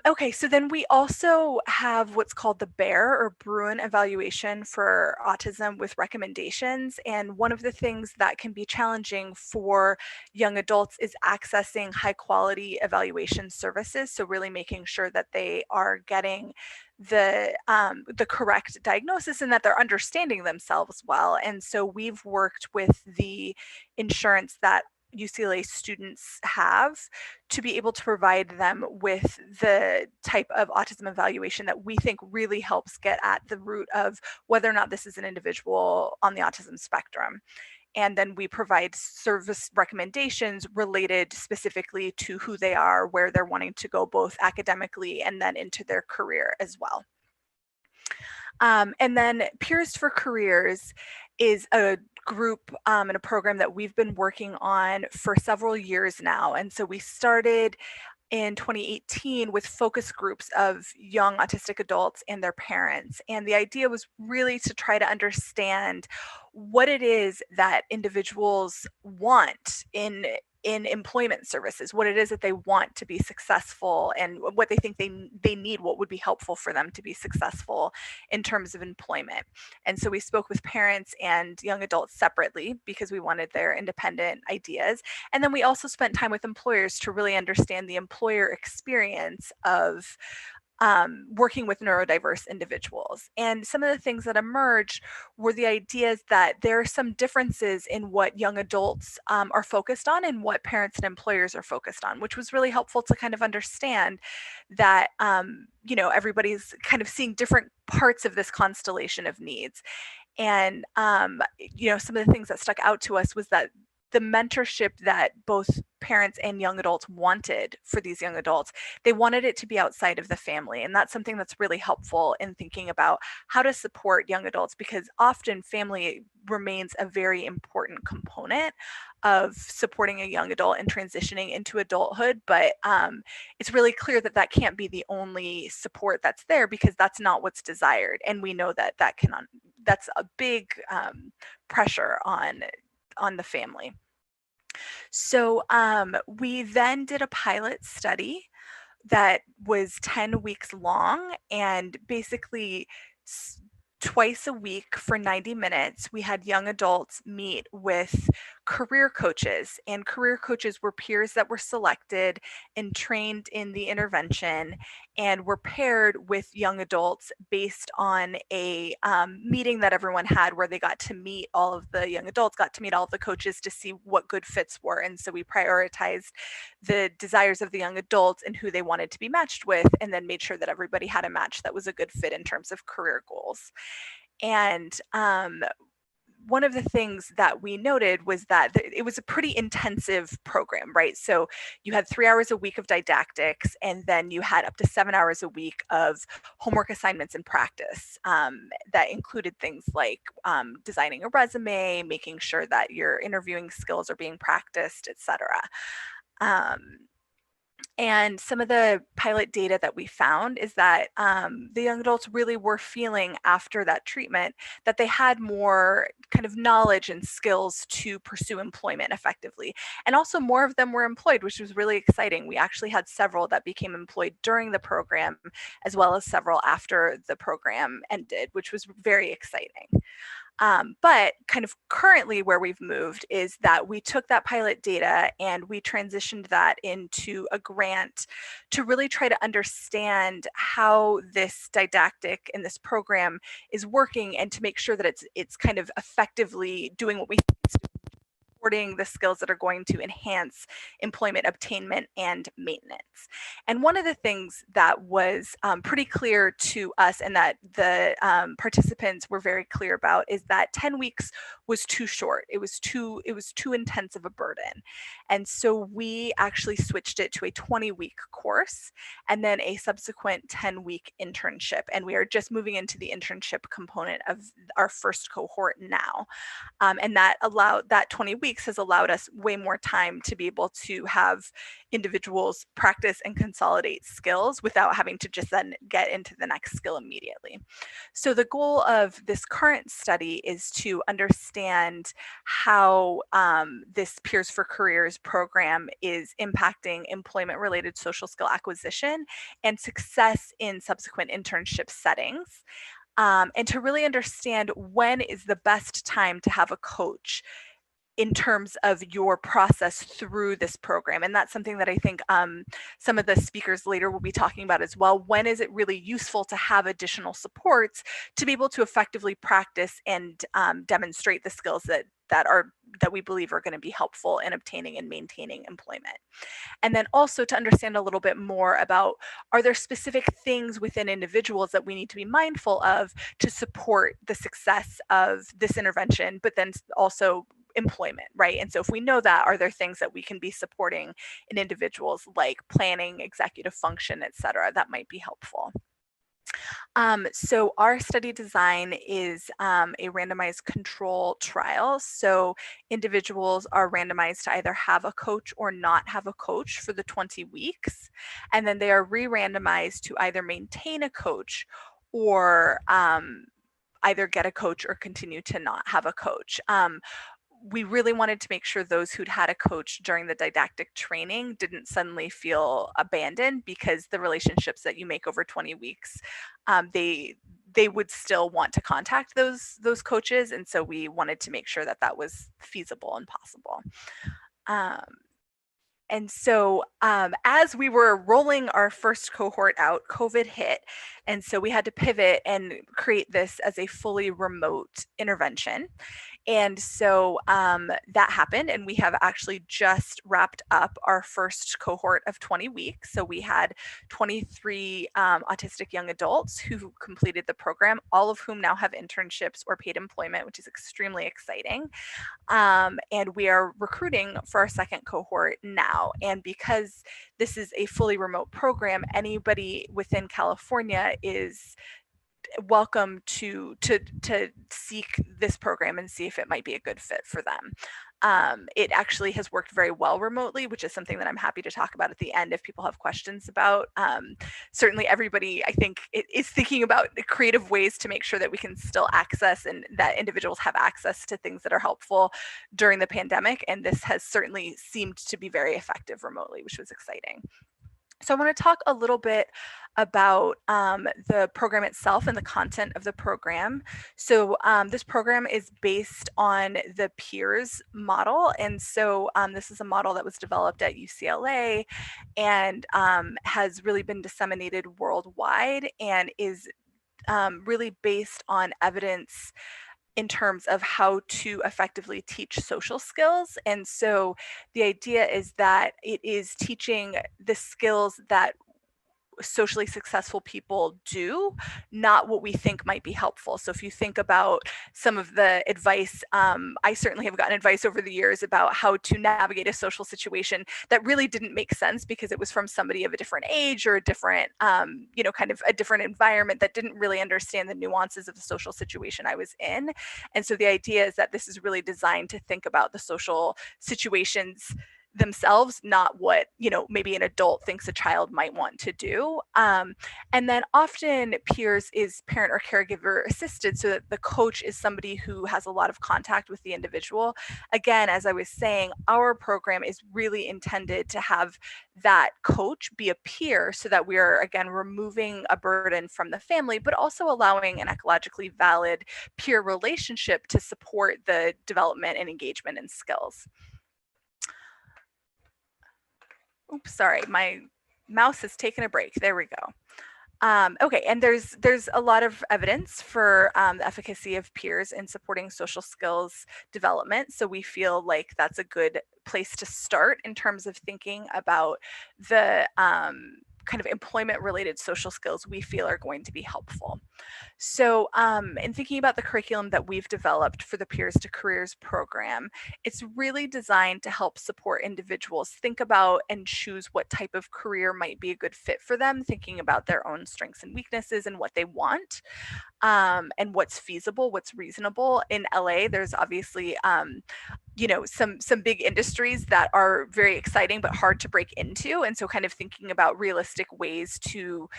Okay, so then we also have what's called the BEAR, or Bruin Evaluation for Autism with Recommendations. And one of the things that can be challenging for young adults is accessing high quality evaluation services. So really making sure that they are getting the correct diagnosis and that they're understanding themselves well. And so we've worked with the insurance that UCLA students have to be able to provide them with the type of autism evaluation that we think really helps get at the root of whether or not this is an individual on the autism spectrum. And then we provide service recommendations related specifically to who they are, where they're wanting to go, both academically and then into their career as well. And then Peers for Careers is a group and a program that we've been working on for several years now. And so we started in 2018 with focus groups of young autistic adults and their parents. And the idea was really to try to understand what it is that individuals want in employment services, what it is that they want to be successful, and what they think they need, what would be helpful for them to be successful in terms of employment. And so we spoke with parents and young adults separately because we wanted their independent ideas. And then we also spent time with employers to really understand the employer experience of working with neurodiverse individuals. And some of the things that emerged were the ideas that there are some differences in what young adults are focused on and what parents and employers are focused on, which was really helpful to kind of understand that, everybody's kind of seeing different parts of this constellation of needs. And, some of the things that stuck out to us was that the mentorship that both parents and young adults wanted for these young adults, they wanted it to be outside of the family. And that's something that's really helpful in thinking about how to support young adults, because often family remains a very important component of supporting a young adult and transitioning into adulthood. But it's really clear that that can't be the only support that's there, because that's not what's desired. And we know that that's a big pressure on the family. So we then did a pilot study that was 10 weeks long, and basically twice a week for 90 minutes, we had young adults meet with career coaches, and career coaches were peers that were selected and trained in the intervention and were paired with young adults based on a meeting that everyone had where they got to meet all of the young adults, got to meet all of the coaches to see what good fits were. And so we prioritized the desires of the young adults and who they wanted to be matched with, and then made sure that everybody had a match that was a good fit in terms of career goals. And one of the things that we noted was that it was a pretty intensive program, right? So you had 3 hours a week of didactics, and then you had up to 7 hours a week of homework assignments and practice that included things like designing a resume, making sure that your interviewing skills are being practiced, etc. And some of the pilot data that we found is that the young adults really were feeling after that treatment that they had more kind of knowledge and skills to pursue employment effectively. And also more of them were employed, which was really exciting. We actually had several that became employed during the program, as well as several after the program ended, which was very exciting. But kind of currently where we've moved is that we took that pilot data and we transitioned that into a grant to really try to understand how this didactic in this program is working, and to make sure that it's kind of effectively doing what we think it's doing, supporting the skills that are going to enhance employment obtainment and maintenance. And one of the things that was pretty clear to us, and that the participants were very clear about, is that 10 weeks was too short. It was too intense of a burden. And so we actually switched it to a 20-week course and then a subsequent 10-week internship. And we are just moving into the internship component of our first cohort now. And that 20 weeks has allowed us way more time to be able to have individuals practice and consolidate skills without having to just then get into the next skill immediately. So the goal of this current study is to understand how this Peers for Careers program is impacting employment-related social skill acquisition and success in subsequent internship settings. And to really understand when is the best time to have a coach in terms of your process through this program. And that's something that I think some of the speakers later will be talking about as well. When is it really useful to have additional supports to be able to effectively practice and demonstrate the skills that we believe are going to be helpful in obtaining and maintaining employment? And then also to understand a little bit more about, are there specific things within individuals that we need to be mindful of to support the success of this intervention, but then also employment, right? And so if we know that, are there things that we can be supporting in individuals like planning, executive function, et cetera, that might be helpful? So our study design is a randomized control trial. So individuals are randomized to either have a coach or not have a coach for the 20 weeks. And then they are re-randomized to either maintain a coach or either get a coach or continue to not have a coach. We really wanted to make sure those who'd had a coach during the didactic training didn't suddenly feel abandoned, because the relationships that you make over 20 weeks, they would still want to contact those coaches. And so we wanted to make sure that that was feasible and possible. And so as we were rolling our first cohort out, COVID hit. And so we had to pivot and create this as a fully remote intervention. And so that happened, and we have actually just wrapped up our first cohort of 20 weeks. So we had 23 autistic young adults who completed the program, all of whom now have internships or paid employment, which is extremely exciting. And we are recruiting for our second cohort now. And because this is a fully remote program, anybody within California is welcome to seek this program and see if it might be a good fit for them. it actually has worked very well remotely, which is something that I'm happy to talk about at the end if people have questions about. Certainly everybody, I think, is thinking about creative ways to make sure that we can still access and that individuals have access to things that are helpful during the pandemic. And this has certainly seemed to be very effective remotely, which was exciting. So I want to talk a little bit about the program itself and the content of the program. So this program is based on the peers model. And so this is a model that was developed at UCLA and has really been disseminated worldwide and is really based on evidence in terms of how to effectively teach social skills. And so the idea is that it is teaching the skills that socially successful people do, not what we think might be helpful. So if you think about some of the advice, I certainly have gotten advice over the years about how to navigate a social situation that really didn't make sense because it was from somebody of a different age or a different, kind of a different environment that didn't really understand the nuances of the social situation I was in. And so the idea is that this is really designed to think about the social situations themselves, not what maybe an adult thinks a child might want to do. And then often peers is parent or caregiver assisted, so that the coach is somebody who has a lot of contact with the individual. Again, as I was saying, our program is really intended to have that coach be a peer, so that we are again removing a burden from the family, but also allowing an ecologically valid peer relationship to support the development and engagement and skills. Oops, sorry, my mouse has taken a break. There we go. Okay, and there's a lot of evidence for the efficacy of peers in supporting social skills development. So we feel like that's a good place to start in terms of thinking about the kind of employment related social skills we feel are going to be helpful. So in thinking about the curriculum that we've developed for the Peers to Careers program, it's really designed to help support individuals think about and choose what type of career might be a good fit for them, thinking about their own strengths and weaknesses and what they want. And what's feasible, what's reasonable. In LA, there's obviously some big industries that are very exciting but hard to break into, and so kind of thinking about realistic ways to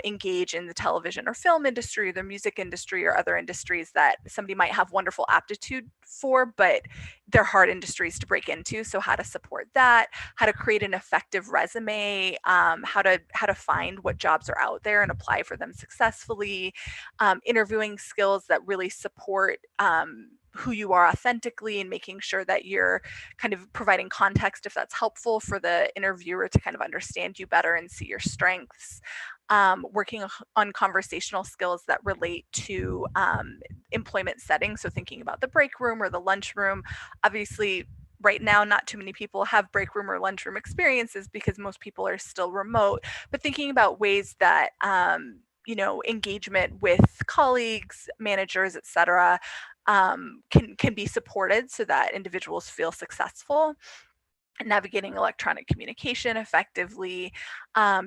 engage in the television or film industry, or the music industry, or other industries that somebody might have wonderful aptitude for, but they're hard industries to break into. So how to support that, how to create an effective resume, how to find what jobs are out there and apply for them successfully, interviewing skills that really support who you are authentically, and making sure that you're kind of providing context if that's helpful for the interviewer to kind of understand you better and see your strengths. Working on conversational skills that relate to employment settings. So thinking about the break room or the lunchroom. Obviously, right now, not too many people have break room or lunchroom experiences because most people are still remote, but thinking about ways that engagement with colleagues, managers, et cetera, can be supported so that individuals feel successful. Navigating electronic communication effectively,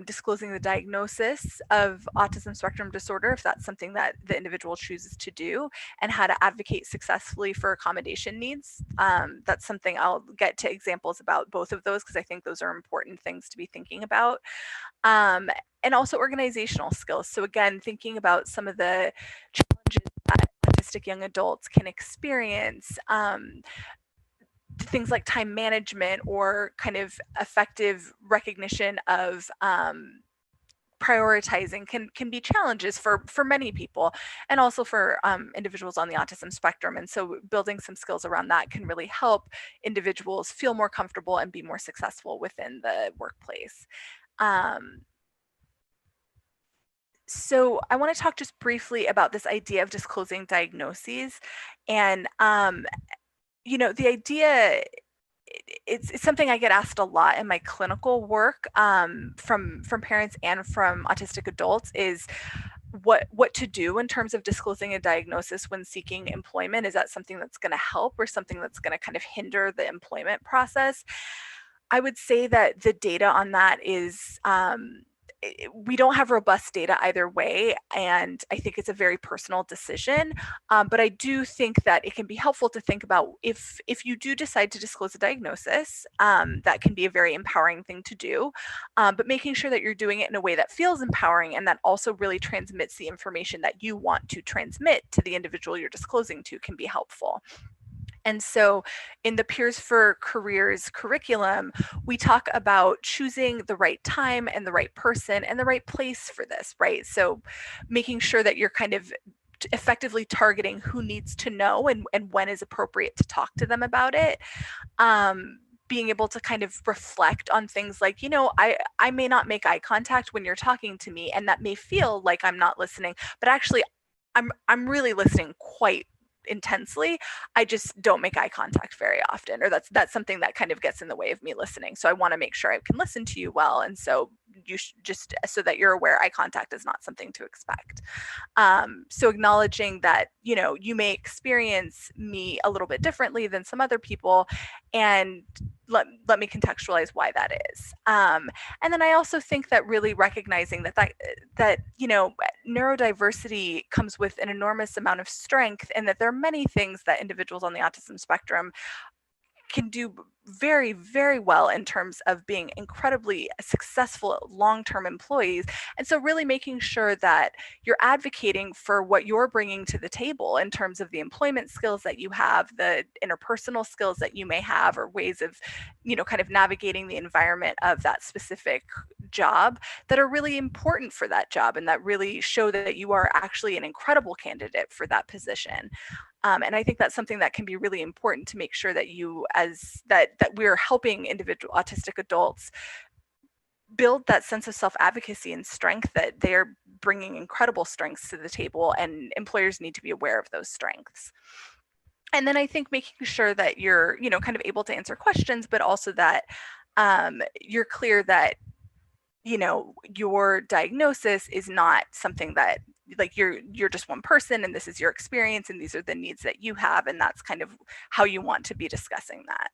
disclosing the diagnosis of autism spectrum disorder if that's something that the individual chooses to do, and how to advocate successfully for accommodation needs. That's something I'll get to examples about both of those because I think those are important things to be thinking about. And also organizational skills. So again, thinking about some of the challenges that autistic young adults can experience, things like time management or kind of effective recognition of prioritizing can be challenges for many people, and also for individuals on the autism spectrum. And so building some skills around that can really help individuals feel more comfortable and be more successful within the workplace. So I want to talk just briefly about this idea of disclosing diagnoses. And the idea, it's something I get asked a lot in my clinical work from parents and from autistic adults, is what to do in terms of disclosing a diagnosis when seeking employment. Is that something that's going to help or something that's going to kind of hinder the employment process? I would say that the data on that is we don't have robust data either way, and I think it's a very personal decision. But I do think that it can be helpful to think about if you do decide to disclose a diagnosis, that can be a very empowering thing to do. But making sure that you're doing it in a way that feels empowering and that also really transmits the information that you want to transmit to the individual you're disclosing to can be helpful. And so in the Peers for Careers curriculum, we talk about choosing the right time and the right person and the right place for this, right? So making sure that you're kind of effectively targeting who needs to know and when is appropriate to talk to them about it. Being able to kind of reflect on things like, you know, I may not make eye contact when you're talking to me, and that may feel like I'm not listening, but actually I'm really listening quite intensely. I just don't make eye contact very often, or that's something that kind of gets in the way of me listening. So I want to make sure I can listen to you well, and so you just so that you're aware eye contact is not something to expect. So acknowledging that, you know, you may experience me a little bit differently than some other people, and let me contextualize why that is. And then I also think that really recognizing that you know, neurodiversity comes with an enormous amount of strength, and that there are many things that individuals on the autism spectrum can do very, very well in terms of being incredibly successful long-term employees. And so really making sure that you're advocating for what you're bringing to the table in terms of the employment skills that you have, the interpersonal skills that you may have, or ways of, you know, kind of navigating the environment of that specific job that are really important for that job, and that really show that you are actually an incredible candidate for that position. And I think that's something that can be really important to make sure that that we're helping individual autistic adults build that sense of self-advocacy and strength, that they're bringing incredible strengths to the table, and employers need to be aware of those strengths. And then I think making sure that you're, you know, kind of able to answer questions, but also that you're clear that, you know, your diagnosis is not something that, like, you're just one person and this is your experience and these are the needs that you have, and that's kind of how you want to be discussing that.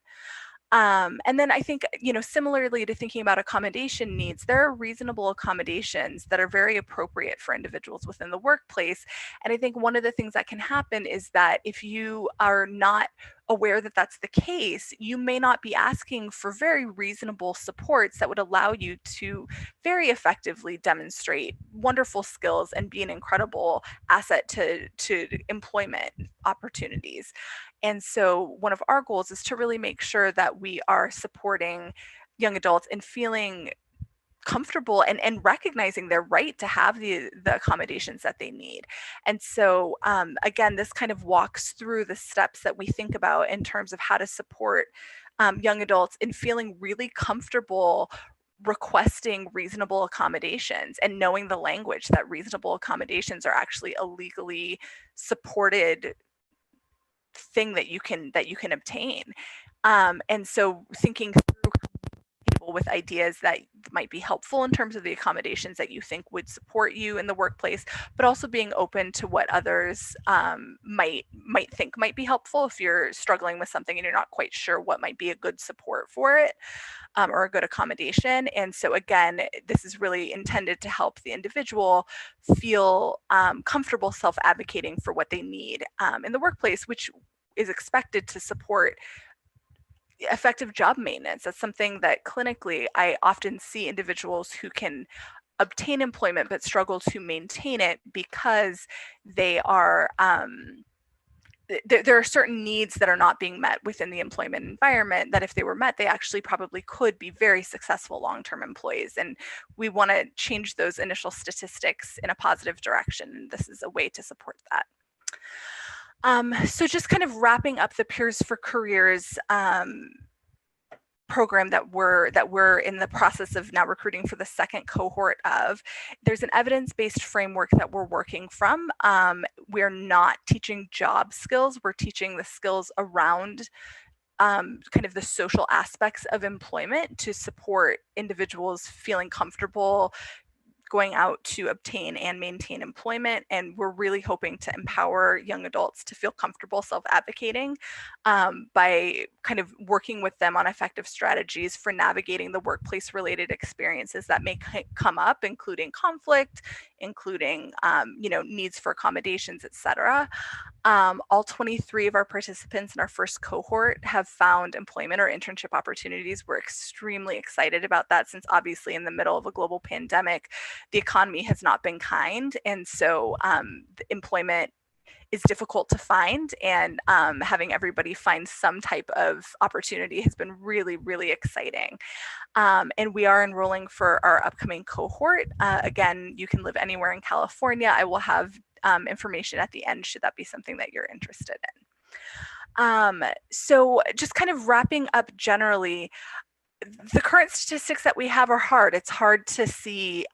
And then I think, you know, similarly to thinking about accommodation needs, there are reasonable accommodations that are very appropriate for individuals within the workplace. And I think one of the things that can happen is that if you are not aware that that's the case, you may not be asking for very reasonable supports that would allow you to very effectively demonstrate wonderful skills and be an incredible asset to employment opportunities. And so one of our goals is to really make sure that we are supporting young adults in feeling comfortable and recognizing their right to have the accommodations that they need. And so again, this kind of walks through the steps that we think about in terms of how to support young adults in feeling really comfortable requesting reasonable accommodations, and knowing the language that reasonable accommodations are actually a legally supported thing that you can obtain. And so thinking through people with ideas that might be helpful in terms of the accommodations that you think would support you in the workplace, but also being open to what others might think might be helpful if you're struggling with something and you're not quite sure what might be a good support for it, or a good accommodation. And so again, this is really intended to help the individual feel comfortable self-advocating for what they need in the workplace, which is expected to support effective job maintenance. That's something that clinically I often see individuals who can obtain employment but struggle to maintain it because they are there are certain needs that are not being met within the employment environment that if they were met, they actually probably could be very successful long-term employees. And we want to change those initial statistics in a positive direction. And this is a way to support that. So just kind of wrapping up the Peers for Careers program that we're in the process of now recruiting for the second cohort of. There's an evidence-based framework that we're working from. We're not teaching job skills, we're teaching the skills around kind of the social aspects of employment to support individuals feeling comfortable going out to obtain and maintain employment. And we're really hoping to empower young adults to feel comfortable self-advocating by kind of working with them on effective strategies for navigating the workplace-related experiences that may come up, including conflict, including needs for accommodations, etc. All 23 of our participants in our first cohort have found employment or internship opportunities. We're extremely excited about that, since obviously in the middle of a global pandemic, the economy has not been kind. And so employment is difficult to find, and having everybody find some type of opportunity has been really, really exciting. And we are enrolling for our upcoming cohort. Again, you can live anywhere in California. I will have information at the end should that be something that you're interested in. So just kind of wrapping up generally, the current statistics that we have are hard. It's hard to see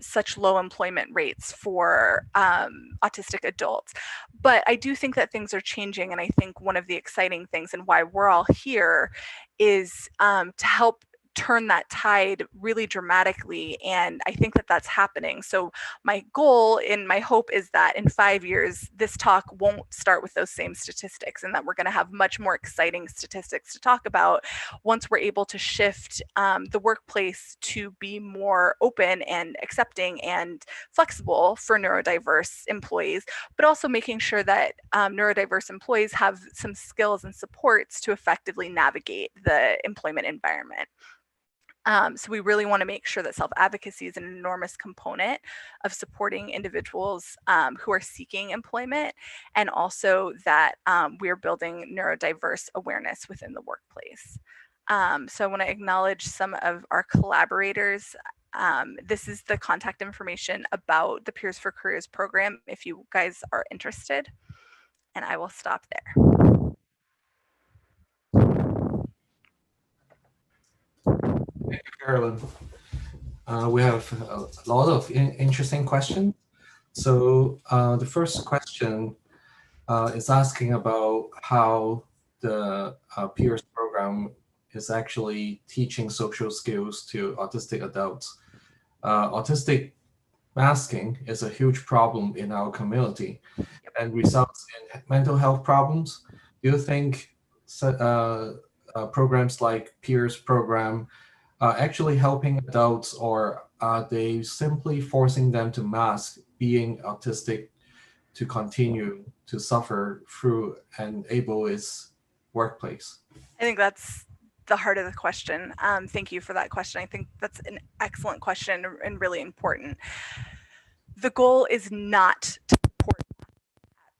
such low employment rates for autistic adults. But I do think that things are changing. And I think one of the exciting things and why we're all here is to help turn that tide really dramatically. And I think that that's happening. So my goal and my hope is that in 5 years, this talk won't start with those same statistics, and that we're going to have much more exciting statistics to talk about once we're able to shift the workplace to be more open and accepting and flexible for neurodiverse employees, but also making sure that neurodiverse employees have some skills and supports to effectively navigate the employment environment. So we really want to make sure that self-advocacy is an enormous component of supporting individuals who are seeking employment, and also that we're building neurodiverse awareness within the workplace. So I want to acknowledge some of our collaborators. This is the contact information about the Peers for Careers program if you guys are interested, and I will stop there. Thank you, Carolyn. We have a lot of interesting questions. So the first question is asking about how the Peers program is actually teaching social skills to autistic adults. Autistic masking is a huge problem in our community and results in mental health problems. Do you think programs like Peers program are actually helping adults, or are they simply forcing them to mask being autistic to continue to suffer through and able its workplace? I think that's the heart of the question. Thank you for that question. I think that's an excellent question and really important. The goal is not to support at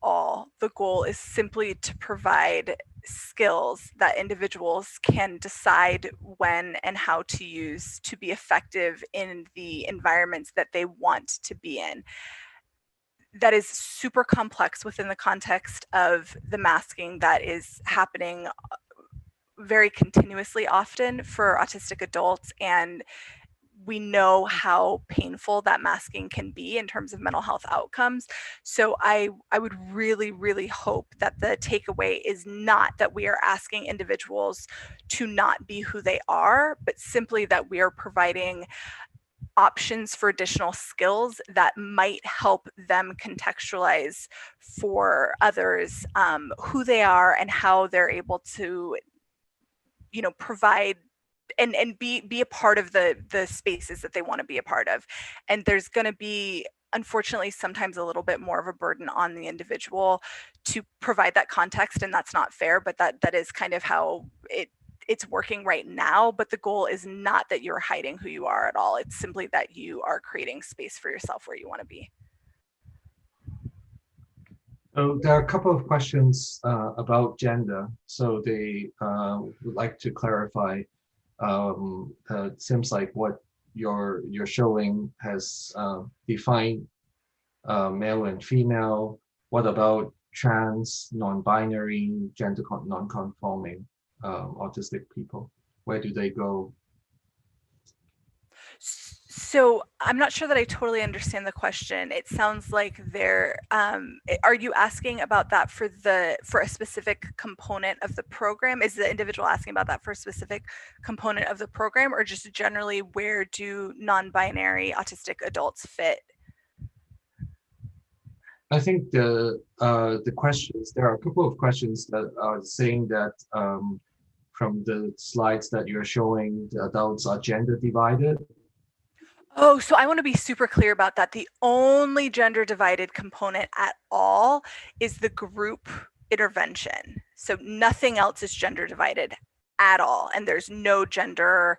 all. The goal is simply to provide skills that individuals can decide when and how to use to be effective in the environments that they want to be in. That is super complex within the context of the masking that is happening very continuously often for autistic adults, and we know how painful that masking can be in terms of mental health outcomes. So I would really, really hope that the takeaway is not that we are asking individuals to not be who they are, but simply that we are providing options for additional skills that might help them contextualize for others who they are and how they're able to, provide and be a part of the spaces that they want to be a part of. And there's going to be, unfortunately, sometimes a little bit more of a burden on the individual to provide that context, and that's not fair, but that is kind of how it's working right now. But the goal is not that you're hiding who you are at all. It's simply that you are creating space for yourself where you want to be. So there are a couple of questions about gender. So they would like to clarify. It seems like what you're showing has defined male and female. What about trans, non-binary, gender non-conforming autistic people? Where do they go? So I'm not sure that I totally understand the question. It sounds like are you asking about that for a specific component of the program? Is the individual asking about that for a specific component of the program, or just generally where do non-binary autistic adults fit? I think the questions, there are a couple of questions that are saying that from the slides that you're showing, the adults are gender divided. Oh, so I want to be super clear about that. The only gender divided component at all is the group intervention. So nothing else is gender divided at all. And there's no gender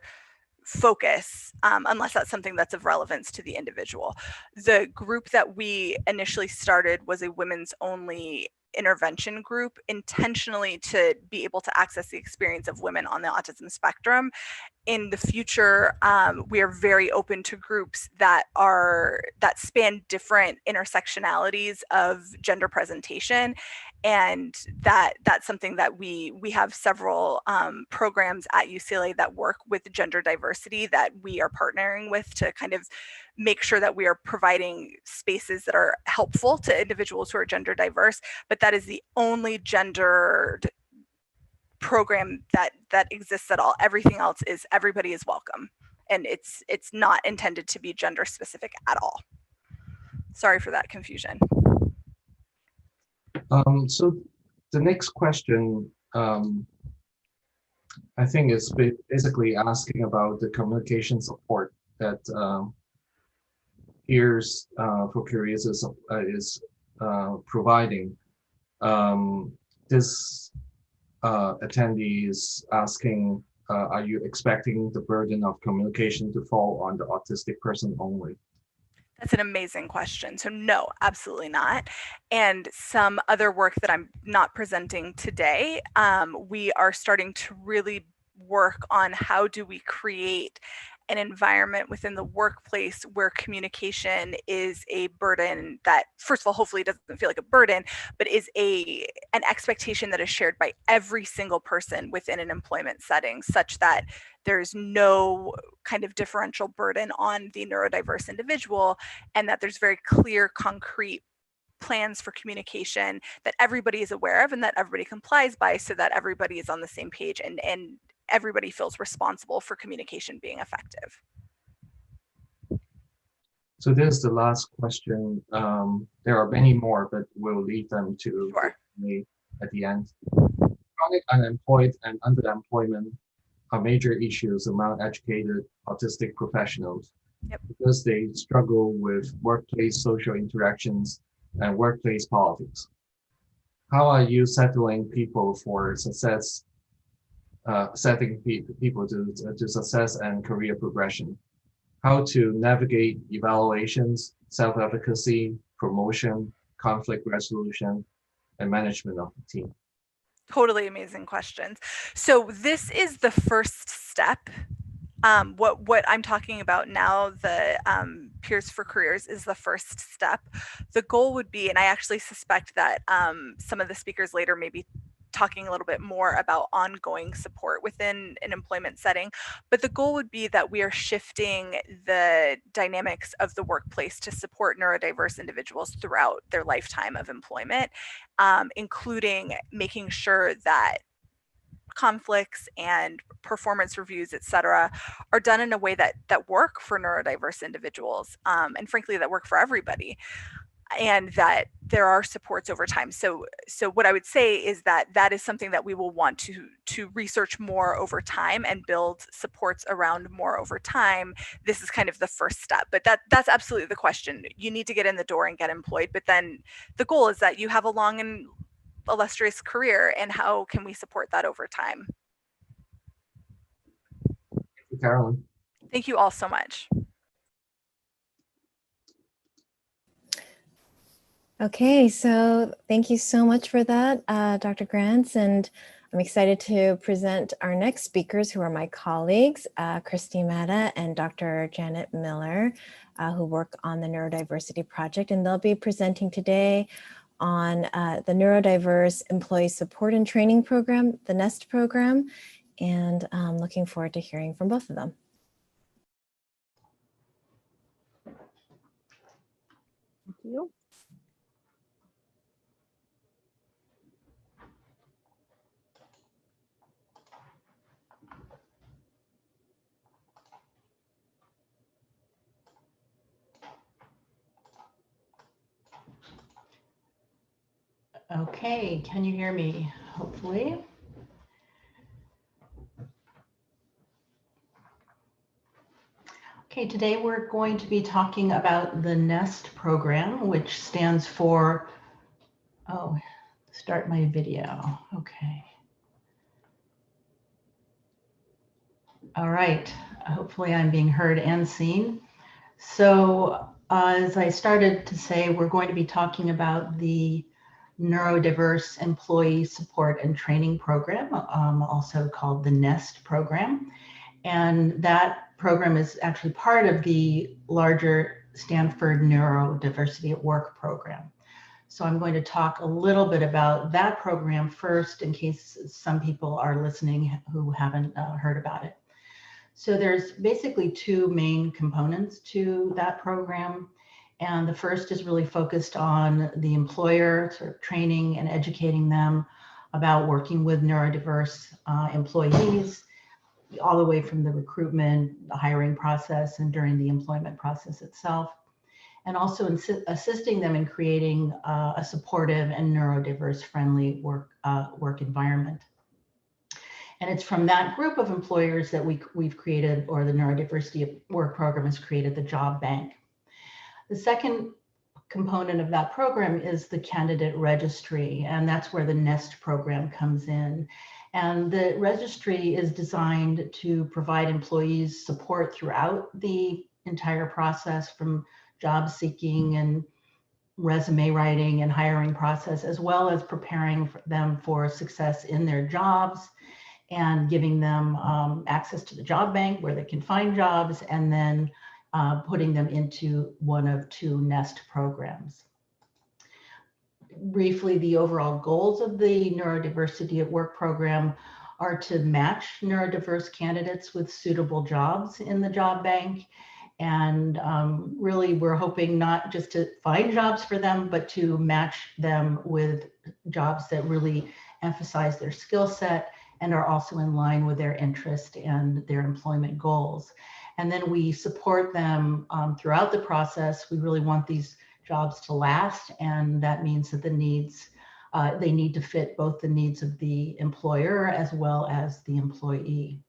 focus unless that's something that's of relevance to the individual. The group that we initially started was a women's only intervention group, intentionally to be able to access the experience of women on the autism spectrum. In the future, we are very open to groups that span different intersectionalities of gender presentation, and that's something that we have several programs at UCLA that work with gender diversity that we are partnering with to kind of make sure that we are providing spaces that are helpful to individuals who are gender diverse. But that is the only gendered program that exists at all. Everything else is everybody is welcome, and it's not intended to be gender specific at all. Sorry for that confusion. So the next question, I think, is basically asking about the communication support that Peers for Careers is providing. This attendee is asking, are you expecting the burden of communication to fall on the autistic person only? That's an amazing question. So no, absolutely not. And some other work that I'm not presenting today, we are starting to really work on how do we create an environment within the workplace where communication is a burden that, first of all, hopefully doesn't feel like a burden, but is an expectation that is shared by every single person within an employment setting, such that there's no kind of differential burden on the neurodiverse individual, and that there's very clear, concrete plans for communication that everybody is aware of and that everybody complies by, so that everybody is on the same page and everybody feels responsible for communication being effective. So this is the last question. There are many more, but we'll leave them to me at the end. Chronic unemployed and underemployment are major issues among educated autistic professionals. Yep. Because they struggle with workplace social interactions and workplace politics. How are you settling people for success? Setting people to success and career progression, how to navigate evaluations, self-efficacy, promotion, conflict resolution, and management of the team? Totally amazing questions. So this is the first step. What I'm talking about now, the Peers for Careers, is the first step. The goal would be, and I actually suspect that some of the speakers later may be talking a little bit more about ongoing support within an employment setting, but the goal would be that we are shifting the dynamics of the workplace to support neurodiverse individuals throughout their lifetime of employment, including making sure that conflicts and performance reviews, et cetera, are done in a way that work for neurodiverse individuals, and frankly, that work for everybody, and that there are supports over time. So what I would say is that is something that we will want to research more over time and build supports around more over time. This is kind of the first step, but that's absolutely the question. You need to get in the door and get employed, but then the goal is that you have a long and illustrious career, and how can we support that over time? Thank you, Carolyn. Thank you all so much. Okay, so thank you so much for that, Dr. Grants, and I'm excited to present our next speakers, who are my colleagues, Christy Mehta and Dr. Janet Miller, who work on the Neurodiversity Project, and they'll be presenting today on the Neurodiverse Employee Support and Training Program, the NEST program, and I'm looking forward to hearing from both of them. you. Okay, can you hear me? Hopefully. Okay, today we're going to be talking about the NEST program, which stands for, oh, start my video. Okay. All right, hopefully I'm being heard and seen. So as I started to say, we're going to be talking about the Neurodiverse Employee Support and Training Program, also called the NEST program. And that program is actually part of the larger Stanford Neurodiversity at Work program. So I'm going to talk a little bit about that program first, in case some people are listening who haven't heard about it. So there's basically two main components to that program. And the first is really focused on the employer, sort of training and educating them about working with neurodiverse employees, all the way from the recruitment, the hiring process, and during the employment process itself. And also assisting them in creating a supportive and neurodiverse friendly work environment. And it's from that group of employers that we've created, or the Neurodiversity at Work program has created, the job bank. The second component of that program is the candidate registry, and that's where the NEST program comes in. And the registry is designed to provide employees support throughout the entire process, from job seeking and resume writing and hiring process, as well as preparing them for success in their jobs, and giving them access to the job bank where they can find jobs, and then putting them into one of two NEST programs. Briefly, the overall goals of the Neurodiversity at Work program are to match neurodiverse candidates with suitable jobs in the job bank. And really, we're hoping not just to find jobs for them, but to match them with jobs that really emphasize their skill set and are also in line with their interest and their employment goals. And then we support them throughout the process. We really want these jobs to last, and that means that they need to fit both the needs of the employer as well as the employee.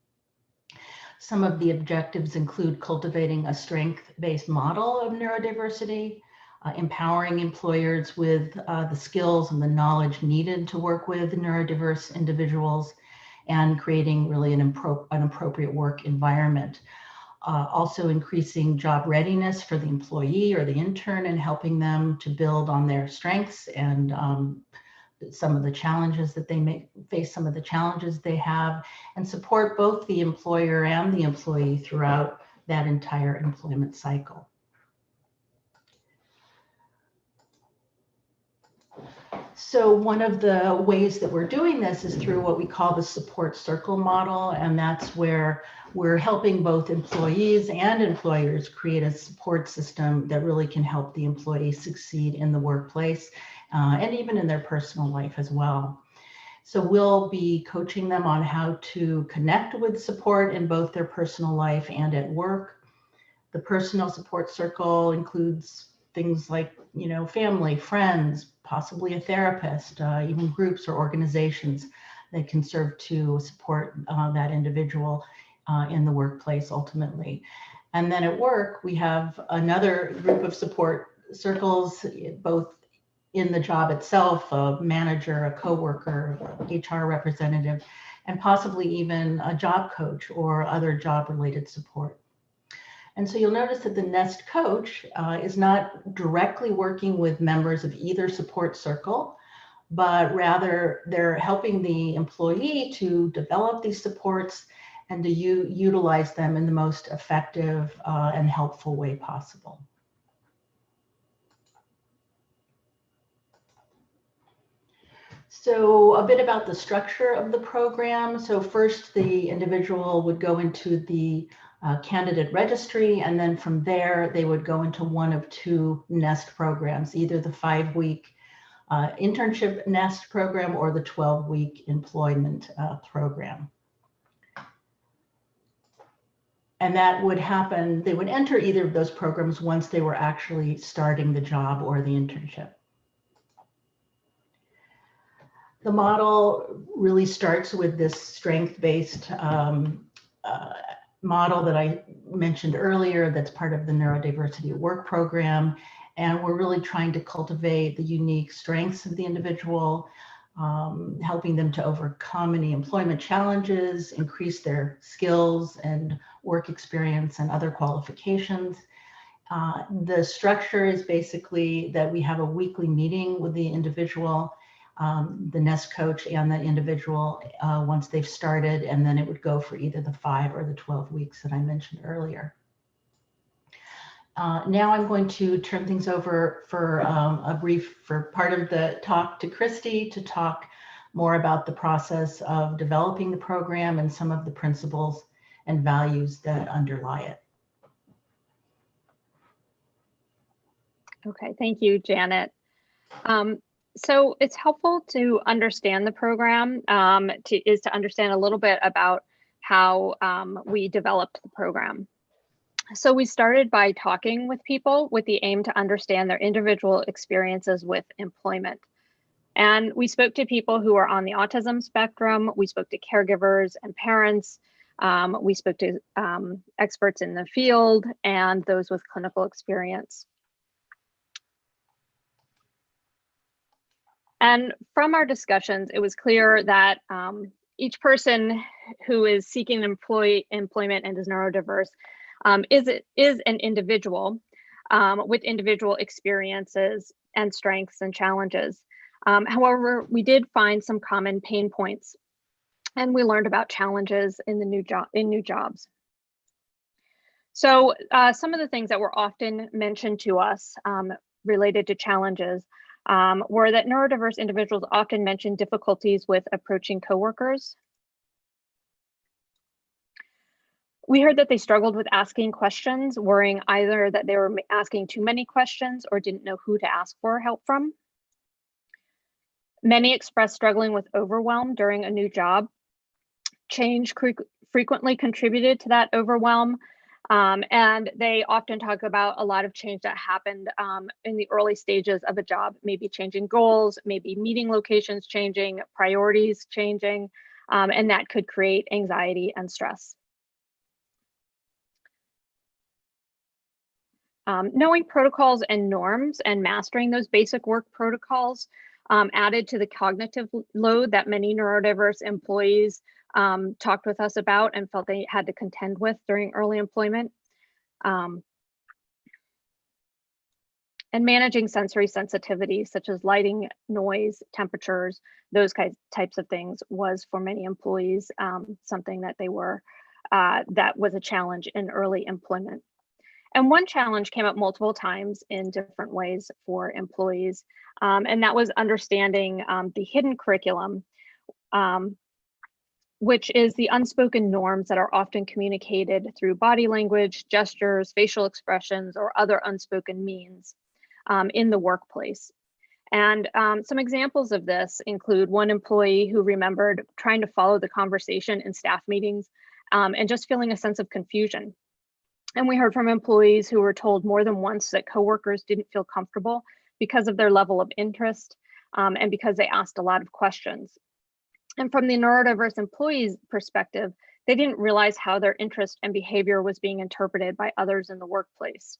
Some of the objectives include cultivating a strength-based model of neurodiversity, empowering employers with the skills and the knowledge needed to work with neurodiverse individuals, and creating really an appropriate work environment. Also increasing job readiness for the employee or the intern, and helping them to build on their strengths and some of the challenges that they may face, some of the challenges they have, and support both the employer and the employee throughout that entire employment cycle. So one of the ways that we're doing this is through what we call the support circle model, and that's where we're helping both employees and employers create a support system that really can help the employee succeed in the workplace and even in their personal life as well. So we'll be coaching them on how to connect with support in both their personal life and at work. The personal support circle includes things like, family, friends, possibly a therapist, even groups or organizations that can serve to support that individual in the workplace ultimately. And then at work, we have another group of support circles, both in the job itself, a manager, a coworker, HR representative, and possibly even a job coach or other job-related support. And so you'll notice that the NEST coach is not directly working with members of either support circle, but rather they're helping the employee to develop these supports and to utilize them in the most effective and helpful way possible. So a bit about the structure of the program. So first, the individual would go into the candidate registry, and then from there they would go into one of two NEST programs, either the 5-week internship NEST program or the 12-week employment program. And that would happen, they would enter either of those programs once they were actually starting the job or the internship. The model really starts with this strength-based model that I mentioned earlier that's part of the Neurodiversity at Work program. And we're really trying to cultivate the unique strengths of the individual, helping them to overcome any employment challenges, increase their skills and work experience and other qualifications. The structure is basically that we have a weekly meeting with the individual, the NEST coach and the individual once they've started, and then it would go for either the 5 or the 12 weeks that I mentioned earlier. Now I'm going to turn things over for for part of the talk to Christy to talk more about the process of developing the program and some of the principles and values that underlie it. Okay, thank you, Janet. So it's helpful to understand the program, to understand a little bit about how we developed the program. So we started by talking with people with the aim to understand their individual experiences with employment. And we spoke to people who are on the autism spectrum. We spoke to caregivers and parents. We spoke to experts in the field and those with clinical experience. And from our discussions, it was clear that each person who is seeking employment and is neurodiverse is an individual with individual experiences and strengths and challenges. However, we did find some common pain points, and we learned about challenges in new jobs. So some of the things that were often mentioned to us related to challenges were that neurodiverse individuals often mention difficulties with approaching coworkers. We heard that they struggled with asking questions, worrying either that they were asking too many questions or didn't know who to ask for help from. Many expressed struggling with overwhelm during a new job. Change frequently contributed to that overwhelm, and they often talk about a lot of change that happened in the early stages of a job, maybe changing goals, maybe meeting locations changing, priorities changing, and that could create anxiety and stress. Knowing protocols and norms and mastering those basic work protocols added to the cognitive load that many neurodiverse employees talked with us about and felt they had to contend with during early employment. And managing sensory sensitivity, such as lighting, noise, temperatures, those types of things was for many employees something that that was a challenge in early employment. And one challenge came up multiple times in different ways for employees, and that was understanding the hidden curriculum, which is the unspoken norms that are often communicated through body language, gestures, facial expressions, or other unspoken means in the workplace. And some examples of this include one employee who remembered trying to follow the conversation in staff meetings and just feeling a sense of confusion. And we heard from employees who were told more than once that coworkers didn't feel comfortable because of their level of interest and because they asked a lot of questions. And from the neurodiverse employees' perspective, they didn't realize how their interest and behavior was being interpreted by others in the workplace.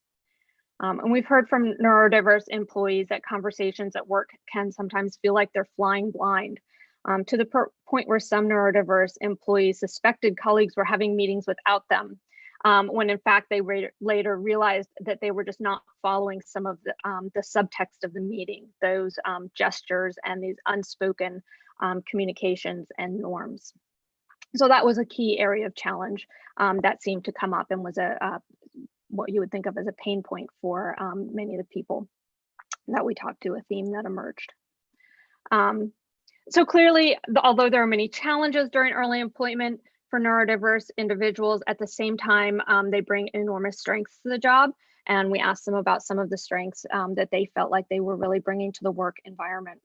And we've heard from neurodiverse employees that conversations at work can sometimes feel like they're flying blind, to the point where some neurodiverse employees suspected colleagues were having meetings without them, when in fact they later realized that they were just not following some of the subtext of the meeting, those gestures and these unspoken communications and norms. So that was a key area of challenge that seemed to come up and was what you would think of as a pain point for many of the people that we talked to, a theme that emerged. So clearly, although there are many challenges during early employment, for neurodiverse individuals. At the same time, they bring enormous strengths to the job. And we asked them about some of the strengths that they felt like they were really bringing to the work environment.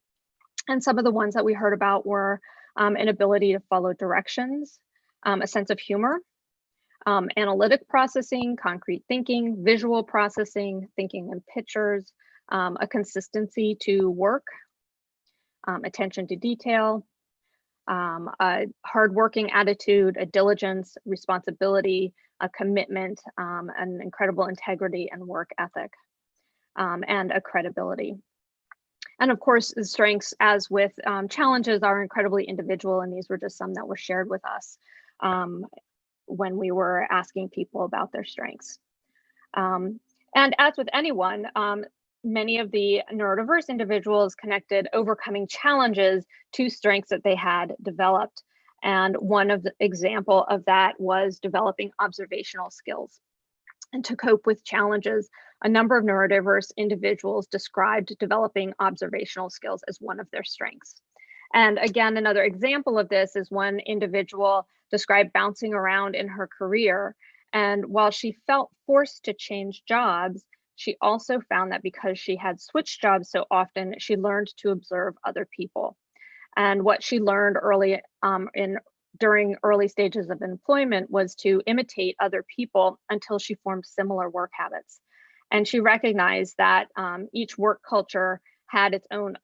And some of the ones that we heard about were an ability to follow directions, a sense of humor, analytic processing, concrete thinking, visual processing, thinking in pictures, a consistency to work, attention to detail, a hardworking attitude, a diligence, responsibility, a commitment, an incredible integrity and work ethic, and a credibility. And of course, the strengths, as with challenges, are incredibly individual, and these were just some that were shared with us when we were asking people about their strengths. And as with anyone, many of the neurodiverse individuals connected overcoming challenges to strengths that they had developed. And one of the example of that was developing observational skills. And to cope with challenges, a number of neurodiverse individuals described developing observational skills as one of their strengths. And again, another example of this is one individual described bouncing around in her career. And while she felt forced to change jobs, she also found that because she had switched jobs so often, she learned to observe other people. And what she learned early during early stages of employment was to imitate other people until she formed similar work habits. And she recognized that each work culture had its own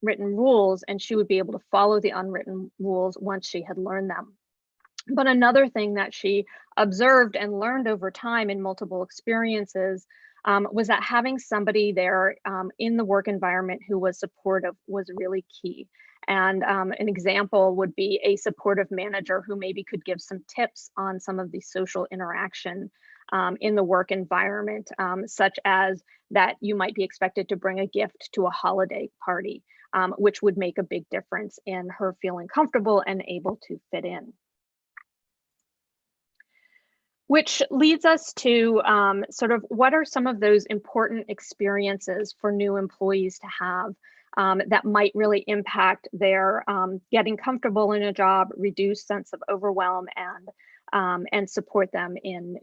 written rules, and she would be able to follow the unwritten rules once she had learned them. But another thing that she observed and learned over time in multiple experiences was that having somebody there in the work environment who was supportive was really key. And an example would be a supportive manager who maybe could give some tips on some of the social interaction in the work environment, such as that you might be expected to bring a gift to a holiday party, which would make a big difference in her feeling comfortable and able to fit in. Which leads us to sort of what are some of those important experiences for new employees to have that might really impact their getting comfortable in a job, reduce sense of overwhelm, and support them in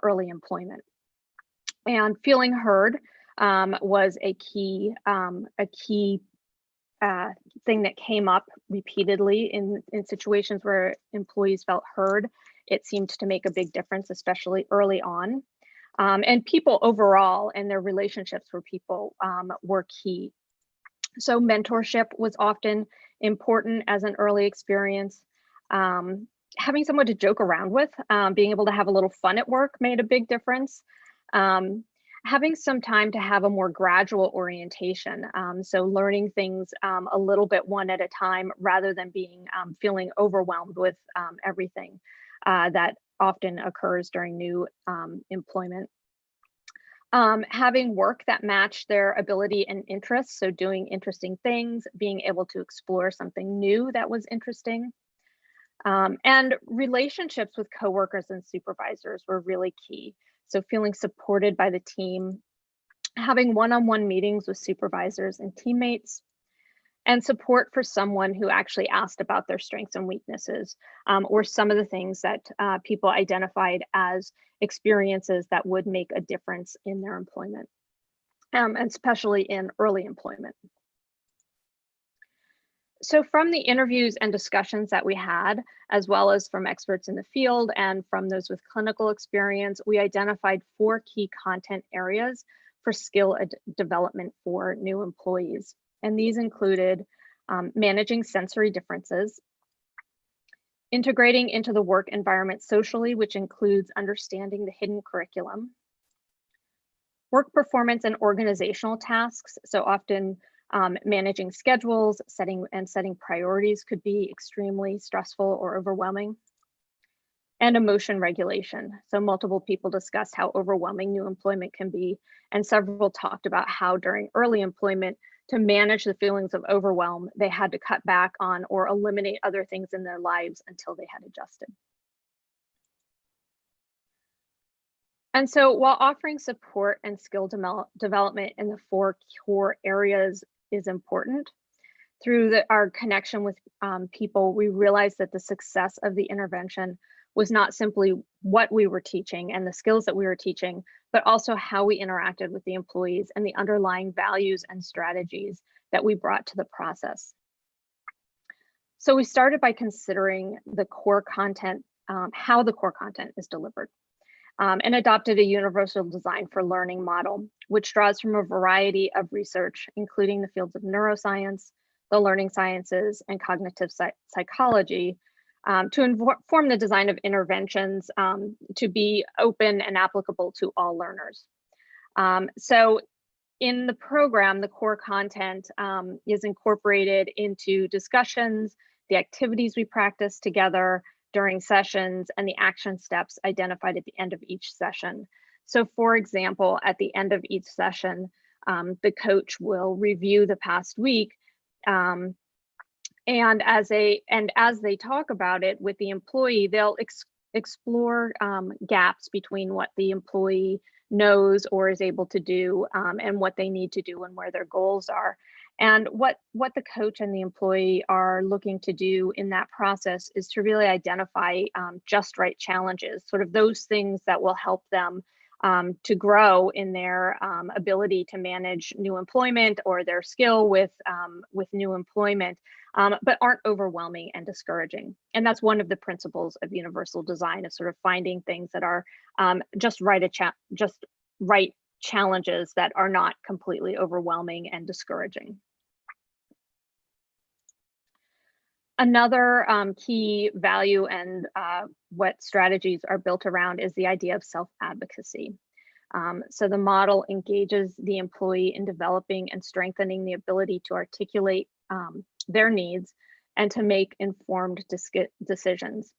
early employment. And feeling heard was a key thing that came up repeatedly in situations where employees felt heard. It seemed to make a big difference, especially early on. And people overall and their relationships with people were key. So mentorship was often important as an early experience. Having someone to joke around with, being able to have a little fun at work made a big difference. Having some time to have a more gradual orientation. So learning things a little bit one at a time rather than feeling overwhelmed with everything that often occurs during new employment. Having work that matched their ability and interests, so doing interesting things, being able to explore something new that was interesting. And relationships with coworkers and supervisors were really key. So feeling supported by the team, having one-on-one meetings with supervisors and teammates, and support for someone who actually asked about their strengths and weaknesses, or some of the things that people identified as experiences that would make a difference in their employment, and especially in early employment. So from the interviews and discussions that we had, as well as from experts in the field and from those with clinical experience, we identified 4 key content areas for skill development for new employees. And these included managing sensory differences, integrating into the work environment socially, which includes understanding the hidden curriculum, work performance and organizational tasks. So often managing schedules, setting priorities could be extremely stressful or overwhelming, and emotion regulation. So multiple people discussed how overwhelming new employment can be, and several talked about how during early employment, to manage the feelings of overwhelm, they had to cut back on or eliminate other things in their lives until they had adjusted. And so while offering support and skill development in the 4 core areas is important, through our connection with people, we realized that the success of the intervention was not simply what we were teaching and the skills that we were teaching, but also how we interacted with the employees and the underlying values and strategies that we brought to the process. So we started by considering the core content, how the core content is delivered, and adopted a universal design for learning model, which draws from a variety of research, including the fields of neuroscience, the learning sciences, and cognitive psychology, to inform the design of interventions to be open and applicable to all learners. So in the program, the core content is incorporated into discussions, the activities we practice together during sessions, and the action steps identified at the end of each session. So for example, at the end of each session, the coach will review the past week, and as they talk about it with the employee, they'll explore gaps between what the employee knows or is able to do and what they need to do and where their goals are. And what the coach and the employee are looking to do in that process is to really identify just right challenges, sort of those things that will help them to grow in their ability to manage new employment or their skill with new employment, but aren't overwhelming and discouraging. And that's one of the principles of universal design, is sort of finding things that are just right challenges that are not completely overwhelming and discouraging. Another key value and what strategies are built around is the idea of self-advocacy. So the model engages the employee in developing and strengthening the ability to articulate their needs and to make informed decisions,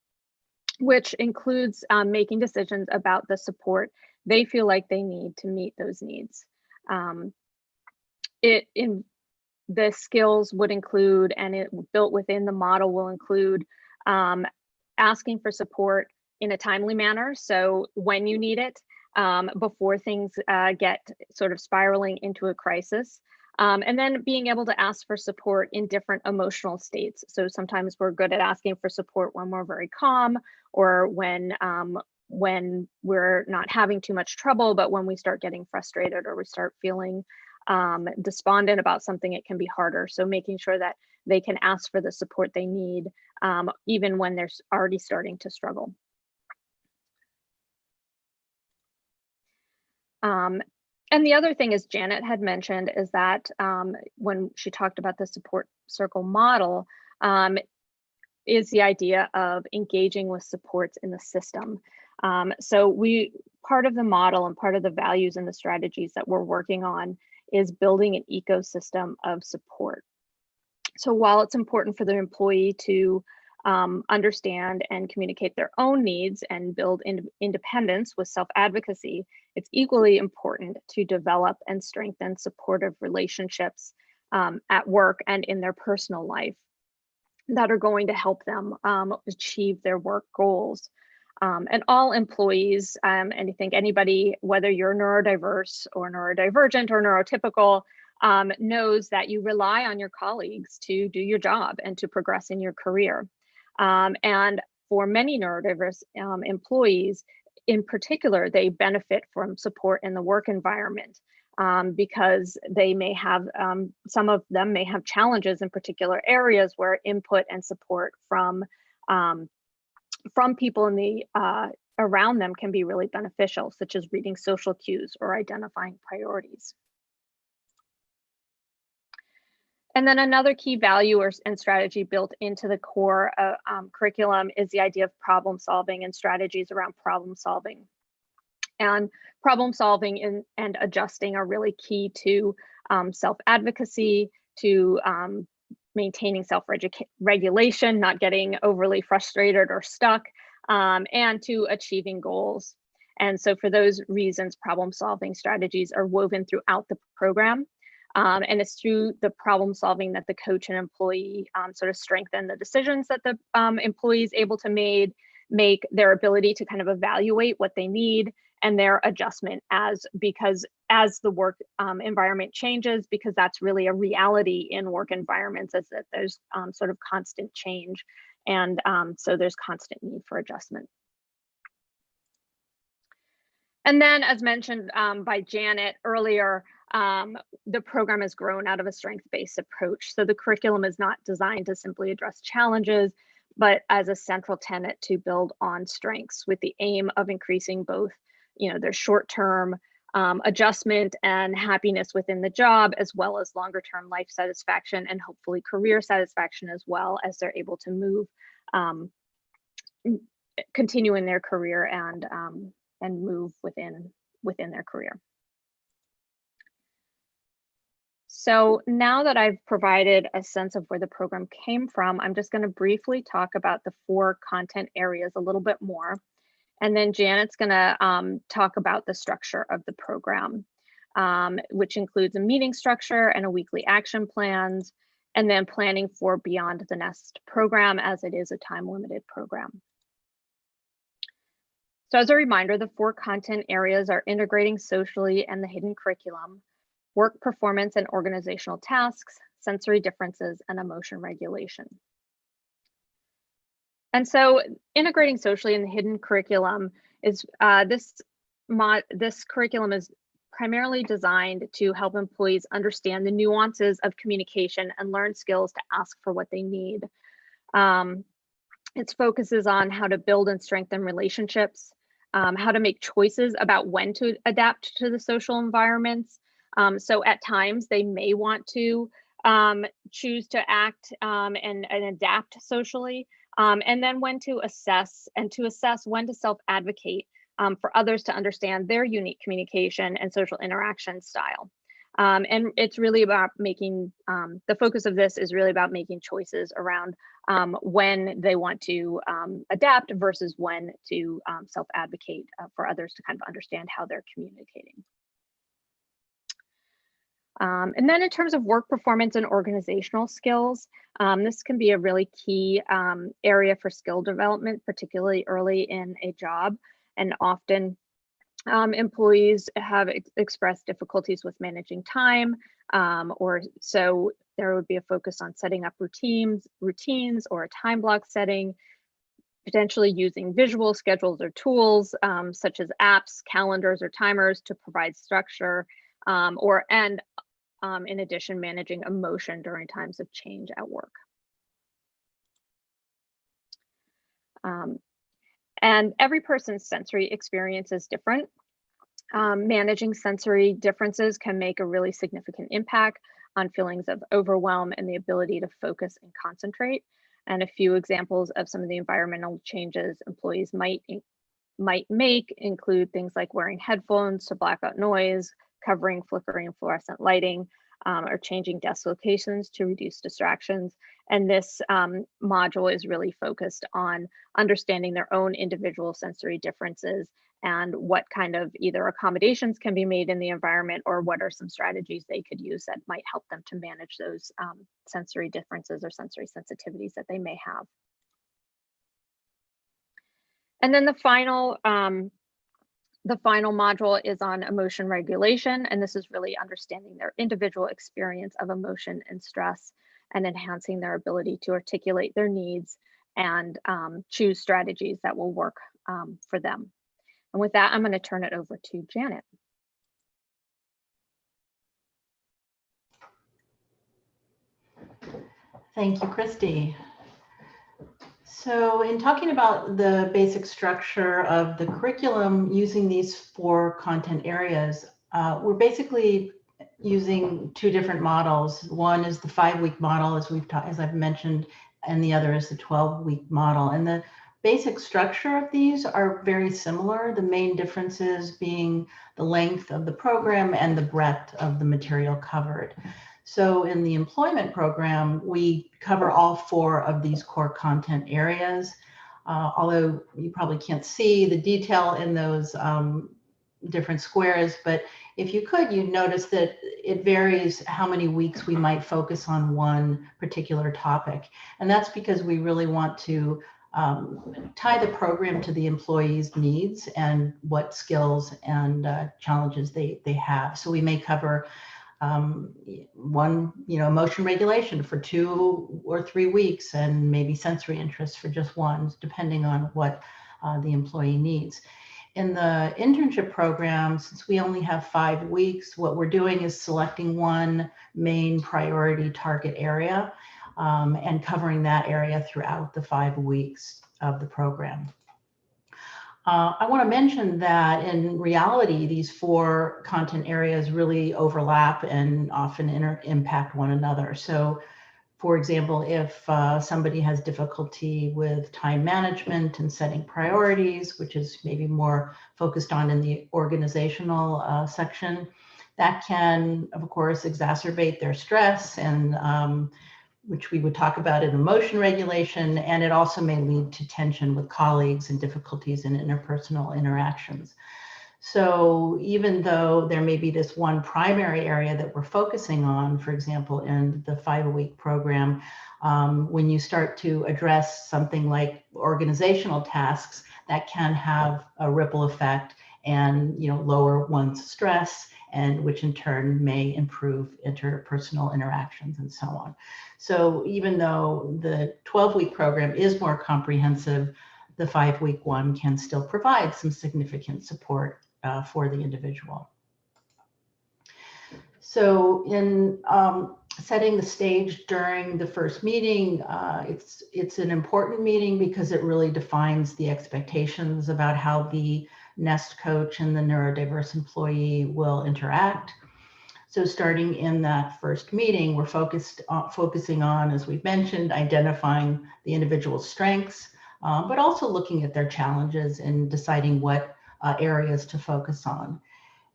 which includes making decisions about the support they feel like they need to meet those needs. The skills would include, and it built within the model will include, asking for support in a timely manner. So when you need it, before things get sort of spiraling into a crisis. And then being able to ask for support in different emotional states. So sometimes we're good at asking for support when we're very calm, or when we're not having too much trouble, but when we start getting frustrated or we start feeling despondent about something, it can be harder. So making sure that they can ask for the support they need, even when they're already starting to struggle. And the other thing, as Janet had mentioned, is that when she talked about the support circle model, is the idea of engaging with supports in the system. So part of the model and part of the values and the strategies that we're working on is building an ecosystem of support. So while it's important for the employee to understand and communicate their own needs and build independence with self-advocacy, it's equally important to develop and strengthen supportive relationships at work and in their personal life that are going to help them achieve their work goals. And all employees, and I think anybody, whether you're neurodiverse or neurodivergent or neurotypical, knows that you rely on your colleagues to do your job and to progress in your career. And for many neurodiverse employees, in particular, they benefit from support in the work environment because they may have, some of them may have challenges in particular areas where input and support from people in the around them can be really beneficial, such as reading social cues or identifying priorities. And then another key value and strategy built into the core curriculum is the idea of problem solving and strategies around problem solving. And problem solving and adjusting are really key to self-advocacy, to maintaining self-regulation, not getting overly frustrated or stuck, and to achieving goals. And so for those reasons, problem solving strategies are woven throughout the program. And it's through the problem solving that the coach and employee sort of strengthen the decisions that the employee is able to make their ability to kind of evaluate what they need and their adjustment as the work environment changes, because that's really a reality in work environments, is that there's sort of constant change, and so there's constant need for adjustment. And then, as mentioned by Janet earlier, the program has grown out of a strength-based approach. So the curriculum is not designed to simply address challenges, but as a central tenet to build on strengths, with the aim of increasing both, their short-term adjustment and happiness within the job, as well as longer-term life satisfaction and hopefully career satisfaction, as well as they're able to move, continue in their career and move within their career. So now that I've provided a sense of where the program came from, I'm just going to briefly talk about the 4 content areas a little bit more. And then Janet's going to talk about the structure of the program, which includes a meeting structure and a weekly action plans, and then planning for Beyond the Nest program, as it is a time-limited program. So as a reminder, the 4 content areas are integrating socially and the hidden curriculum, work performance and organizational tasks, sensory differences, and emotion regulation. And so integrating socially in the hidden curriculum is, this curriculum is primarily designed to help employees understand the nuances of communication and learn skills to ask for what they need. It focuses on how to build and strengthen relationships, how to make choices about when to adapt to the social environments. So at times they may want to choose to act and adapt socially, and then when to assess, and to assess when to self-advocate for others to understand their unique communication and social interaction style. And it's really about making, the focus of this is really about making choices around when they want to adapt versus when to self-advocate for others to kind of understand how they're communicating. And then in terms of work performance and organizational skills, this can be a really key area for skill development, particularly early in a job. And often employees have expressed difficulties with managing time, or so there would be a focus on setting up routines or a time block setting, potentially using visual schedules or tools such as apps, calendars, or timers to provide structure, in addition, managing emotion during times of change at work. And every person's sensory experience is different. Managing sensory differences can make a really significant impact on feelings of overwhelm and the ability to focus and concentrate. And a few examples of some of the environmental changes employees might make include things like wearing headphones to block out noise, covering flickering fluorescent lighting, or changing desk locations to reduce distractions. And this module is really focused on understanding their own individual sensory differences and what kind of either accommodations can be made in the environment, or what are some strategies they could use that might help them to manage those sensory differences or sensory sensitivities that they may have. And then the final module is on emotion regulation, and this is really understanding their individual experience of emotion and stress and enhancing their ability to articulate their needs and choose strategies that will work for them. And with that, I'm going to turn it over to Janet. Thank you, Christy. So in talking about the basic structure of the curriculum using these 4 content areas, we're basically using 2 different models. One is the 5-week model, as I've mentioned, and the other is the 12-week model. And the basic structure of these are very similar, the main differences being the length of the program and the breadth of the material covered. So in the employment program, we cover all 4 of these core content areas, although you probably can't see the detail in those different squares, but if you could, you'd notice that it varies how many weeks we might focus on one particular topic. And that's because we really want to tie the program to the employee's needs and what skills and challenges they have. So we may cover one, emotion regulation for 2 or 3 weeks, and maybe sensory interest for just one, depending on what the employee needs. In the internship program, since we only have 5 weeks, what we're doing is selecting one main priority target area and covering that area throughout the 5 weeks of the program. I want to mention that in reality, these 4 content areas really overlap and often impact one another. So, for example, if somebody has difficulty with time management and setting priorities, which is maybe more focused on in the organizational section, that can, of course, exacerbate their stress, and which we would talk about in emotion regulation, and it also may lead to tension with colleagues and difficulties in interpersonal interactions. So even though there may be this one primary area that we're focusing on, for example, in the 5-week program, when you start to address something like organizational tasks, that can have a ripple effect and lower one's stress, and which in turn may improve interpersonal interactions and so on. So even though the 12-week program is more comprehensive, the 5-week one can still provide some significant support for the individual. So in setting the stage during the first meeting, it's an important meeting because it really defines the expectations about how the NEST coach and the neurodiverse employee will interact. So starting in that first meeting, we're focusing on, as we've mentioned, identifying the individual's strengths, but also looking at their challenges and deciding what areas to focus on.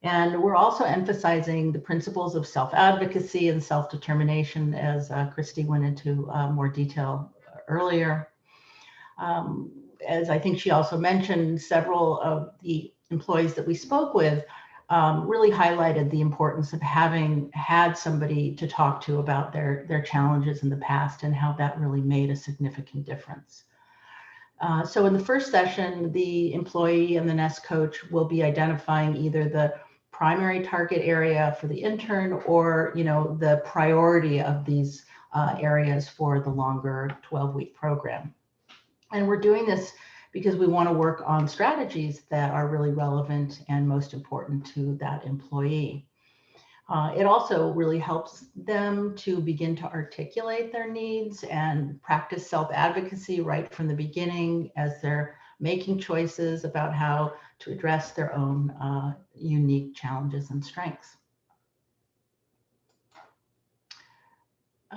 And we're also emphasizing the principles of self-advocacy and self-determination, as Christy went into more detail earlier. As I think she also mentioned, several of the employees that we spoke with really highlighted the importance of having had somebody to talk to about their challenges in the past and how that really made a significant difference. So in the first session, the employee and the NEST coach will be identifying either the primary target area for the intern or the priority of these areas for the longer 12-week program. And we're doing this because we want to work on strategies that are really relevant and most important to that employee. It also really helps them to begin to articulate their needs and practice self-advocacy right from the beginning as they're making choices about how to address their own unique challenges and strengths.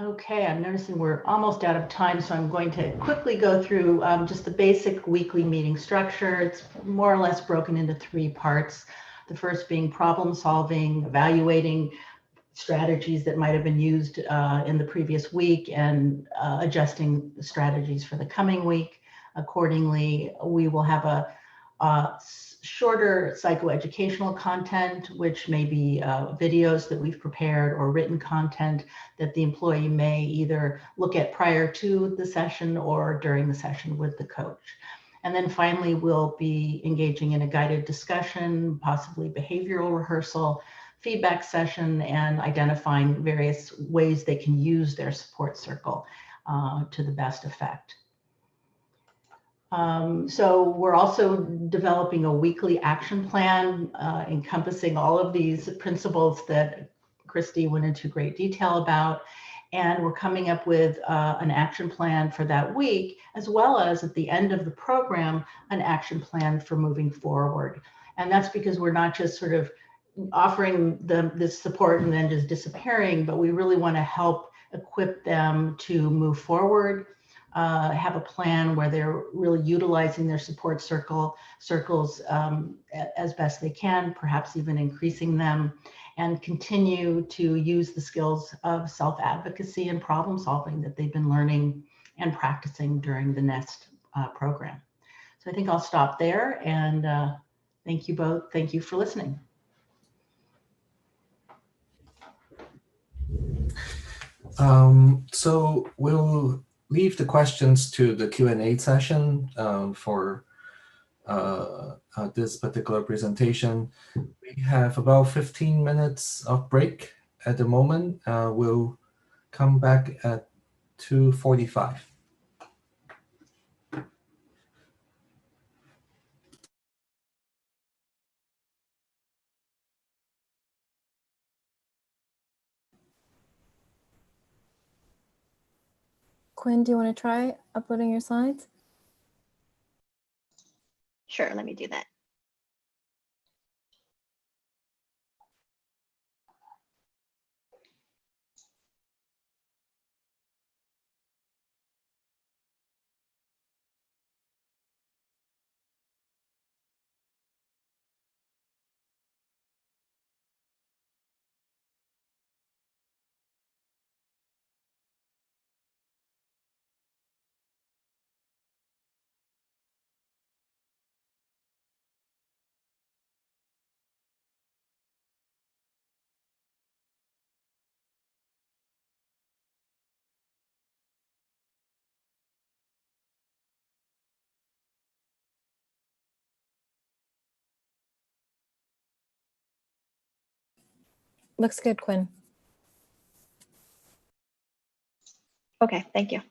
Okay, I'm noticing we're almost out of time, so I'm going to quickly go through just the basic weekly meeting structure. It's more or less broken into 3 parts. The first being problem solving, evaluating strategies that might have been used in the previous week, and adjusting the strategies for the coming week. Accordingly, we will have a shorter psychoeducational content, which may be videos that we've prepared or written content that the employee may either look at prior to the session or during the session with the coach. And then finally, we'll be engaging in a guided discussion, possibly behavioral rehearsal, feedback session, and identifying various ways they can use their support circle to the best effect. So we're also developing a weekly action plan encompassing all of these principles that Christy went into great detail about. And we're coming up with an action plan for that week, as well as at the end of the program, an action plan for moving forward. And that's because we're not just sort of offering them this support and then just disappearing, but we really want to help equip them to move forward, have a plan where they're really utilizing their support circles as best they can, perhaps even increasing them, and continue to use the skills of self-advocacy and problem solving that they've been learning and practicing during the NEST program. So I think I'll stop there, and thank you both. Thank you for listening. So we'll leave the questions to the Q&A session for this particular presentation. We have about 15 minutes of break at the moment. We'll come back at 2:45. Quinn, do you want to try uploading your slides? Sure, let me do that. Looks good, Quinn. Okay, thank you.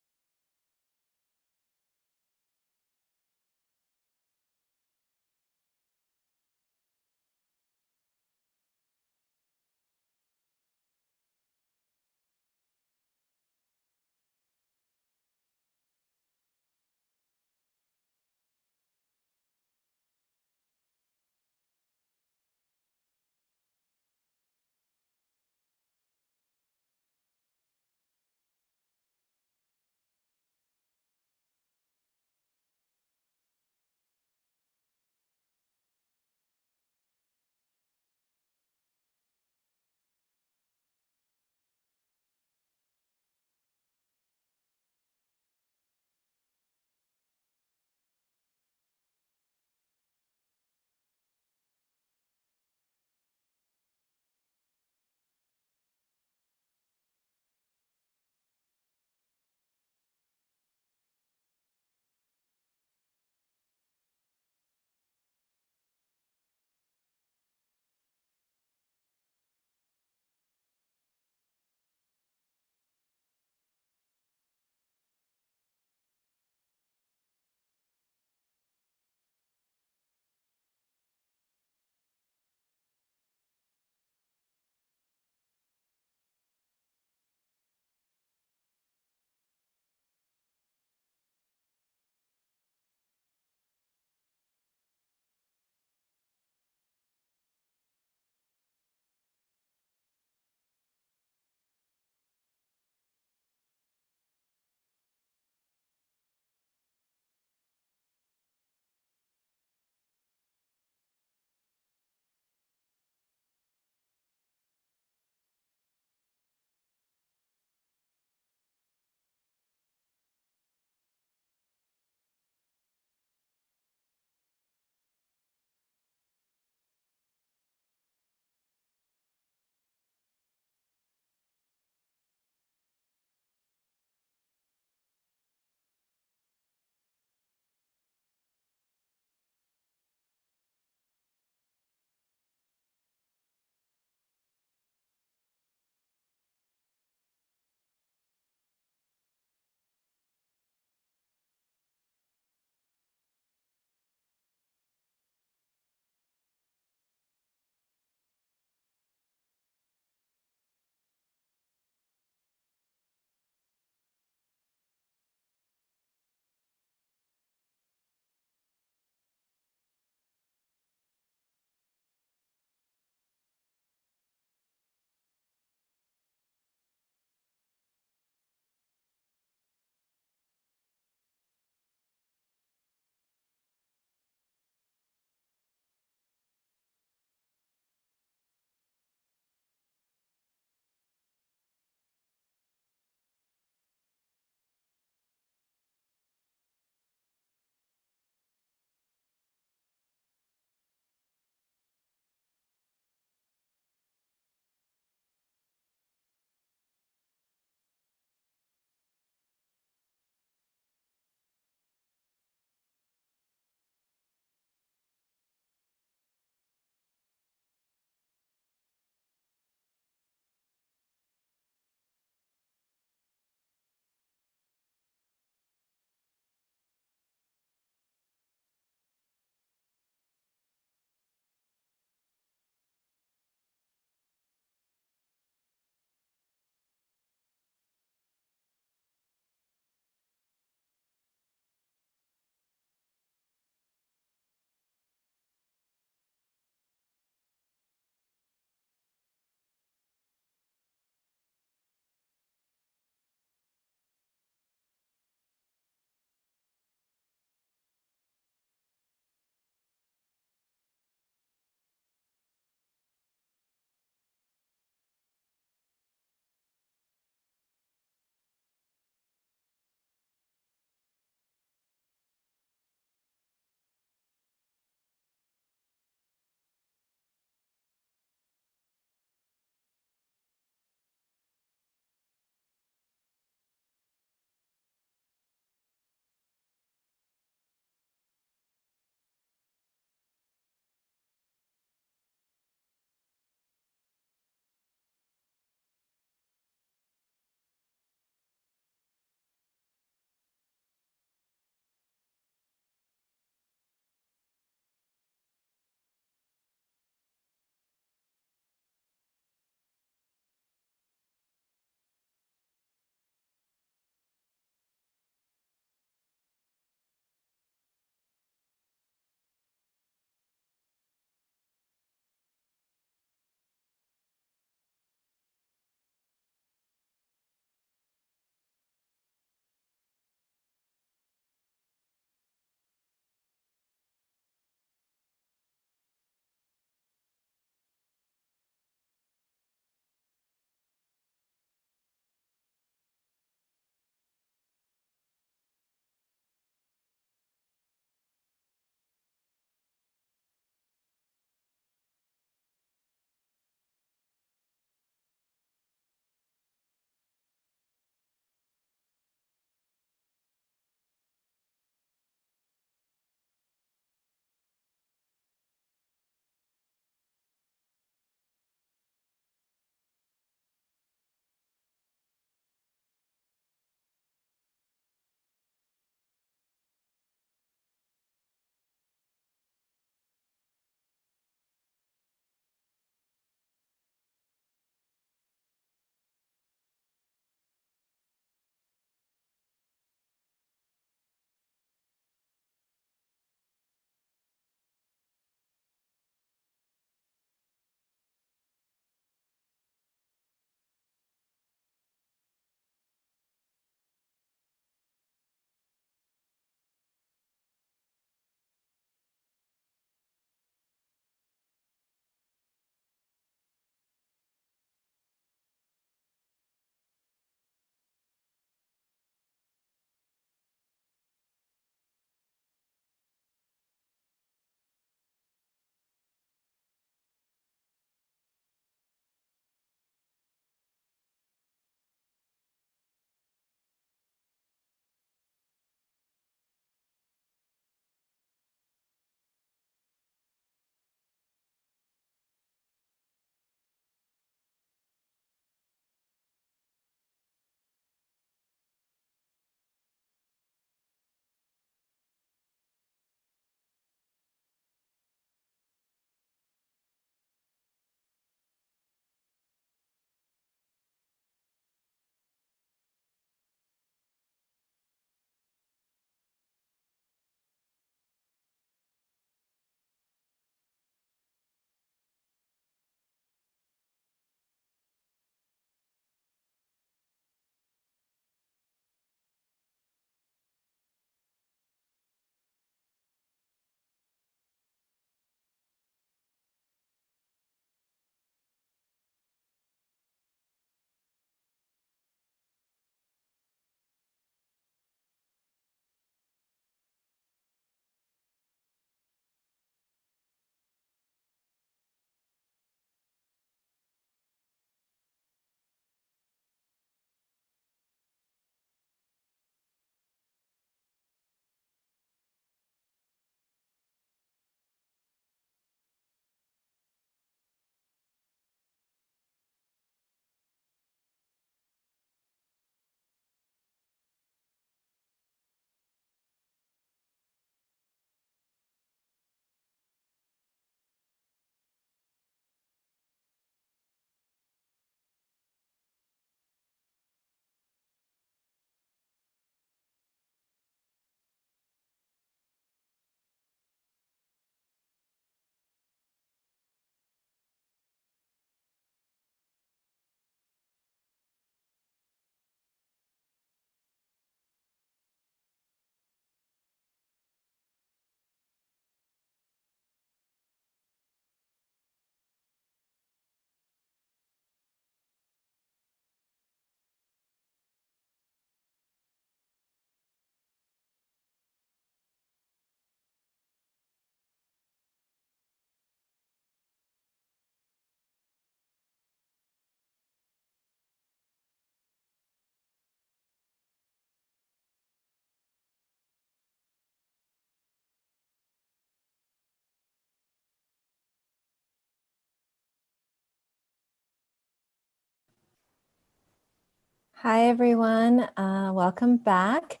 Hi, everyone. Welcome back.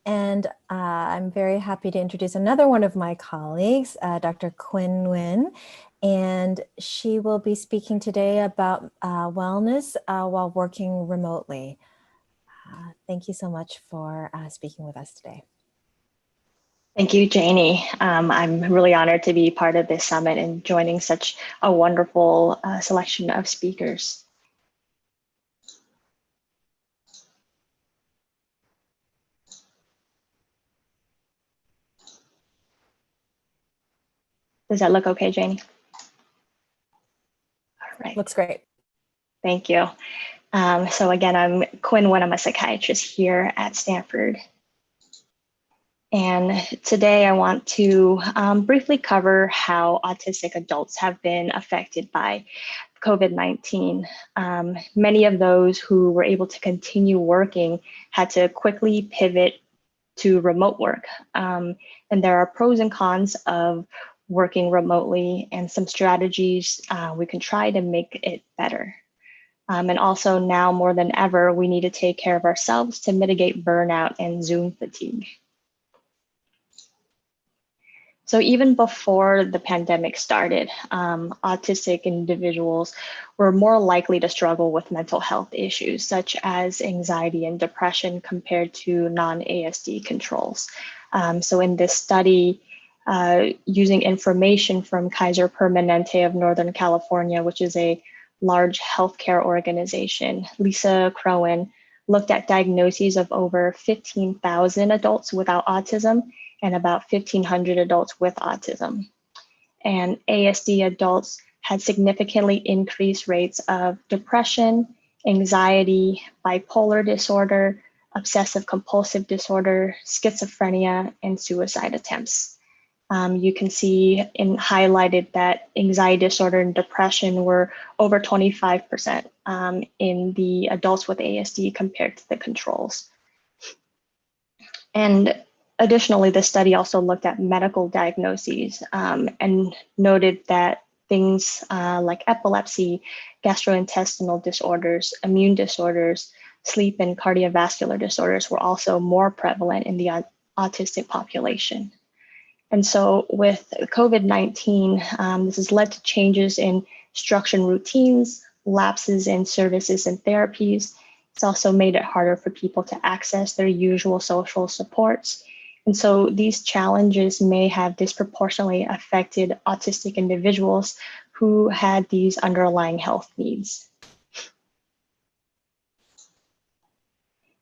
And I'm very happy to introduce another one of my colleagues, Dr. Quinn Nguyen. And she will be speaking today about wellness while working remotely. Thank you so much for speaking with us today. Thank you, Janie. I'm really honored to be part of this summit and joining such a wonderful selection of speakers. Does that look okay, Janie? All right. Looks great. Thank you. So again, I'm Quinn Nguyen. I'm a psychiatrist here at Stanford. And today I want to briefly cover how autistic adults have been affected by COVID-19. Many of those who were able to continue working had to quickly pivot to remote work. And there are pros and cons of working remotely and some strategies we can try to make it better. And also now more than ever, we need to take care of ourselves to mitigate burnout and Zoom fatigue. So even before the pandemic started, autistic individuals were more likely to struggle with mental health issues such as anxiety and depression compared to non-ASD controls. So in this study, using information from Kaiser Permanente of Northern California, which is a large healthcare organization, Lisa Crowan looked at diagnoses of over 15,000 adults without autism and about 1,500 adults with autism. And ASD adults had significantly increased rates of depression, anxiety, bipolar disorder, obsessive compulsive disorder, schizophrenia, and suicide attempts. You can see highlighted that anxiety disorder and depression were over 25% in the adults with ASD compared to the controls. And additionally, the study also looked at medical diagnoses and noted that things like epilepsy, gastrointestinal disorders, immune disorders, sleep and cardiovascular disorders were also more prevalent in the autistic population. And so with COVID-19, this has led to changes in structure and routines, lapses in services and therapies. It's also made it harder for people to access their usual social supports. And so these challenges may have disproportionately affected autistic individuals who had these underlying health needs.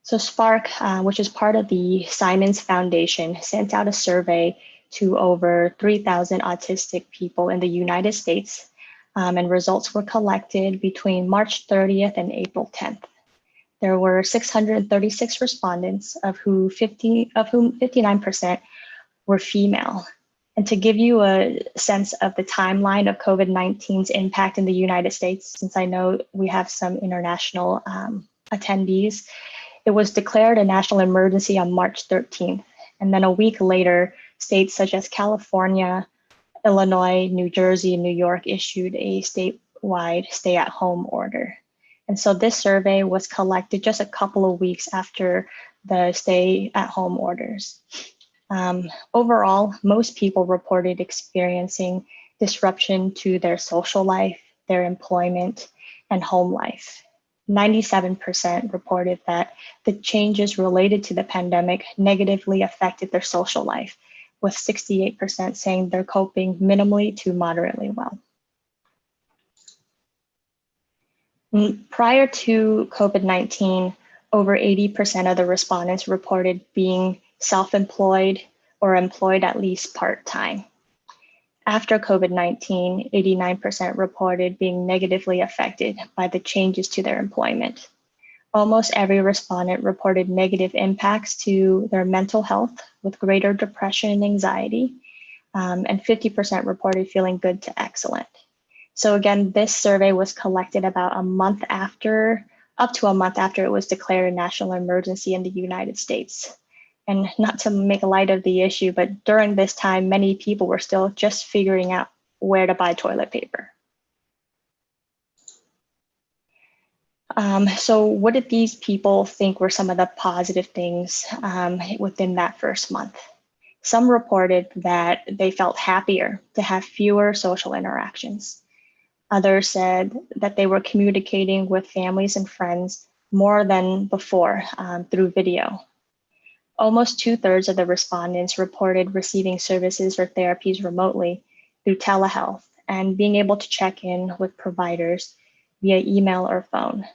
So Spark, which is part of the Simons Foundation, sent out a survey to over 3,000 autistic people in the United States, and results were collected between March 30th and April 10th. There were 636 respondents, of whom 59% were female. And to give you a sense of the timeline of COVID-19's impact in the United States, since I know we have some international attendees, it was declared a national emergency on March 13th. And then a week later, states such as California, Illinois, New Jersey, and New York issued a statewide stay-at-home order. And so this survey was collected just a couple of weeks after the stay-at-home orders. Overall, most people reported experiencing disruption to their social life, their employment, and home life. 97% reported that the changes related to the pandemic negatively affected their social life, with 68% saying they're coping minimally to moderately well. Prior to COVID-19, over 80% of the respondents reported being self-employed or employed at least part-time. After COVID-19, 89% reported being negatively affected by the changes to their employment. Almost every respondent reported negative impacts to their mental health with greater depression and anxiety, and 50% reported feeling good to excellent. So again, this survey was collected about a month after, up to a month after it was declared a national emergency in the United States. And not to make light of the issue, but during this time, many people were still just figuring out where to buy toilet paper. So what did these people think were some of the positive things within that first month? Some reported that they felt happier to have fewer social interactions. Others said that they were communicating with families and friends more than before through video. Almost 2/3 of the respondents reported receiving services or therapies remotely through telehealth and being able to check in with providers via email or phone.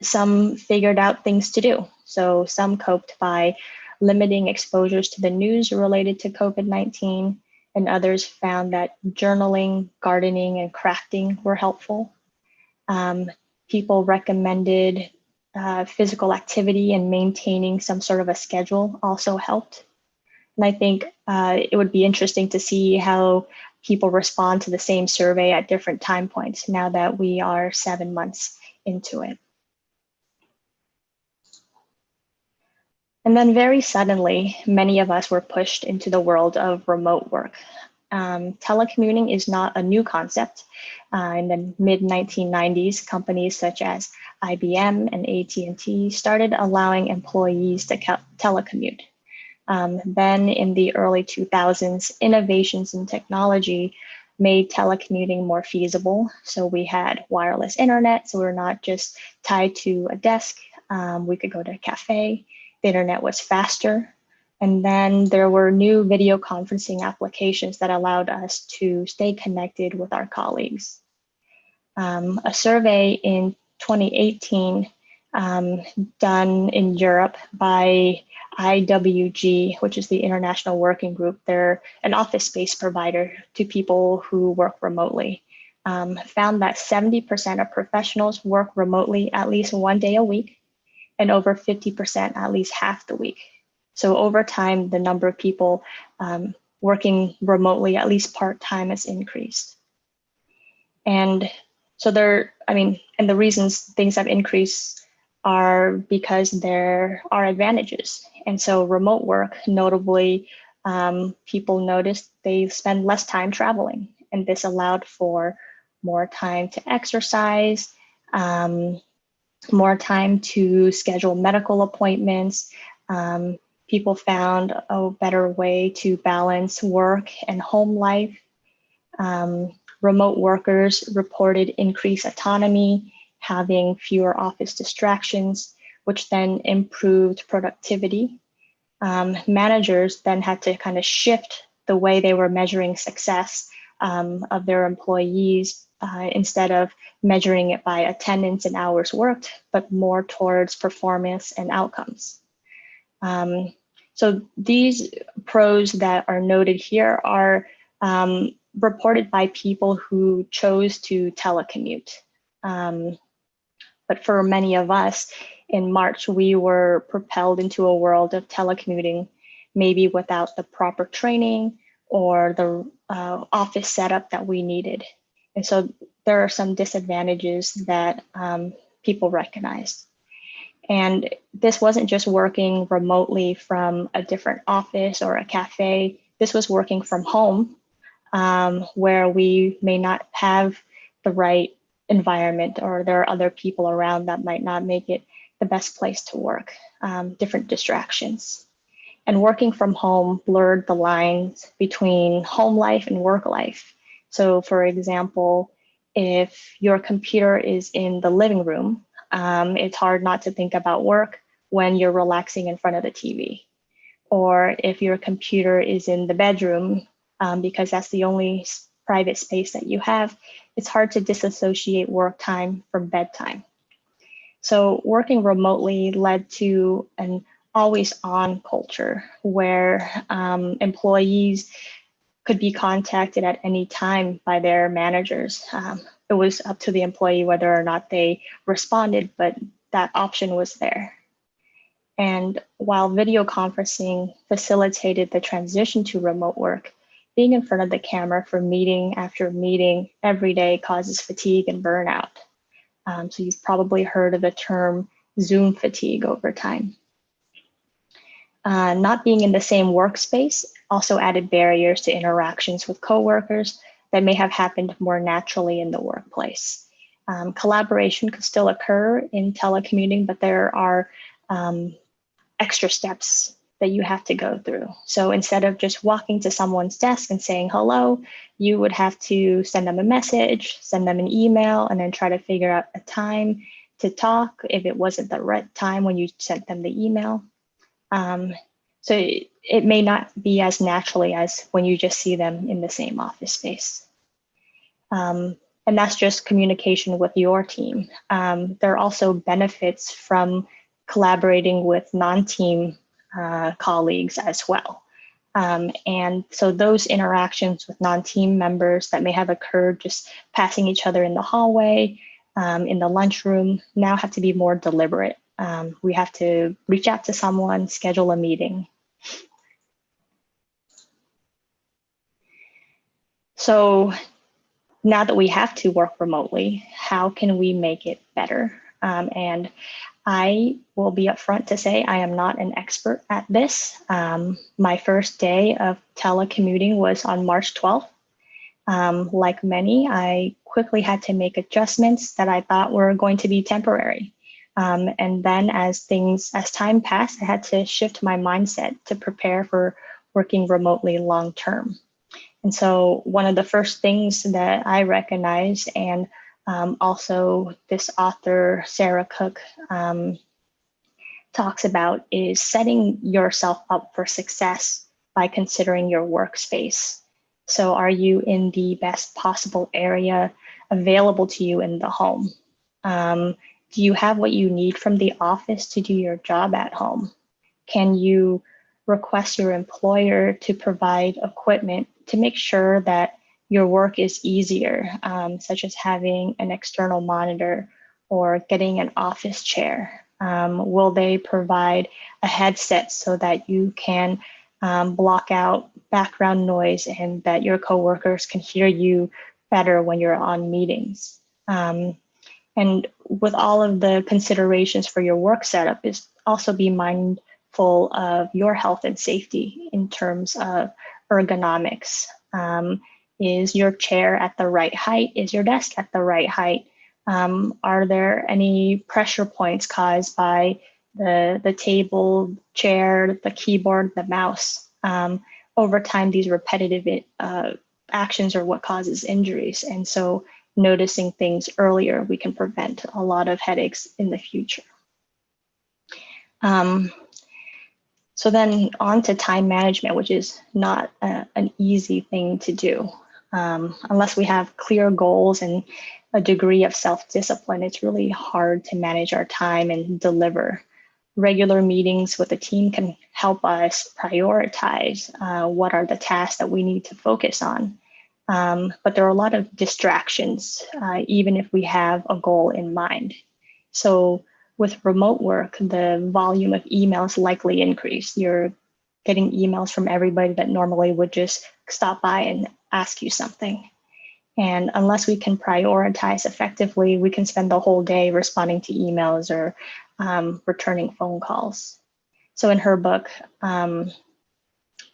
Some figured out things to do. So some coped by limiting exposures to the news related to COVID-19, and others found that journaling, gardening, and crafting were helpful. People recommended physical activity and maintaining some sort of a schedule also helped. And I think it would be interesting to see how people respond to the same survey at different time points now that we are 7 months into it. And then very suddenly, many of us were pushed into the world of remote work. Telecommuting is not a new concept. In the mid-1990s, companies such as IBM and AT&T started allowing employees to telecommute. Then in the early 2000s, innovations in technology made telecommuting more feasible. So we had wireless internet, so we're not just tied to a desk. We could go to a cafe. The internet was faster. And then there were new video conferencing applications that allowed us to stay connected with our colleagues. A survey in 2018 done in Europe by IWG, which is the International Working Group. They're an office space provider to people who work remotely. Found that 70% of professionals work remotely at least 1 day a week, and over 50% at least half the week. So over time, the number of people working remotely, at least part-time, has increased. And so and the reasons things have increased are because there are advantages. And so remote work, notably, people noticed they spend less time traveling, and this allowed for more time to exercise, more time to schedule medical appointments. People found a better way to balance work and home life. Remote workers reported increased autonomy, having fewer office distractions, which then improved productivity. Managers then had to kind of shift the way they were measuring success of their employees, instead of measuring it by attendance and hours worked, but more towards performance and outcomes. So these pros that are noted here are reported by people who chose to telecommute. But for many of us, in March, we were propelled into a world of telecommuting, maybe without the proper training or the office setup that we needed. And so there are some disadvantages that people recognized. And this wasn't just working remotely from a different office or a cafe. This was working from home, where we may not have the right environment, or there are other people around that might not make it the best place to work, different distractions. And working from home blurred the lines between home life and work life. So for example, if your computer is in the living room, it's hard not to think about work when you're relaxing in front of the TV. Or if your computer is in the bedroom, because that's the only private space that you have, it's hard to disassociate work time from bedtime. So working remotely led to an always-on culture where employees could be contacted at any time by their managers. It was up to the employee whether or not they responded, but that option was there. And while video conferencing facilitated the transition to remote work, being in front of the camera for meeting after meeting every day causes fatigue and burnout. So you've probably heard of the term Zoom fatigue over time. Not being in the same workspace also added barriers to interactions with coworkers that may have happened more naturally in the workplace. Collaboration could still occur in telecommuting, but there are extra steps that you have to go through. So instead of just walking to someone's desk and saying hello, you would have to send them a message, send them an email, and then try to figure out a time to talk if it wasn't the right time when you sent them the email. So it may not be as naturally as when you just see them in the same office space. And that's just communication with your team. There are also benefits from collaborating with non-team colleagues as well. And so those interactions with non-team members that may have occurred just passing each other in the hallway, in the lunchroom, now have to be more deliberate. We have to reach out to someone, schedule a meeting. So now that we have to work remotely, how can we make it better? And I will be upfront to say I am not an expert at this. My first day of telecommuting was on March 12th. Like many, I quickly had to make adjustments that I thought were going to be temporary. And then as time passed, I had to shift my mindset to prepare for working remotely long term. And so one of the first things that I recognize, and also this author, Sarah Cook, talks about, is setting yourself up for success by considering your workspace. So are you in the best possible area available to you in the home? Do you have what you need from the office to do your job at home? Can you request your employer to provide equipment to make sure that your work is easier, such as having an external monitor or getting an office chair? Will they provide a headset so that you can block out background noise and that your coworkers can hear you better when you're on meetings? And with all of the considerations for your work setup, is also be mindful of your health and safety in terms of ergonomics. Is your chair at the right height? Is your desk at the right height? Are there any pressure points caused by the table, chair, the keyboard, the mouse? Over time, these repetitive actions are what causes injuries. And so noticing things earlier, we can prevent a lot of headaches in the future. So then on to time management, which is not an easy thing to do. Unless we have clear goals and a degree of self-discipline, it's really hard to manage our time and deliver. Regular meetings with the team can help us prioritize what are the tasks that we need to focus on. But there are a lot of distractions, even if we have a goal in mind. So with remote work, the volume of emails likely increase. You're getting emails from everybody that normally would just stop by and ask you something. And unless we can prioritize effectively, we can spend the whole day responding to emails or returning phone calls. So in her book,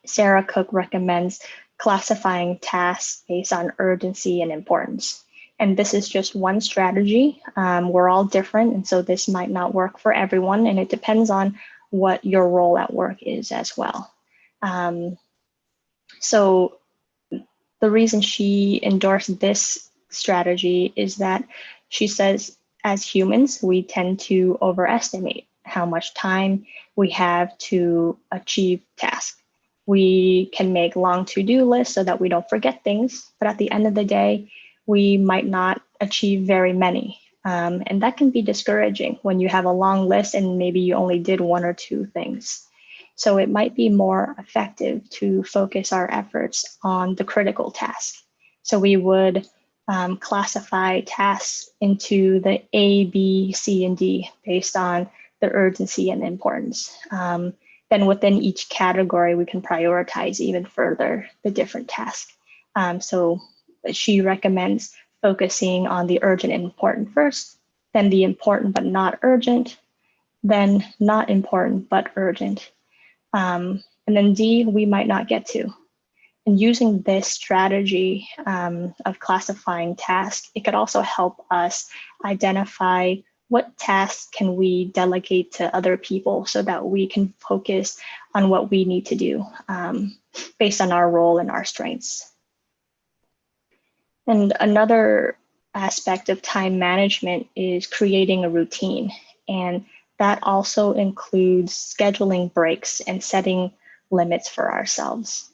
Sarah Cook recommends classifying tasks based on urgency and importance. And this is just one strategy. We're all different, and so this might not work for everyone, and it depends on what your role at work is as well. So the reason she endorsed this strategy is that she says, as humans, we tend to overestimate how much time we have to achieve tasks. We can make long to-do lists so that we don't forget things, but at the end of the day, we might not achieve very many. And that can be discouraging when you have a long list and maybe you only did one or two things. So it might be more effective to focus our efforts on the critical task. So we would classify tasks into the A, B, C, and D based on the urgency and importance. Then within each category, we can prioritize even further the different tasks. So she recommends focusing on the urgent and important first, then the important but not urgent, then not important but urgent. And then D, we might not get to. And using this strategy of classifying tasks, it could also help us identify what tasks can we delegate to other people so that we can focus on what we need to do based on our role and our strengths. And another aspect of time management is creating a routine. And that also includes scheduling breaks and setting limits for ourselves.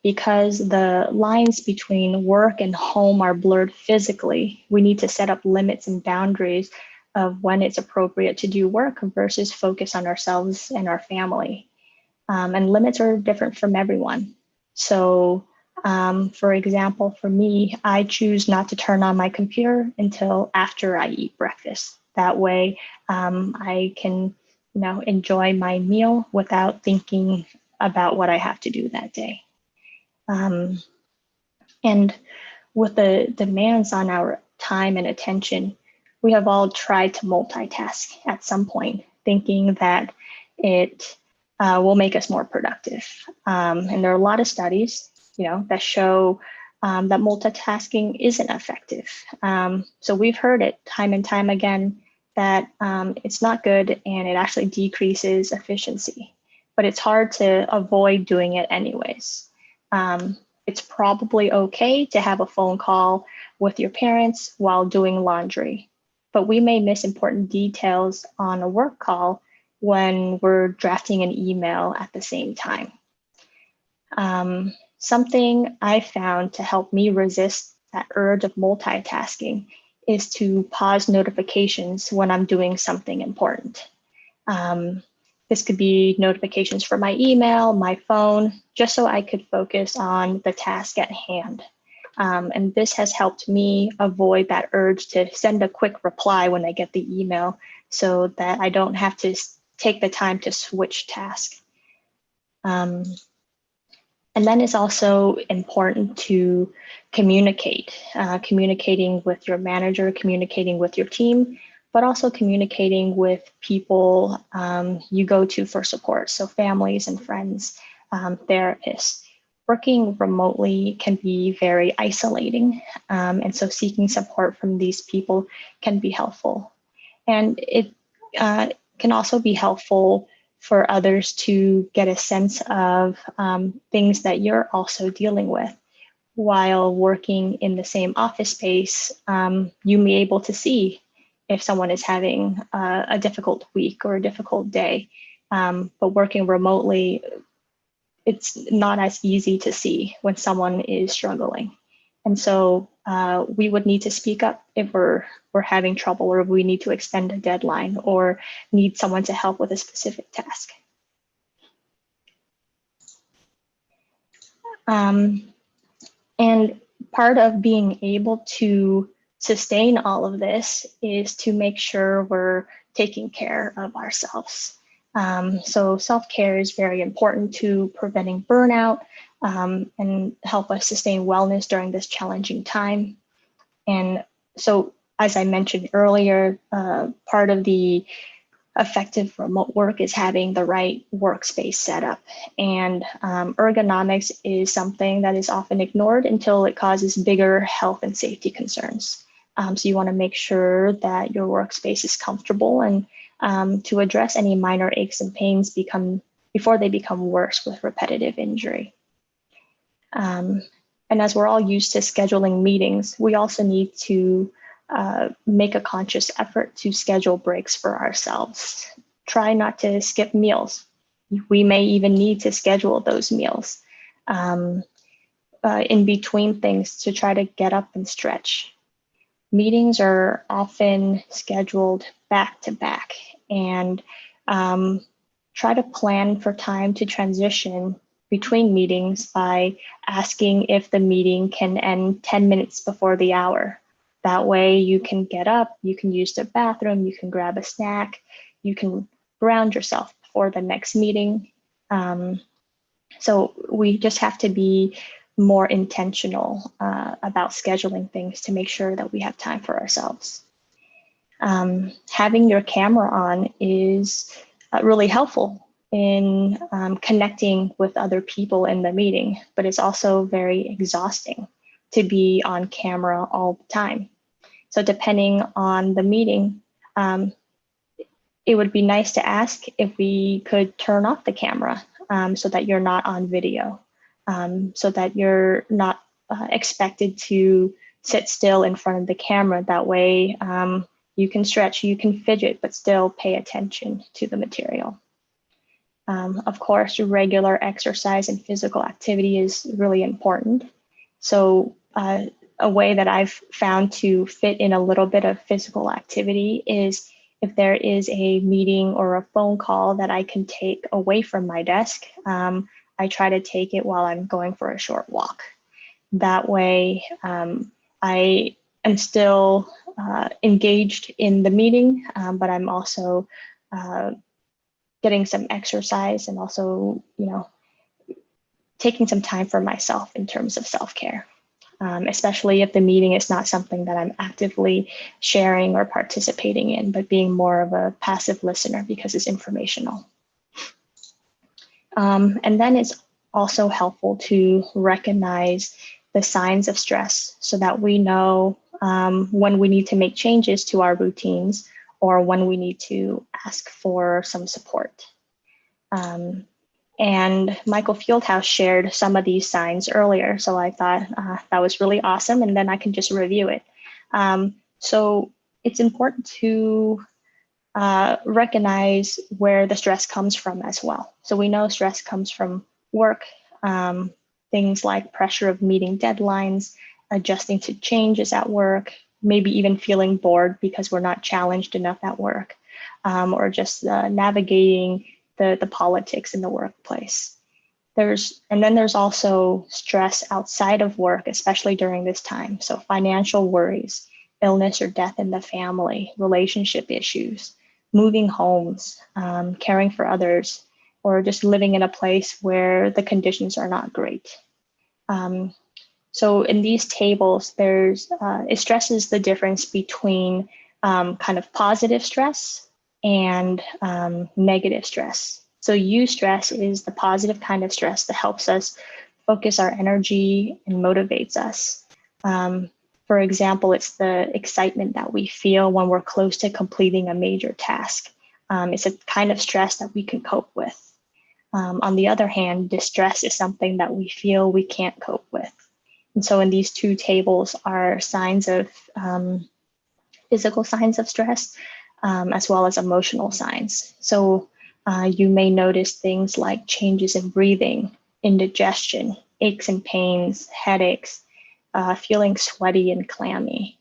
Because the lines between work and home are blurred physically, we need to set up limits and boundaries of when it's appropriate to do work versus focus on ourselves and our family. And limits are different from everyone. So, for example, for me, I choose not to turn on my computer until after I eat breakfast. That way, I can, enjoy my meal without thinking about what I have to do that day. And with the demands on our time and attention, we have all tried to multitask at some point, thinking that it will make us more productive. And there are a lot of studies, that show that multitasking isn't effective. So we've heard it time and time again that it's not good and it actually decreases efficiency. But it's hard to avoid doing it anyways. It's probably okay to have a phone call with your parents while doing laundry, but we may miss important details on a work call when we're drafting an email at the same time. Something I found to help me resist that urge of multitasking is to pause notifications when I'm doing something important. This could be notifications for my email, my phone, just so I could focus on the task at hand. And this has helped me avoid that urge to send a quick reply when I get the email so that I don't have to take the time to switch tasks. And then it's also important to communicate, communicating with your manager, communicating with your team, but also communicating with people you go to for support. So families and friends, therapists. Working remotely can be very isolating. And so seeking support from these people can be helpful. And it can also be helpful for others to get a sense of things that you're also dealing with. While working in the same office space, you may be able to see if someone is having a difficult week or a difficult day. But working remotely, it's not as easy to see when someone is struggling. And so we would need to speak up if we're having trouble, or if we need to extend a deadline or need someone to help with a specific task. And part of being able to sustain all of this is to make sure we're taking care of ourselves. So self-care is very important to preventing burnout and help us sustain wellness during this challenging time. And so, as I mentioned earlier, part of the effective remote work is having the right workspace setup. And ergonomics is something that is often ignored until it causes bigger health and safety concerns. So you want to make sure that your workspace is comfortable, and to address any minor aches and pains before they become worse with repetitive injury. And as we're all used to scheduling meetings, we also need to make a conscious effort to schedule breaks for ourselves. Try not to skip meals. We may even need to schedule those meals in between things to try to get up and stretch. Meetings are often scheduled back to back, and try to plan for time to transition between meetings by asking if the meeting can end 10 minutes before the hour. That way you can get up, you can use the bathroom, you can grab a snack, you can ground yourself before the next meeting. So we just have to be more intentional about scheduling things to make sure that we have time for ourselves. Having your camera on is really helpful in connecting with other people in the meeting, but it's also very exhausting to be on camera all the time. So depending on the meeting, it would be nice to ask if we could turn off the camera so that you're not on video, so that you're not expected to sit still in front of the camera. That way you can stretch, you can fidget, but still pay attention to the material. Of course, regular exercise and physical activity is really important. So a way that I've found to fit in a little bit of physical activity is if there is a meeting or a phone call that I can take away from my desk, I try to take it while I'm going for a short walk. That way, I am still engaged in the meeting, but I'm also getting some exercise and also, taking some time for myself in terms of self-care, especially if the meeting is not something that I'm actively sharing or participating in, but being more of a passive listener because it's informational. And then it's also helpful to recognize the signs of stress so that we know when we need to make changes to our routines or when we need to ask for some support. And Michael Fieldhouse shared some of these signs earlier, so I thought that was really awesome, and then I can just review it. So it's important to recognize where the stress comes from as well. So we know stress comes from work, things like pressure of meeting deadlines, adjusting to changes at work, maybe even feeling bored because we're not challenged enough at work, or just navigating the politics in the workplace. And then there's also stress outside of work, especially during this time. So financial worries, illness or death in the family, relationship issues, moving homes, caring for others, or just living in a place where the conditions are not great. So in these tables, it stresses the difference between kind of positive stress and negative stress. So eustress is the positive kind of stress that helps us focus our energy and motivates us. For example, it's the excitement that we feel when we're close to completing a major task. It's a kind of stress that we can cope with. On the other hand, distress is something that we feel we can't cope with. And so in these two tables are signs of physical signs of stress, as well as emotional signs. So you may notice things like changes in breathing, indigestion, aches and pains, headaches, feeling sweaty and clammy.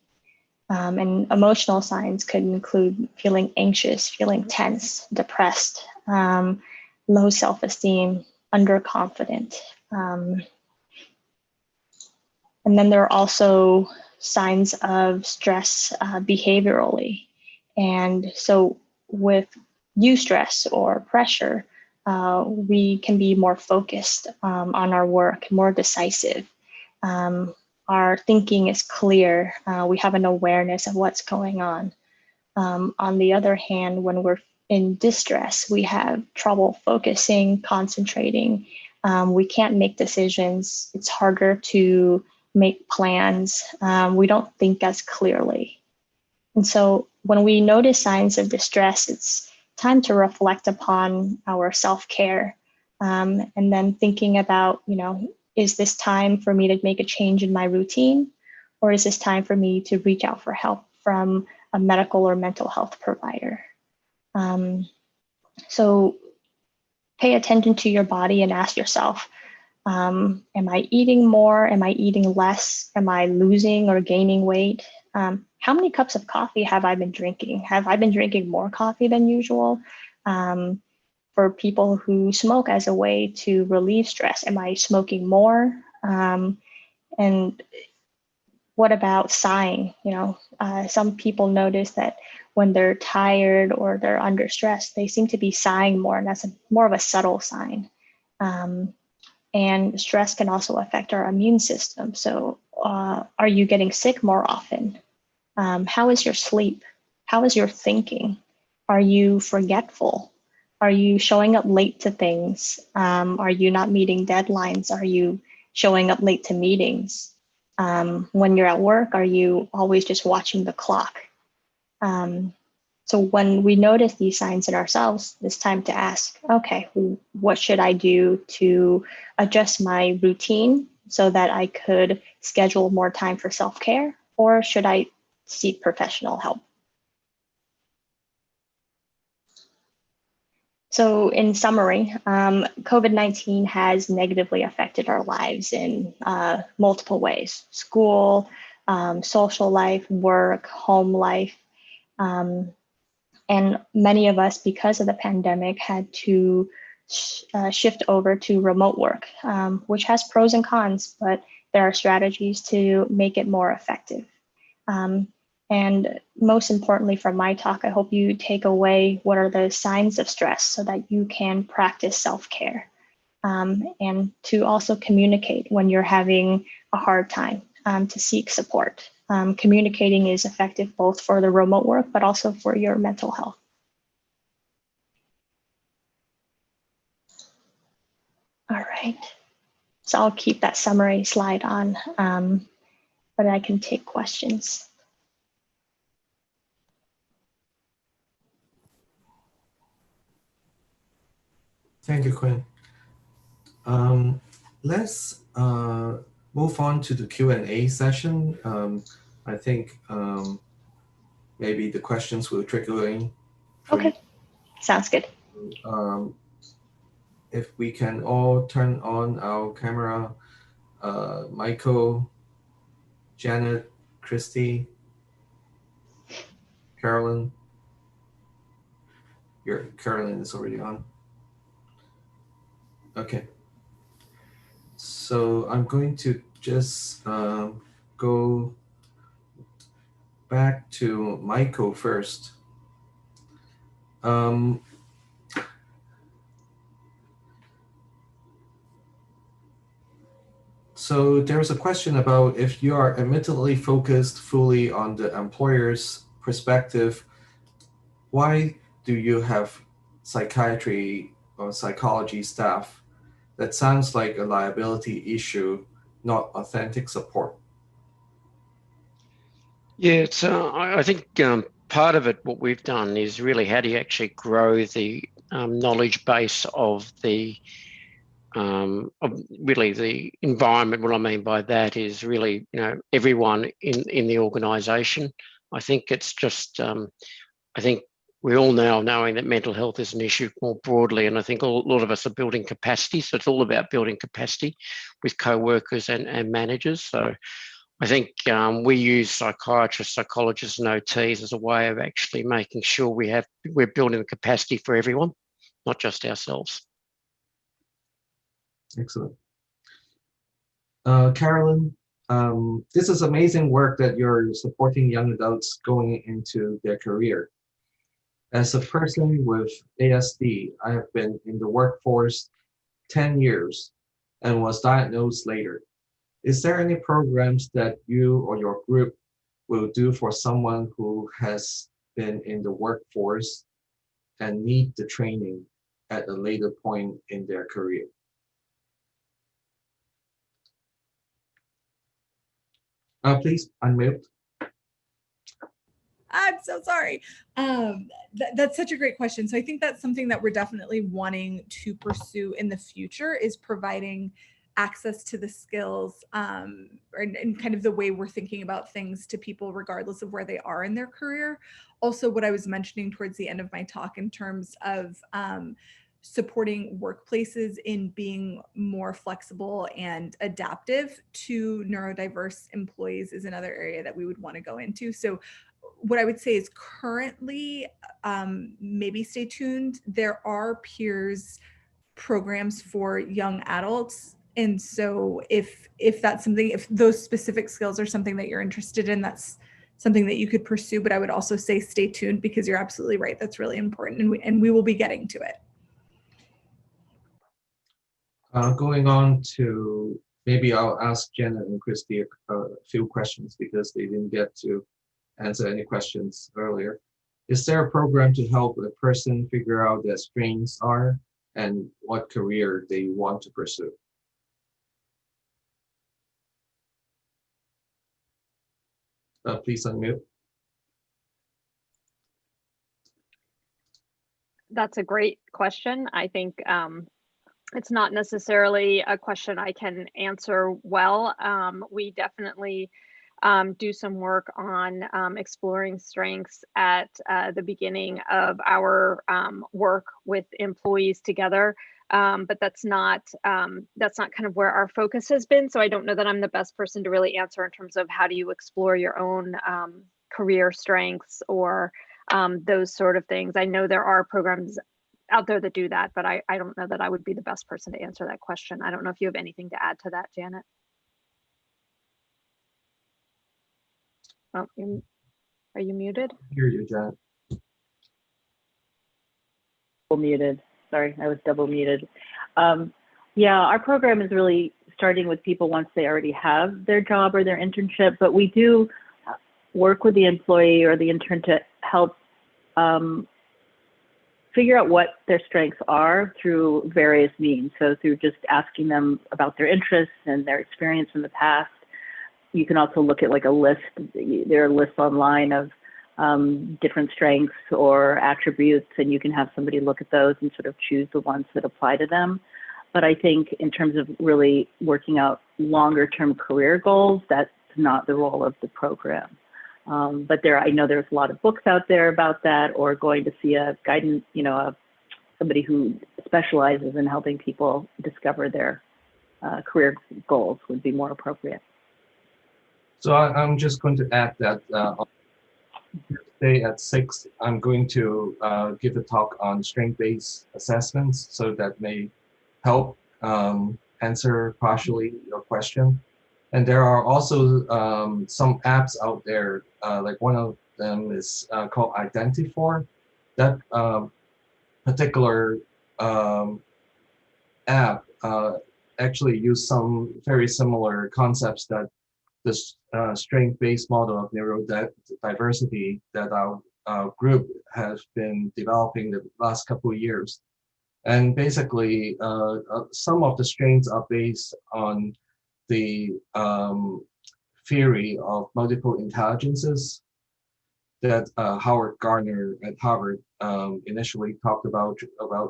And emotional signs could include feeling anxious, feeling tense, depressed, low self-esteem, underconfident. And then there are also signs of stress behaviorally. And so with eustress or pressure, we can be more focused on our work, more decisive. Our thinking is clear. We have an awareness of what's going on. On the other hand, when we're in distress, we have trouble focusing, concentrating. We can't make decisions. It's harder to make plans. We don't think as clearly. And so when we notice signs of distress, it's time to reflect upon our self-care, and then thinking about, is this time for me to make a change in my routine? Or is this time for me to reach out for help from a medical or mental health provider? So pay attention to your body and ask yourself, am I eating more? Am I eating less? Am I losing or gaining weight? How many cups of coffee have I been drinking? Have I been drinking more coffee than usual? For people who smoke as a way to relieve stress, am I smoking more? And what about sighing? Some people notice that when they're tired or they're under stress, they seem to be sighing more, and that's more of a subtle sign. And stress can also affect our immune system. So are you getting sick more often? How is your sleep? How is your thinking? Are you forgetful? Are you showing up late to things? Are you not meeting deadlines? Are you showing up late to meetings? When you're at work, are you always just watching the clock? So when we notice these signs in ourselves, it's time to ask, okay, what should I do to adjust my routine so that I could schedule more time for self-care, or should I seek professional help? So in summary, COVID-19 has negatively affected our lives in multiple ways: school, social life, work, home life. And many of us, because of the pandemic, had to shift over to remote work, which has pros and cons, but there are strategies to make it more effective. And most importantly from my talk, I hope you take away what are the signs of stress so that you can practice self-care, and to also communicate when you're having a hard time, to seek support. Communicating is effective both for the remote work, but also for your mental health. All right, so I'll keep that summary slide on, but I can take questions. Thank you, Quinn. Let's move on to the Q&A session. I think maybe the questions will trickle in. Okay, sounds good. If we can all turn on our camera, Michael, Janet, Christy, Carolyn. Carolyn is already on. Okay. So I'm going to just go back to Michael first. So there's a question about if you are admittedly focused fully on the employer's perspective, why do you have psychiatry or psychology staff? That sounds like a liability issue, not authentic support. Yeah, it's. I think part of it, what we've done is really how do you actually grow the knowledge base of the really the environment. What I mean by that is really, everyone in the organisation. I think it's just. I think we all now knowing that mental health is an issue more broadly, and I think a lot of us are building capacity. So it's all about building capacity with co-workers and managers. So I think we use psychiatrists, psychologists, and OTs as a way of actually making sure we're building the capacity for everyone, not just ourselves. Excellent. Carolyn, this is amazing work that you're supporting young adults going into their career. As a person with ASD, I have been in the workforce 10 years and was diagnosed later. Is there any programs that you or your group will do for someone who has been in the workforce and need the training at a later point in their career? Please unmute. I'm so sorry. That's such a great question. So I think that's something that we're definitely wanting to pursue in the future, is providing access to the skills and kind of the way we're thinking about things to people regardless of where they are in their career. Also, what I was mentioning towards the end of my talk in terms of supporting workplaces in being more flexible and adaptive to neurodiverse employees is another area that we would want to go into. So what I would say is currently, maybe stay tuned. There are peers programs for young adults. And so if that's something, if those specific skills are something that you're interested in, that's something that you could pursue. But I would also say stay tuned, because you're absolutely right. That's really important. And we will be getting to it. Going on to, maybe I'll ask Janet and Christy a few questions because they didn't get to answer any questions earlier. Is there a program to help a person figure out their strengths are and what career they want to pursue? Please unmute. That's a great question. I think it's not necessarily a question I can answer well. We definitely do some work on exploring strengths at the beginning of our work with employees together. But that's not kind of where our focus has been. So I don't know that I'm the best person to really answer in terms of how do you explore your own career strengths or those sort of things. I know there are programs out there that do that, but I don't know that I would be the best person to answer that question. I don't know if you have anything to add to that, Janet. Oh, are you muted? I hear you, Janet. Muted. Sorry, I was double muted. Yeah, our program is really starting with people once they already have their job or their internship, but we do work with the employee or the intern to help figure out what their strengths are through various means. So through just asking them about their interests and their experience in the past. You can also look at like a list. There are lists online of different strengths or attributes, and you can have somebody look at those and sort of choose the ones that apply to them. But I think in terms of really working out longer term career goals, that's not the role of the program. But I know there's a lot of books out there about that, or going to see a guidance, somebody who specializes in helping people discover their career goals would be more appropriate. So I'm just going to add that on Tuesday at 6, I'm going to give a talk on strength-based assessments, so that may help answer partially your question. And there are also some apps out there, like one of them is called Identifor. That particular app actually use some very similar concepts that this strength-based model of neurodiversity that our group has been developing the last couple of years. And basically, some of the strengths are based on the theory of multiple intelligences that Howard Gardner at Harvard initially talked about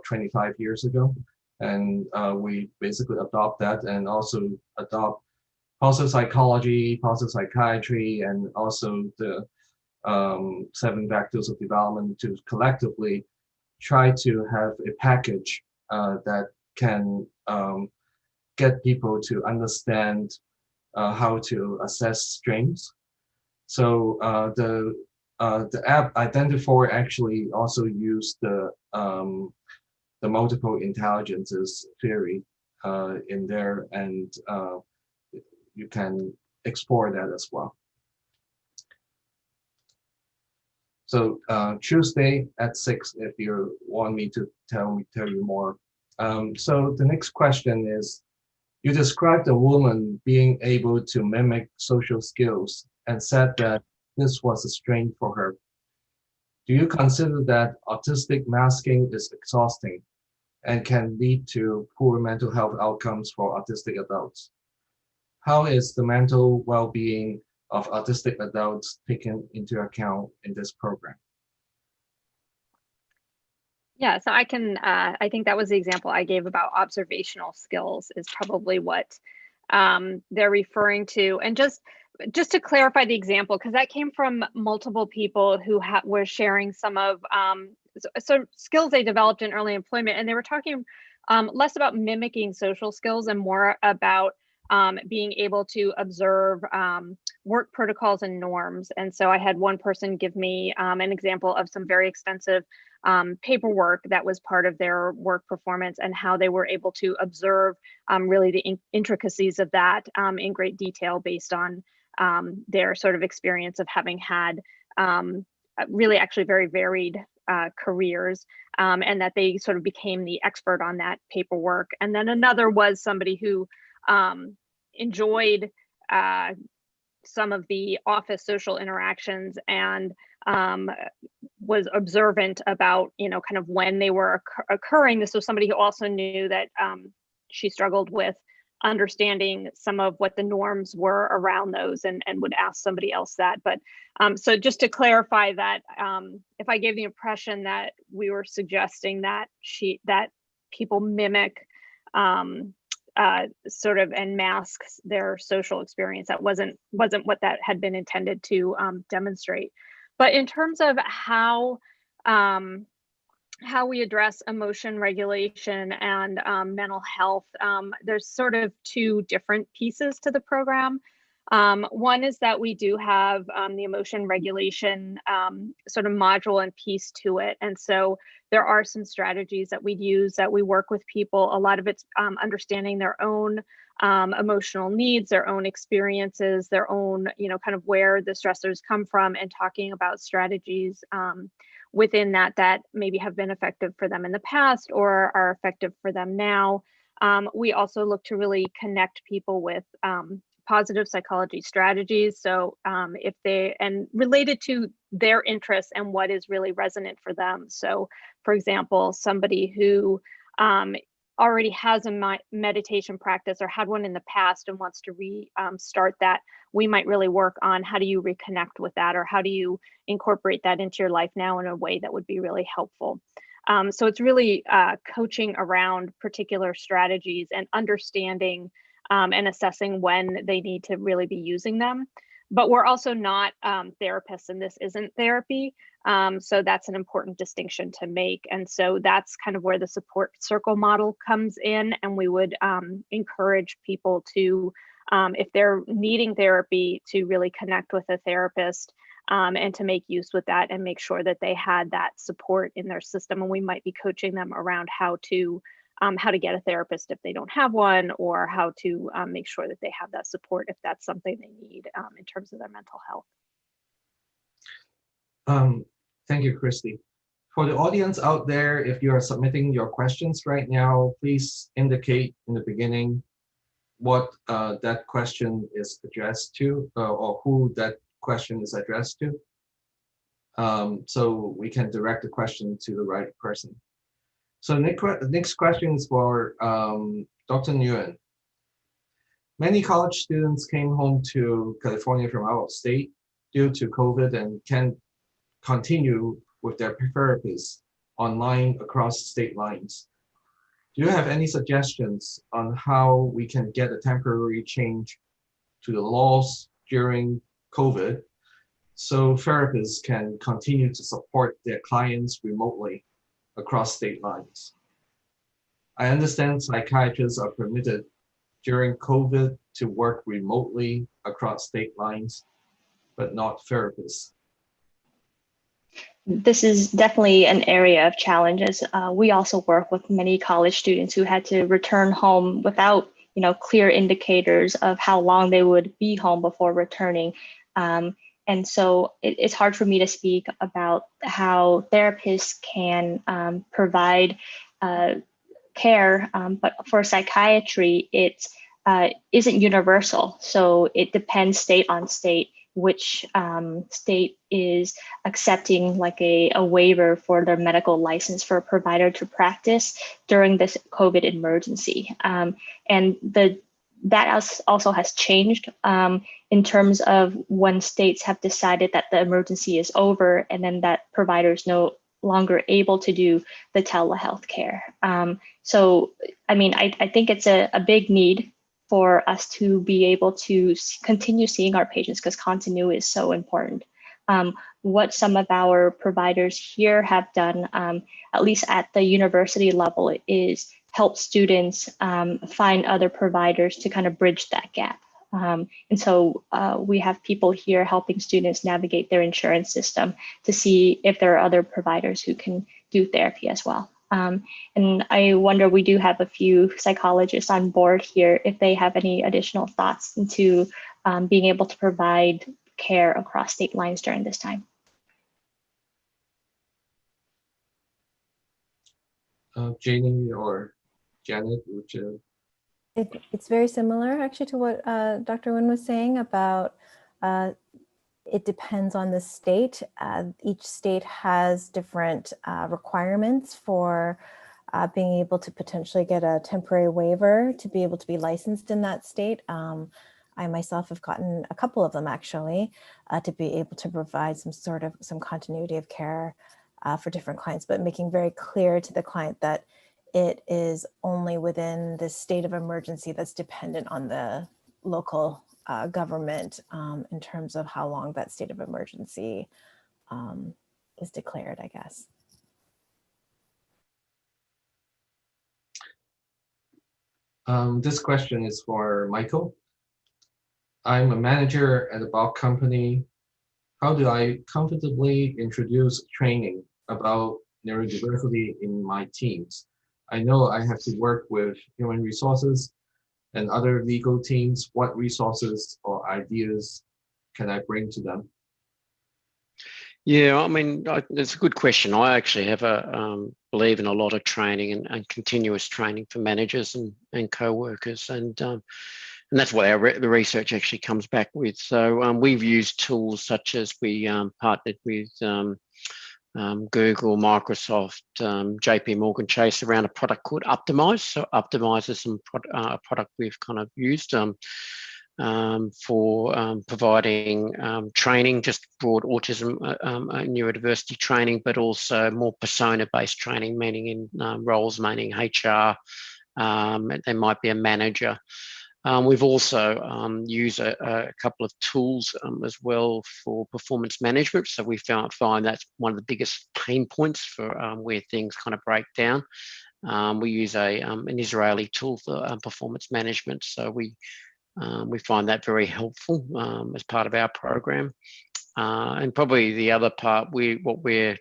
25 years ago. And we basically adopt that and also adopt positive psychology, positive psychiatry, and also the 7 vectors of development to collectively try to have a package that can get people to understand how to assess strengths. So the app Identifor actually also used the multiple intelligences theory in there, and you can explore that as well. So Tuesday at 6, if you want me to tell you more. So the next question is, you described a woman being able to mimic social skills and said that this was a strength for her. Do you consider that autistic masking is exhausting and can lead to poor mental health outcomes for autistic adults? How is the mental well-being of autistic adults taken into account in this program? Yeah, so I think that was the example I gave about observational skills is probably what they're referring to. And just to clarify the example, because that came from multiple people who were sharing some of some skills they developed in early employment. And they were talking less about mimicking social skills and more about being able to observe work protocols and norms. And so I had one person give me an example of some very extensive paperwork that was part of their work performance and how they were able to observe really the intricacies of that in great detail based on their sort of experience of having had really actually very varied careers, and that they sort of became the expert on that paperwork. And then another was somebody who enjoyed some of the office social interactions and was observant about, kind of when they were occurring. This was somebody who also knew that she struggled with understanding some of what the norms were around those, and would ask somebody else that. But so just to clarify that, if I gave the impression that we were suggesting that people mimic sort of and mask their social experience, that wasn't what that had been intended to demonstrate. But in terms of how we address emotion regulation and mental health, there's sort of two different pieces to the program. One is that we do have the emotion regulation sort of module and piece to it. And so there are some strategies that we use, that we work with people. A lot of it's understanding their own emotional needs, their own experiences, their own, kind of where the stressors come from, and talking about strategies within that maybe have been effective for them in the past or are effective for them now. We also look to really connect people with positive psychology strategies. So and related to their interests and what is really resonant for them. So for example, somebody who already has a meditation practice or had one in the past and wants to start that, we might really work on how do you reconnect with that, or how do you incorporate that into your life now in a way that would be really helpful. So it's really coaching around particular strategies and understanding and assessing when they need to really be using them. But we're also not therapists, and this isn't therapy. So that's an important distinction to make. And so that's kind of where the support circle model comes in. And we would encourage people to, if they're needing therapy, to really connect with a therapist and to make use with that and make sure that they had that support in their system. And we might be coaching them around how to get a therapist if they don't have one, or how to make sure that they have that support if that's something they need in terms of their mental health. Thank you, Christy. For the audience out there, if you are submitting your questions right now, please indicate in the beginning what that question is addressed to, or who that question is addressed to, so we can direct the question to the right person. So next question is for Dr. Nguyen. Many college students came home to California from out of state due to COVID and can't continue with their therapists online across state lines. Do you have any suggestions on how we can get a temporary change to the laws during COVID so therapists can continue to support their clients remotely across state lines? I understand psychiatrists are permitted during COVID to work remotely across state lines, but not therapists. This is definitely an area of challenges. We also work with many college students who had to return home without, clear indicators of how long they would be home before returning. And so it's hard for me to speak about how therapists can provide care, but for psychiatry, it isn't universal. So it depends state on state, which state is accepting like a waiver for their medical license for a provider to practice during this COVID emergency. And that also has changed in terms of when states have decided that the emergency is over, and then that providers no longer able to do the telehealth care. So, I think it's a big need for us to be able to continue seeing our patients, because continuity is so important. What some of our providers here have done, at least at the university level, is help students find other providers to kind of bridge that gap. And so we have people here helping students navigate their insurance system to see if there are other providers who can do therapy as well. And I wonder, we do have a few psychologists on board here, if they have any additional thoughts into being able to provide care across state lines during this time. Janie or Janet, would you? It's very similar actually to what Dr. Nguyen was saying about It depends on the state. Each state has different requirements for being able to potentially get a temporary waiver to be able to be licensed in that state. I myself have gotten a couple of them actually to be able to provide some continuity of care for different clients, but making very clear to the client that it is only within the state of emergency that's dependent on the local government in terms of how long that state of emergency is declared, I guess. This question is for Michael. I'm a manager at a bulk company. How do I comfortably introduce training about neurodiversity in my teams? I know I have to work with human resources and other legal teams. What resources or ideas can I bring to them? Yeah, I mean, it's a good question. I actually have believe in a lot of training and continuous training for managers and co-workers, and that's what the research actually comes back with. So we've used tools such as we partnered with Google, Microsoft, JP Morgan Chase around a product called Optimize. So Optimize is a product we've kind of used for providing training, just broad autism neurodiversity training, but also more persona-based training, meaning in roles, meaning HR, there might be a manager. We've also used a couple of tools as well for performance management. So we find that's one of the biggest pain points for where things kind of break down. We use an Israeli tool for performance management. So we find that very helpful as part of our program. And probably the other part, what we're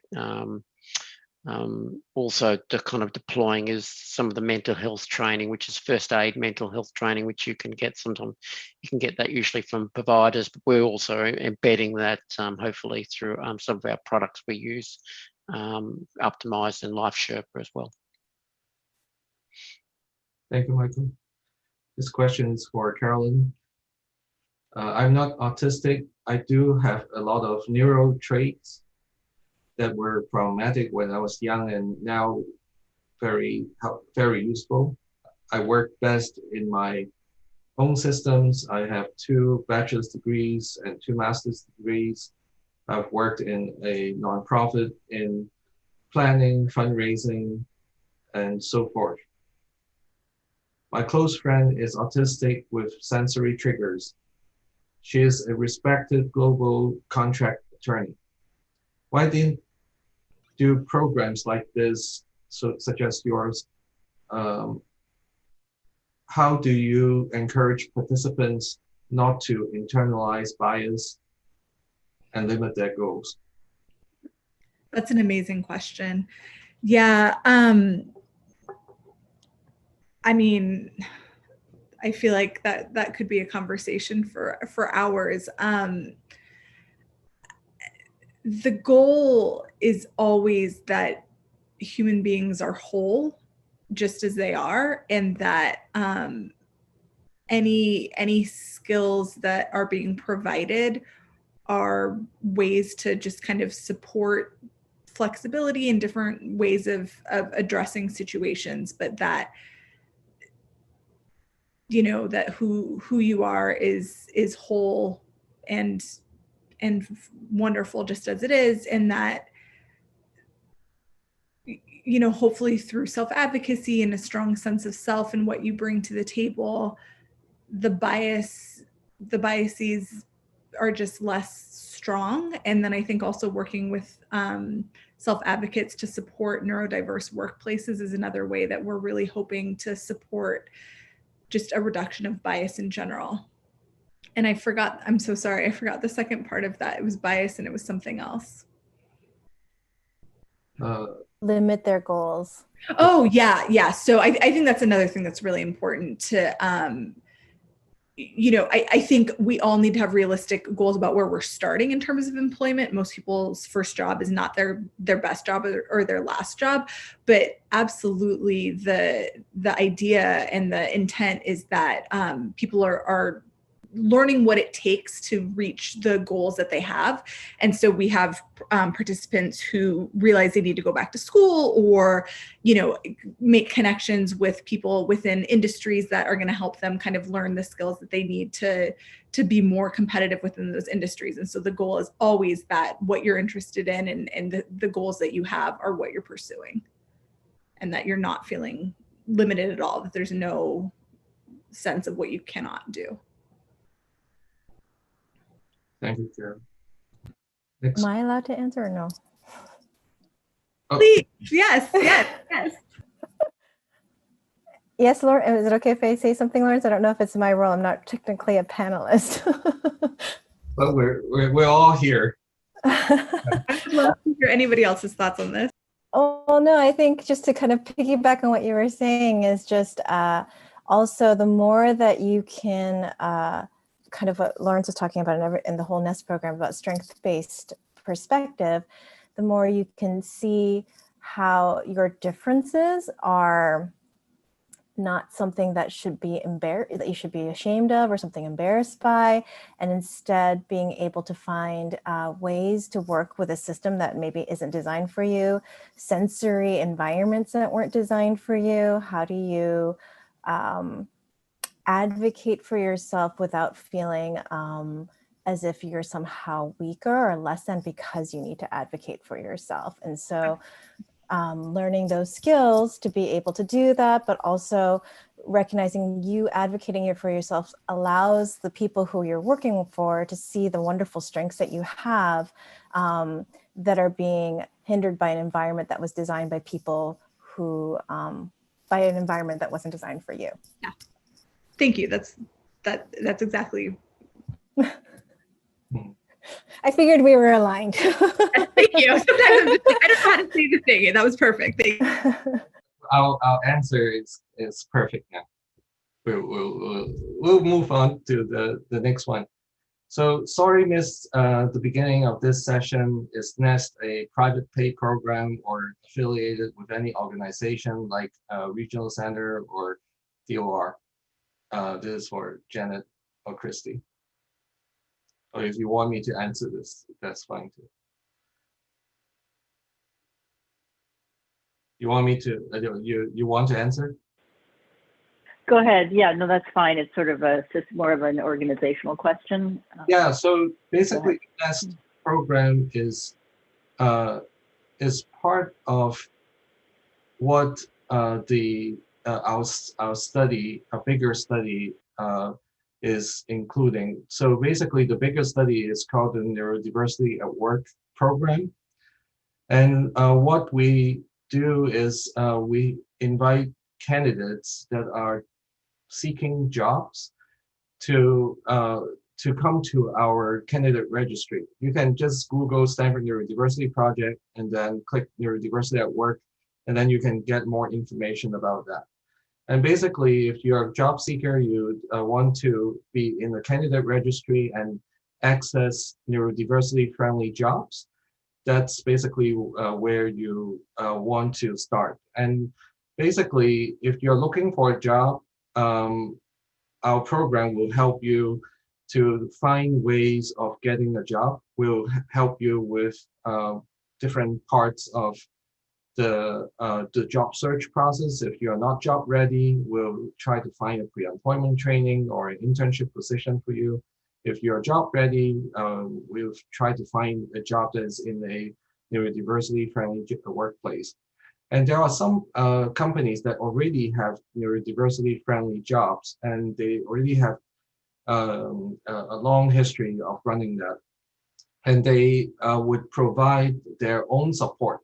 also kind of deploying is some of the mental health training, which is first aid mental health training, which you can get sometimes. You can get that usually from providers, but we're also embedding that hopefully through some of our products we use, Optimized and Life Sherpa as well. Thank you, Michael. This question is for Carolyn. I'm not autistic. I do have a lot of neuro traits that were problematic when I was young and now very useful. I work best in my own systems. I have 2 bachelor's degrees and 2 master's degrees. I've worked in a nonprofit in planning, fundraising, and so forth. My close friend is autistic with sensory triggers. She is a respected global contract attorney. Why didn't do programs like this, such as yours? How do you encourage participants not to internalize bias and limit their goals? That's an amazing question. Yeah. I mean, I feel like that could be a conversation for hours. The goal is always that human beings are whole, just as they are, and that any skills that are being provided are ways to just kind of support flexibility and different ways of addressing situations, but that that who you are is whole and wonderful just as it is, and that hopefully through self-advocacy and a strong sense of self and what you bring to the table, the biases are just less strong. And then I think also working with self-advocates to support neurodiverse workplaces is another way that we're really hoping to support just a reduction of bias in general. And I'm so sorry, I forgot the second part of that. It was bias and it was something else. Limit their goals. Oh, yeah. So I think that's another thing that's really important to, I think we all need to have realistic goals about where we're starting in terms of employment. Most people's first job is not their best job or their last job, but absolutely the idea and the intent is that people are learning what it takes to reach the goals that they have. And so we have participants who realize they need to go back to school, or, you know, make connections with people within industries that are going to help them kind of learn the skills that they need to be more competitive within those industries. And so the goal is always that what you're interested in and the goals that you have are what you're pursuing, and that you're not feeling limited at all, that there's no sense of what you cannot do. Thank you, Karen. Am I allowed to answer or no? Oh. Please, yes. Yes, Lauren, is it okay if I say something, Lawrence? I don't know if it's my role. I'm not technically a panelist. But we're all here. I would love to hear anybody else's thoughts on this. Oh, no, I think just to kind of piggyback on what you were saying is just also the more that you can kind of what Lawrence was talking about in the whole NEST program about strength-based perspective, the more you can see how your differences are not something that should be that you should be ashamed of or something embarrassed by, and instead being able to find ways to work with a system that maybe isn't designed for you, sensory environments that weren't designed for you. How do you advocate for yourself without feeling as if you're somehow weaker or less than because you need to advocate for yourself? And so learning those skills to be able to do that, but also recognizing you advocating for yourself allows the people who you're working for to see the wonderful strengths that you have that are being hindered by an environment that was designed by people who, by an environment that wasn't designed for you. Yeah. Thank you. That's exactly. I figured we were aligned. Thank you. Sometimes I don't know how to say the thing. That was perfect. Thank you. Our answer is perfect now. We'll move on to the next one. So sorry, missed the beginning of this session. Is NEST a private pay program or affiliated with any organization like Regional Center or DOR? This is for Janet or Christy. Or if you want me to answer this, that's fine too. You want me to, you want to answer? Go ahead. Yeah, no, that's fine. It's sort of just more of an organizational question. Yeah, so basically the NEST program is part of what our study, a bigger study is including. So basically the bigger study is called the Neurodiversity at Work program. And what we do is we invite candidates that are seeking jobs to come to our candidate registry. You can just Google Stanford Neurodiversity Project and then click Neurodiversity at Work, and then you can get more information about that. And basically, if you're a job seeker, you want to be in the candidate registry and access neurodiversity friendly jobs, that's basically where you want to start. And basically, if you're looking for a job, our program will help you to find ways of getting a job. We'll help you with different parts of the job search process. If you're not job ready, we'll try to find a pre-employment training or an internship position for you. If you're job ready, we'll try to find a job that is in a neurodiversity friendly workplace. And there are some companies that already have neurodiversity friendly jobs, and they already have a long history of running that. And they would provide their own support.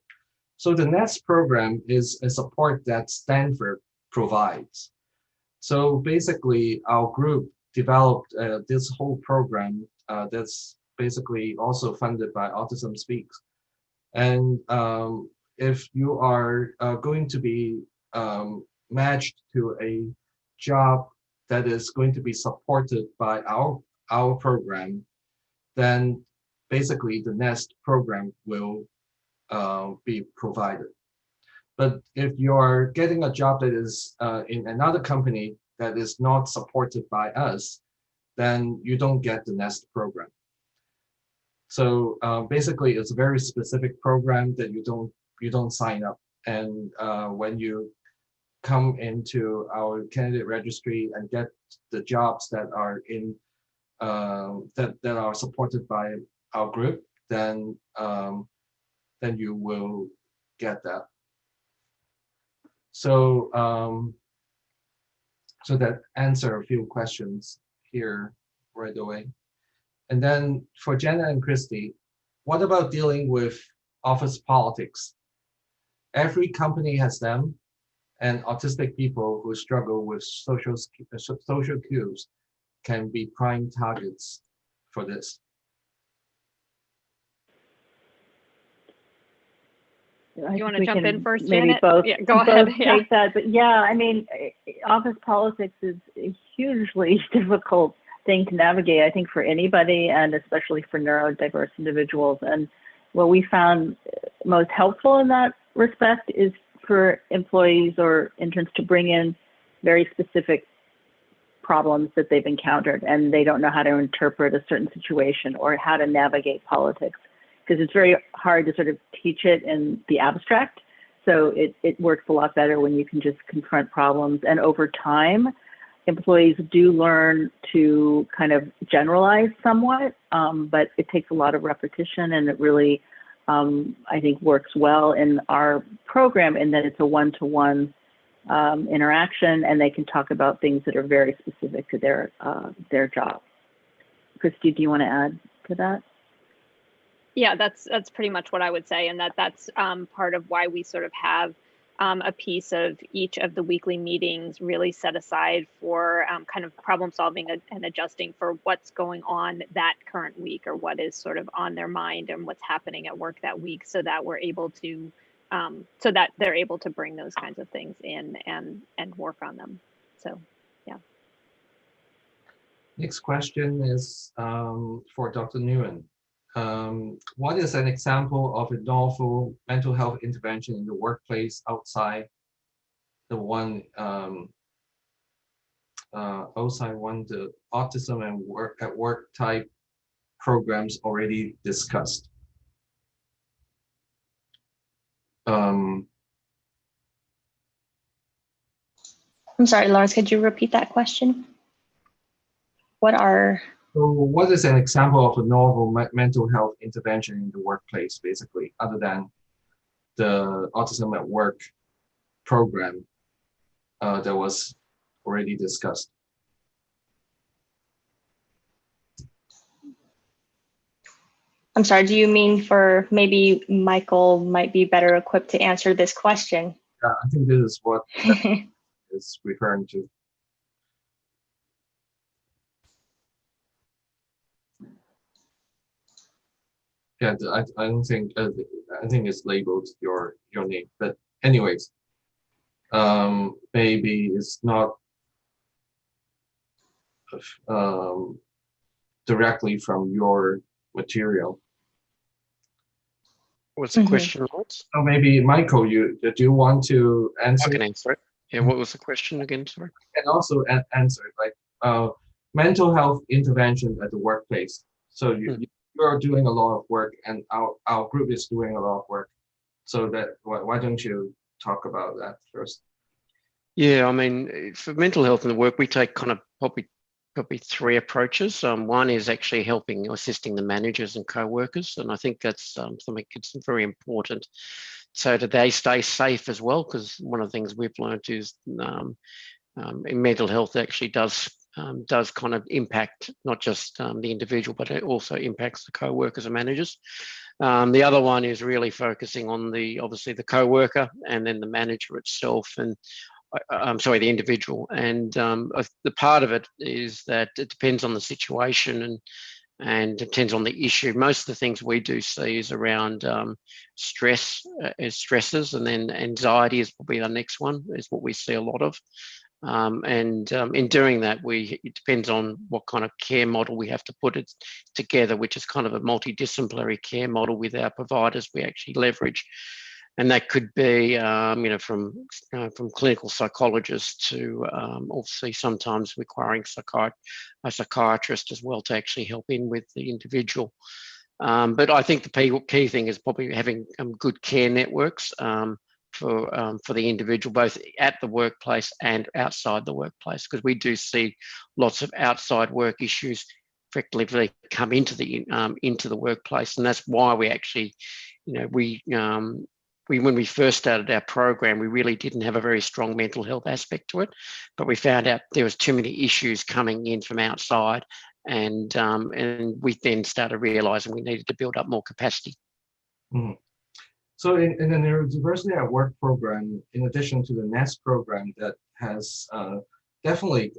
So the NEST program is a support that Stanford provides. So basically, our group developed this whole program that's basically also funded by Autism Speaks. And if you are going to be matched to a job that is going to be supported by our program, then basically the NEST program will be provided. But if you're getting a job that is in another company that is not supported by us, then you don't get the NEST program. So basically, it's a very specific program that you don't sign up. And when you come into our candidate registry and get the jobs that are in that are supported by our group, then you will get that. So so that answer a few questions here right away. And then for Jenna and Christy, what about dealing with office politics? Every company has them, and autistic people who struggle with social cues can be prime targets for this. You want to jump in first, maybe Janet? both, Yeah, go ahead. both Yeah. take that. But yeah, I mean, office politics is a hugely difficult thing to navigate, I think, for anybody, and especially for neurodiverse individuals. And what we found most helpful in that respect is for employees or interns to bring in very specific problems that they've encountered, and they don't know how to interpret a certain situation or how to navigate politics, because it's very hard to sort of teach it in the abstract. So it works a lot better when you can just confront problems. And over time, employees do learn to kind of generalize somewhat, but it takes a lot of repetition, and it really, I think, works well in our program in that it's a one-to-one interaction, and they can talk about things that are very specific to their job. Christy, do you want to add to that? Yeah, that's pretty much what I would say, and that's part of why we sort of have a piece of each of the weekly meetings really set aside for kind of problem solving and adjusting for what's going on that current week, or what is sort of on their mind and what's happening at work that week, so that we're able to so that they're able to bring those kinds of things in and work on them. So yeah. Next question is for Dr. Nguyen. What is an example of a novel mental health intervention in the workplace outside the one the autism and work type programs already discussed? I'm sorry, Lawrence, could you repeat that question? So what is an example of a novel mental health intervention in the workplace, basically, other than the Autism at Work program that was already discussed? I'm sorry, do you mean for maybe Michael might be better equipped to answer this question? Yeah, I think this is what is referring to. Yeah, I don't think I think it's labeled your name, but anyways, maybe it's not directly from your material. What's the question, Lawrence? So maybe Michael, do you want to answer? I can answer it. Yeah, what was the question again? Sorry. And also answer it, like mental health intervention at the workplace. So you're doing a lot of work, and our group is doing a lot of work. So that why don't you talk about that first? Yeah, I mean, for mental health in the work, we take kind of probably three approaches. One is actually helping, assisting the managers and co-workers, and I think that's something that's very important, so that they stay safe as well. Because one of the things we've learned is in mental health actually does kind of impact not just the individual, but it also impacts the co-workers and managers. The other one is really focusing on obviously the co-worker and then the manager itself, and I'm sorry, the individual. And the part of it is that it depends on the situation and depends on the issue. Most of the things we do see is around stress, as stresses, and then anxiety is probably the next one, is what we see a lot of. In doing that, it depends on what kind of care model we have to put it together, which is kind of a multidisciplinary care model with our providers we actually leverage. And that could be, from clinical psychologists to obviously sometimes requiring a psychiatrist as well to actually help in with the individual. But I think the key thing is probably having good care networks for the individual, both at the workplace and outside the workplace, because we do see lots of outside work issues effectively come into the workplace, and that's why we actually, when we first started our program, we really didn't have a very strong mental health aspect to it, but we found out there was too many issues coming in from outside, and we then started realizing we needed to build up more capacity. Mm-hmm. So in the Neurodiversity at Work program, in addition to the NEST program that has definitely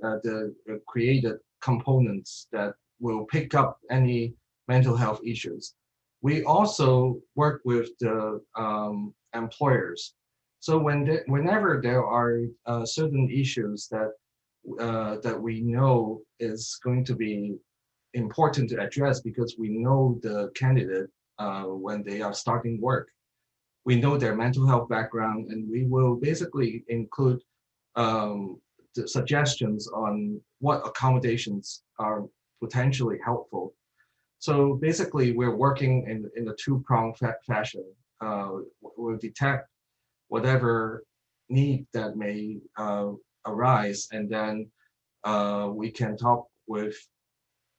created components that will pick up any mental health issues, we also work with the employers. So whenever there are certain issues that we know is going to be important to address, because we know the candidate when they are starting work, we know their mental health background, and we will basically include the suggestions on what accommodations are potentially helpful. So basically, we're working in a two-pronged fashion. We'll detect whatever need that may arise, and then we can talk with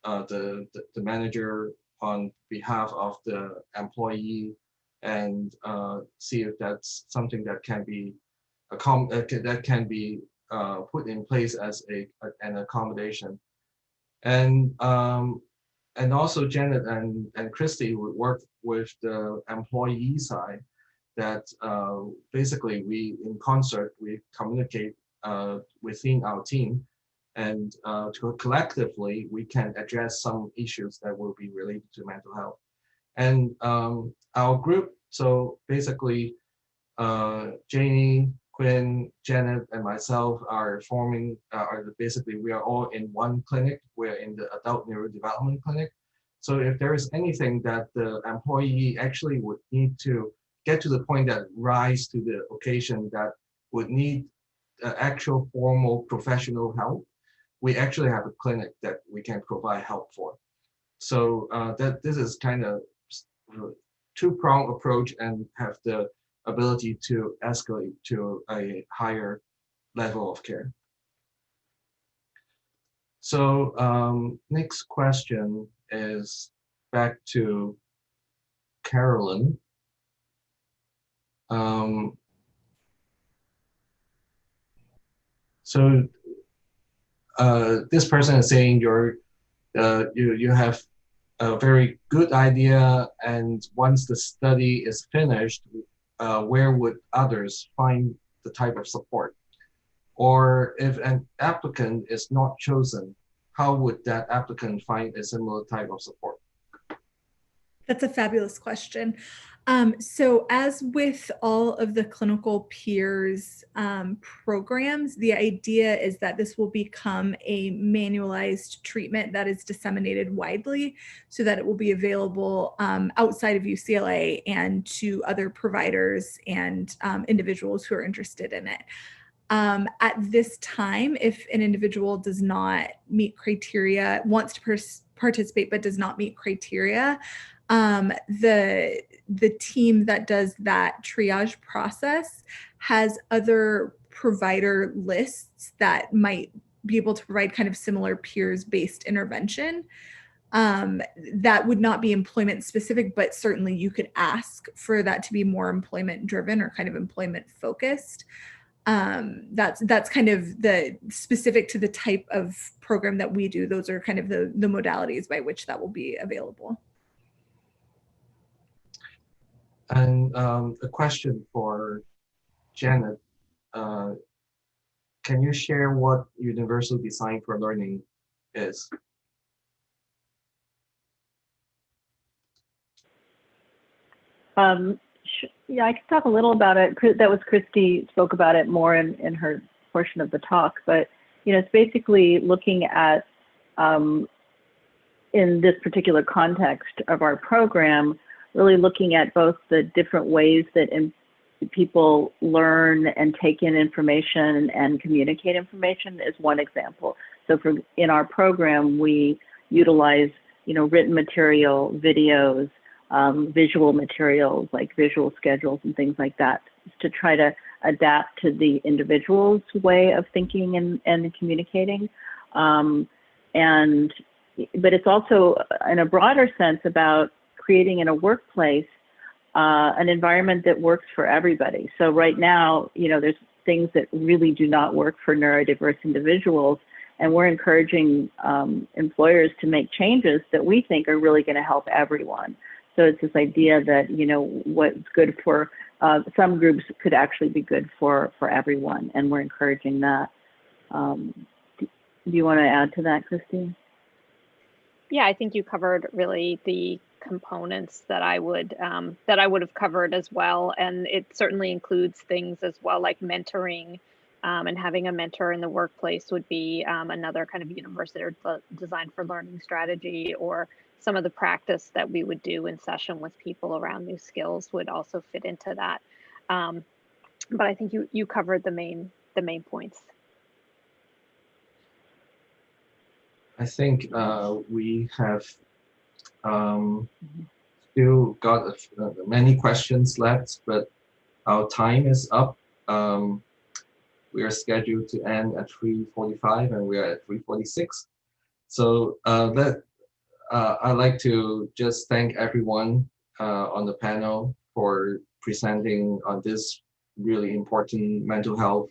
the manager on behalf of the employee and see if that's something that can be put in place as an accommodation. And also Janet and Christy would work with the employee side, that basically we in concert, we communicate within our team, and collectively we can address some issues that will be related to mental health. And our group, so basically Janie, Quinn, Janet, and myself are forming, basically we are all in one clinic. We're in the adult neurodevelopment clinic. So if there is anything that the employee actually would need to get to the point that rise to the occasion that would need actual formal professional help, we actually have a clinic that we can provide help for. So that this is kind of two-pronged approach and have the ability to escalate to a higher level of care. So next question is back to Carolyn. So this person is saying you have a very good idea, and once the study is finished, where would others find the type of support? Or if an applicant is not chosen, how would that applicant find a similar type of support? That's a fabulous question. So as with all of the clinical peers programs, the idea is that this will become a manualized treatment that is disseminated widely, so that it will be available outside of UCLA and to other providers and individuals who are interested in it. At this time, if an individual does not meet criteria, wants to participate but does not meet criteria, the team that does that triage process has other provider lists that might be able to provide kind of similar peers-based intervention. That would not be employment specific, but certainly you could ask for that to be more employment driven or kind of employment focused. That's kind of the specific to the type of program that we do. Those are kind of the modalities by which that will be available. And a question for Janet. Can you share what Universal Design for Learning is? Yeah, I can talk a little about it. That was Christy spoke about it more in her portion of the talk, but it's basically looking at, in this particular context of our program, really looking at both the different ways that people learn and take in information and communicate information is one example. So in our program, we utilize, written material, videos, visual materials like visual schedules and things like that to try to adapt to the individual's way of thinking and communicating. But it's also, in a broader sense, about creating in a workplace an environment that works for everybody. So right now, there's things that really do not work for neurodiverse individuals, and we're encouraging employers to make changes that we think are really going to help everyone. So it's this idea that, what's good for some groups could actually be good for everyone, and we're encouraging that. Do you want to add to that, Christine? Yeah, I think you covered really the components that I would have covered as well, and it certainly includes things as well like mentoring, and having a mentor in the workplace would be another kind of university or design for learning strategy, or some of the practice that we would do in session with people around new skills would also fit into that. But I think you covered the main points. I think we have still got many questions left, but our time is up. We are scheduled to end at 3:45 and we are at 3:46. So I'd like to just thank everyone on the panel for presenting on this really important mental health,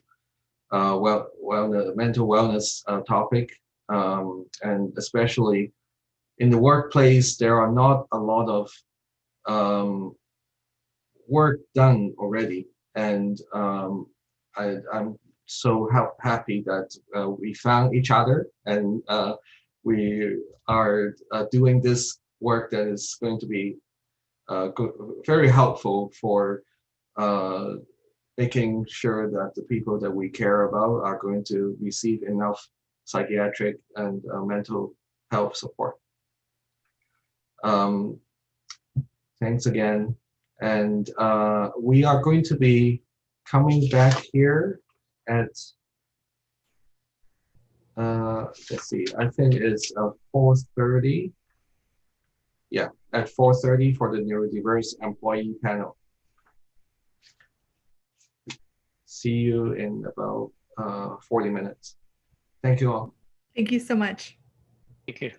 mental wellness topic. And especially in the workplace, there are not a lot of work done already. And I'm so happy that we found each other, and we are doing this work that is going to be very helpful for making sure that the people that we care about are going to receive enough psychiatric and mental health support. Thanks again. And we are going to be coming back here at, let's see, I think it's 4:30. Yeah, at 4:30 for the neurodiverse employee panel. See you in about 40 minutes. Thank you all. Thank you so much. Thank you.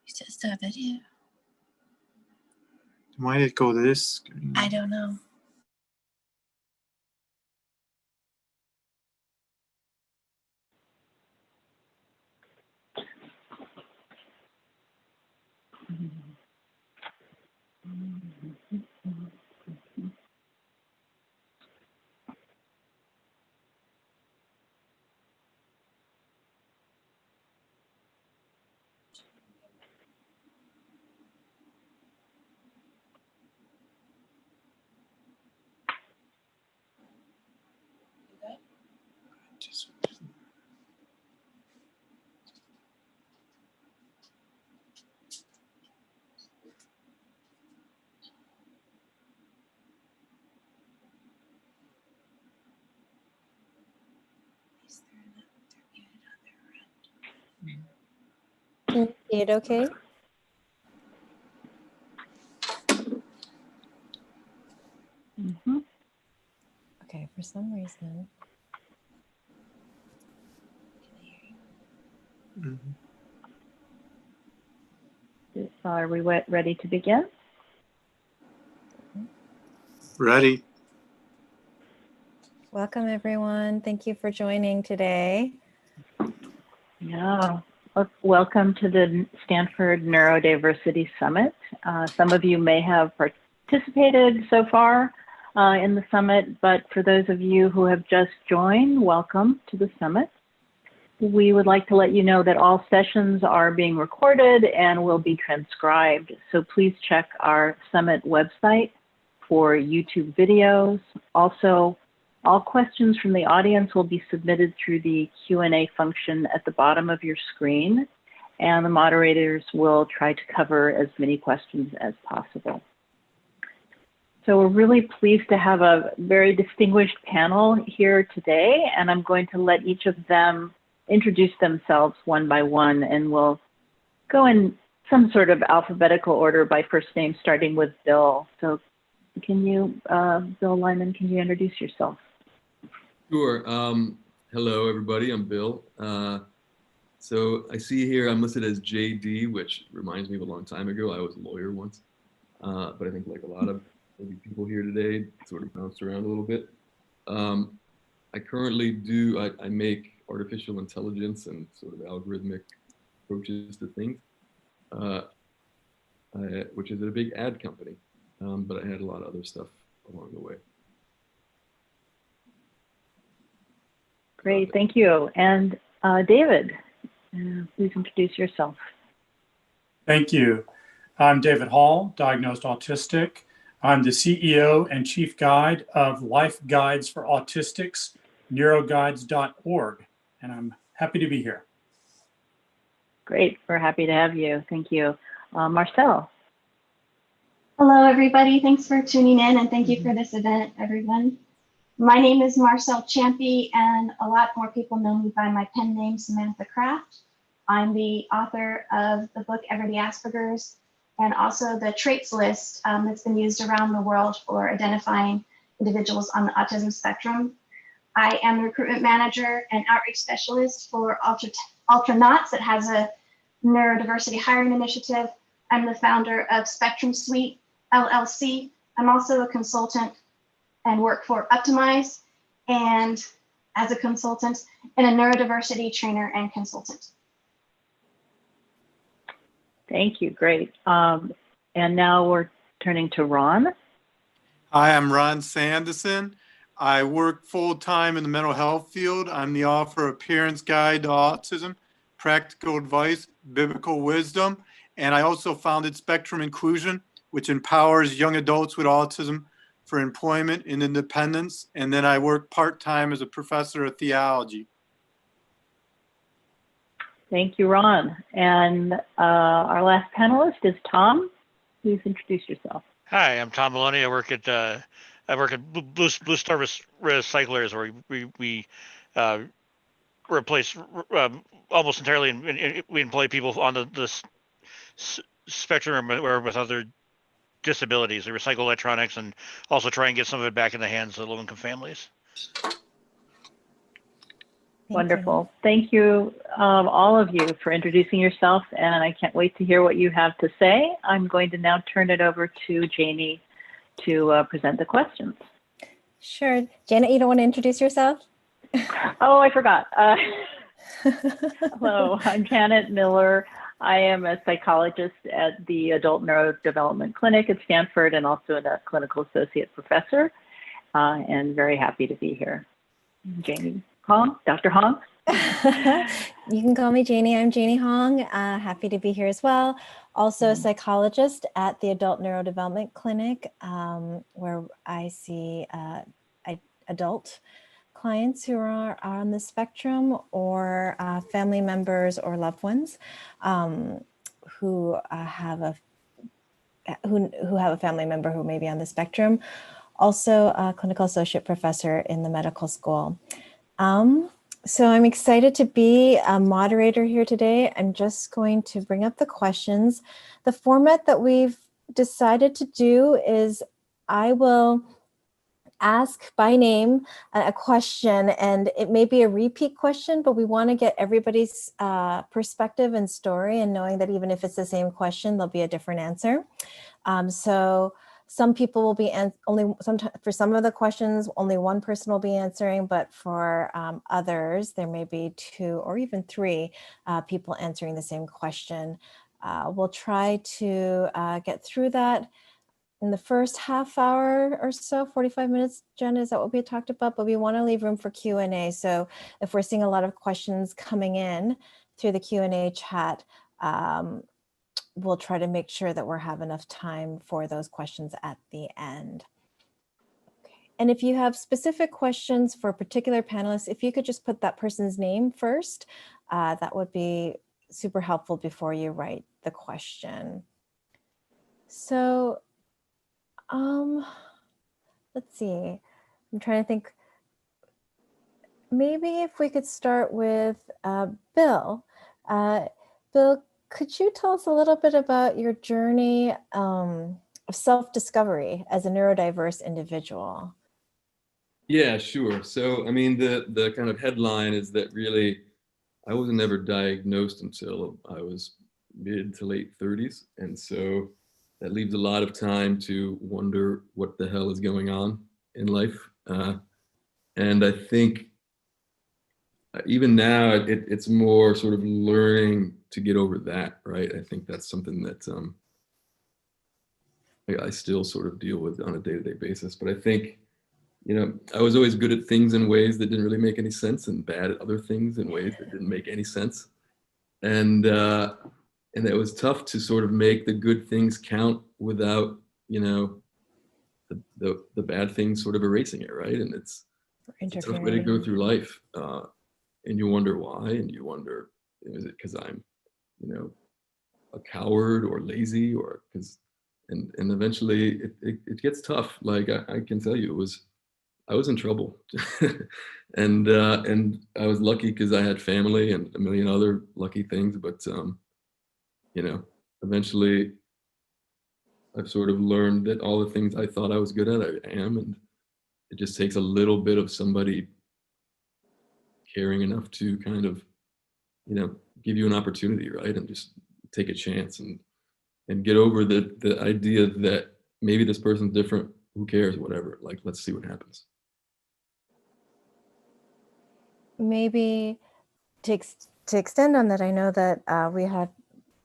It's just a video. Why did it go to this screen? I don't know. Can you see it okay? Okay, for some reason. Are we ready to begin? Ready. Welcome, everyone. Thank you for joining today. Yeah. Welcome to the Stanford Neurodiversity Summit. Some of you may have participated so far in the summit, but for those of you who have just joined, welcome to the summit. We would like to let you know that all sessions are being recorded and will be transcribed. So please check our summit website for YouTube videos. Also, all questions from the audience will be submitted through the Q&A function at the bottom of your screen, and the moderators will try to cover as many questions as possible. So we're really pleased to have a very distinguished panel here today, and I'm going to let each of them introduce themselves one by one, and we'll go in some sort of alphabetical order by first name, starting with Bill. So can you, Bill Lyman, can you introduce yourself? Sure. Hello, everybody. I'm Bill. So I see here I'm listed as JD, which reminds me of a long time ago. I was a lawyer once, but I think like a lot of maybe people here today, sort of bounced around a little bit. I currently I make artificial intelligence and sort of algorithmic approaches to things, which is at a big ad company, but I had a lot of other stuff along the way. Great, thank you. And David, please introduce yourself. Thank you. I'm David Hall, diagnosed autistic. I'm the CEO and chief guide of Life Guides for Autistics, neuroguides.org, and I'm happy to be here. Great, we're happy to have you. Thank you. Marcel. Hello, everybody. Thanks for tuning in, and thank you for this event, everyone. My name is Marcel Champy, and a lot more people know me by my pen name, Samantha Kraft. I'm the author of the book Everyday Asperger's, and also the traits list that's been used around the world for identifying individuals on the autism spectrum. I am the recruitment manager and outreach specialist for Ultranauts that has a neurodiversity hiring initiative. I'm the founder of Spectrum Suite LLC. I'm also a consultant and work for Optimize, and as a consultant and a neurodiversity trainer and consultant. Thank you, great. And now we're turning to Ron. Hi, I'm Ron Sanderson. I work full-time in the mental health field. I'm the author of Parents Guide to Autism, Practical Advice, Biblical Wisdom, and I also founded Spectrum Inclusion, which empowers young adults with autism for employment and independence. And then I work part-time as a professor of theology. Thank you, Ron. And our last panelist is Tom. Please introduce yourself. Hi, I'm Tom Maloney. I work at Blue Star Recyclers, where we replace almost entirely, and we employ people on the spectrum or with other disabilities. We recycle electronics and also try and get some of it back in the hands of low-income families. Wonderful. Thank you, all of you, for introducing yourself, and I can't wait to hear what you have to say. I'm going to now turn it over to Janie to present the questions. Sure. Janet, you don't want to introduce yourself? Oh, I forgot. Hello, I'm Janet Miller. I am a psychologist at the Adult Neurodevelopment Clinic at Stanford and also a clinical associate professor, and very happy to be here. Janie Hong, Dr. Hong. You can call me Janie. I'm Janie Hong. Happy to be here as well. Also a psychologist at the Adult Neurodevelopment Clinic, where I see adult clients who are on the spectrum, or family members or loved ones who have a family member who may be on the spectrum. Also a clinical associate professor in the medical school. So I'm excited to be a moderator here today. I'm just going to bring up the questions. The format that we've decided to do is I will ask by name a question, and it may be a repeat question, but we want to get everybody's perspective and story, and knowing that even if it's the same question, there'll be a different answer. So some people will be for some of the questions, only one person will be answering, but for others, there may be 2 or even 3 people answering the same question. We'll try to get through that in the first half hour or so, 45 minutes, Jen, is that what we talked about? But we want to leave room for Q&A. So if we're seeing a lot of questions coming in through the Q&A chat, we'll try to make sure that we'll have enough time for those questions at the end. Okay. And if you have specific questions for a particular panelist, if you could just put that person's name first, that would be super helpful before you write the question. So, let's see, I'm trying to think, maybe if we could start with Bill. Bill, could you tell us a little bit about your journey of self-discovery as a neurodiverse individual? Yeah, sure. So, I mean, the kind of headline is that really, I was never diagnosed until I was mid to late 30s. And so that leaves a lot of time to wonder what the hell is going on in life. And I think even now, it's more sort of learning to get over that, right? I think that's something that I still sort of deal with on a day-to-day basis. But I think, you know, I was always good at things in ways that didn't really make any sense, and bad at other things in ways that didn't make any sense. And it was tough to sort of make the good things count without, you know, the bad things sort of erasing it, right? And it's a tough way to go through life. And you wonder why, and you wonder, is it because I'm, you know, a coward or lazy, or because, and eventually it gets tough. Like I can tell you, I was in trouble, and I was lucky because I had family and a million other lucky things. But you know, eventually I've sort of learned that all the things I thought I was good at, I am, and it just takes a little bit of somebody caring enough to kind of, you know, give you an opportunity, right? And just take a chance and get over the idea that maybe this person's different, who cares, whatever, like, let's see what happens. Maybe to extend on that, I know that we had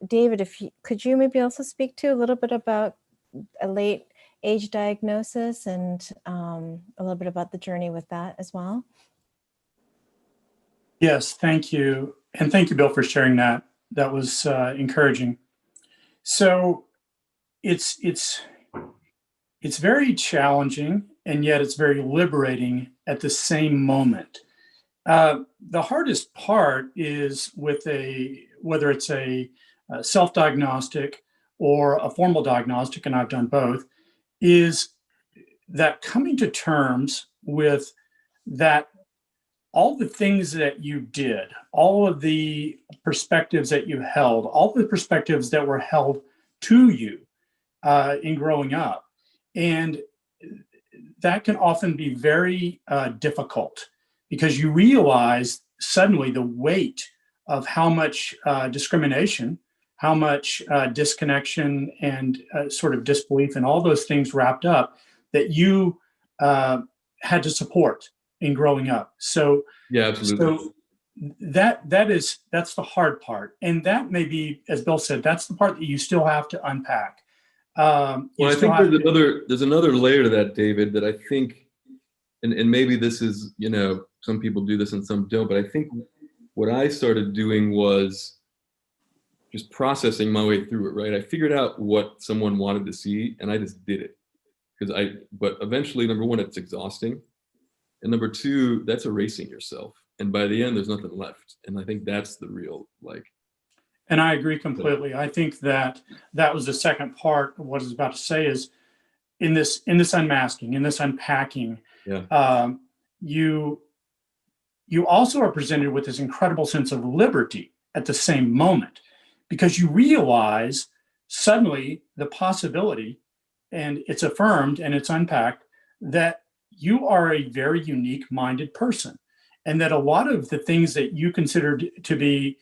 David, could you maybe also speak to a little bit about a late age diagnosis and a little bit about the journey with that as well? Yes, thank you. And thank you, Bill, for sharing that. That was encouraging. So it's very challenging, and yet it's very liberating at the same moment. The hardest part is with whether it's a self-diagnostic or a formal diagnostic, and I've done both, is that coming to terms with that all the things that you did, all of the perspectives that you held, all the perspectives that were held to you in growing up. And that can often be very difficult, because you realize suddenly the weight of how much discrimination, how much disconnection and sort of disbelief and all those things wrapped up that you had to support in growing up. So Yeah, absolutely. So that's the hard part, and that may be, as Bill said, that's the part that you still have to unpack. Well, I think there's another layer to that, David, that I think, and maybe this is, some people do this and some don't, but I think what I started doing was just processing my way through it, right? I figured out what someone wanted to see and I just did it. But eventually, number one, it's exhausting. And number two, that's erasing yourself. And by the end, there's nothing left. And I think that's the real, And I agree completely. I think that was the second part of what I was about to say is in this unmasking, in this unpacking, you also are presented with this incredible sense of liberty at the same moment, because you realize suddenly the possibility, and it's affirmed and it's unpacked, that you are a very unique minded person, and that a lot of the things that you considered to be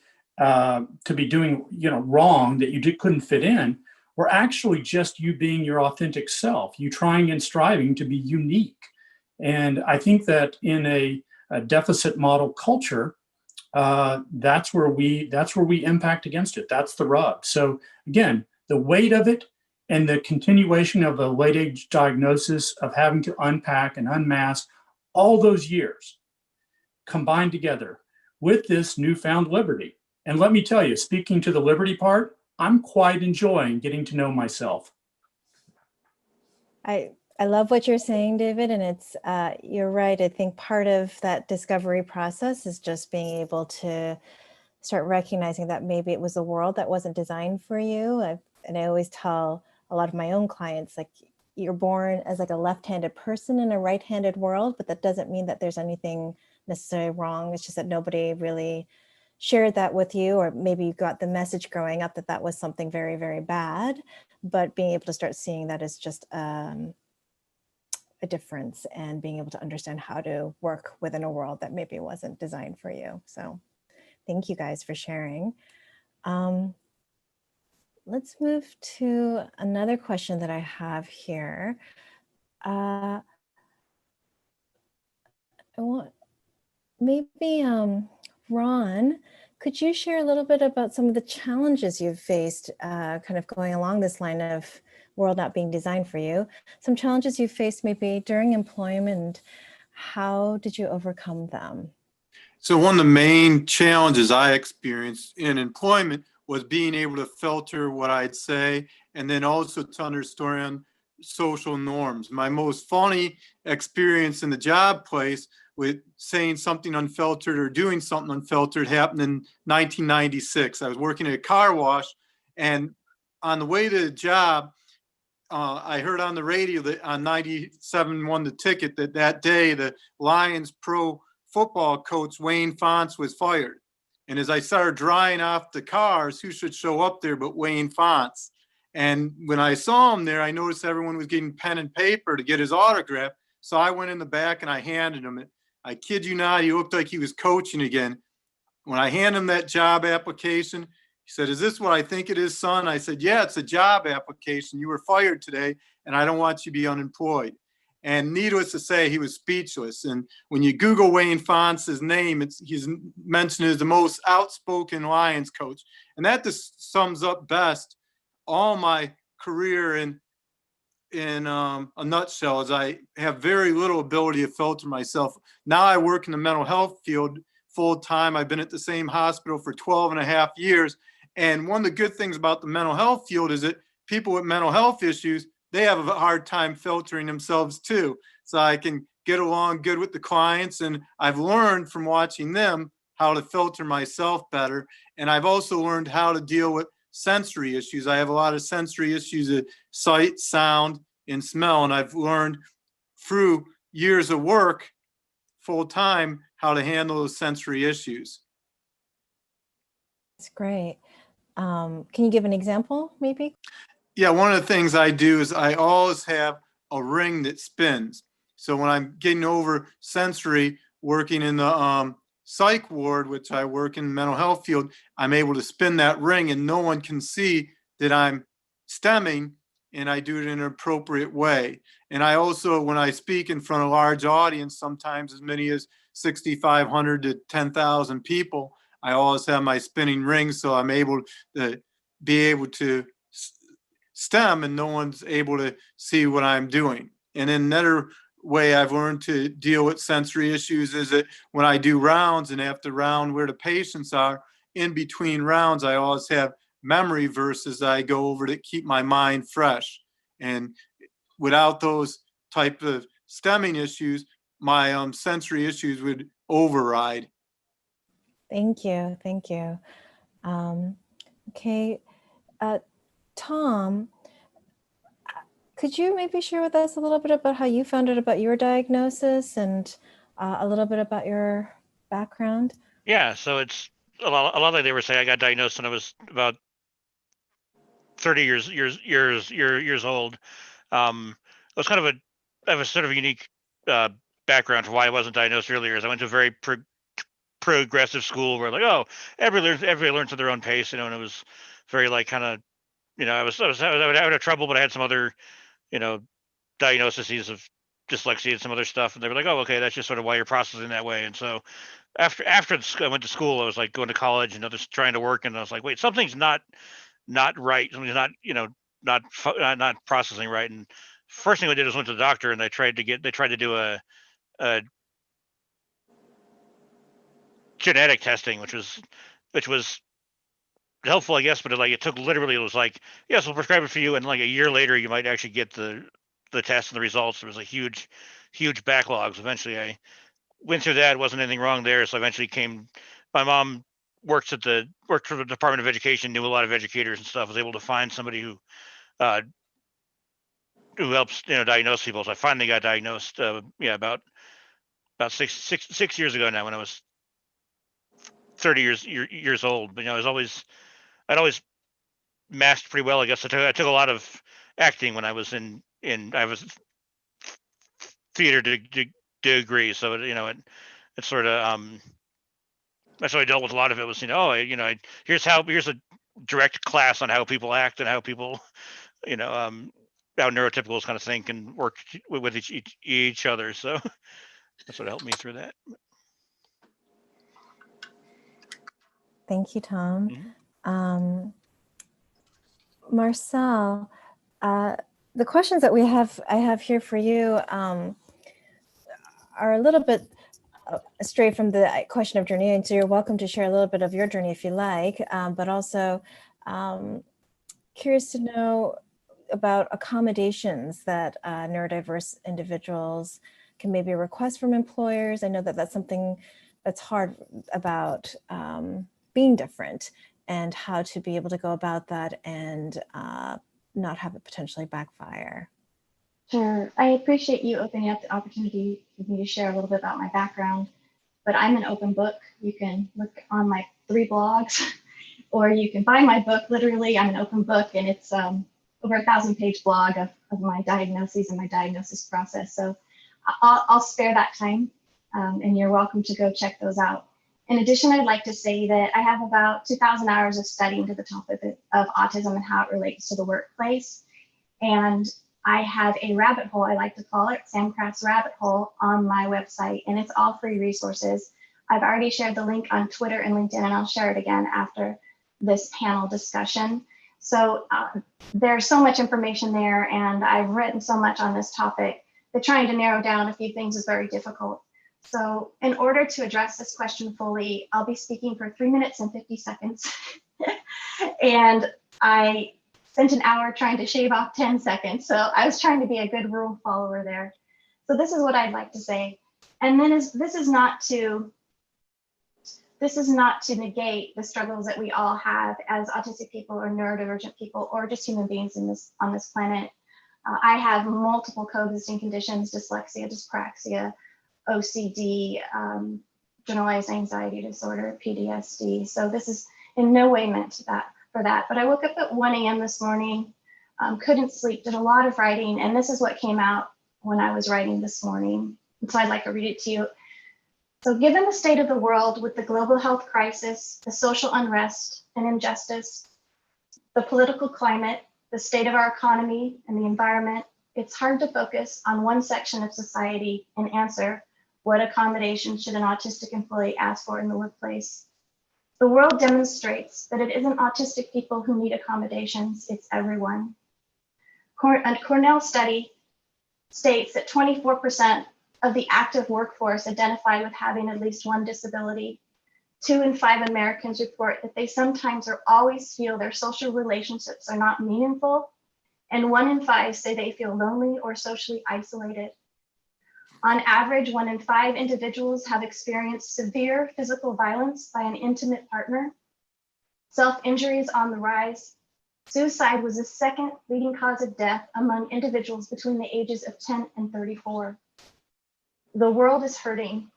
doing wrong, that you couldn't fit in, were actually just you being your authentic self, you trying and striving to be unique. And I think that in a deficit model culture, that's where we impact against it. That's the rub. So again, the weight of it and the continuation of a late age diagnosis of having to unpack and unmask all those years combined together with this newfound liberty. And let me tell you, speaking to the liberty part, I'm quite enjoying getting to know myself. I love what you're saying, David, and it's you're right. I think part of that discovery process is just being able to start recognizing that maybe it was a world that wasn't designed for you. And I always tell a lot of my own clients, like, you're born as like a left-handed person in a right-handed world, but that doesn't mean that there's anything necessarily wrong. It's just that nobody really shared that with you, or maybe you got the message growing up that that was something very, very bad. But being able to start seeing that as just a difference, and being able to understand how to work within a world that maybe wasn't designed for you. So thank you guys for sharing. Let's move to another question that I have here. Maybe Ron, could you share a little bit about some of the challenges you've faced kind of going along this line of world not being designed for you, some challenges you faced maybe during employment, how did you overcome them? So one of the main challenges I experienced in employment was being able to filter what I'd say, and then also to understand social norms. My most funny experience in the job place with saying something unfiltered or doing something unfiltered happened in 1996. I was working at a car wash, and on the way to the job, I heard on the radio that on 97.1 The Ticket that day the Lions pro football coach Wayne Fonts was fired. And as I started drying off the cars, who should show up there but Wayne Fonts? And when I saw him there, I noticed everyone was getting pen and paper to get his autograph. So I went in the back and I handed him it. I kid you not, he looked like he was coaching again. When I handed him that job application, he said, "Is this what I think it is, son?" I said, "Yeah, it's a job application. You were fired today, and I don't want you to be unemployed." And needless to say, he was speechless. And when you Google Wayne Fonts' name, he's mentioned as the most outspoken Lions coach. And that just sums up best all my career in a nutshell, is I have very little ability to filter myself. Now I work in the mental health field full time. I've been at the same hospital for 12 and a half years. And one of the good things about the mental health field is that people with mental health issues, they have a hard time filtering themselves too. So I can get along good with the clients, and I've learned from watching them how to filter myself better. And I've also learned how to deal with sensory issues. I have a lot of sensory issues of sight, sound, and smell. And I've learned through years of work full time how to handle those sensory issues. That's great. Can you give an example, maybe? Yeah, one of the things I do is I always have a ring that spins. So when I'm getting over sensory, working in the psych ward, which I work in the mental health field, I'm able to spin that ring and no one can see that I'm stemming, and I do it in an appropriate way. And I also, when I speak in front of a large audience, sometimes as many as 6,500 to 10,000 people, I always have my spinning ring, so I'm able to be able to stem and no one's able to see what I'm doing. And another way I've learned to deal with sensory issues is that when I do rounds and after round where the patients are, in between rounds, I always have memory verses I go over to keep my mind fresh. And without those type of stemming issues, my sensory issues would override. Thank you. Thank you. Okay. Tom, could you maybe share with us a little bit about how you found out about your diagnosis and a little bit about your background? Yeah, so it's a lot like they were saying. I got diagnosed when I was about 30 years old. It was kind of I have a sort of unique background for why I wasn't diagnosed earlier. Is I went to a very progressive school where like, oh, everybody learns at their own pace, and it was very like kind of, I would have trouble, but I had some other, diagnoses of dyslexia and some other stuff, and they were like, oh, okay, that's just sort of why you're processing that way. And so after I went to school, I was like going to college and just trying to work, and I was like, wait, something's not right. Something's not processing right. And first thing I did was went to the doctor, and they tried to do a genetic testing, which was helpful, I guess, but it took literally, it was like, yes, we'll prescribe it for you, and like a year later you might actually get the test and the results. There was a huge backlog. So eventually I went through that. Wasn't anything wrong there. So eventually my mom worked for the Department of Education, knew a lot of educators and stuff, was able to find somebody who helps diagnose people. So I finally got diagnosed about 6 years ago now, when I was 30 years old. But I'd always masked pretty well, I guess. I took a lot of acting when I was I was theater degree, so it sort of that's how I dealt with a lot of it. Was here's a direct class on how people act and how people how neurotypicals kind of think and work with each other. So that's what helped me through that. Thank you, Tom. Marcel, the questions that I have here for you are a little bit straight from the question of journey, and so you're welcome to share a little bit of your journey if you like, but also curious to know about accommodations that neurodiverse individuals can maybe request from employers. I know that that's something that's hard about being different, and how to be able to go about that and not have it potentially backfire. Sure. I appreciate you opening up the opportunity for me to share a little bit about my background, but I'm an open book. You can look on my 3 blogs, or you can buy my book. Literally, I'm an open book, and it's over 1,000-page blog of my diagnoses and my diagnosis process. So I'll spare that time, and you're welcome to go check those out. In addition, I'd like to say that I have about 2,000 hours of study into the topic of autism and how it relates to the workplace. And I have a rabbit hole, I like to call it, Sam Craft's rabbit hole, on my website, and it's all free resources. I've already shared the link on Twitter and LinkedIn, and I'll share it again after this panel discussion. So there's so much information there, and I've written so much on this topic that trying to narrow down a few things is very difficult. So in order to address this question fully, I'll be speaking for 3 minutes and 50 seconds. And I spent an hour trying to shave off 10 seconds. So I was trying to be a good rule follower there. So this is what I'd like to say. And then this is not to negate the struggles that we all have as autistic people or neurodivergent people, or just human beings on this planet. I have multiple coexisting conditions: dyslexia, dyspraxia, OCD, generalized anxiety disorder, PTSD. So this is in no way meant for that. But I woke up at 1 a.m. this morning, couldn't sleep, did a lot of writing, and this is what came out when I was writing this morning. And so I'd like to read it to you. So given the state of the world with the global health crisis, the social unrest and injustice, the political climate, the state of our economy and the environment, it's hard to focus on one section of society and answer what accommodations should an autistic employee ask for in the workplace. The world demonstrates that it isn't autistic people who need accommodations, it's everyone. A Cornell study states that 24% of the active workforce identify with having at least one disability. 2 in 5 Americans report that they sometimes or always feel their social relationships are not meaningful, and 1 in 5 say they feel lonely or socially isolated. On average, 1 in 5 individuals have experienced severe physical violence by an intimate partner. Self-injury is on the rise. Suicide was the second leading cause of death among individuals between the ages of 10 and 34. The world is hurting.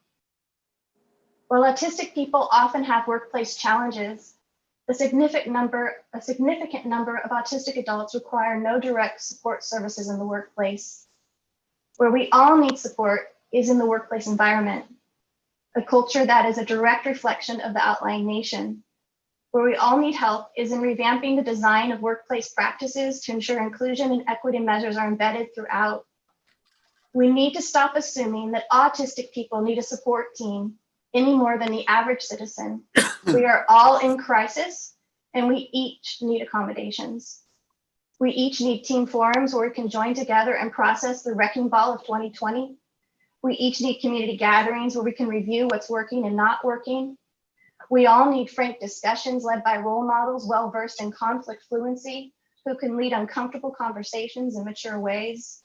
While autistic people often have workplace challenges, a significant number of autistic adults require no direct support services in the workplace. Where we all need support is in the workplace environment, a culture that is a direct reflection of the outlying nation. Where we all need help is in revamping the design of workplace practices to ensure inclusion and equity measures are embedded throughout. We need to stop assuming that autistic people need a support team any more than the average citizen. We are all in crisis and we each need accommodations. We each need team forums where we can join together and process the wrecking ball of 2020. We each need community gatherings where we can review what's working and not working. We all need frank discussions led by role models well-versed in conflict fluency who can lead uncomfortable conversations in mature ways.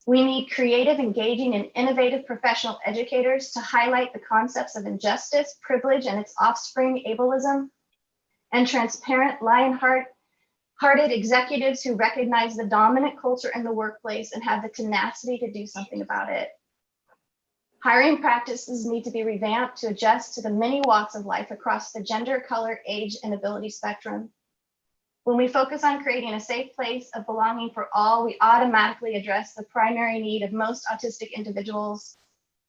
We need creative, engaging, and innovative professional educators to highlight the concepts of injustice, privilege, and its offspring, ableism, and transparent, lion-hearted executives who recognize the dominant culture in the workplace and have the tenacity to do something about it. Hiring practices need to be revamped to adjust to the many walks of life across the gender, color, age, and ability spectrum. When we focus on creating a safe place of belonging for all, we automatically address the primary need of most autistic individuals,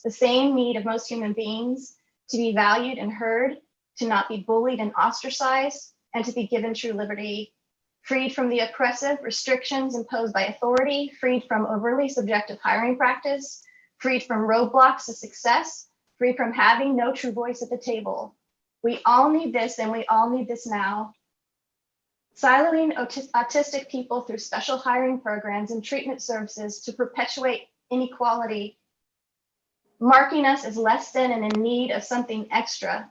the same need of most human beings, to be valued and heard, to not be bullied and ostracized, and to be given true liberty, freed from the oppressive restrictions imposed by authority, freed from overly subjective hiring practice, freed from roadblocks to success, free from having no true voice at the table. We all need this, and we all need this now. Siloing autistic people through special hiring programs and treatment services to perpetuate inequality, marking us as less than and in need of something extra,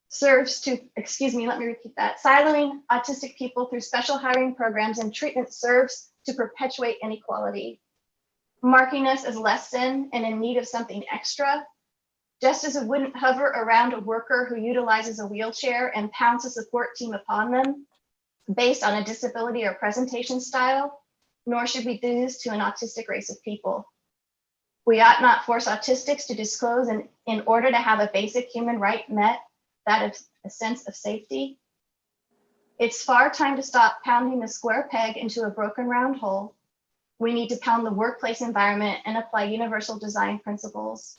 serves to, let me repeat that. Siloing autistic people through special hiring programs and treatment serves to perpetuate inequality, marking us as less than and in need of something extra, just as it wouldn't hover around a worker who utilizes a wheelchair and pounds a support team upon them based on a disability or presentation style, nor should we do this to an autistic race of people. We ought not force autistics to disclose in order to have a basic human right met, that of a sense of safety. It's far time to stop pounding the square peg into a broken round hole. We need to pound the workplace environment and apply universal design principles.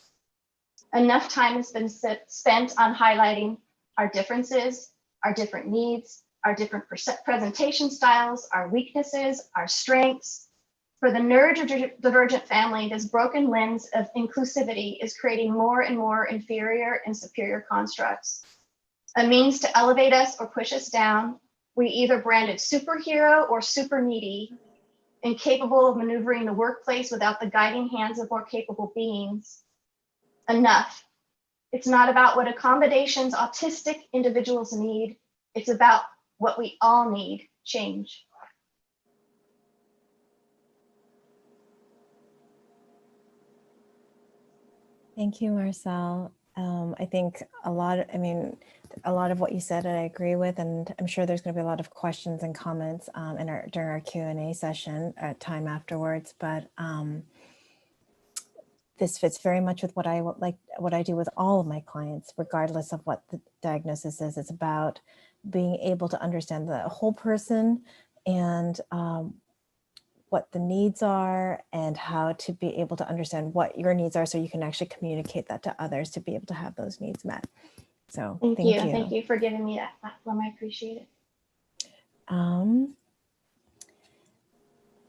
Enough time has been spent on highlighting our differences, our different needs, our different presentation styles, our weaknesses, our strengths. For the neurodivergent family, this broken lens of inclusivity is creating more and more inferior and superior constructs. A means to elevate us or push us down. We either branded superhero or super needy, incapable of maneuvering the workplace without the guiding hands of more capable beings. Enough. It's not about what accommodations autistic individuals need. It's about what we all need, change. Thank you, Marcel. I think a lot of what you said I agree with, and I'm sure there's going to be a lot of questions and comments during our Q&A session at time afterwards. But this fits very much with what I do with all of my clients, regardless of what the diagnosis is. It's about being able to understand the whole person and what the needs are and how to be able to understand what your needs are so you can actually communicate that to others to be able to have those needs met. So Thank thank you. you. Thank you for giving me that platform. I appreciate it.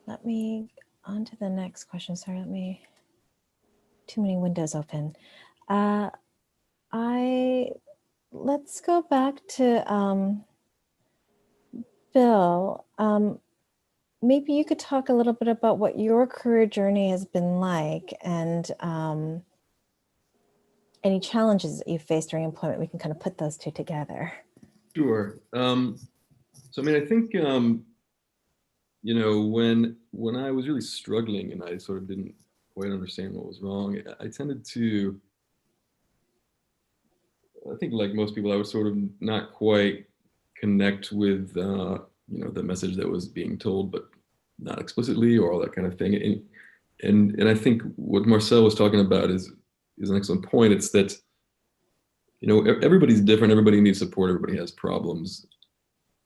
Let me on to the next question. Sorry, too many windows open. Let's go back to Bill. Maybe you could talk a little bit about what your career journey has been like and any challenges that you faced during employment. We can kind of put those two together. Sure. So I mean, I think you know, when I was really struggling and I sort of didn't quite understand what was wrong, I tended to, I think like most people, I would sort of not quite connect with you know, the message that was being told, but not explicitly or all that kind of thing. And I think what Marcel was talking about is an excellent point. It's that, you know, everybody's different, everybody needs support, everybody has problems.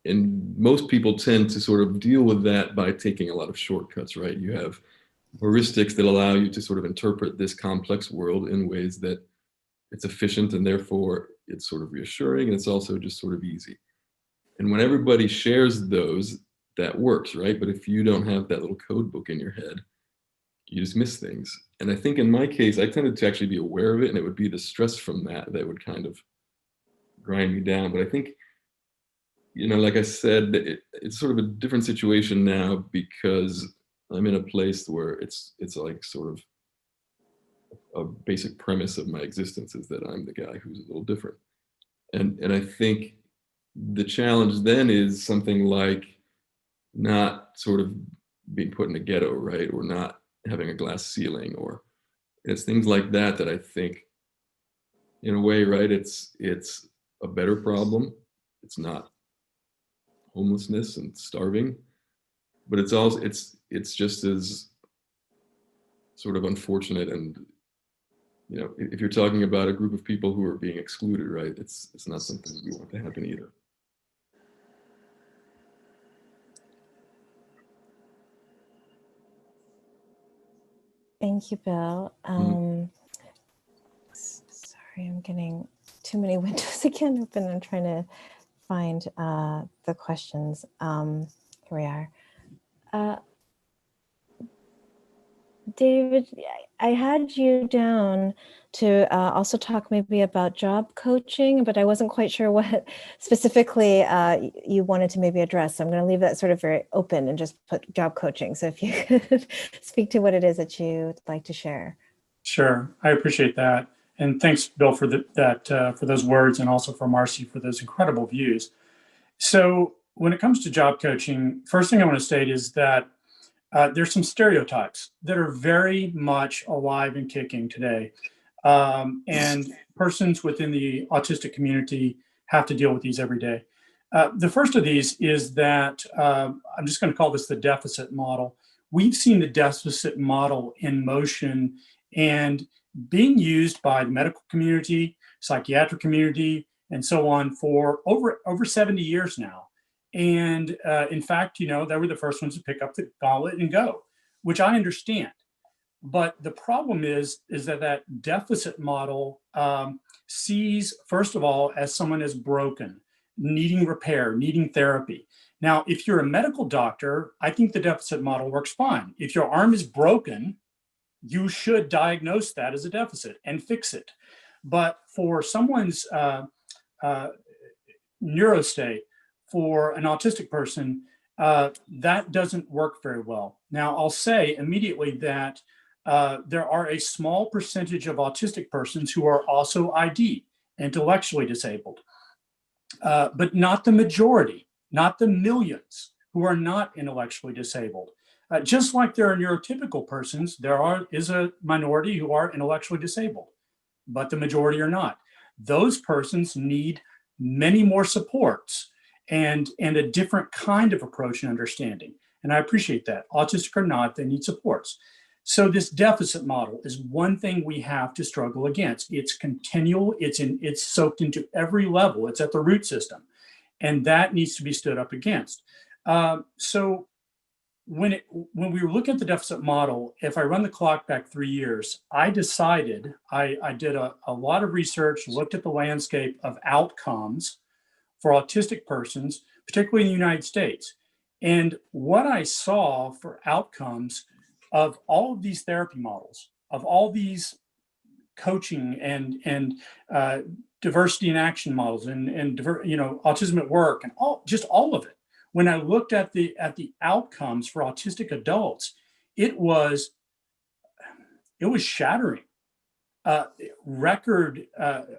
And most people tend to sort of deal with that by taking a lot of shortcuts, right? You have heuristics that allow you to sort of interpret this complex world in ways that it's efficient and therefore it's sort of reassuring and it's also just sort of easy. And when everybody shares those, that works, right? But if you don't have that little code book in your head, you just miss things. And I think in my case, I tended to actually be aware of it, and it would be the stress from that that would kind of grind me down. But I think, you know, like I said, it's sort of a different situation now because I'm in a place where it's like sort of a basic premise of my existence is that I'm the guy who's a little different. And I think the challenge then is something like not sort of being put in a ghetto, right? Or not having a glass ceiling, or it's things like that that I think in a way, right, it's a better problem. It's not homelessness and starving, but it's also it's just as sort of unfortunate. And you know, if you're talking about a group of people who are being excluded, right, it's not something we want to happen either. Thank you, Bill. Sorry, I'm getting too many windows again open. I'm trying to find the questions. Here we are. David, I had you down to also talk maybe about job coaching, but I wasn't quite sure what specifically you wanted to maybe address. So I'm going to leave that sort of very open and just put job coaching. So if you could speak to what it is that you'd like to share. Sure, I appreciate that. And thanks, Bill, for for those words, and also for Marcy for those incredible views. So when it comes to job coaching, first thing I want to state is that there's some stereotypes that are very much alive and kicking today. And persons within the autistic community have to deal with these every day. The first of these is that I'm just going to call this the deficit model. We've seen the deficit model in motion and being used by the medical community, psychiatric community, and so on for over 70 years now. And in fact, you know, they were the first ones to pick up the gauntlet and go, which I understand. But the problem is that deficit model sees, first of all, as someone as broken, needing repair, needing therapy. Now, if you're a medical doctor, I think the deficit model works fine. If your arm is broken, you should diagnose that as a deficit and fix it. But for someone's neurostate, for an autistic person, that doesn't work very well. Now, I'll say immediately that there are a small percentage of autistic persons who are also ID, intellectually disabled, but not the majority, not the millions who are not intellectually disabled. Just like there are neurotypical persons, is a minority who are intellectually disabled, but the majority are not. Those persons need many more supports and a different kind of approach and understanding. And I appreciate that. Autistic or not, they need supports. So this deficit model is one thing we have to struggle against. It's continual, it's soaked into every level, it's at the root system. And that needs to be stood up against. So when we were looking at the deficit model, if I run the clock back 3 years, I decided I did a lot of research, looked at the landscape of outcomes for autistic persons, particularly in the United States. And what I saw for outcomes of all of these therapy models, of all these coaching and diversity in action models and autism at work and all of it. When I looked at the outcomes for autistic adults, it was shattering. Record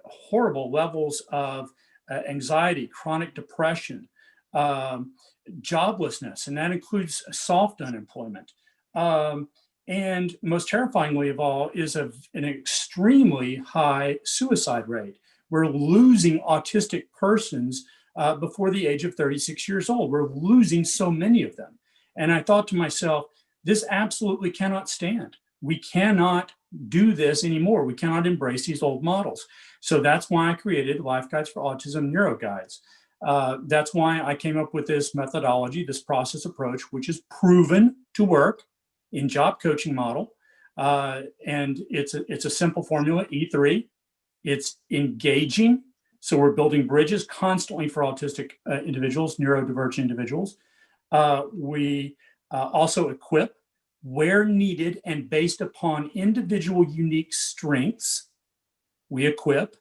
horrible levels of anxiety, chronic depression, joblessness, and that includes soft unemployment. And most terrifyingly of all is an extremely high suicide rate. We're losing autistic persons before the age of 36 years old. We're losing so many of them. And I thought to myself, this absolutely cannot stand. We cannot do this anymore. We cannot embrace these old models. So that's why I created Life Guides for Autism NeuroGuides. That's why I came up with this methodology, this process approach, which is proven to work in job coaching model. And it's a simple formula, E3. It's engaging. So we're building bridges constantly for autistic individuals, neurodivergent individuals. We also equip where needed and based upon individual unique strengths. We equip.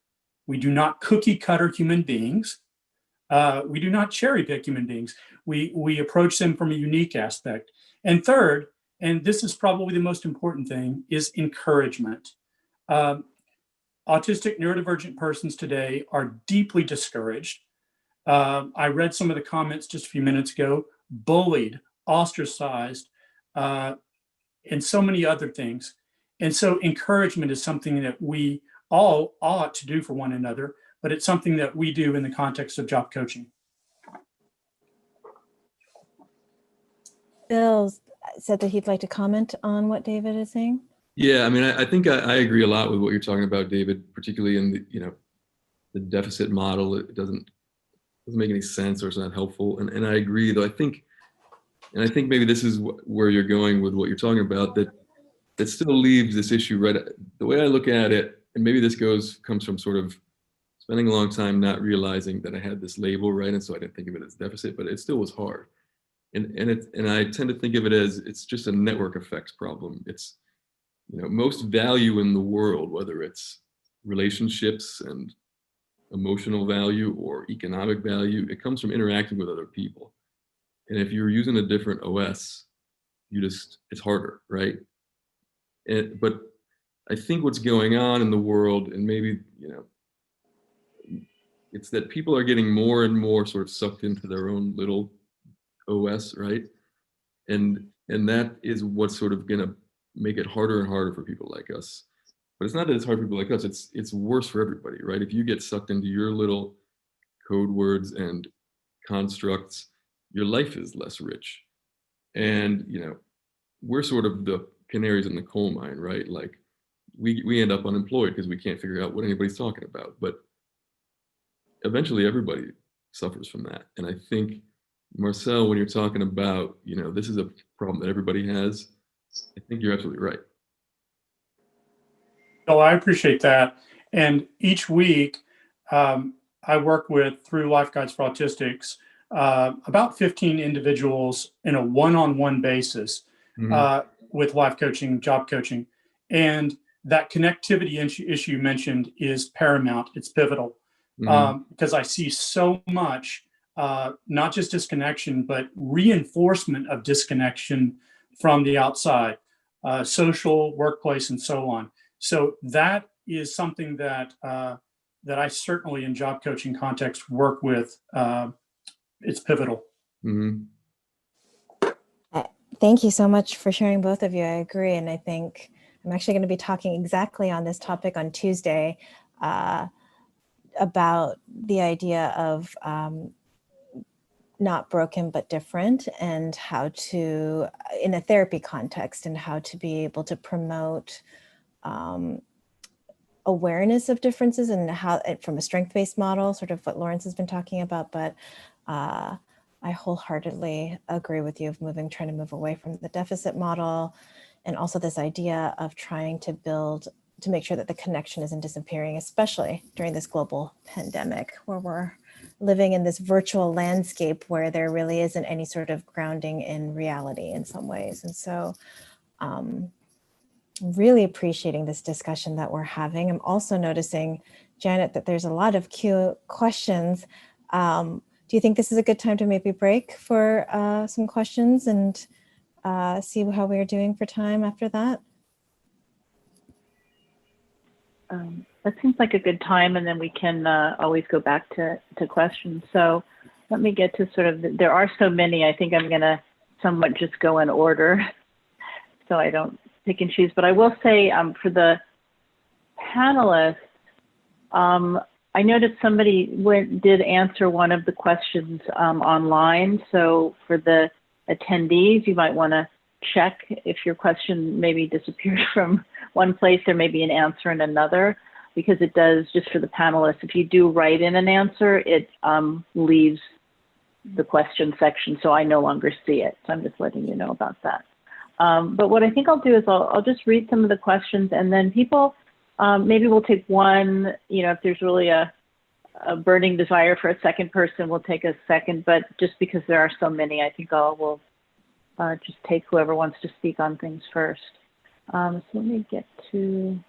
We do not cookie cutter human beings. We do not cherry pick human beings. We approach them from a unique aspect. And third, and this is probably the most important thing, is encouragement. Autistic neurodivergent persons today are deeply discouraged. I read some of the comments just a few minutes ago, bullied, ostracized, and so many other things. And so encouragement is something that we all ought to do for one another, but it's something that we do in the context of job coaching. Bill said that he'd like to comment on what David is saying. Yeah, I mean, I think I agree a lot with what you're talking about, David, particularly in the deficit model. It doesn't make any sense, or it's not helpful. And I agree, though. I think maybe this is where you're going with what you're talking about, that still leaves this issue right. The way I look at it, and maybe this comes from sort of spending a long time not realizing that I had this label, right? And so I didn't think of it as deficit, but it still was hard. And I tend to think of it as it's just a network effects problem. It's, most value in the world, whether it's relationships and emotional value or economic value, it comes from interacting with other people. And if you're using a different OS, it's harder, right? But I think what's going on in the world, and maybe, it's that people are getting more and more sort of sucked into their own little OS, right? And that is what's sort of gonna make it harder and harder for people like us. But it's not that it's hard for people like us, it's worse for everybody, right? If you get sucked into your little code words and constructs, your life is less rich. And, we're sort of the canaries in the coal mine, right? Like we end up unemployed because we can't figure out what anybody's talking about. But eventually everybody suffers from that. And I think, Marcel, when you're talking about, this is a problem that everybody has, I think you're absolutely right. Well, I appreciate that. And each week, I work through Life Guides for Autistics, about 15 individuals in a one-on-one basis with life coaching, job coaching. And that connectivity issue you mentioned is paramount. It's pivotal because I see so much, not just disconnection, but reinforcement of disconnection from the outside, social, workplace, and so on. So that is something that I certainly in job coaching context work with. It's pivotal. Thank you so much for sharing, both of you. I agree. And I think I'm actually going to be talking exactly on this topic on Tuesday about the idea of not broken but different, and how to, in a therapy context, and how to be able to promote awareness of differences, and how, from a strength-based model, sort of what Lawrence has been talking about, but I wholeheartedly agree with you of trying to move away from the deficit model, and also this idea of trying to make sure that the connection isn't disappearing, especially during this global pandemic where we're living in this virtual landscape where there really isn't any sort of grounding in reality in some ways. And so really appreciating this discussion that we're having. I'm also noticing, Janet, that there's a lot of questions. Do you think this is a good time to maybe break for some questions and see how we are doing for time after that? That seems like a good time, and then we can always go back to questions. So let me get to sort of, there are so many, I think I'm gonna somewhat just go in order so I don't pick and choose. But I will say for the panelists, I noticed somebody did answer one of the questions online. So for the attendees, you might wanna check if your question maybe disappeared from one place, there may be an answer in another, because it does, just for the panelists, if you do write in an answer, it leaves the question section, so I no longer see it. So I'm just letting you know about that. But what I think I'll do is I'll just read some of the questions, and then people, maybe we'll take one, if there's really a burning desire for a second person, we'll take a second, but just because there are so many, I think we'll just take whoever wants to speak on things first. So let me get to,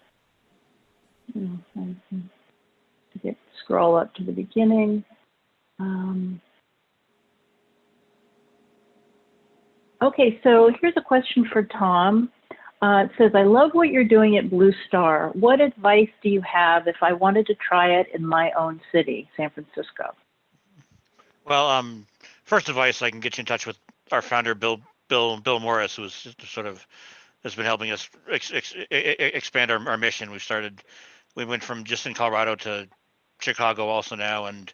scroll up to the beginning. Okay, so here's a question for Tom. It says, I love what you're doing at Blue Star. What advice do you have if I wanted to try it in my own city, San Francisco? Well, first advice, I can get you in touch with our founder, Bill Morris, who's has been helping us expand our mission. We went from just in Colorado to Chicago also now, and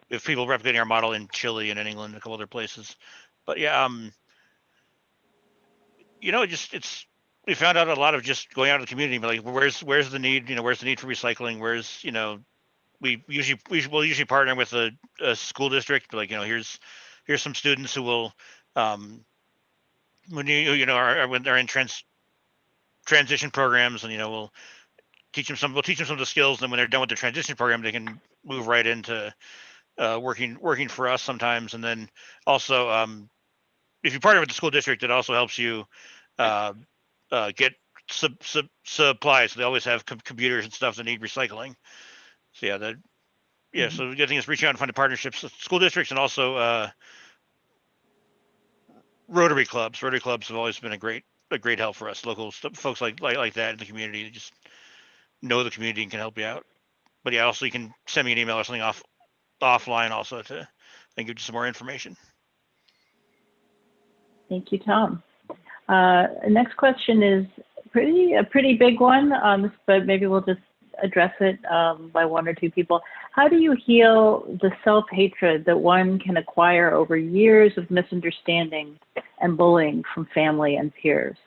we have people replicating our model in Chile and in England and a couple other places. But yeah, we found out a lot of just going out in the community, like where's the need, where's the need for recycling, where's, we'll usually partner with a school district, like, here's some students who will, when when they're in transition programs, and we'll teach them some of the skills, and when they're done with the transition program, they can move right into working for us sometimes. And then also, if you partner with the school district, it also helps you get supplies. So they always have computers and stuff that need recycling. So yeah, so the good thing is reaching out and finding partnerships with school districts, and also Rotary clubs. Rotary clubs have always been a great help for us. Local folks like that in the community that just know the community and can help you out. But yeah, also you can send me an email or something offline also to give you some more information. Thank you, Tom. Next question is a pretty big one, but maybe we'll just address it by one or two people. How do you heal the self-hatred that one can acquire over years of misunderstanding and bullying from family and peers?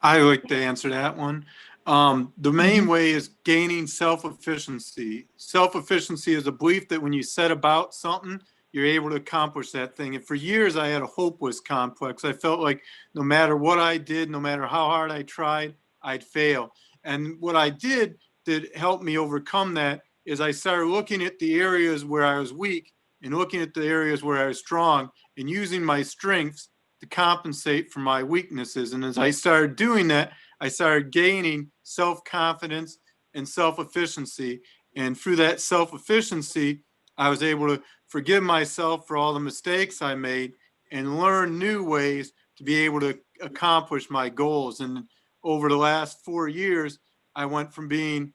I like to answer that one. The main way is gaining self-efficiency. Self-efficiency is a belief that when you set about something, you're able to accomplish that thing. And for years, I had a hopeless complex. I felt like no matter what I did, no matter how hard I tried, I'd fail. And what I did that helped me overcome that is I started looking at the areas where I was weak and looking at the areas where I was strong and using my strengths to compensate for my weaknesses. And as I started doing that, I started gaining self-confidence and self-efficiency. And through that self-efficiency, I was able to forgive myself for all the mistakes I made and learn new ways to be able to accomplish my goals. And over the last 4 years, I went from being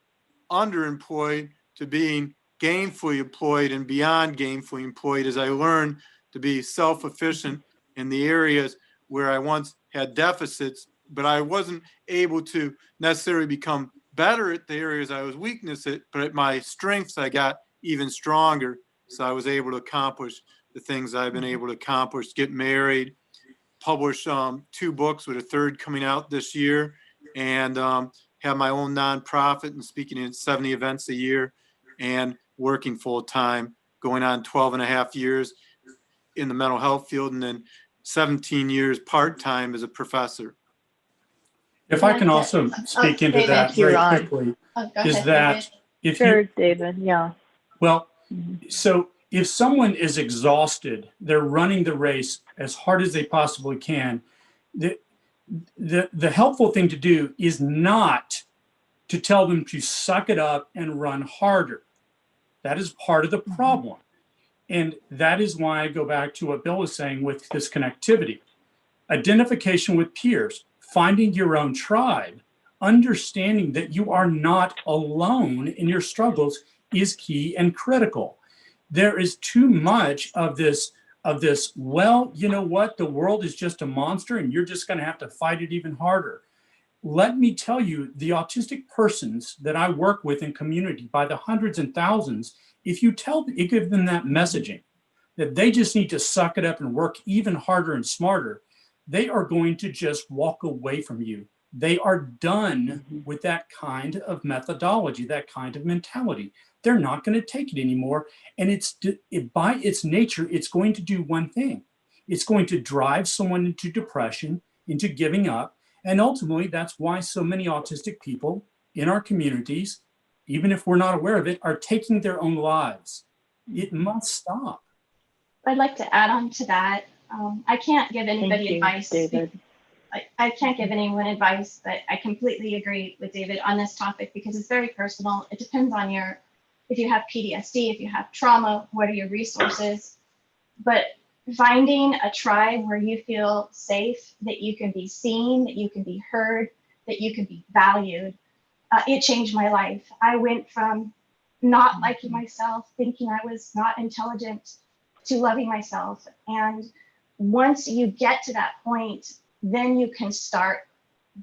underemployed to being gainfully employed and beyond gainfully employed as I learned to be self-efficient in the areas where I once had deficits, but I wasn't able to necessarily become better at the areas I was weakness at, but at my strengths, I got even stronger. So I was able to accomplish the things I've been able to accomplish, get married, publish 2 books with a third coming out this year, and have my own nonprofit and speaking at 70 events a year and working full time, going on 12 and a half years. in the mental health field, and then 17 years part-time as a professor. If I can also speak into that very quickly, is that if you, David, yeah. Well, so if someone is exhausted, they're running the race as hard as they possibly can. The helpful thing to do is not to tell them to suck it up and run harder. That is part of the problem. And that is why I go back to what Bill was saying with this connectivity. Identification with peers, finding your own tribe, understanding that you are not alone in your struggles is key and critical. There is too much of this, well, you know what, the world is just a monster and you're just gonna have to fight it even harder. Let me tell you, the autistic persons that I work with in community by the hundreds and thousands, if you give them that messaging, that they just need to suck it up and work even harder and smarter, they are going to just walk away from you. They are done with that kind of methodology, that kind of mentality. They're not going to take it anymore. And by its nature, it's going to do one thing. It's going to drive someone into depression, into giving up. And ultimately, that's why so many autistic people in our communities, even if we're not aware of it, are taking their own lives. It must stop. I'd like to add on to that. I can't give anybody advice. David. I can't give anyone advice, but I completely agree with David on this topic because it's very personal. It depends on if you have PTSD, if you have trauma, what are your resources. But finding a tribe where you feel safe, that you can be seen, that you can be heard, that you can be valued, it changed my life. I went from not liking myself, thinking I was not intelligent, to loving myself. And once you get to that point, then you can start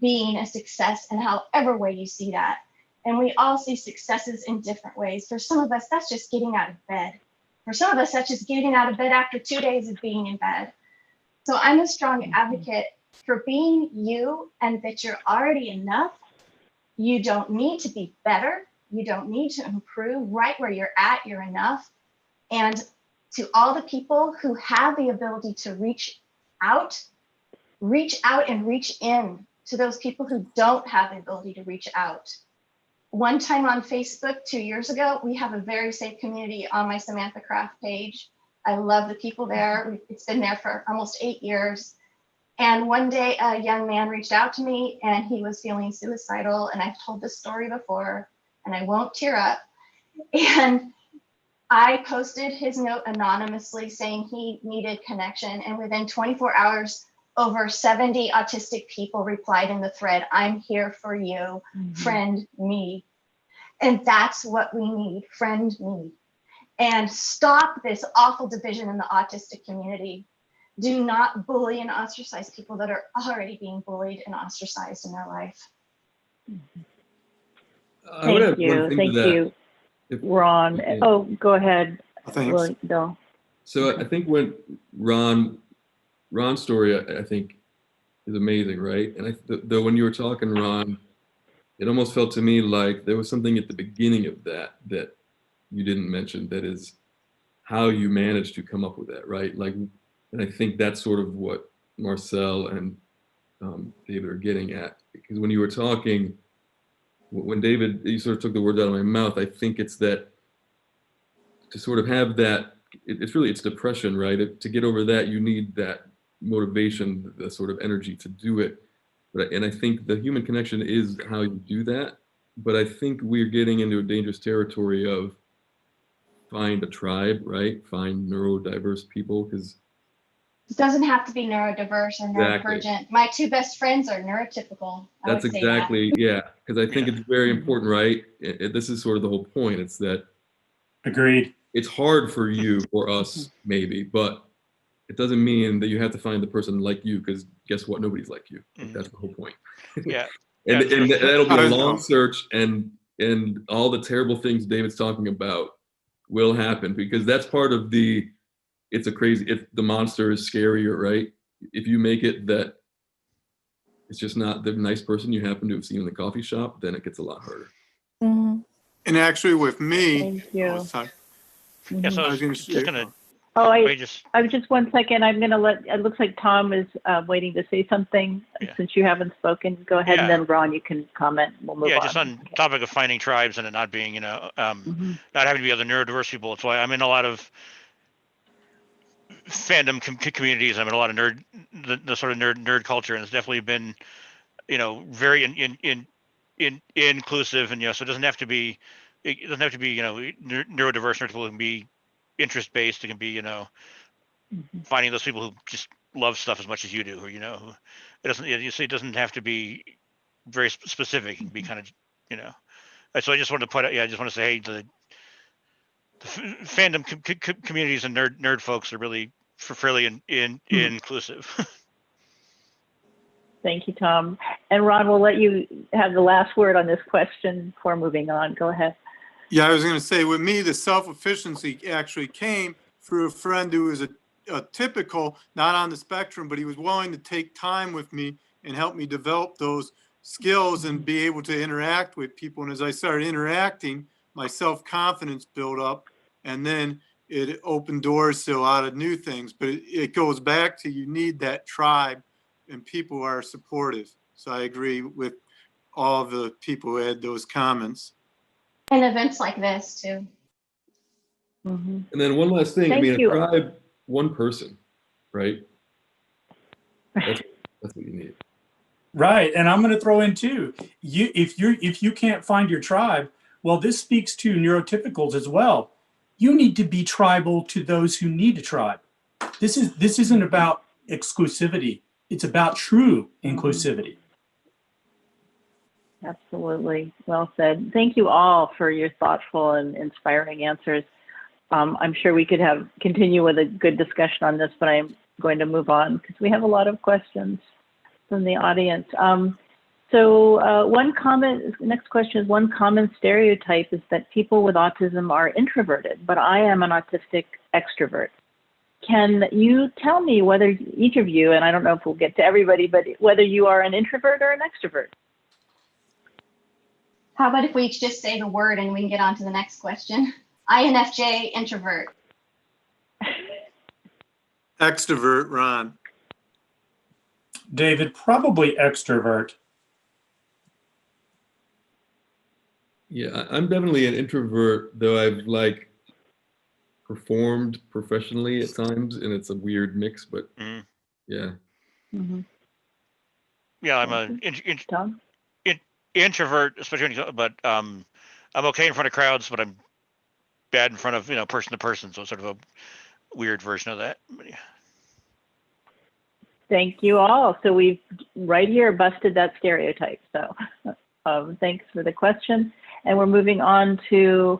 being a success in however way you see that. And we all see successes in different ways. For some of us, that's just getting out of bed. For some of us, that's just getting out of bed after 2 days of being in bed. So I'm a strong advocate for being you, and that you're already enough. You don't need to be better. You don't need to improve. Right where you're at, you're enough. And to all the people who have the ability to reach out and reach in to those people who don't have the ability to reach out. One time on Facebook 2 years ago, we have a very safe community on my Samantha Craft page. I love the people there. It's been there for almost 8 years. And one day a young man reached out to me and he was feeling suicidal. And I've told this story before and I won't tear up. And I posted his note anonymously saying he needed connection. And within 24 hours, over 70 autistic people replied in the thread, "I'm here for you, friend me." And that's what we need, friend me. And stop this awful division in the autistic community. Do not bully and ostracize people that are already being bullied and ostracized in their life. Thank you. Ron. Oh, go ahead. Thanks. Bill. So I think when Ron's story, I think, is amazing, right? And though when you were talking, Ron, it almost felt to me like there was something at the beginning of that you didn't mention, that is how you managed to come up with that, right? Like, and I think that's sort of what Marcel and David are getting at, because when you were talking, when David, you sort of took the words out of my mouth, I think it's that to sort of have that, it's depression, right? To get over that, you need that motivation, the sort of energy to do it. And I think the human connection is how you do that. But I think we're getting into a dangerous territory of find a tribe, right? Find neurodiverse people, because It doesn't have to be neurodiverse or neurodivergent. Exactly. My two best friends are neurotypical. That's exactly, yeah, because I think it's very important, right? This is sort of the whole point. It's that. Agreed. It's hard for you, for us, maybe, but it doesn't mean that you have to find the person like you, because guess what? Nobody's like you. That's the whole point. Yeah. and that'll be a long search, and all the terrible things David's talking about will happen, because that's part of the, the monster is scarier, right? If you make it that it's just not the nice person you happen to have seen in the coffee shop, then it gets a lot harder. And actually with me, Thank you. Yeah, so I was just going to Oh, I just, just 1 second. I'm going to it looks like Tom is waiting to say something. Since you haven't spoken, go ahead, and then Ron, you can comment. We'll move on. just on topic of finding tribes and it not being, not having to be other neurodiverse people. It's why I'm in a lot of fandom communities. I'm in a lot of the sort of nerd culture, and it's definitely been, very inclusive, and so it doesn't have to be, neurodiverse. It can be interest based. It can be, finding those people who just love stuff as much as you do, or it doesn't. You see, it doesn't have to be very specific. It can be kind of, So I just wanted to put it. I just want to say, hey, the fandom communities and nerd folks are really fairly inclusive. Thank you, Tom. And Ron, we'll let you have the last word on this question before moving on. Go ahead. Yeah, I was going to say, with me, the self-efficiency actually came through a friend who was a typical, not on the spectrum, but he was willing to take time with me and help me develop those skills and be able to interact with people. And as I started interacting, my self-confidence built up, and then it opened doors to a lot of new things. But it goes back to, you need that tribe, and people are supportive. So I agree with all the people who had those comments. And events like this too. And then one last thing, Thank you. A tribe, one person, right? That's what you need. Right, and I'm going to throw in too. If you can't find your tribe, well, this speaks to neurotypicals as well. You need to be tribal to those who need a tribe. This isn't about exclusivity. It's about true inclusivity. Absolutely. Well said. Thank you all for your thoughtful and inspiring answers. I'm sure we could continue with a good discussion on this, but I'm going to move on because we have a lot of questions from the audience. Next question is, one common stereotype is that people with autism are introverted, but I am an autistic extrovert. Can you tell me whether each of you, and I don't know if we'll get to everybody, but whether you are an introvert or an extrovert? How about if we each just say the word and we can get on to the next question? INFJ, introvert. Extrovert, Ron. David, probably extrovert. Yeah, I'm definitely an introvert, though I've performed professionally at times, and it's a weird mix, but yeah. Yeah, I'm a introvert, especially but I'm okay in front of crowds, but I'm bad in front of person to person, so it's sort of a weird version of that. But, yeah. Thank you all. So we've right here busted that stereotype. So thanks for the question. And we're moving on to,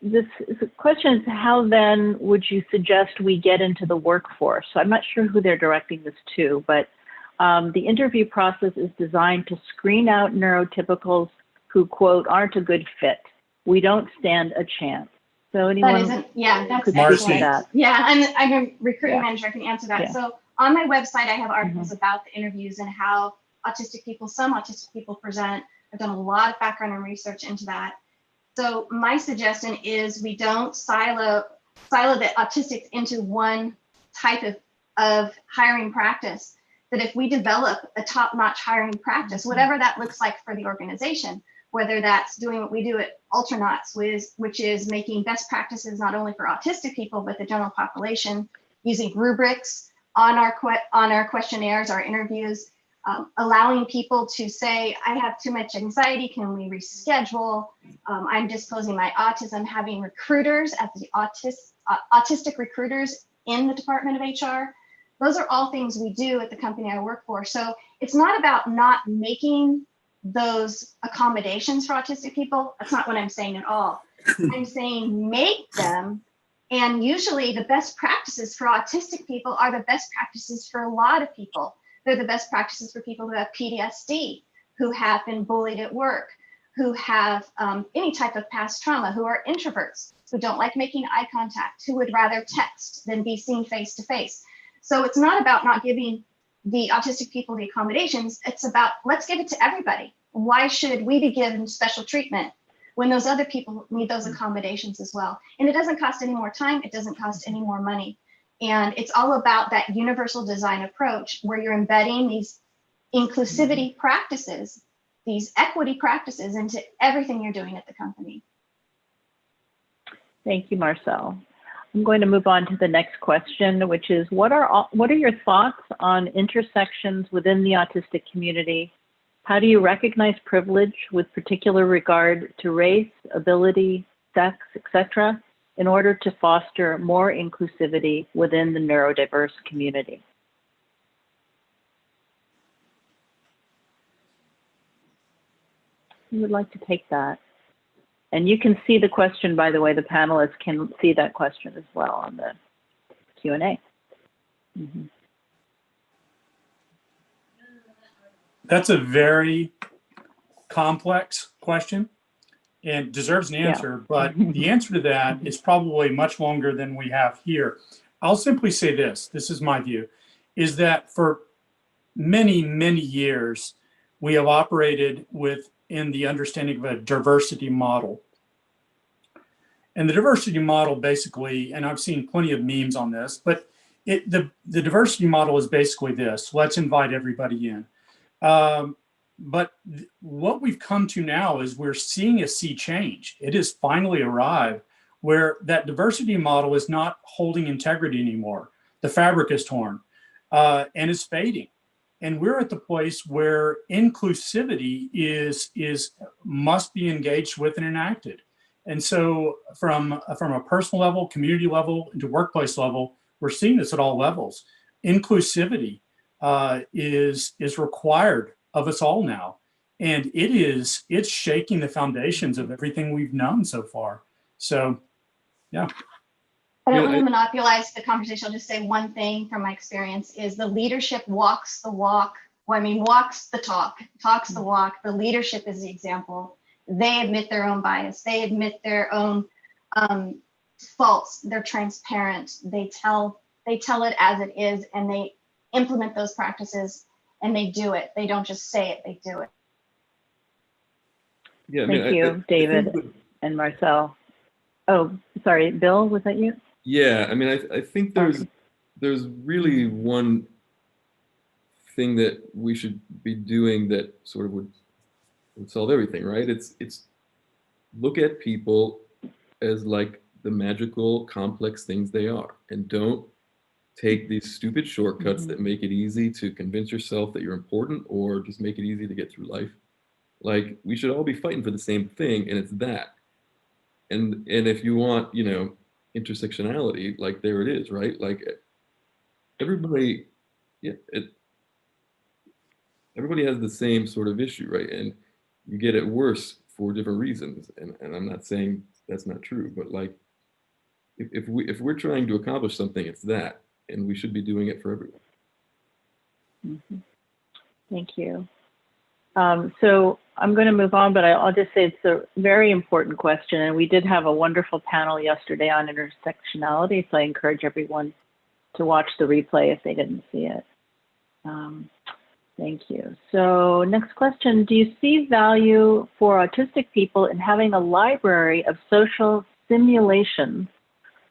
this question is, how then would you suggest we get into the workforce? So I'm not sure who they're directing this to, but the interview process is designed to screen out neurotypicals who, quote, aren't a good fit. We don't stand a chance. So anyone That's excellent. That? Yeah, I'm a recruiting manager. I can answer that. Yeah. So on my website, I have articles about the interviews and how some autistic people present. I've done a lot of background and research into that. So my suggestion is we don't silo the autistics into one type of hiring practice. That if we develop a top-notch hiring practice, whatever that looks like for the organization, whether that's doing what we do at Ultranauts, which is making best practices not only for autistic people, but the general population, using rubrics on our questionnaires, our interviews, allowing people to say, I have too much anxiety, can we reschedule? I'm disclosing my autism, having recruiters at the autistic recruiters in the Department of HR. Those are all things we do at the company I work for. So it's not about not making those accommodations for autistic people. That's not what I'm saying at all. I'm saying make them, and usually the best practices for autistic people are the best practices for a lot of people. They're the best practices for people who have PTSD, who have been bullied at work, who have any type of past trauma, who are introverts, who don't like making eye contact, who would rather text than be seen face to face. So it's not about not giving the autistic people the accommodations. It's about, let's give it to everybody. why should we be given special treatment when those other people need those accommodations as well? And it doesn't cost any more time, it doesn't cost any more money. And it's all about that universal design approach where you're embedding these inclusivity practices, these equity practices into everything you're doing at the company. Thank you, Marcel. I'm going to move on to the next question, which is, what are your thoughts on intersections within the autistic community? How do you recognize privilege with particular regard to race, ability, sex, etc., in order to foster more inclusivity within the neurodiverse community? Who would like to take that? And you can see the question, by the way, the panelists can see that question as well on the Q&A. That's a very complex question and deserves an answer, but the answer to that is probably much longer than we have here. I'll simply say this is my view, is that for many, many years, we have operated within the understanding of a diversity model. And the diversity model basically, and I've seen plenty of memes on this, but the diversity model is basically this: let's invite everybody in. But what we've come to now is we're seeing a sea change. It has finally arrived where that diversity model is not holding integrity anymore. The fabric is torn and is fading. And we're at the place where inclusivity must be engaged with and enacted. And so from a personal level, community level, into workplace level, we're seeing this at all levels. Inclusivity is required of us all now. And it's shaking the foundations of everything we've known so far. So, yeah. I don't want to monopolize the conversation. I'll just say one thing from my experience is the leadership walks the walk. Well, I mean, walks the talk, talks the walk. The leadership is the example. They admit their own bias. They admit their own faults. They're transparent. They tell it as it is, and they implement those practices, and they do it. They don't just say it, they do it. Yeah, Thank you, David and Marcel. Oh, sorry, Bill, was that you? Yeah, I mean, I think there's really one thing that we should be doing that sort of would solve everything, right? It's look at people as like the magical, complex things they are, and don't take these stupid shortcuts that make it easy to convince yourself that you're important, or just make it easy to get through life. Like, we should all be fighting for the same thing, and it's that. And if you want, you know, intersectionality, like, there it is, right? Like, everybody, yeah, everybody has the same sort of issue, right? And you get it worse for different reasons. And I'm not saying that's not true, but like, if we're trying to accomplish something, it's that, and we should be doing it for everyone. Thank you. So I'm going to move on, but I'll just say it's a very important question, and we did have a wonderful panel yesterday on intersectionality, so I encourage everyone to watch the replay if they didn't see it. Thank you. So next question, do you see value for autistic people in having a library of social simulations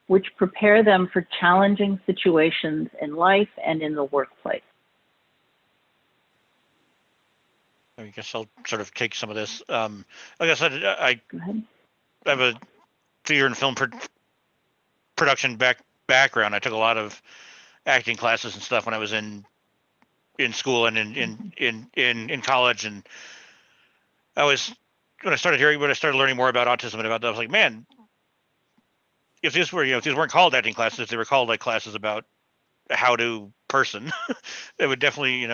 which prepare them for challenging situations in life and in the workplace? I guess I'll sort of take some of this. Like I said, I have a theater and film production background. I took a lot of acting classes and stuff when I was in school and in college, and when I started learning more about autism and about that, I was like, man, if these weren't called acting classes, if they were called like classes about how to person, it would definitely,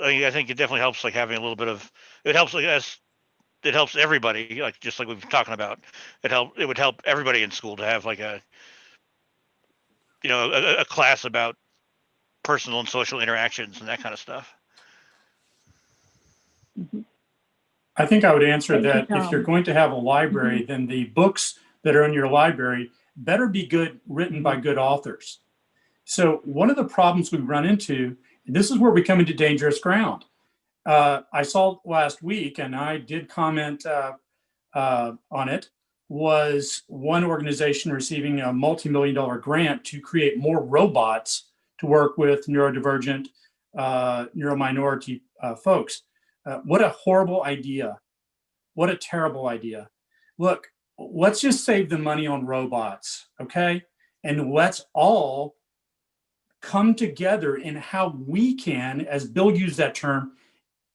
I think it definitely helps, like, having a little bit of, it helps everybody, like, just like we've been talking about. It would help everybody in school to have like a class about personal and social interactions and that kind of stuff. I think I would answer that if you're going to have a library, then the books that are in your library better be written by good authors. So one of the problems we run into, and this is where we come into dangerous ground. I saw last week, and I did comment on it, was one organization receiving a multi-million-dollar grant to create more robots to work with neurodivergent, neurominority folks. What a horrible idea. What a terrible idea. Look, let's just save the money on robots, okay? And let's all come together in how we can, as Bill used that term,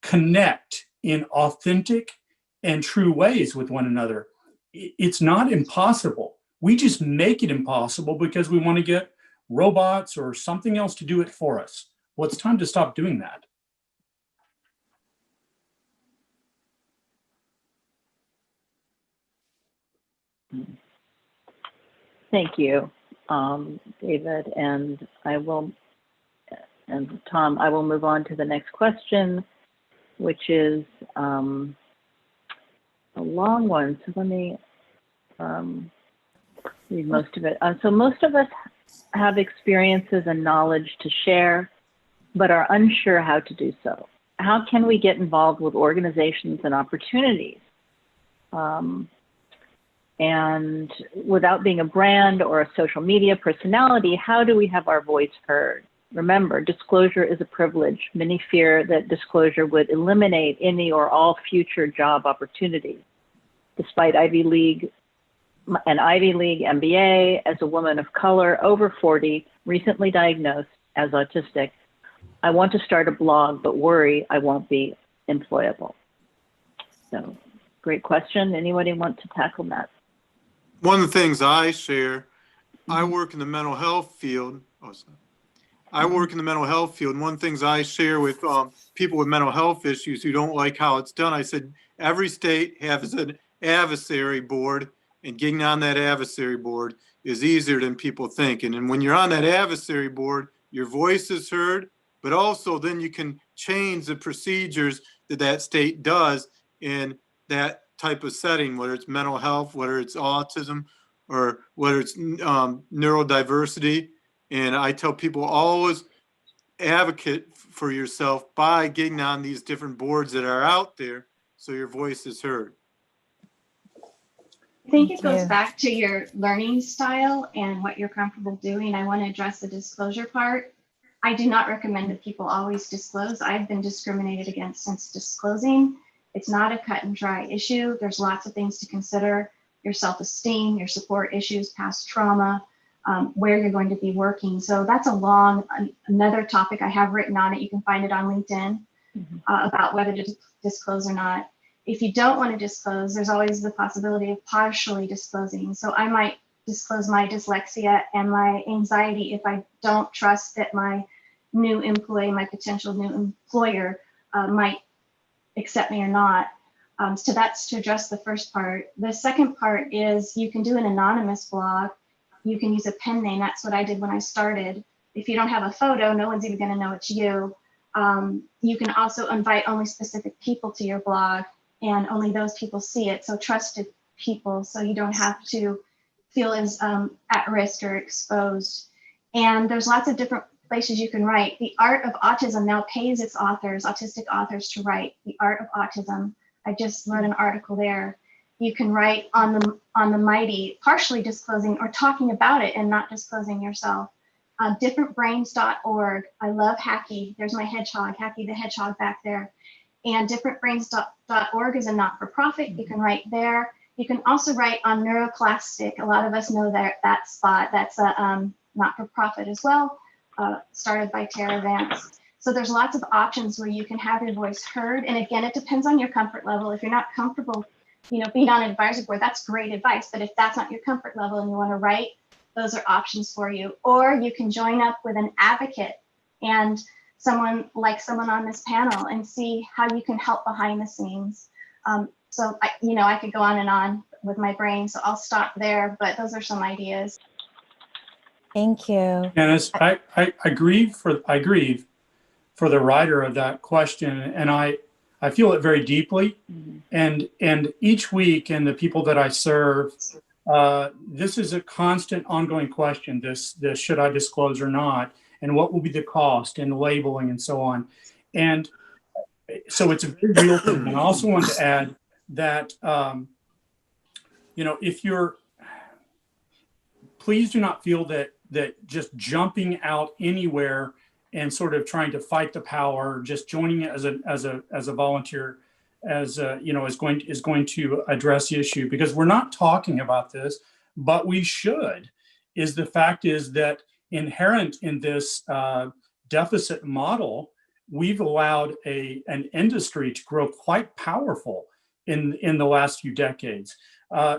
connect in authentic and true ways with one another. It's not impossible. We just make it impossible because we want to get robots or something else to do it for us. Well, it's time to stop doing that. Thank you, David, and Tom, I will move on to the next question, which is a long one. So let me read most of it. So most of us have experiences and knowledge to share, but are unsure how to do so. How can we get involved with organizations and opportunities? And without being a brand or a social media personality, how do we have our voice heard? Remember, disclosure is a privilege. Many fear that disclosure would eliminate any or all future job opportunities. Despite an Ivy League MBA, as a woman of color over 40, recently diagnosed as autistic, I want to start a blog, but worry I won't be employable. So, great question. Anybody want to tackle that? One of the things I share, I work in the mental health field. I work in the mental health field. And one of the things I share with people with mental health issues who don't like how it's done, I said, every state has an advisory board, and getting on that advisory board is easier than people think. And when you're on that advisory board, your voice is heard, but also then you can change the procedures that that state does in that type of setting, whether it's mental health, whether it's autism, or whether it's neurodiversity. And I tell people, always advocate for yourself by getting on these different boards that are out there so your voice is heard. I think it goes back to your learning style and what you're comfortable doing. I want to address the disclosure part. I do not recommend that people always disclose. I've been discriminated against since disclosing. It's not a cut and dry issue. There's lots of things to consider: your self-esteem, your support issues, past trauma, where you're going to be working. So that's another topic I have written on it. You can find it on LinkedIn about whether to disclose or not. If you don't want to disclose, there's always the possibility of partially disclosing. So I might disclose my dyslexia and my anxiety if I don't trust that my new employee, my potential new employer, might accept me or not. So that's to address the first part. The second part is you can do an anonymous blog. You can use a pen name. That's what I did when I started. If you don't have a photo, no one's even going to know it's you. You can also invite only specific people to your blog, and only those people see it. So trusted people, so you don't have to feel as at risk or exposed. And there's lots of different places you can write. The Art of Autism now pays its authors, autistic authors, to write. The Art of Autism. I just wrote an article there. You can write on the mighty, partially disclosing or talking about it and not disclosing yourself. Differentbrains.org. I love Hacky. There's my hedgehog, Hacky the hedgehog back there. And differentbrains.org is a not-for-profit. You can write there. You can also write on Neuroclastic. A lot of us know that spot. That's a not-for-profit as well, started by Tara Vance. So there's lots of options where you can have your voice heard. And again, it depends on your comfort level. If you're not comfortable, being on an advisory board, that's great advice. But if that's not your comfort level and you want to write, those are options for you. Or you can join up with an advocate and someone on this panel and see how you can help behind the scenes. So I could go on and on with my brain, so I'll stop there, but those are some ideas. Thank you. Janice, I grieve for the writer of that question, and I feel it very deeply. And each week, and the people that I serve, this is a constant, ongoing question. This should I disclose or not, and what will be the cost, and labeling, and so on. And So it's a very real thing. And I also want to add that, if you're, please do not feel that just jumping out anywhere and sort of trying to fight the power, just joining it as a volunteer, is going to address the issue, because we're not talking about this, but we should. The fact is that inherent in this deficit model, we've allowed an industry to grow quite powerful in the last few decades.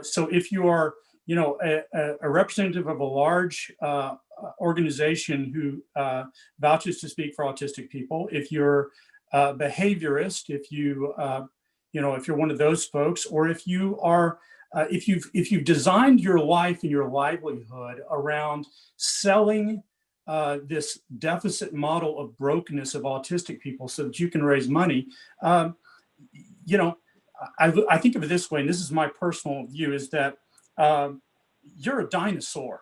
So if you are a representative of a large organization who vouches to speak for autistic people, if you're a behaviorist, if you're one of those folks, or if you are, if you've designed your life and your livelihood around selling this deficit model of brokenness of autistic people so that you can raise money, I think of it this way, and this is my personal view, is that you're a dinosaur.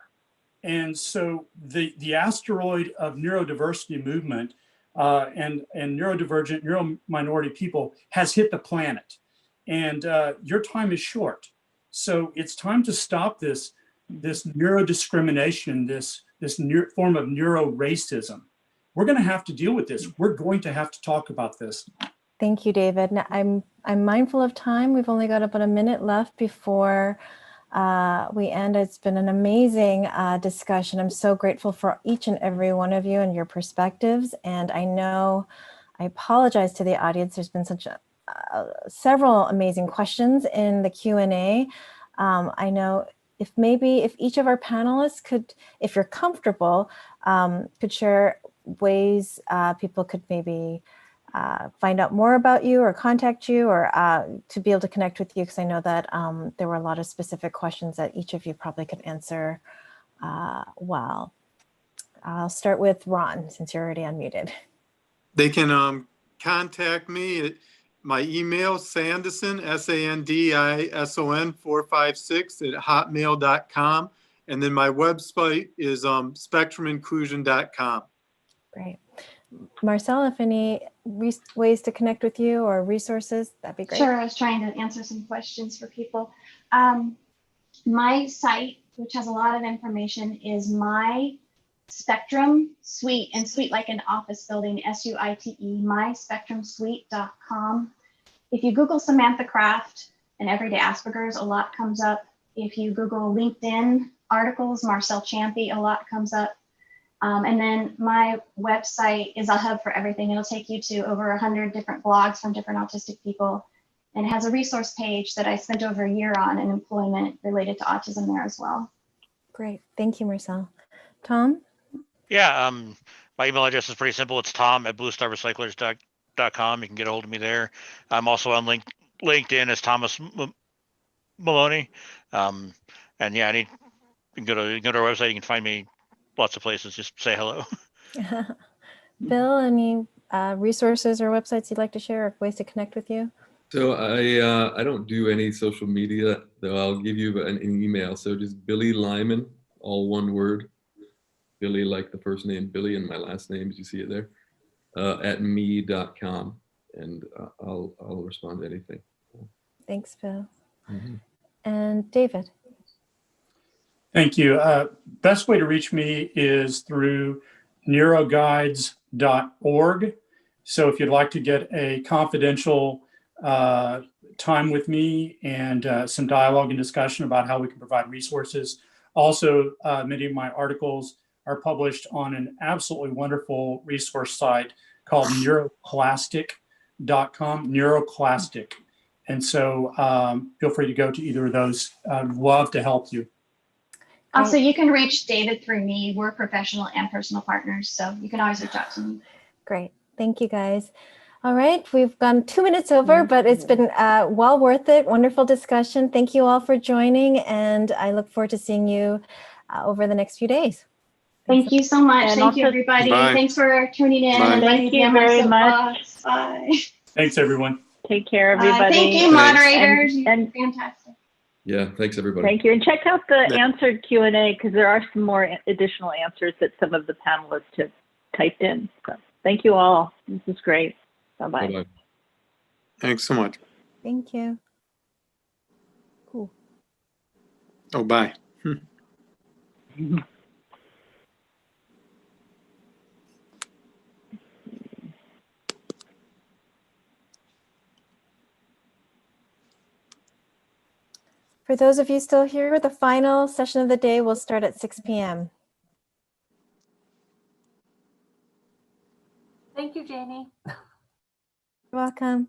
And so the asteroid of neurodiversity movement and neurodivergent, neurominority people has hit the planet. And your time is short. So it's time to stop this neurodiscrimination, this form of neuro-racism. We're going to have to deal with this. We're going to have to talk about this. Thank you, David. Now, I'm mindful of time. We've only got about a minute left before we end. It's been an amazing discussion. I'm so grateful for each and every one of you and your perspectives. And I apologize to the audience. There's been several amazing questions in the Q&A. I know if each of our panelists could, if you're comfortable, could share ways people could maybe find out more about you or contact you, or to be able to connect with you, because I know that there were a lot of specific questions that each of you probably could answer well. I'll start with Ron, since you're already unmuted. They can contact me at my email, Sandison, SANDISON 456 at hotmail.com. And then my website is spectruminclusion.com. Great. Marcel, if any ways to connect with you or resources, that'd be great. Sure, I was trying to answer some questions for people. My site, which has a lot of information, is my Spectrum Suite, and suite like an office building, SUITE, myspectrumsuite.com. If you Google Samantha Kraft and Everyday Asperger's, a lot comes up. If you Google LinkedIn articles, Marcel Champy, a lot comes up. And then my website is a hub for everything. It'll take you to over 100 different blogs from different autistic people, and it has a resource page that I spent over a year on in employment related to autism there as well. Great. Thank you, Marcel. Tom? Yeah, my email address is pretty simple. It's tom@bluestarrecyclers.com. You can get a hold of me there. I'm also on LinkedIn as Thomas Maloney. And yeah, you can go to our website. You can find me lots of places. Just say hello. Bill, any resources or websites you'd like to share, or ways to connect with you? So I don't do any social media, though I'll give you an email. So just Billy Lyman, all one word. Billy, like the first name Billy, and my last name, as you see it there, at me.com, and I'll respond to anything. Thanks, Bill. Mm-hmm. And David. Thank you. Best way to reach me is through neuroguides.org. So if you'd like to get a confidential time with me and some dialogue and discussion about how we can provide resources. Also, many of my articles are published on an absolutely wonderful resource site called neuroclastic.com, neuroclastic. And so feel free to go to either of those. I'd love to help you. Also, you can reach David through me. We're professional and personal partners, so you can always reach out to me. Great. Thank you, guys. All right, we've gone 2 minutes over, but it's been well worth it. Wonderful discussion. Thank you all for joining, and I look forward to seeing you over the next few days. Thank you so much. And Thank you, also- everybody. Bye. Thanks for tuning in. Bye. And Thank you very much. Bye. Thanks, everyone. Take care, everybody. Thank you, moderators. And You're fantastic. Yeah, thanks everybody. thank you. And check out the answered Q&A, because there are some more additional answers that some of the panelists have typed in. So thank you all. This is great. Bye-bye. Bye-bye. Thanks so much. Thank you. Cool. Oh, bye. For those of you still here, the final session of the day will start at 6 p.m. Thank you, Janie. You're welcome.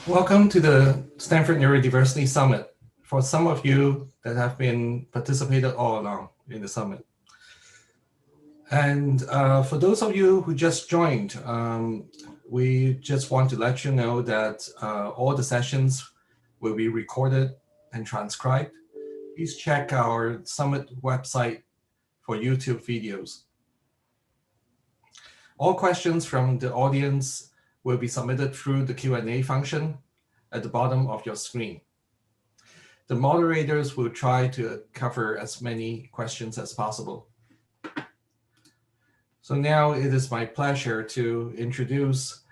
Welcome to the Stanford Neurodiversity Summit. For some of you that have been participated all along in the summit. And for those of you who just joined, we just want to let you know that all the sessions will be recorded and transcribed. Please check our summit website for YouTube videos. All questions from the audience will be submitted through the Q&A function at the bottom of your screen. The moderators will try to cover as many questions as possible. So now it is my pleasure to introduce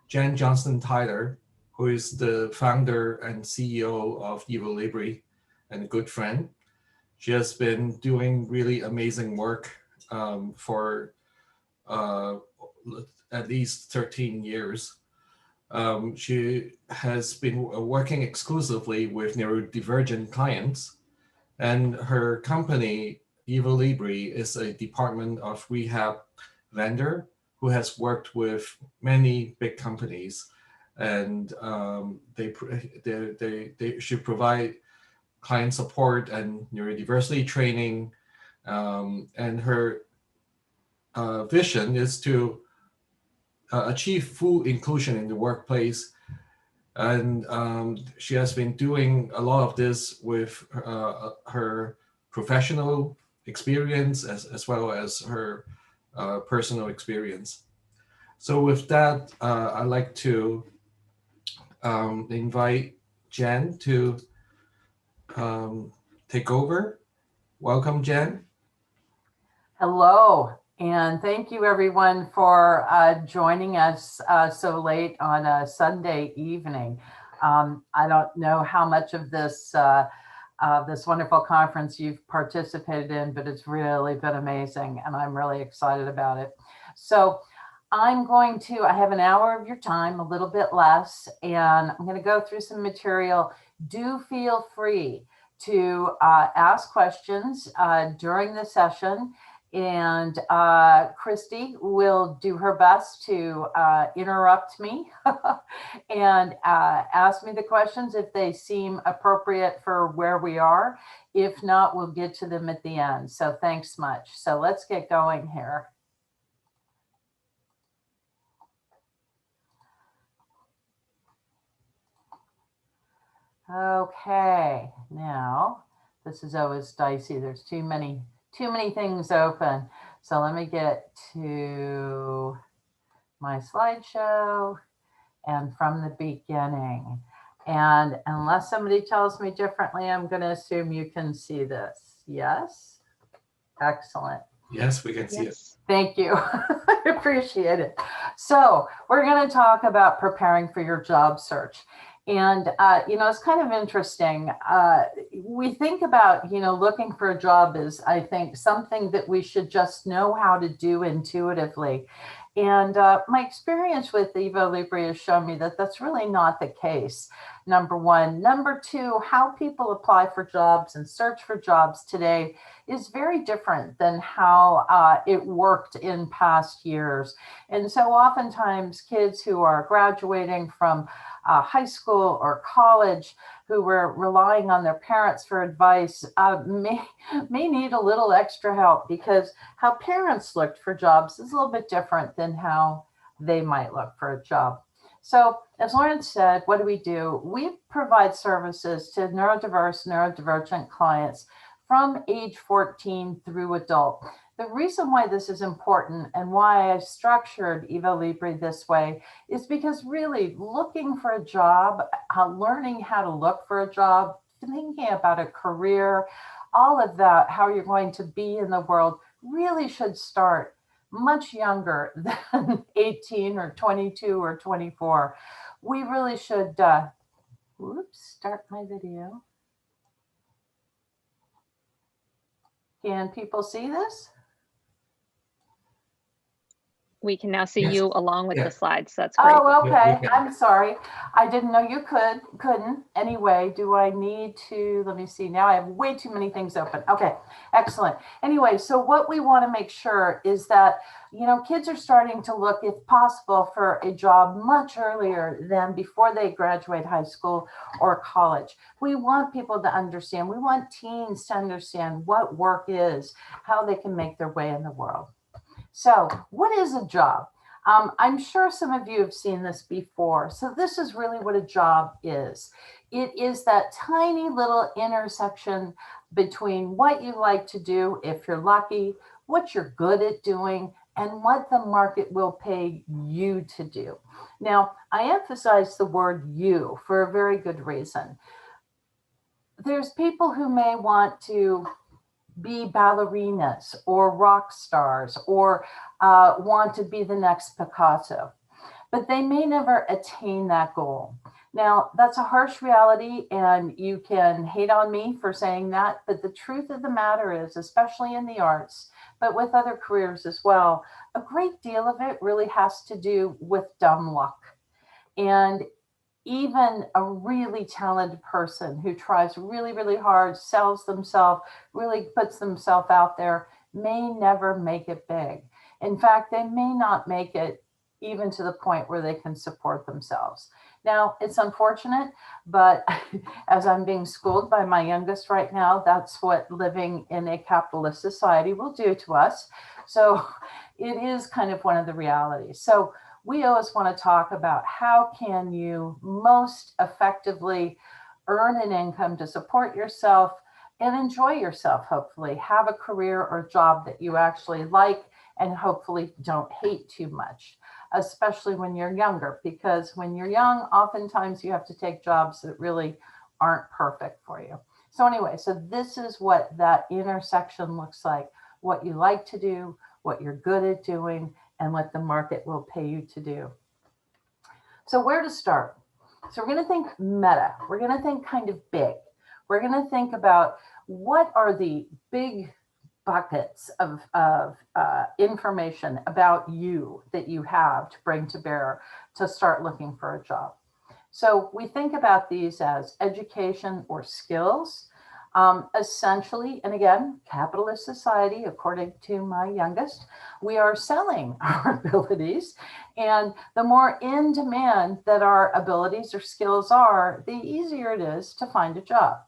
Jen Johnston-Tyler, who is the founder and CEO of Evo Libre and a good friend. She has been doing really amazing work for at least 13 years. She has been working exclusively with neurodivergent clients, and her company, Evo Libre, is a Department of Rehab vendor who has worked with many big companies, and they should provide client support and neurodiversity training. And her vision is to achieve full inclusion in the workplace. And she has been doing a lot of this with her professional experience as well as her personal experience. So with that, I'd like to invite Jen to take over. Welcome, Jen. Hello, and thank you everyone for joining us so late on a Sunday evening. I don't know how much of this this wonderful conference you've participated in, but it's really been amazing, and I'm really excited about it. So I have an hour of your time, a little bit less, and I'm going to go through some material. Do feel free to ask questions during the session. And Christy will do her best to interrupt me and ask me the questions if they seem appropriate for where we are. If not, we'll get to them at the end. So thanks much. So let's get going here. Okay, now this is always dicey. There's too many things open. So let me get to my slideshow and from the beginning. And unless somebody tells me differently, I'm going to assume you can see this. Yes? Excellent. Yes, we can see it. Thank you. I appreciate it. So we're going to talk about preparing for your job search. And, it's kind of interesting. We think about, looking for a job is, I think, something that we should just know how to do intuitively. And my experience with Evo Libre has shown me that that's really not the case, number one. Number two, how people apply for jobs and search for jobs today is very different than how it worked in past years. And so oftentimes kids who are graduating from high school or college who were relying on their parents for advice may need a little extra help, because how parents looked for jobs is a little bit different than how they might look for a job. So as Lauren said, what do? We provide services to neurodiverse, neurodivergent clients from age 14 through adult. The reason why this is important and why I structured Evo Libre this way is because really looking for a job, learning how to look for a job, thinking about a career, all of that, how you're going to be in the world, really should start much younger than 18 or 22 or 24. We really should, start my video. Can people see this? We can now see Yes. you along with Yeah. the slides. So that's great. Oh, okay. Yeah. I'm sorry. I didn't know you couldn't. Anyway, do I need to, let me see. Now I have way too many things open. Okay, excellent. Anyway, so what we want to make sure is that, you know, kids are starting to look, if possible, for a job much earlier than before they graduate high school or college. We want people to understand, we want teens to understand what work is, how they can make their way in the world. So what is a job? I'm sure some of you have seen this before. So this is really what a job is. It is that tiny little intersection between what you like to do, if you're lucky, what you're good at doing, and what the market will pay you to do. Now, I emphasize the word you for a very good reason. There's people who may want to be ballerinas or rock stars or want to be the next Picasso, but they may never attain that goal. Now, that's a harsh reality, and you can hate on me for saying that, but the truth of the matter is, especially in the arts, but with other careers as well, a great deal of it really has to do with dumb luck. And even a really talented person who tries really, really hard, sells themselves, really puts themselves out there, may never make it big. In fact, they may not make it even to the point where they can support themselves. Now, it's unfortunate, but as I'm being schooled by my youngest right now, that's what living in a capitalist society will do to us. So it is kind of one of the realities. So we always want to talk about how can you most effectively earn an income to support yourself and enjoy yourself, hopefully have a career or job that you actually like and hopefully don't hate too much, especially when you're younger, because when you're young, oftentimes you have to take jobs that really aren't perfect for you. So anyway, so this is what that intersection looks like, what you like to do, what you're good at doing, and what the market will pay you to do. So where to start? So we're going to think meta. We're going to think kind of big. We're going to think about what are the big buckets of information about you that you have to bring to bear to start looking for a job. So we think about these as education or skills. Essentially, and again, capitalist society, according to my youngest, we are selling our abilities. And the more in demand that our abilities or skills are, the easier it is to find a job.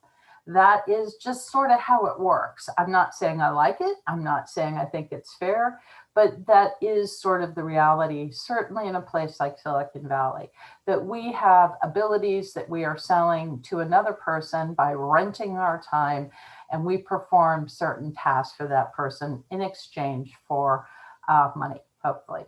That is just sort of how it works. I'm not saying I like it. I'm not saying I think it's fair, but that is sort of the reality, certainly in a place like Silicon Valley, that we have abilities that we are selling to another person by renting our time, and we perform certain tasks for that person in exchange for money, hopefully.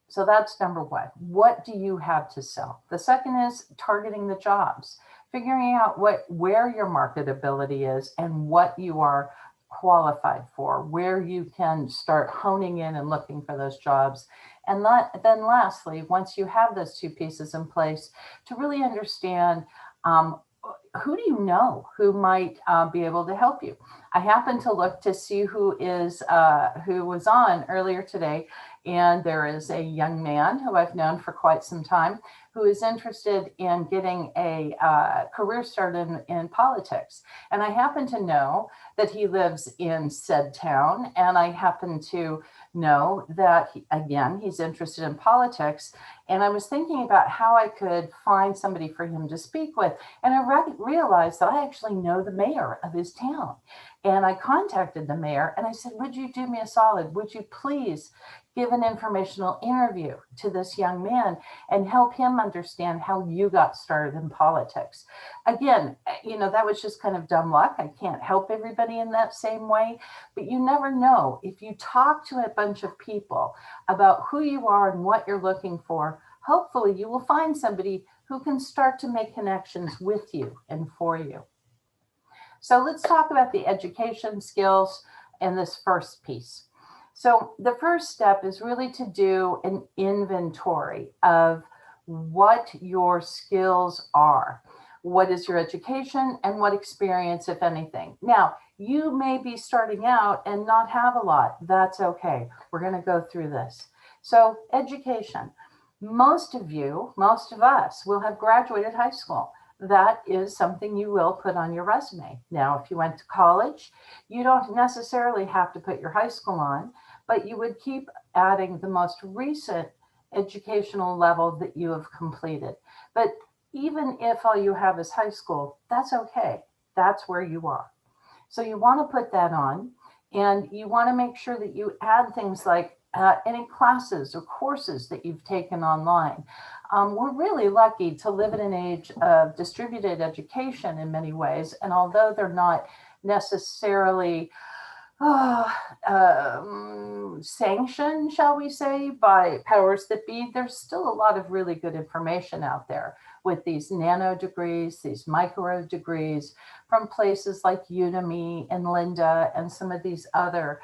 So that's number one. What do you have to sell? The second is targeting the jobs, figuring out where your marketability is and what you are qualified for, where you can start honing in and looking for those jobs. And then lastly, once you have those two pieces in place, to really understand who do you know who might be able to help you. I happened to look to see who was on earlier today, and there is a young man who I've known for quite some time who is interested in getting a career start in politics. And I happen to know that he lives in said town, and I happen to know that, he's interested in politics. And I was thinking about how I could find somebody for him to speak with. And I realized that I actually know the mayor of his town. And I contacted the mayor and I said, would you do me a solid? Would you please give an informational interview to this young man and help him understand how you got started in politics? Again, that was just kind of dumb luck. I can't help everybody in that same way, but you never know. If you talk to a bunch of people about who you are and what you're looking for, hopefully you will find somebody who can start to make connections with you and for you. So let's talk about the education skills in this first piece. So the first step is really to do an inventory of what your skills are. What is your education and what experience, if anything? Now, you may be starting out and not have a lot. That's okay. We're going to go through this. So education. Most of you, most of us will have graduated high school. That is something you will put on your resume. Now, if you went to college, you don't necessarily have to put your high school on, but you would keep adding the most recent educational level that you have completed. But even if all you have is high school, that's okay. That's where you are. So you want to put that on, and you want to make sure that you add things like any classes or courses that you've taken online. We're really lucky to live in an age of distributed education in many ways. And although they're not necessarily sanctioned, shall we say, by powers that be, there's still a lot of really good information out there with these nano degrees, these micro degrees from places like Udemy and Lynda and some of these other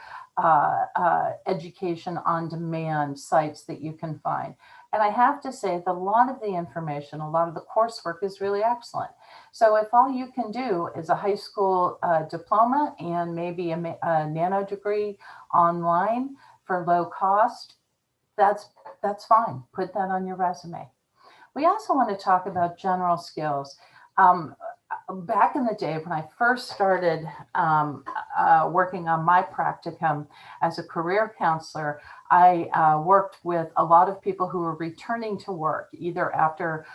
education on demand sites that you can find. And I have to say that a lot of the information, a lot of the coursework is really excellent. So if all you can do is a high school diploma and maybe a nano degree online for low cost, that's fine. Put that on your resume. We also want to talk about general skills. Back in the day when I first started working on my practicum as a career counselor, I worked with a lot of people who were returning to work, either after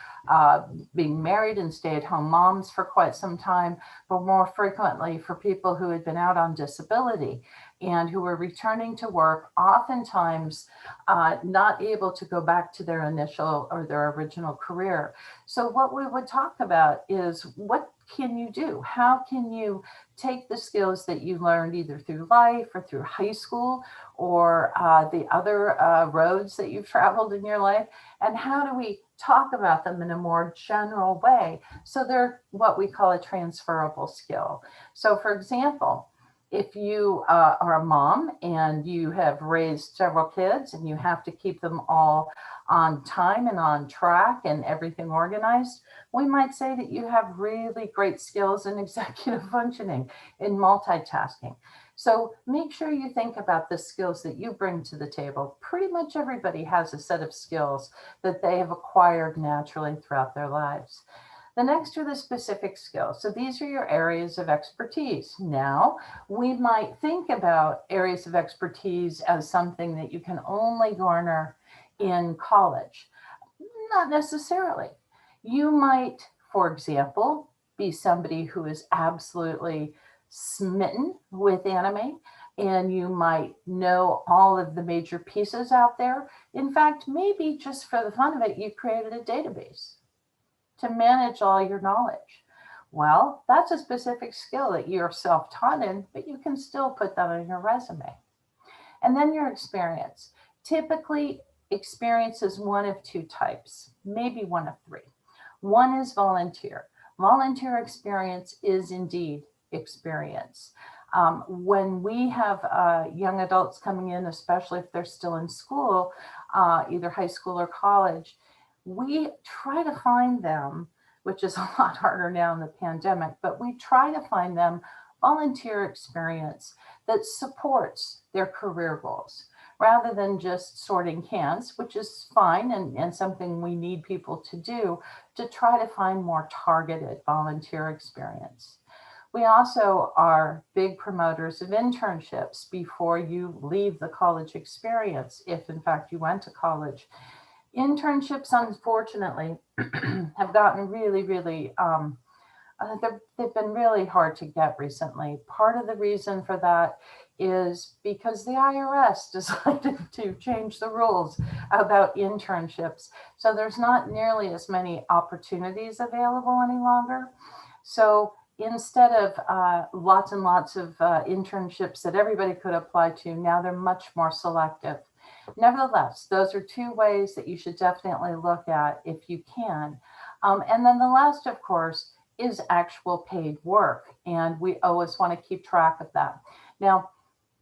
being married and stay-at-home moms for quite some time, but more frequently for people who had been out on disability and who were returning to work, oftentimes not able to go back to their initial or their original career. So what we would talk about is, what can you do? How can you take the skills that you learned either through life or through high school or the other roads that you've traveled in your life, and how do we talk about them in a more general way so they're what we call a transferable skill? So for example, if you are a mom and you have raised several kids and you have to keep them all on time and on track and everything organized, we might say that you have really great skills in executive functioning, in multitasking. So make sure you think about the skills that you bring to the table. Pretty much everybody has a set of skills that they have acquired naturally throughout their lives. The next are the specific skills. So these are your areas of expertise. Now, we might think about areas of expertise as something that you can only garner in college. Not necessarily. You might, for example, be somebody who is absolutely smitten with anime, and you might know all of the major pieces out there. In fact, maybe just for the fun of it, you created a database to manage all your knowledge. Well, that's a specific skill that you're self-taught in, but you can still put that on your resume. And then your experience. Typically, experience is one of two types, maybe one of three. One is volunteer. Volunteer experience is indeed experience. When we have young adults coming in, especially if they're still in school, either high school or college, we try to find them, which is a lot harder now in the pandemic, but we try to find them volunteer experience that supports their career goals, rather than just sorting cans, which is fine and something we need people to do, to try to find more targeted volunteer experience. We also are big promoters of internships before you leave the college experience, if in fact you went to college. Internships, unfortunately, have gotten really, they've been really hard to get recently. Part of the reason for that is because the IRS decided to change the rules about internships. So there's not nearly as many opportunities available any longer. So instead of lots and lots of internships that everybody could apply to, now they're much more selective. Nevertheless, those are two ways that you should definitely look at if you can. And then the last, of course, is actual paid work. And we always want to keep track of that. Now,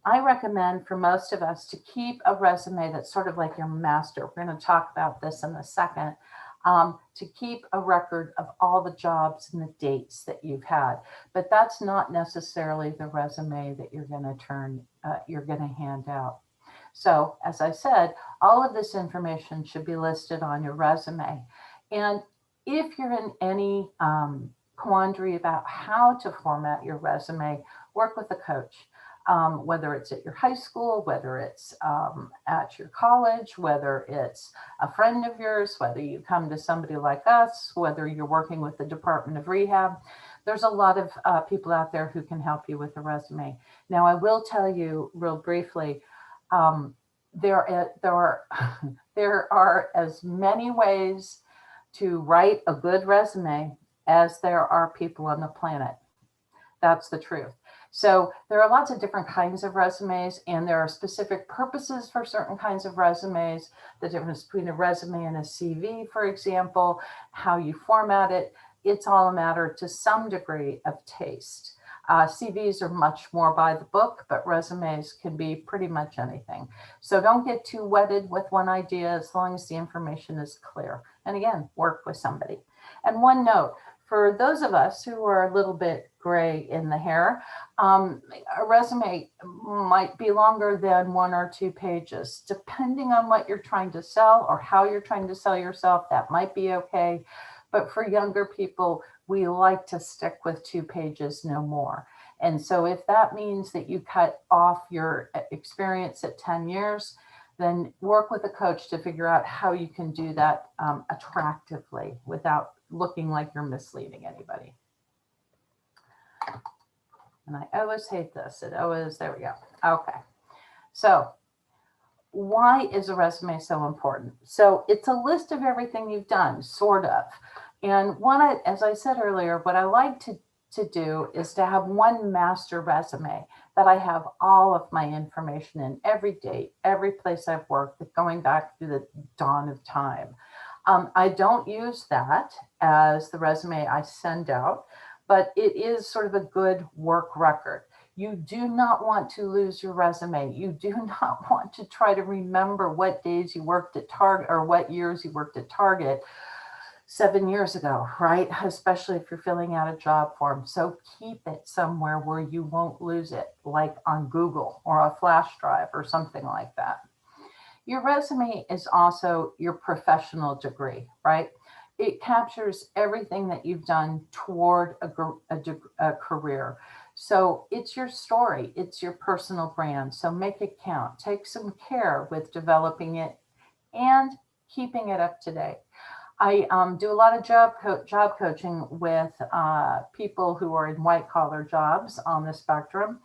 I recommend for most of us to keep a resume that's sort of like your master. We're going to talk about this in a second. To keep a record of all the jobs and the dates that you've had. But that's not necessarily the resume that you're going to hand out. So as I said, all of this information should be listed on your resume. And if you're in any quandary about how to format your resume, work with a coach. Whether it's at your high school, whether it's at your college, whether it's a friend of yours, whether you come to somebody like us, whether you're working with the Department of Rehab, there's a lot of people out there who can help you with a resume. Now, I will tell you real briefly, there are as many ways to write a good resume as there are people on the planet. That's the truth. So there are lots of different kinds of resumes, and there are specific purposes for certain kinds of resumes. The difference between a resume and a CV, for example, how you format it, it's all a matter to some degree of taste. CVs are much more by the book, but resumes can be pretty much anything. So don't get too wedded with one idea as long as the information is clear. And again, work with somebody. And one note, for those of us who are a little bit gray in the hair, a resume might be longer than 1 or 2 pages. Depending on what you're trying to sell or how you're trying to sell yourself, that might be okay. But for younger people, we like to stick with 2 pages, no more. And so if that means that you cut off your experience at 10 years, then work with a coach to figure out how you can do that attractively without looking like you're misleading anybody. And I always hate this. It always, there we go. Okay. So why is a resume so important? So it's a list of everything you've done, sort of. And as I said earlier, what I like to do is to have one master resume that I have all of my information in, every date, every place I've worked, going back to the dawn of time. I don't use that as the resume I send out, but it is sort of a good work record. You do not want to lose your resume. You do not want to try to remember what days you worked at Target or what years you worked at Target 7 years ago, right? Especially if you're filling out a job form. So keep it somewhere where you won't lose it, like on Google or a flash drive or something like that. Your resume is also your professional degree, right? It captures everything that you've done toward a career. So it's your story, it's your personal brand. So make it count. Take some care with developing it and keeping it up to date. I do a lot of job coaching with people who are in white collar jobs on the spectrum.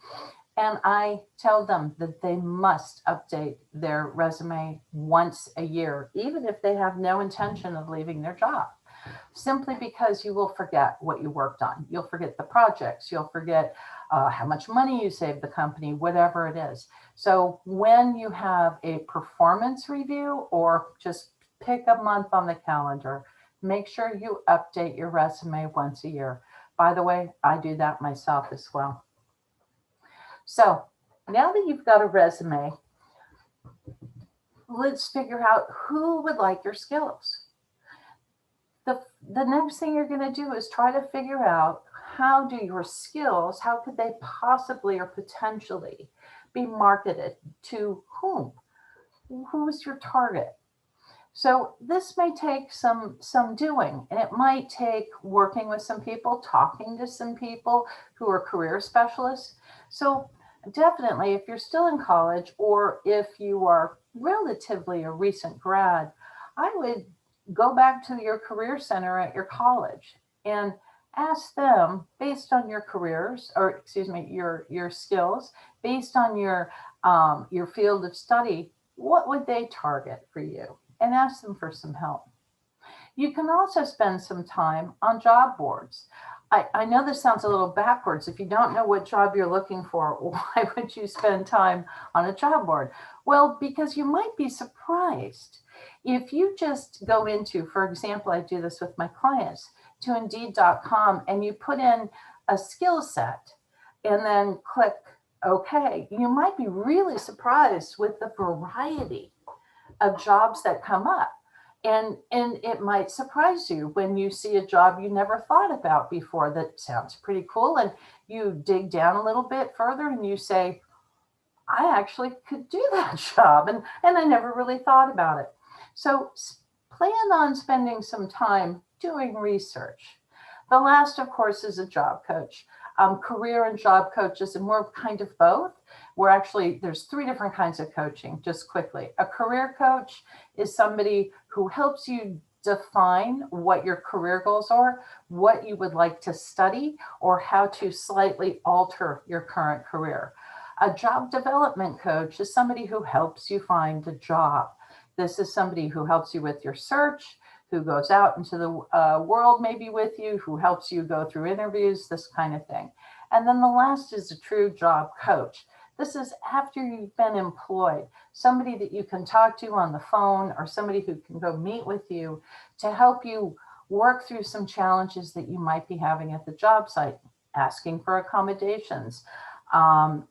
And I tell them that they must update their resume once a year, even if they have no intention of leaving their job, simply because you will forget what you worked on. You'll forget the projects, you'll forget how much money you saved the company, whatever it is. So when you have a performance review or just pick a month on the calendar, make sure you update your resume once a year. By the way, I do that myself as well. So now that you've got a resume, let's figure out who would like your skills. The next thing you're going to do is try to figure out how do your skills, how could they possibly or potentially be marketed to whom? Who's your target? So this may take some doing, and it might take working with some people, talking to some people who are career specialists. So definitely, if you're still in college or if you are relatively a recent grad, I would go back to your career center at your college and ask them, based on your careers, or excuse me, your skills, based on your field of study, what would they target for you? And ask them for some help. You can also spend some time on job boards. I know this sounds a little backwards. If you don't know what job you're looking for, why would you spend time on a job board? Well, because you might be surprised. If you just go into, for example, I do this with my clients, to Indeed.com, and you put in a skill set and then click OK, you might be really surprised with the variety of jobs that come up. And it might surprise you when you see a job you never thought about before that sounds pretty cool. And you dig down a little bit further and you say, I actually could do that job, and I never really thought about it. So plan on spending some time doing research. The last, of course, is a job coach. Career and job coaches, and we're kind of both. There's 3 different kinds of coaching, just quickly. A career coach is somebody who helps you define what your career goals are, what you would like to study, or how to slightly alter your current career. A job development coach is somebody who helps you find a job. This is somebody who helps you with your search, who goes out into the world maybe with you, who helps you go through interviews, this kind of thing. And then the last is a true job coach. This is after you've been employed, somebody that you can talk to on the phone, or somebody who can go meet with you to help you work through some challenges that you might be having at the job site, asking for accommodations,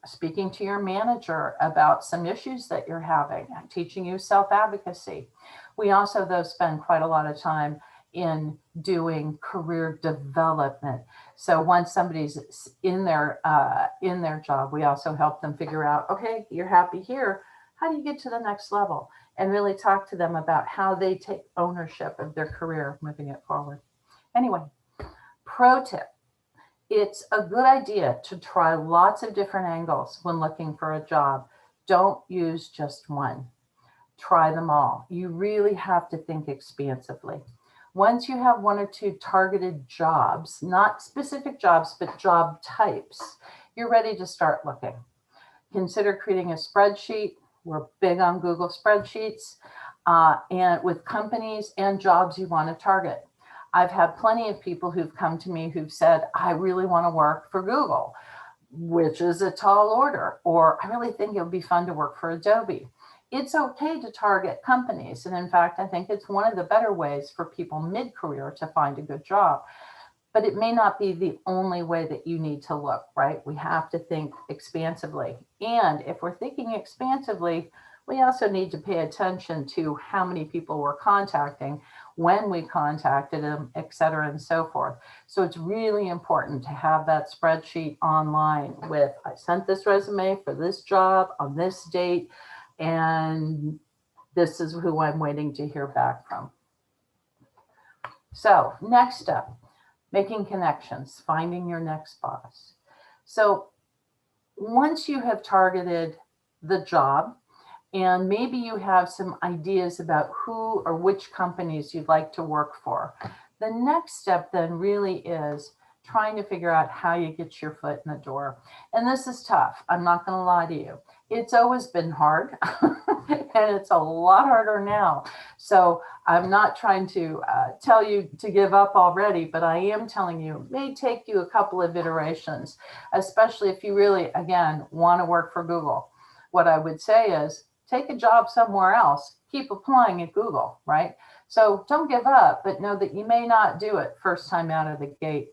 speaking to your manager about some issues that you're having, teaching you self-advocacy. We also, though, spend quite a lot of time in doing career development. So once somebody's in their job, we also help them figure out, okay, you're happy here. How do you get to the next level? And really talk to them about how they take ownership of their career, moving it forward. Anyway, pro tip. It's a good idea to try lots of different angles when looking for a job. Don't use just one. Try them all. You really have to think expansively. Once you have 1 or 2 targeted jobs, not specific jobs, but job types, you're ready to start looking. Consider creating a spreadsheet. We're big on Google spreadsheets, and with companies and jobs you want to target. I've had plenty of people who've come to me who've said, I really want to work for Google, which is a tall order, or I really think it would be fun to work for Adobe. It's okay to target companies. And in fact, I think it's one of the better ways for people mid-career to find a good job. But it may not be the only way that you need to look, right? We have to think expansively. And if we're thinking expansively, we also need to pay attention to how many people we're contacting, when we contacted them, et cetera, and so forth. So it's really important to have that spreadsheet online with, I sent this resume for this job on this date, and this is who I'm waiting to hear back from. So next up, making connections, finding your next boss. So once you have targeted the job, and maybe you have some ideas about who or which companies you'd like to work for, the next step then really is trying to figure out how you get your foot in the door. And this is tough. I'm not going to lie to you. It's always been hard, and it's a lot harder now. So I'm not trying to tell you to give up already, but I am telling you, it may take you a couple of iterations, especially if you really, again, want to work for Google. What I would say is take a job somewhere else, keep applying at Google, right? So don't give up, but know that you may not do it first time out of the gate.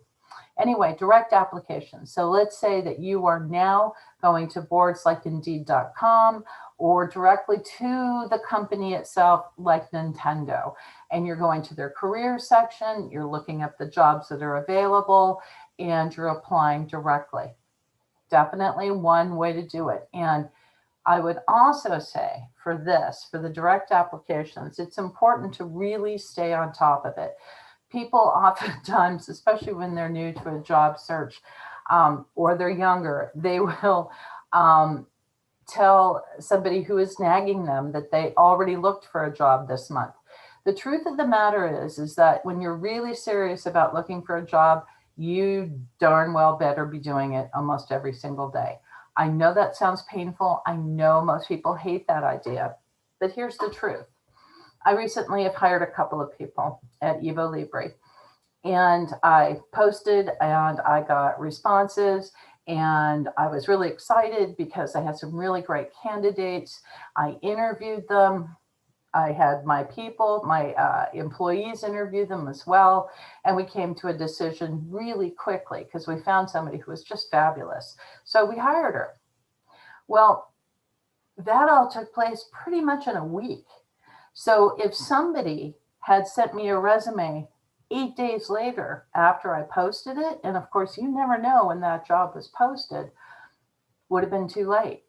Anyway, direct applications. So let's say that you are now going to boards like Indeed.com or directly to the company itself like Nintendo, and you're going to their career section, you're looking at the jobs that are available, and you're applying directly. Definitely one way to do it. And I would also say for the direct applications, it's important to really stay on top of it. People oftentimes, especially when they're new to a job search or they're younger, they will tell somebody who is nagging them that they already looked for a job this month. The truth of the matter is that when you're really serious about looking for a job, you darn well better be doing it almost every single day. I know that sounds painful. I know most people hate that idea, but here's the truth. I recently have hired a couple of people at Evo Libre, and I posted and I got responses, and I was really excited because I had some really great candidates. I interviewed them. I had my people, my employees interview them as well. And we came to a decision really quickly because we found somebody who was just fabulous. So we hired her. Well, that all took place pretty much in a week. So if somebody had sent me a resume 8 days later after I posted it, and of course you never know when that job was posted, would have been too late.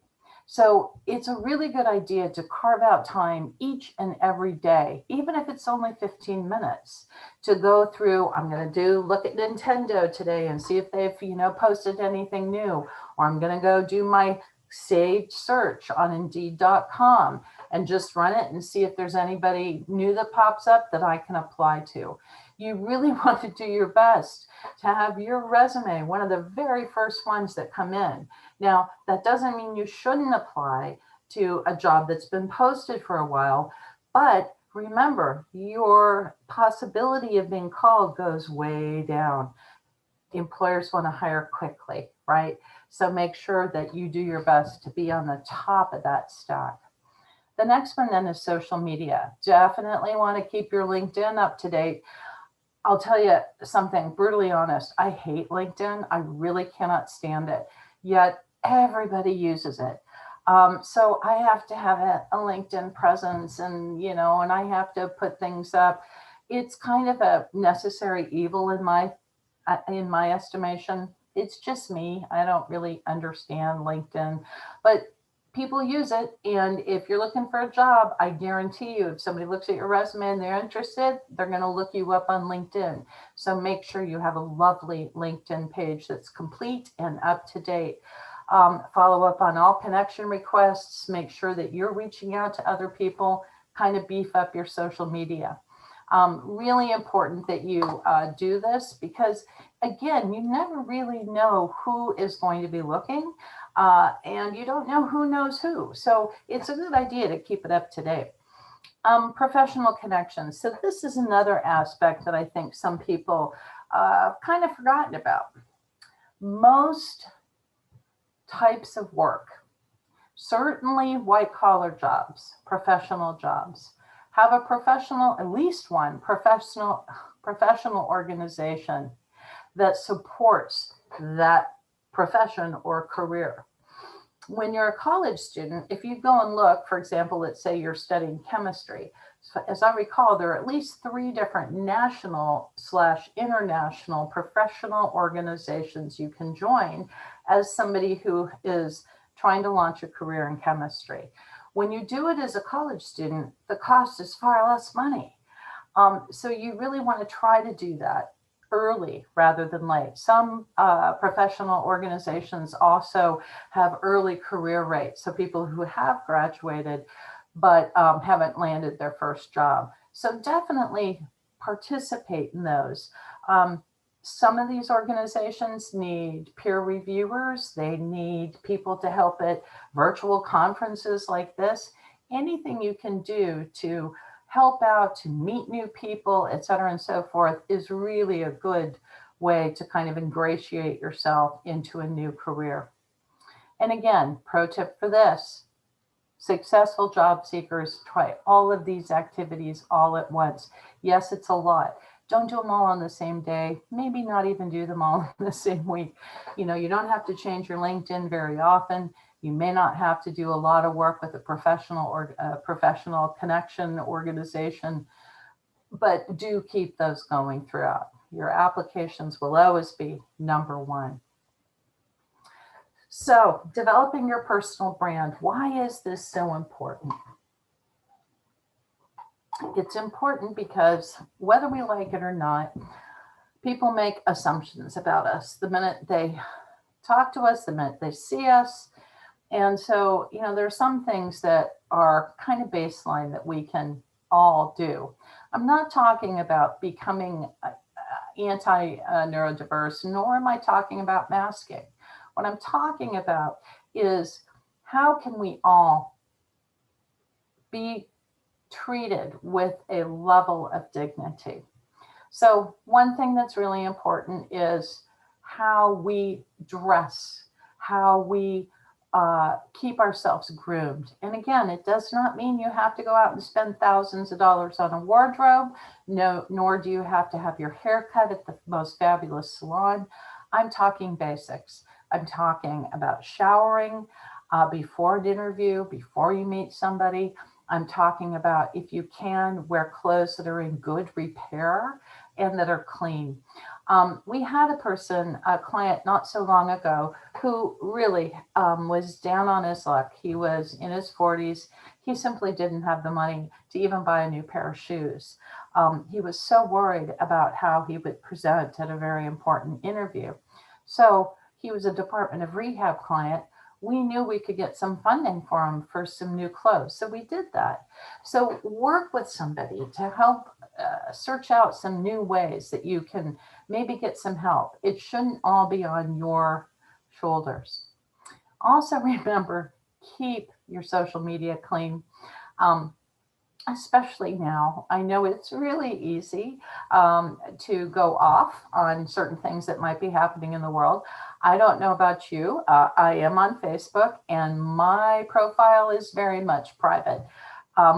So it's a really good idea to carve out time each and every day, even if it's only 15 minutes, to go through. I'm going to look at Nintendo today and see if they've, posted anything new, or I'm going to go do my saved search on Indeed.com and just run it and see if there's anybody new that pops up that I can apply to. You really want to do your best to have your resume one of the very first ones that come in. Now, that doesn't mean you shouldn't apply to a job that's been posted for a while, but remember, your possibility of being called goes way down. Employers want to hire quickly, right? So make sure that you do your best to be on the top of that stack. The next one then is social media. Definitely want to keep your LinkedIn up to date. I'll tell you something brutally honest. I hate LinkedIn. I really cannot stand it. Yet everybody uses it. So I have to have a LinkedIn presence, and and I have to put things up. It's kind of a necessary evil in my estimation. It's just me. I don't really understand LinkedIn, but people use it. And if you're looking for a job, I guarantee you, if somebody looks at your resume and they're interested, they're going to look you up on LinkedIn. So make sure you have a lovely LinkedIn page that's complete and up to date. Follow up on all connection requests. Make sure that you're reaching out to other people. Kind of beef up your social media. Really important that you do this, because again, you never really know who is going to be looking, and you don't know who knows who. So it's a good idea to keep it up to date. Professional connections. So this is another aspect that I think some people kind of forgotten about. Most types of work, certainly white collar jobs, professional jobs, have a professional, at least one professional organization that supports that profession or career. When you're a college student, if you go and look, for example, let's say you're studying chemistry. So as I recall, there are at least 3 different national/international professional organizations you can join as somebody who is trying to launch a career in chemistry. When you do it as a college student, the cost is far less money. So you really want to try to do that early rather than late. Some professional organizations also have early career rates. So people who have graduated but haven't landed their first job. So definitely participate in those. Some of these organizations need peer reviewers. They need people to help at virtual conferences like this. Anything you can do to help out, to meet new people, et cetera, and so forth, is really a good way to kind of ingratiate yourself into a new career. And again, pro tip for this, successful job seekers try all of these activities all at once. Yes, it's a lot. Don't do them all on the same day, maybe not even do them all in the same week. You don't have to change your LinkedIn very often. You may not have to do a lot of work with a professional or professional connection organization, but do keep those going throughout. Your applications will always be number one. So, developing your personal brand. Why is this so important? It's important because whether we like it or not, people make assumptions about us the minute they talk to us, the minute they see us. And so, there are some things that are kind of baseline that we can all do. I'm not talking about becoming anti-neurodiverse, nor am I talking about masking. What I'm talking about is how can we all be treated with a level of dignity. So one thing that's really important is how we dress, how we keep ourselves groomed. And again, it does not mean you have to go out and spend thousands of dollars on a wardrobe, nor do you have to have your hair cut at the most fabulous salon. I'm talking basics. I'm talking about showering before an interview, before you meet somebody. I'm talking about, if you can, wear clothes that are in good repair and that are clean. We had a client not so long ago, who really was down on his luck. He was in his 40s. He simply didn't have the money to even buy a new pair of shoes. He was so worried about how he would present at a very important interview. So he was a Department of Rehab client. We knew we could get some funding for him for some new clothes. So we did that. So work with somebody to help search out some new ways that you can maybe get some help. It shouldn't all be on your shoulders. Also remember, keep your social media clean. Especially now, I know it's really easy to go off on certain things that might be happening in the world. I don't know about you. I am on Facebook and my profile is very much private,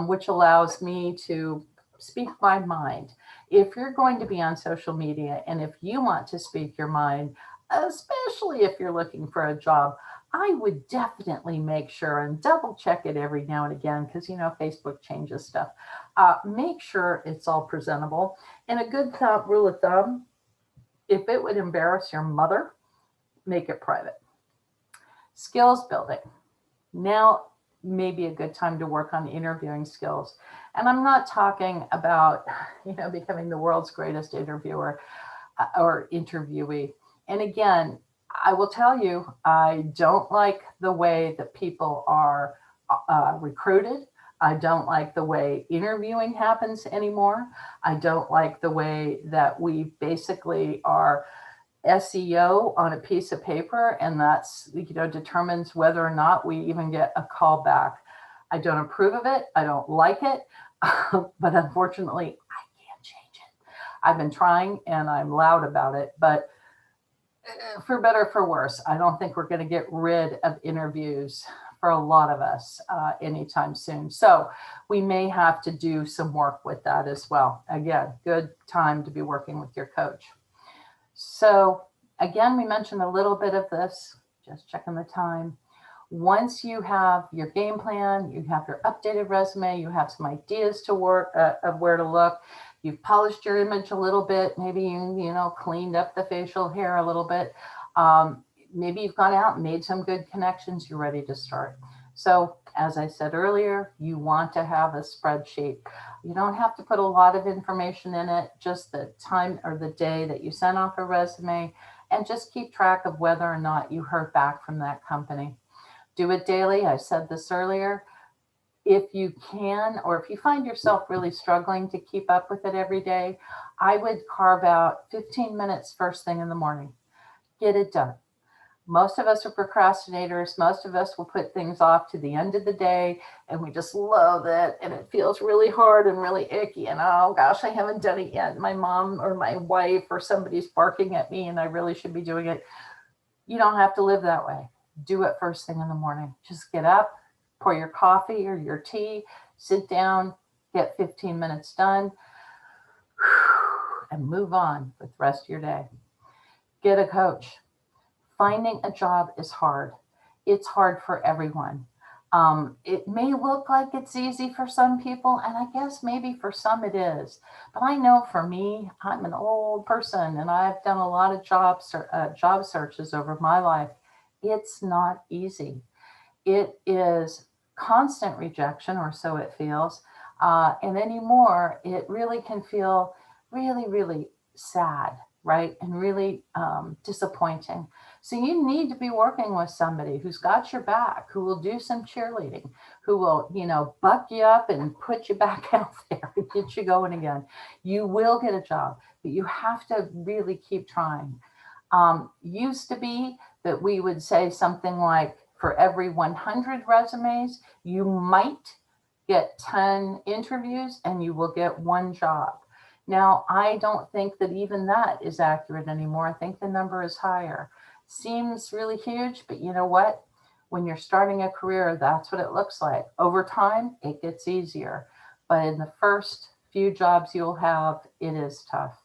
which allows me to speak my mind. If you're going to be on social media and if you want to speak your mind, especially if you're looking for a job, I would definitely make sure and double check it every now and again because, you know, Facebook changes stuff. Make sure it's all presentable. And a good rule of thumb, if it would embarrass your mother, make it private. Skills building. Now may be a good time to work on interviewing skills. And I'm not talking about, you know, becoming the world's greatest interviewer or interviewee. And again, I will tell you, I don't like the way that people are recruited. I don't like the way interviewing happens anymore. I don't like the way that we basically are SEO on a piece of paper, and that's, you know, determines whether or not we even get a call back. I don't approve of it. I don't like it, but unfortunately, I can't change it. I've been trying and I'm loud about it, but for better or for worse, I don't think we're going to get rid of interviews for a lot of us anytime soon. So we may have to do some work with that as well. Again, good time to be working with your coach. So again, we mentioned a little bit of this, just checking the time. Once you have your game plan, you have your updated resume, you have some ideas to work of where to look, you've polished your image a little bit, maybe you know, cleaned up the facial hair a little bit. Maybe you've gone out and made some good connections, you're ready to start. So as I said earlier, you want to have a spreadsheet. You don't have to put a lot of information in it, just the time or the day that you sent off a resume, and just keep track of whether or not you heard back from that company. Do it daily. I said this earlier. If you can, or if you find yourself really struggling to keep up with it every day, I would carve out 15 minutes first thing in the morning. Get it done. Most of us are procrastinators. Most of us will put things off to the end of the day and we just loathe it and it feels really hard and really icky and oh gosh, I haven't done it yet. My mom or my wife or somebody's barking at me and I really should be doing it. You don't have to live that way. Do it first thing in the morning. Just get up, pour your coffee or your tea, sit down, get 15 minutes done, and move on with the rest of your day. Get a coach. Finding a job is hard. It's hard for everyone. It may look like it's easy for some people, and I guess maybe for some it is. But I know for me, I'm an old person, and I've done a lot of job searches over my life. It's not easy. It is constant rejection, or so it feels. And anymore, it really can feel really, really sad, right? And really disappointing. So you need to be working with somebody who's got your back, who will do some cheerleading, who will, you know, buck you up and put you back out there and get you going again. You will get a job, but you have to really keep trying. Used to be that we would say something like, for every 100 resumes, you might get 10 interviews and you will get one job. Now, I don't think that even that is accurate anymore. I think the number is higher. Seems really huge, but you know what? When you're starting a career, that's what it looks like. Over time, it gets easier. But in the first few jobs you'll have, it is tough.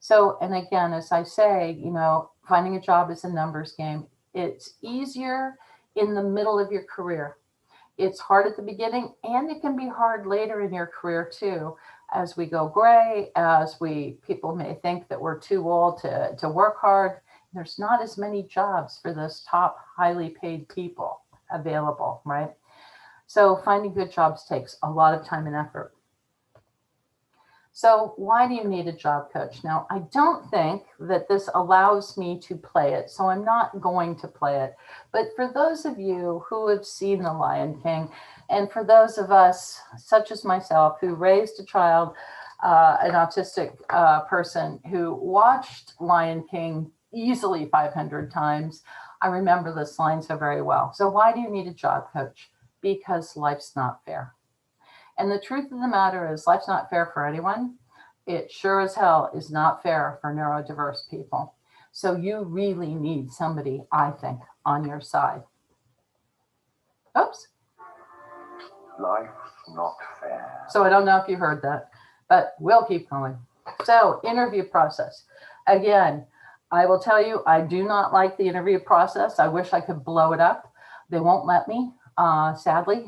So, and again, as I say, you know, finding a job is a numbers game. It's easier in the middle of your career. It's hard at the beginning, and it can be hard later in your career too. As we go gray, as people may think that we're too old to work hard, There's not as many jobs for those top highly paid people available, right? So finding good jobs takes a lot of time and effort. So why do you need a job coach? Now, I don't think that this allows me to play it, so I'm not going to play it. But for those of you who have seen The Lion King, and for those of us, such as myself, who raised a child, an autistic person who watched Lion King easily 500 times, I remember this line so very well. So why do you need a job coach? Because life's not fair. And the truth of the matter is life's not fair for anyone. It sure as hell is not fair for neurodiverse people. So you really need somebody, I think, on your side. Oops. Life's not fair. So I don't know if you heard that, but we'll keep going. So interview process. Again, I will tell you, I do not like the interview process. I wish I could blow it up. They won't let me. Sadly,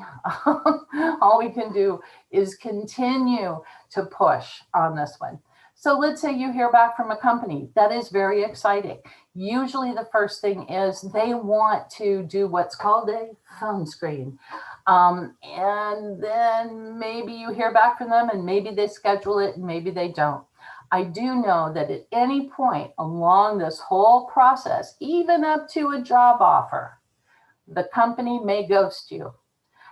all we can do is continue to push on this one. So let's say you hear back from a company. That is very exciting. Usually the first thing is they want to do what's called a phone screen. And then maybe you hear back from them and maybe they schedule it and maybe they don't. I do know that at any point along this whole process, even up to a job offer, the company may ghost you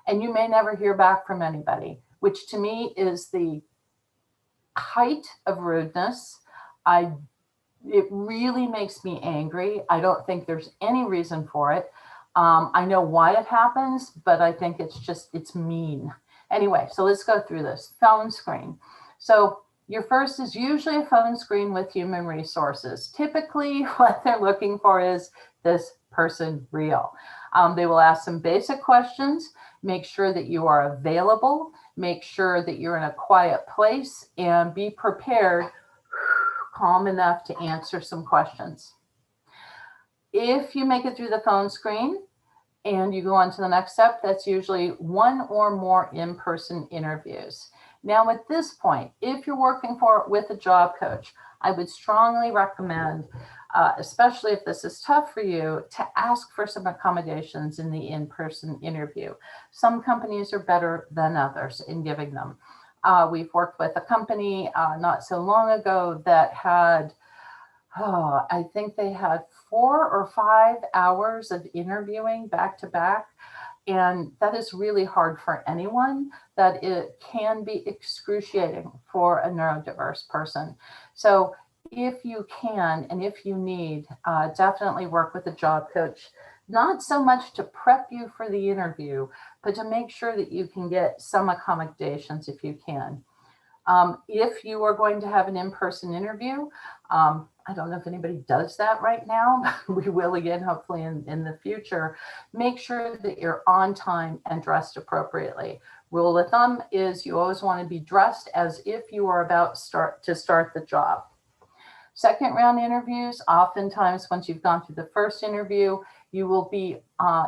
and you may never hear back from anybody, which to me is the height of rudeness. It really makes me angry. I don't think there's any reason for it. I know why it happens, but I think it's mean. Anyway, so let's go through this. Phone screen. So your first is usually a phone screen with human resources. Typically what they're looking for is this person real. They will ask some basic questions, make sure that you are available, make sure that you're in a quiet place, and be prepared, calm enough to answer some questions. If you make it through the phone screen and you go on to the next step, that's usually one or more in-person interviews. Now at this point, if you're working with a job coach, I would strongly recommend, especially if this is tough for you, to ask for some accommodations in the in-person interview. Some companies are better than others in giving them. We've worked with a company not so long ago that had, I think they had 4 or 5 hours of interviewing back to back. And that is really hard for anyone, that it can be excruciating for a neurodiverse person. So if you can, and if you need, definitely work with a job coach, not so much to prep you for the interview, but to make sure that you can get some accommodations if you can. If you are going to have an in-person interview, I don't know if anybody does that right now, but we will again, hopefully in the future. Make sure that you're on time and dressed appropriately. Rule of thumb is you always want to be dressed as if you are about to start the job. Second round interviews, oftentimes once you've gone through the first interview, you will be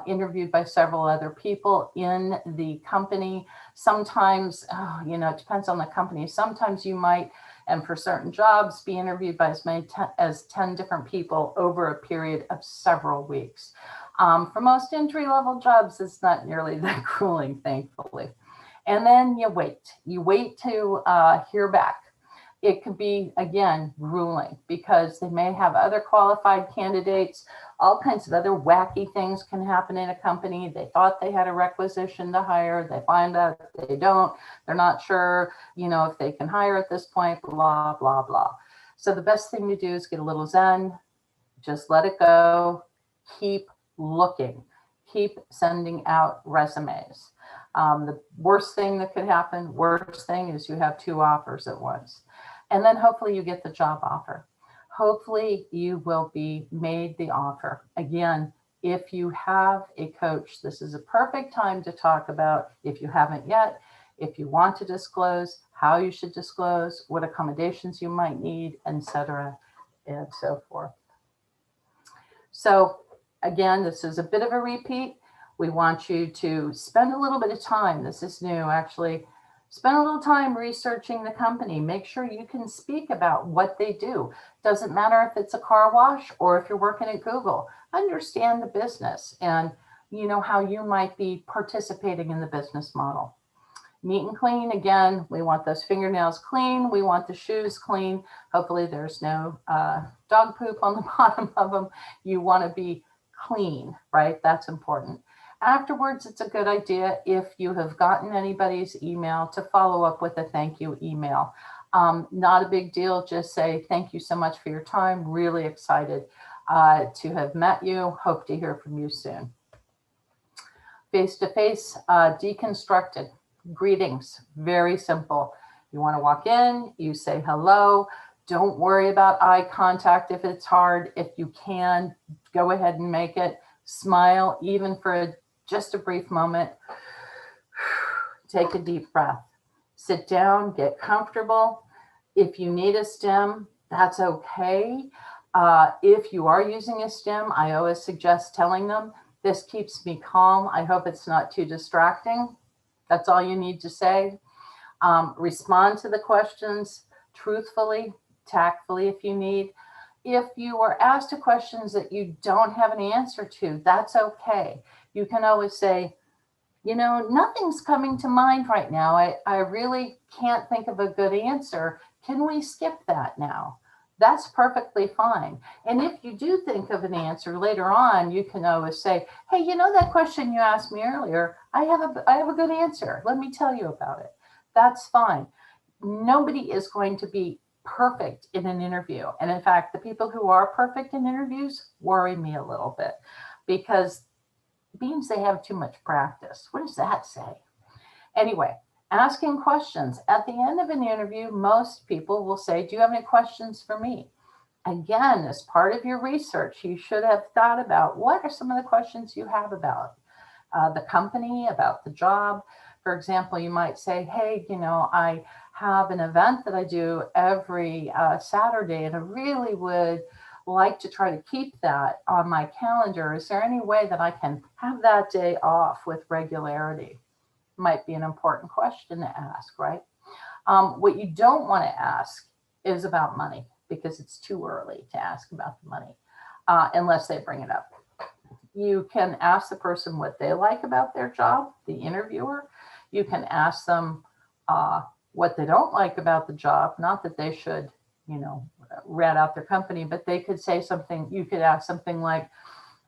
interviewed by several other people in the company. Sometimes, it depends on the company. Sometimes you might, and for certain jobs, be interviewed by as many as 10 different people over a period of several weeks. For most entry-level jobs, it's not nearly that grueling, thankfully. And then you wait to hear back. It could be, again, grueling because they may have other qualified candidates. All kinds of other wacky things can happen in a company. They thought they had a requisition to hire. They find out they don't. They're not sure, if they can hire at this point, blah, blah, blah. So the best thing to do is get a little zen. Just let it go. Keep looking. Keep sending out resumes. The worst thing that could happen, is you have 2 offers at once. And then hopefully you get the job offer. Hopefully you will be made the offer. Again, if you have a coach, this is a perfect time to talk about, if you haven't yet, if you want to disclose, how you should disclose, what accommodations you might need, etc., and so forth. So again, this is a bit of a repeat. We want you to spend a little bit of time, this is new actually, Spend a little time researching the company. Make sure you can speak about what they do. Doesn't matter if it's a car wash or if you're working at Google. Understand the business and how you might be participating in the business model. Neat and clean. Again, we want those fingernails clean. We want the shoes clean. Hopefully there's no dog poop on the bottom of them. You want to be clean, right? That's important. Afterwards, it's a good idea if you have gotten anybody's email to follow up with a thank you email. Not a big deal. Just say, thank you so much for your time. Really excited to have met you. Hope to hear from you soon. Face-to-face, deconstructed. Greetings, very simple. You want to walk in, you say hello. Don't worry about eye contact if it's hard. If you can, go ahead and make it. Smile, even for just a brief moment. Take a deep breath. Sit down, get comfortable. If you need a stim, that's okay. If you are using a stim, I always suggest telling them, this keeps me calm. I hope it's not too distracting. That's all you need to say. Respond to the questions truthfully, tactfully if you need. If you are asked questions that you don't have an answer to, that's okay. You can always say, nothing's coming to mind right now. I really can't think of a good answer. Can we skip that now? That's perfectly fine. And if you do think of an answer later on, you can always say, hey, that question you asked me earlier, I have a good answer. Let me tell you about it. That's fine. Nobody is going to be perfect in an interview. And in fact, the people who are perfect in interviews worry me a little bit because it means they have too much practice. What does that say? Anyway, asking questions. At the end of an interview, most people will say, do you have any questions for me? Again, as part of your research, you should have thought about what are some of the questions you have about the company, about the job. For example, you might say, hey, I have an event that I do every Saturday, and I really would like to try to keep that on my calendar. Is there any way that I can have that day off with regularity? Might be an important question to ask, right? What you don't want to ask is about money because it's too early to ask about the money unless they bring it up. You can ask the person what they like about their job, the interviewer. You can ask them what they don't like about the job, not that they should, rat out their company, but they could say something, you could ask something like,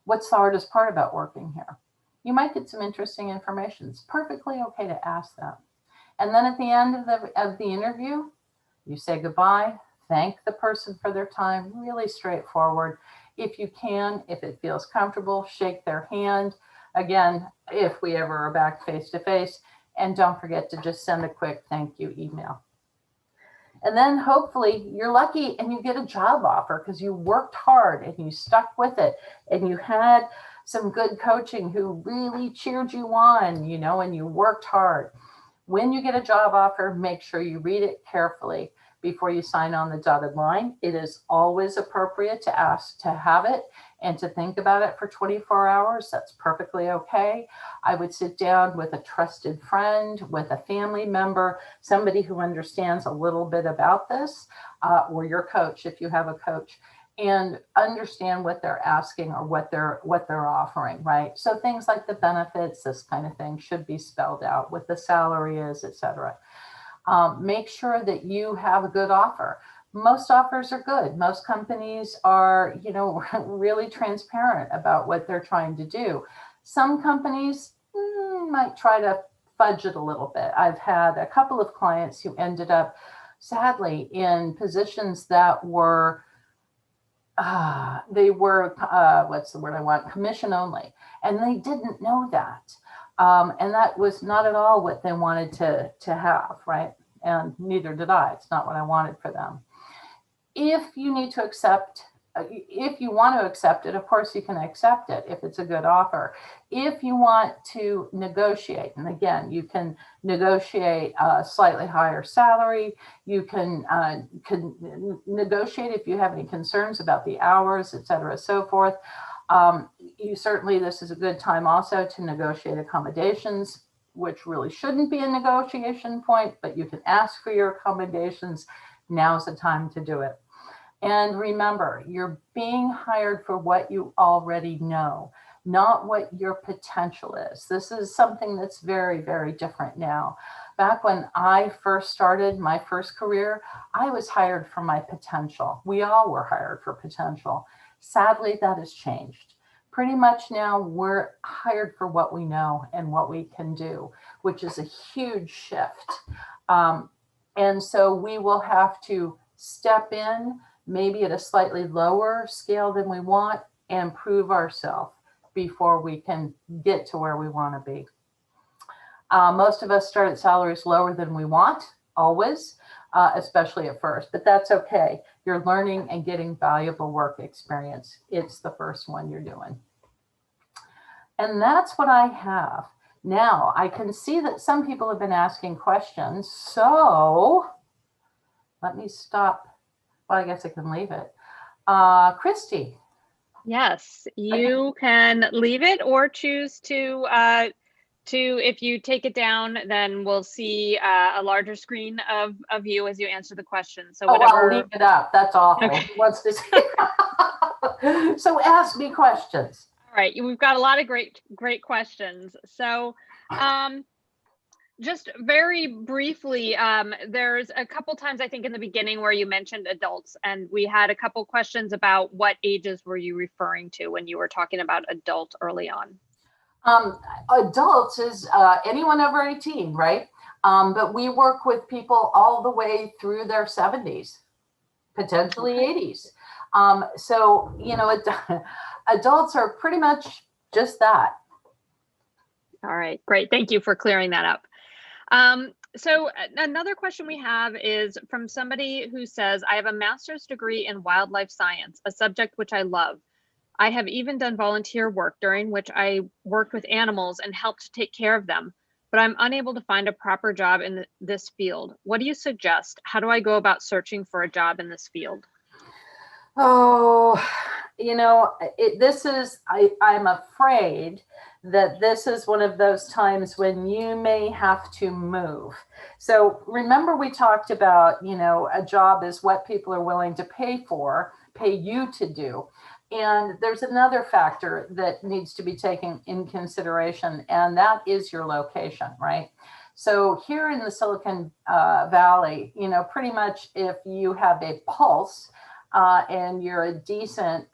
what's the hardest part about working here? You might get some interesting information. It's perfectly okay to ask that. And then at the end of the interview, you say goodbye, thank the person for their time, really straightforward. If you can, if it feels comfortable, shake their hand. Again, if we ever are back face to face, and don't forget to just send a quick thank you email. And then hopefully you're lucky and you get a job offer because you worked hard and you stuck with it and you had some good coaching who really cheered you on, and you worked hard. When you get a job offer, make sure you read it carefully before you sign on the dotted line. It is always appropriate to ask to have it and to think about it for 24 hours. That's perfectly okay. I would sit down with a trusted friend, with a family member, somebody who understands a little bit about this, or your coach if you have a coach, and understand what they're asking or what they're offering, right? So things like the benefits, this kind of thing should be spelled out, what the salary is, etc. Make sure that you have a good offer. Most offers are good. Most companies are, really transparent about what they're trying to do. Some companies might try to fudge it a little bit. I've had a couple of clients who ended up, sadly, in positions that were what's the word I want? Commission only. And they didn't know that. And that was not at all what they wanted to have, right? And neither did I. It's not what I wanted for them. If you need to accept, if you want to accept it, of course you can accept it if it's a good offer. If you want to negotiate, and again, you can negotiate a slightly higher salary. You can negotiate if you have any concerns about the hours, et cetera, so forth. This is a good time also to negotiate accommodations. which really shouldn't be a negotiation point, but you can ask for your accommodations. Now's the time to do it. And remember, you're being hired for what you already know, not what your potential is. This is something that's very, very different now. Back when I first started my first career, I was hired for my potential. We all were hired for potential. Sadly, that has changed. Pretty much now we're hired for what we know and what we can do, which is a huge shift. And so we will have to step in, maybe at a slightly lower scale than we want, and prove ourselves before we can get to where we want to be. Most of us start at salaries lower than we want, always, especially at first, but that's okay. You're learning and getting valuable work experience. It's the first one you're doing. And that's what I have. Now, I can see that some people have been asking questions, so let me stop. Well, I guess I can leave it. Christy. Yes, you can leave it or choose to if you take it down, then we'll see a larger screen of you as you answer the question. So whatever. I'll leave it up. That's awful. Okay. Who wants to see? So ask me questions. All right, we've got a lot of great questions. So just very briefly, there's a couple times I think in the beginning where you mentioned adults, and we had a couple questions about what ages were you referring to when you were talking about adult early on? Adults is anyone over 18, right? But we work with people all the way through their 70s, potentially 80s. So, you know, adults are pretty much just that. All right, great. Thank you for clearing that up. So another question we have is from somebody who says, I have a master's degree in wildlife science, a subject which I love. I have even done volunteer work during which I worked with animals and helped take care of them, but I'm unable to find a proper job in this field. What do you suggest? How do I go about searching for a job in this field? Oh, you know, I'm afraid that this is one of those times when you may have to move. So remember we talked about, you know, a job is what people are willing to pay you to do. And there's another factor that needs to be taken in consideration, and that is your location, right? So here in the Silicon Valley, you know, pretty much if you have a pulse and you're a decent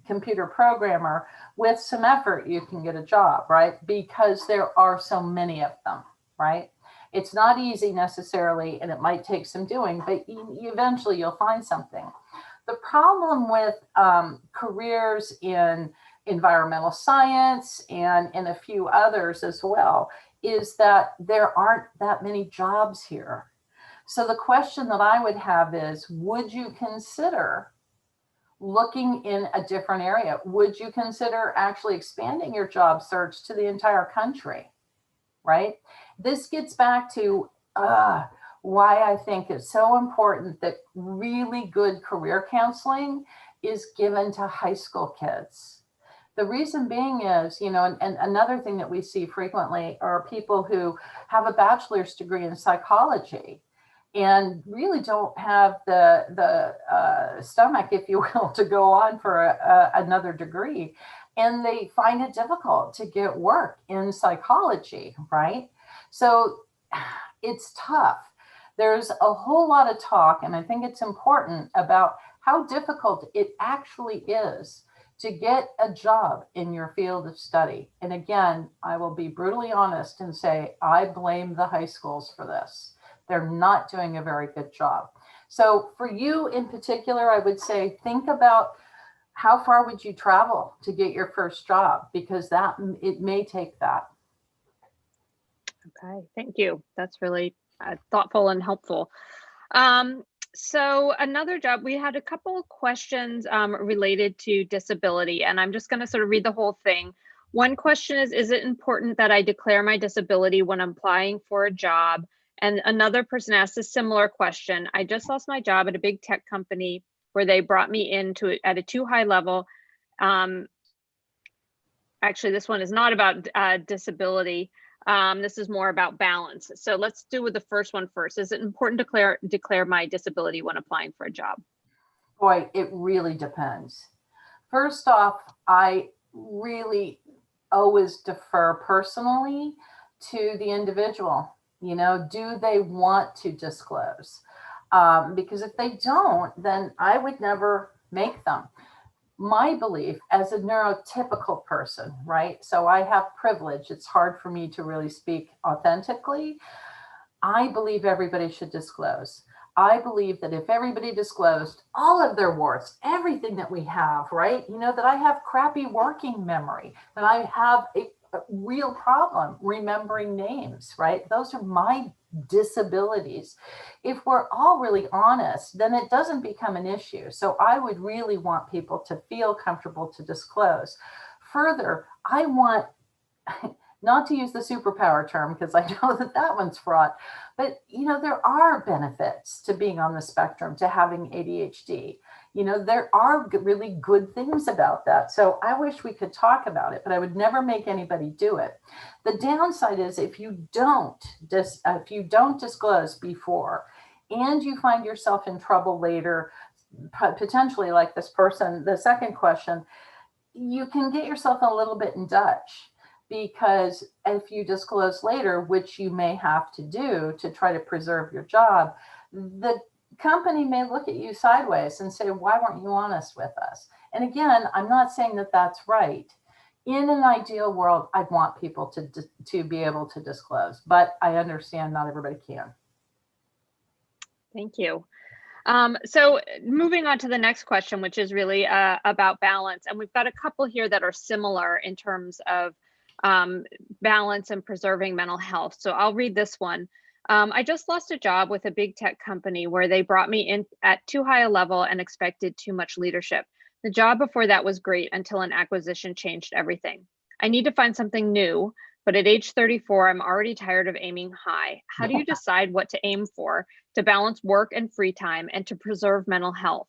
computer programmer, with some effort, you can get a job, right? Because there are so many of them, right? It's not easy necessarily, and it might take some doing, but eventually you'll find something. The problem with careers in environmental science and in a few others as well is that there aren't that many jobs here. So the question that I would have is, would you consider looking in a different area? Would you consider actually expanding your job search to the entire country, right? This gets back to why I think it's so important that really good career counseling is given to high school kids. The reason being is, you know, and another thing that we see frequently are people who have a bachelor's degree in psychology and really don't have the stomach, if you will, to go on for another degree. And they find it difficult to get work in psychology, right? So it's tough. There's a whole lot of talk, and I think it's important about how difficult it actually is to get a job in your field of study. And again, I will be brutally honest and say, I blame the high schools for this. They're not doing a very good job. So for you in particular, I would say, think about how far would you travel to get your first job, because it may take that. Okay, thank you. That's really thoughtful and helpful. So another job, we had a couple of questions related to disability, and I'm just going to sort of read the whole thing. One question is it important that I declare my disability when applying for a job? And another person asked a similar question. I just lost my job at a big tech company where they brought me in at a too high level. Actually, this one is not about disability. This is more about balance. So let's do with the first one first. Is it important to declare my disability when applying for a job? Boy, it really depends. First off, I really always defer personally to the individual. You know, do they want to disclose? Because if they don't, then I would never make them. My belief as a neurotypical person, right? So I have privilege. It's hard for me to really speak authentically. I believe everybody should disclose. I believe that if everybody disclosed all of their warts, everything that we have, right? You know, that I have crappy working memory, that I have a real problem remembering names, right? Those are my disabilities. If we're all really honest, then it doesn't become an issue. So I would really want people to feel comfortable to disclose. Further, I want not to use the superpower term because I know that that one's fraught, but you know, there are benefits to being on the spectrum, to having ADHD. You know, there are really good things about that. So I wish we could talk about it, but I would never make anybody do it. The downside is if you don't disclose before and you find yourself in trouble later, potentially like this person, the second question, you can get yourself a little bit in Dutch. Because if you disclose later, which you may have to do to try to preserve your job, the company may look at you sideways and say, why weren't you honest with us? And again, I'm not saying that that's right. In an ideal world, I'd want people to be able to disclose, but I understand not everybody can. Thank you. So moving on to the next question, which is really about balance. And we've got a couple here that are similar in terms of balance and preserving mental health. So I'll read this one. I just lost a job with a big tech company where they brought me in at too high a level and expected too much leadership. The job before that was great until an acquisition changed everything. I need to find something new, but at age 34, I'm already tired of aiming high. How do you decide what to aim for to balance work and free time and to preserve mental health?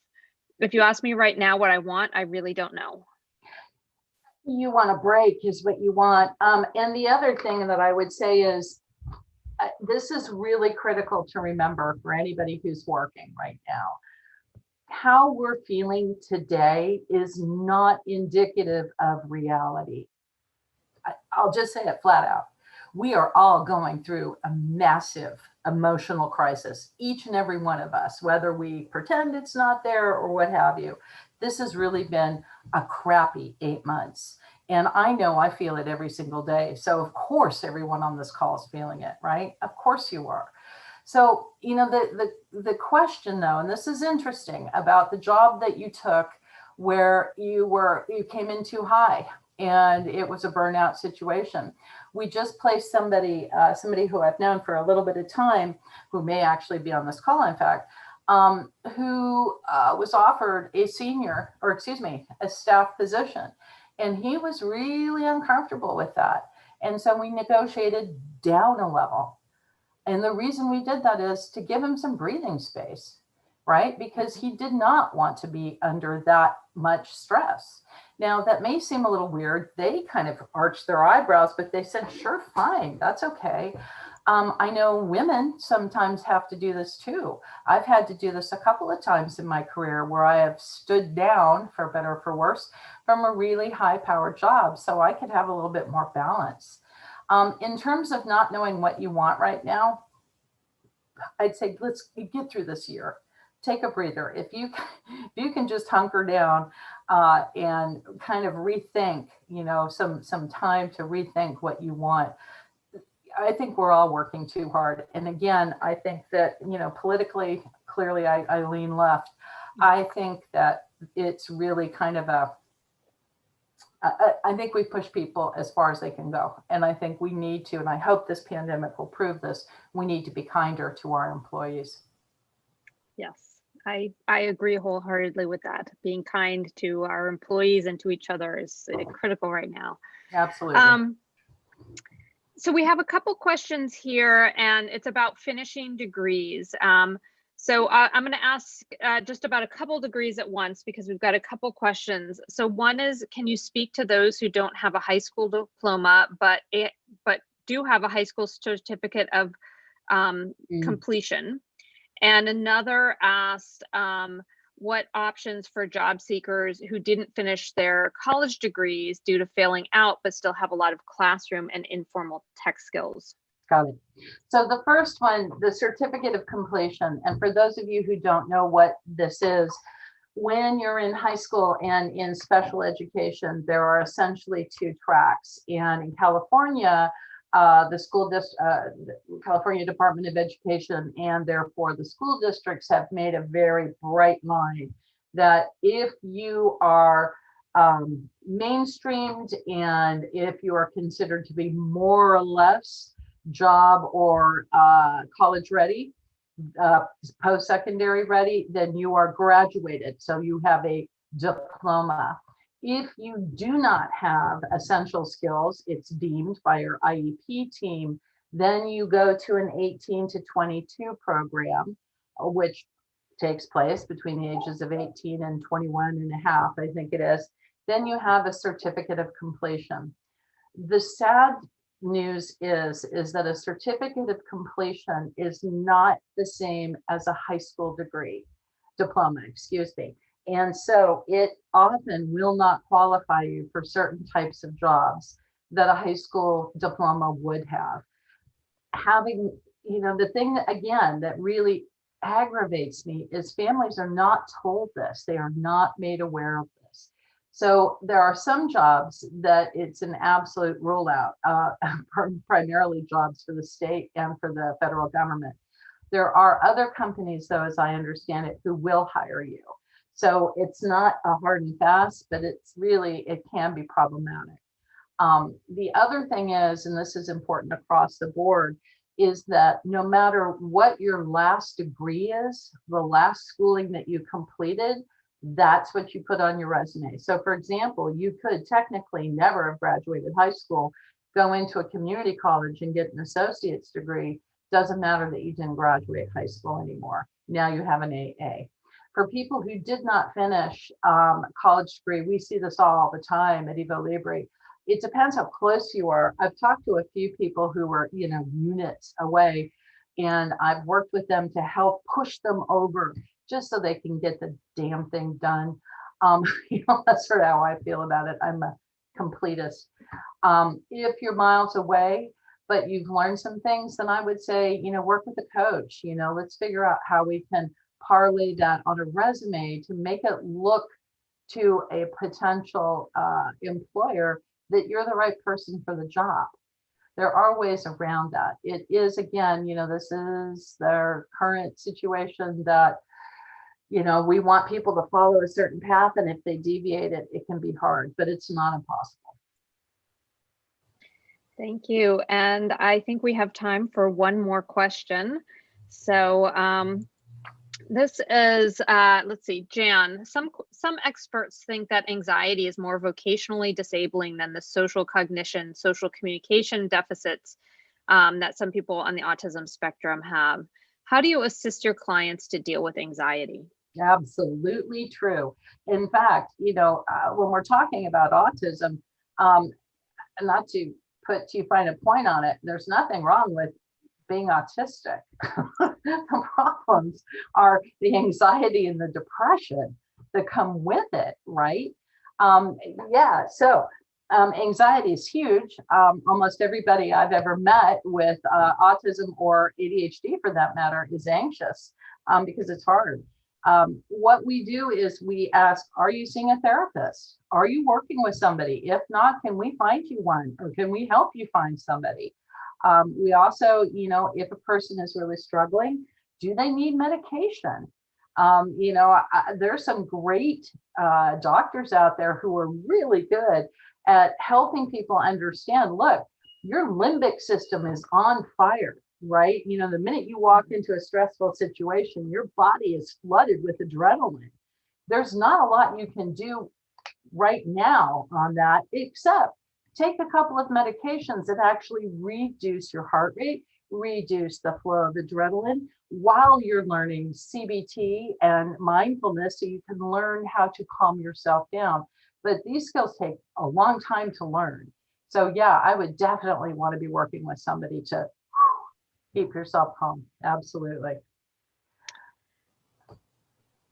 If you ask me right now what I want, I really don't know. You want a break is what you want. And the other thing that I would say is this is really critical to remember for anybody who's working right now. How we're feeling today is not indicative of reality. I'll just say it flat out. We are all going through a massive emotional crisis, each and every one of us, whether we pretend it's not there or what have you. This has really been a crappy 8 months. And I know I feel it every single day. So of course, everyone on this call is feeling it, right? Of course you are. So, you know, the question though, and this is interesting about the job that you took where you came in too high and it was a burnout situation. We just placed somebody who I've known for a little bit of time, who may actually be on this call, in fact, who was offered a staff position. And he was really uncomfortable with that. And so we negotiated down a level. And the reason we did that is to give him some breathing space, right? Because he did not want to be under that much stress. Now, that may seem a little weird. They kind of arched their eyebrows, but they said, sure, fine, that's okay. I know women sometimes have to do this too. I've had to do this a couple of times in my career where I have stood down, for better or for worse, from a really high-powered job so I could have a little bit more balance. In terms of not knowing what you want right now, I'd say let's get through this year. Take a breather. If you can just hunker down and kind of rethink, you know, some time to rethink what you want. I think we're all working too hard. And again, I think that, you know, politically, clearly I lean left. I think that it's really kind of I think we push people as far as they can go. And I think we need to, and I hope this pandemic will prove this, we need to be kinder to our employees. Yes, I agree wholeheartedly with that. Being kind to our employees and to each other is critical right now. Absolutely. So we have a couple questions here, and it's about finishing degrees. So I'm going to ask just about a couple degrees at once because we've got a couple questions. So one is, can you speak to those who don't have a high school diploma but do have a high school certificate of completion. And another asked what options for job seekers who didn't finish their college degrees due to failing out, but still have a lot of classroom and informal tech skills. Got it. So the first one, the certificate of completion, and for those of you who don't know what this is, when you're in high school and in special education, there are essentially two tracks. And in California, the California Department of Education and therefore the school districts have made a very bright line that if you are mainstreamed and if you are considered to be more or less job or college ready, post-secondary ready, then you are graduated. So you have a diploma. If you do not have essential skills, it's deemed by your IEP team, then you go to an 18 to 22 program, which takes place between the ages of 18 and 21 and a half, I think it is. Then you have a certificate of completion. The sad news is that a certificate of completion is not the same as a high school diploma, excuse me. And so it often will not qualify you for certain types of jobs that a high school diploma would have. Having, the thing that, again, that really aggravates me is families are not told this. They are not made aware of this. So there are some jobs that it's an absolute rule out, primarily jobs for the state and for the federal government. There are other companies, though, as I understand it, who will hire you. So it's not a hard and fast, but it can be problematic. The other thing is, and this is important across the board, is that no matter what your last degree is, the last schooling that you completed, that's what you put on your resume. So for example, you could technically never have graduated high school, go into a community college and get an associate's degree. Doesn't matter that you didn't graduate high school anymore. Now you have an AA. For people who did not finish college degree, we see this all the time at Evo Libre. It depends how close you are. I've talked to a few people who were, units away, and I've worked with them to help push them over just so they can get the damn thing done. That's sort of how I feel about it. I'm a completist. If you're miles away, but you've learned some things, then I would say, work with a coach. Let's figure out how we can parlay that on a resume to make it look to a potential employer that you're the right person for the job. There are ways around that. It is, again, this is their current situation that, we want people to follow a certain path, and if they deviate it can be hard, but it's not impossible. Thank you. And I think we have time for one more question. So this is, let's see, Jan, some experts think that anxiety is more vocationally disabling than the social cognition, social communication deficits that some people on the autism spectrum have. How do you assist your clients to deal with anxiety? Absolutely true. In fact, when we're talking about autism, not to put too fine a point on it, there's nothing wrong with being autistic. The problems are the anxiety and the depression that come with it, right? So anxiety is huge. Almost everybody I've ever met with autism or ADHD, for that matter, is anxious because it's hard. What we do is we ask, are you seeing a therapist? Are you working with somebody? If not, can we find you one, or can we help you find somebody? We also, if a person is really struggling, do they need medication? There's some great doctors out there who are really good at helping people understand, look, your limbic system is on fire, right? The minute you walk into a stressful situation, your body is flooded with adrenaline. There's not a lot you can do right now on that, except take a couple of medications that actually reduce your heart rate, reduce the flow of adrenaline while you're learning CBT and mindfulness, so you can learn how to calm yourself down. But these skills take a long time to learn. So yeah, I would definitely want to be working with somebody to keep yourself calm. Absolutely.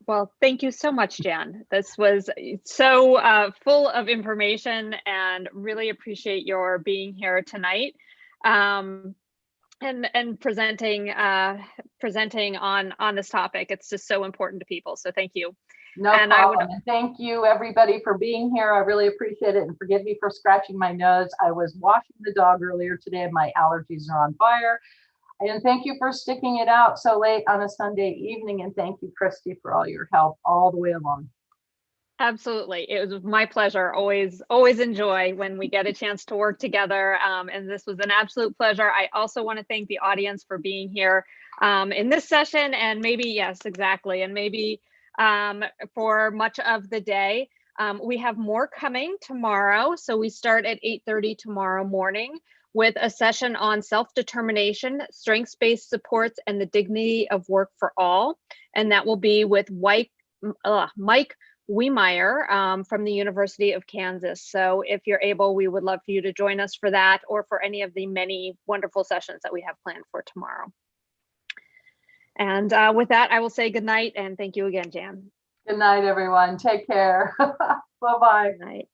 Well, thank you so much, Jan. This was so full of information, and really appreciate your being here tonight, and presenting on this topic. It's just so important to people. So thank you. No and problem. And thank you everybody for being here. I really appreciate it. And forgive me for scratching my nose. I was washing the dog earlier today and my allergies are on fire. And thank you for sticking it out so late on a Sunday evening. And thank you, Christy, for all your help all the way along. Absolutely. It was my pleasure. Always enjoy when we get a chance to work together. And this was an absolute pleasure. I also want to thank the audience for being here in this session, and maybe, yes, exactly. And maybe for much of the day. We have more coming tomorrow. So we start at 8:30 tomorrow morning with a session on self-determination, strengths-based supports, and the dignity of work for all. And that will be with Mike Wiemeyer from the University of Kansas. So if you're able, we would love for you to join us for that, or for any of the many wonderful sessions that we have planned for tomorrow. And with that, I will say good night, and thank you again, Jan. Good night, everyone. Take care. Bye-bye. Good night.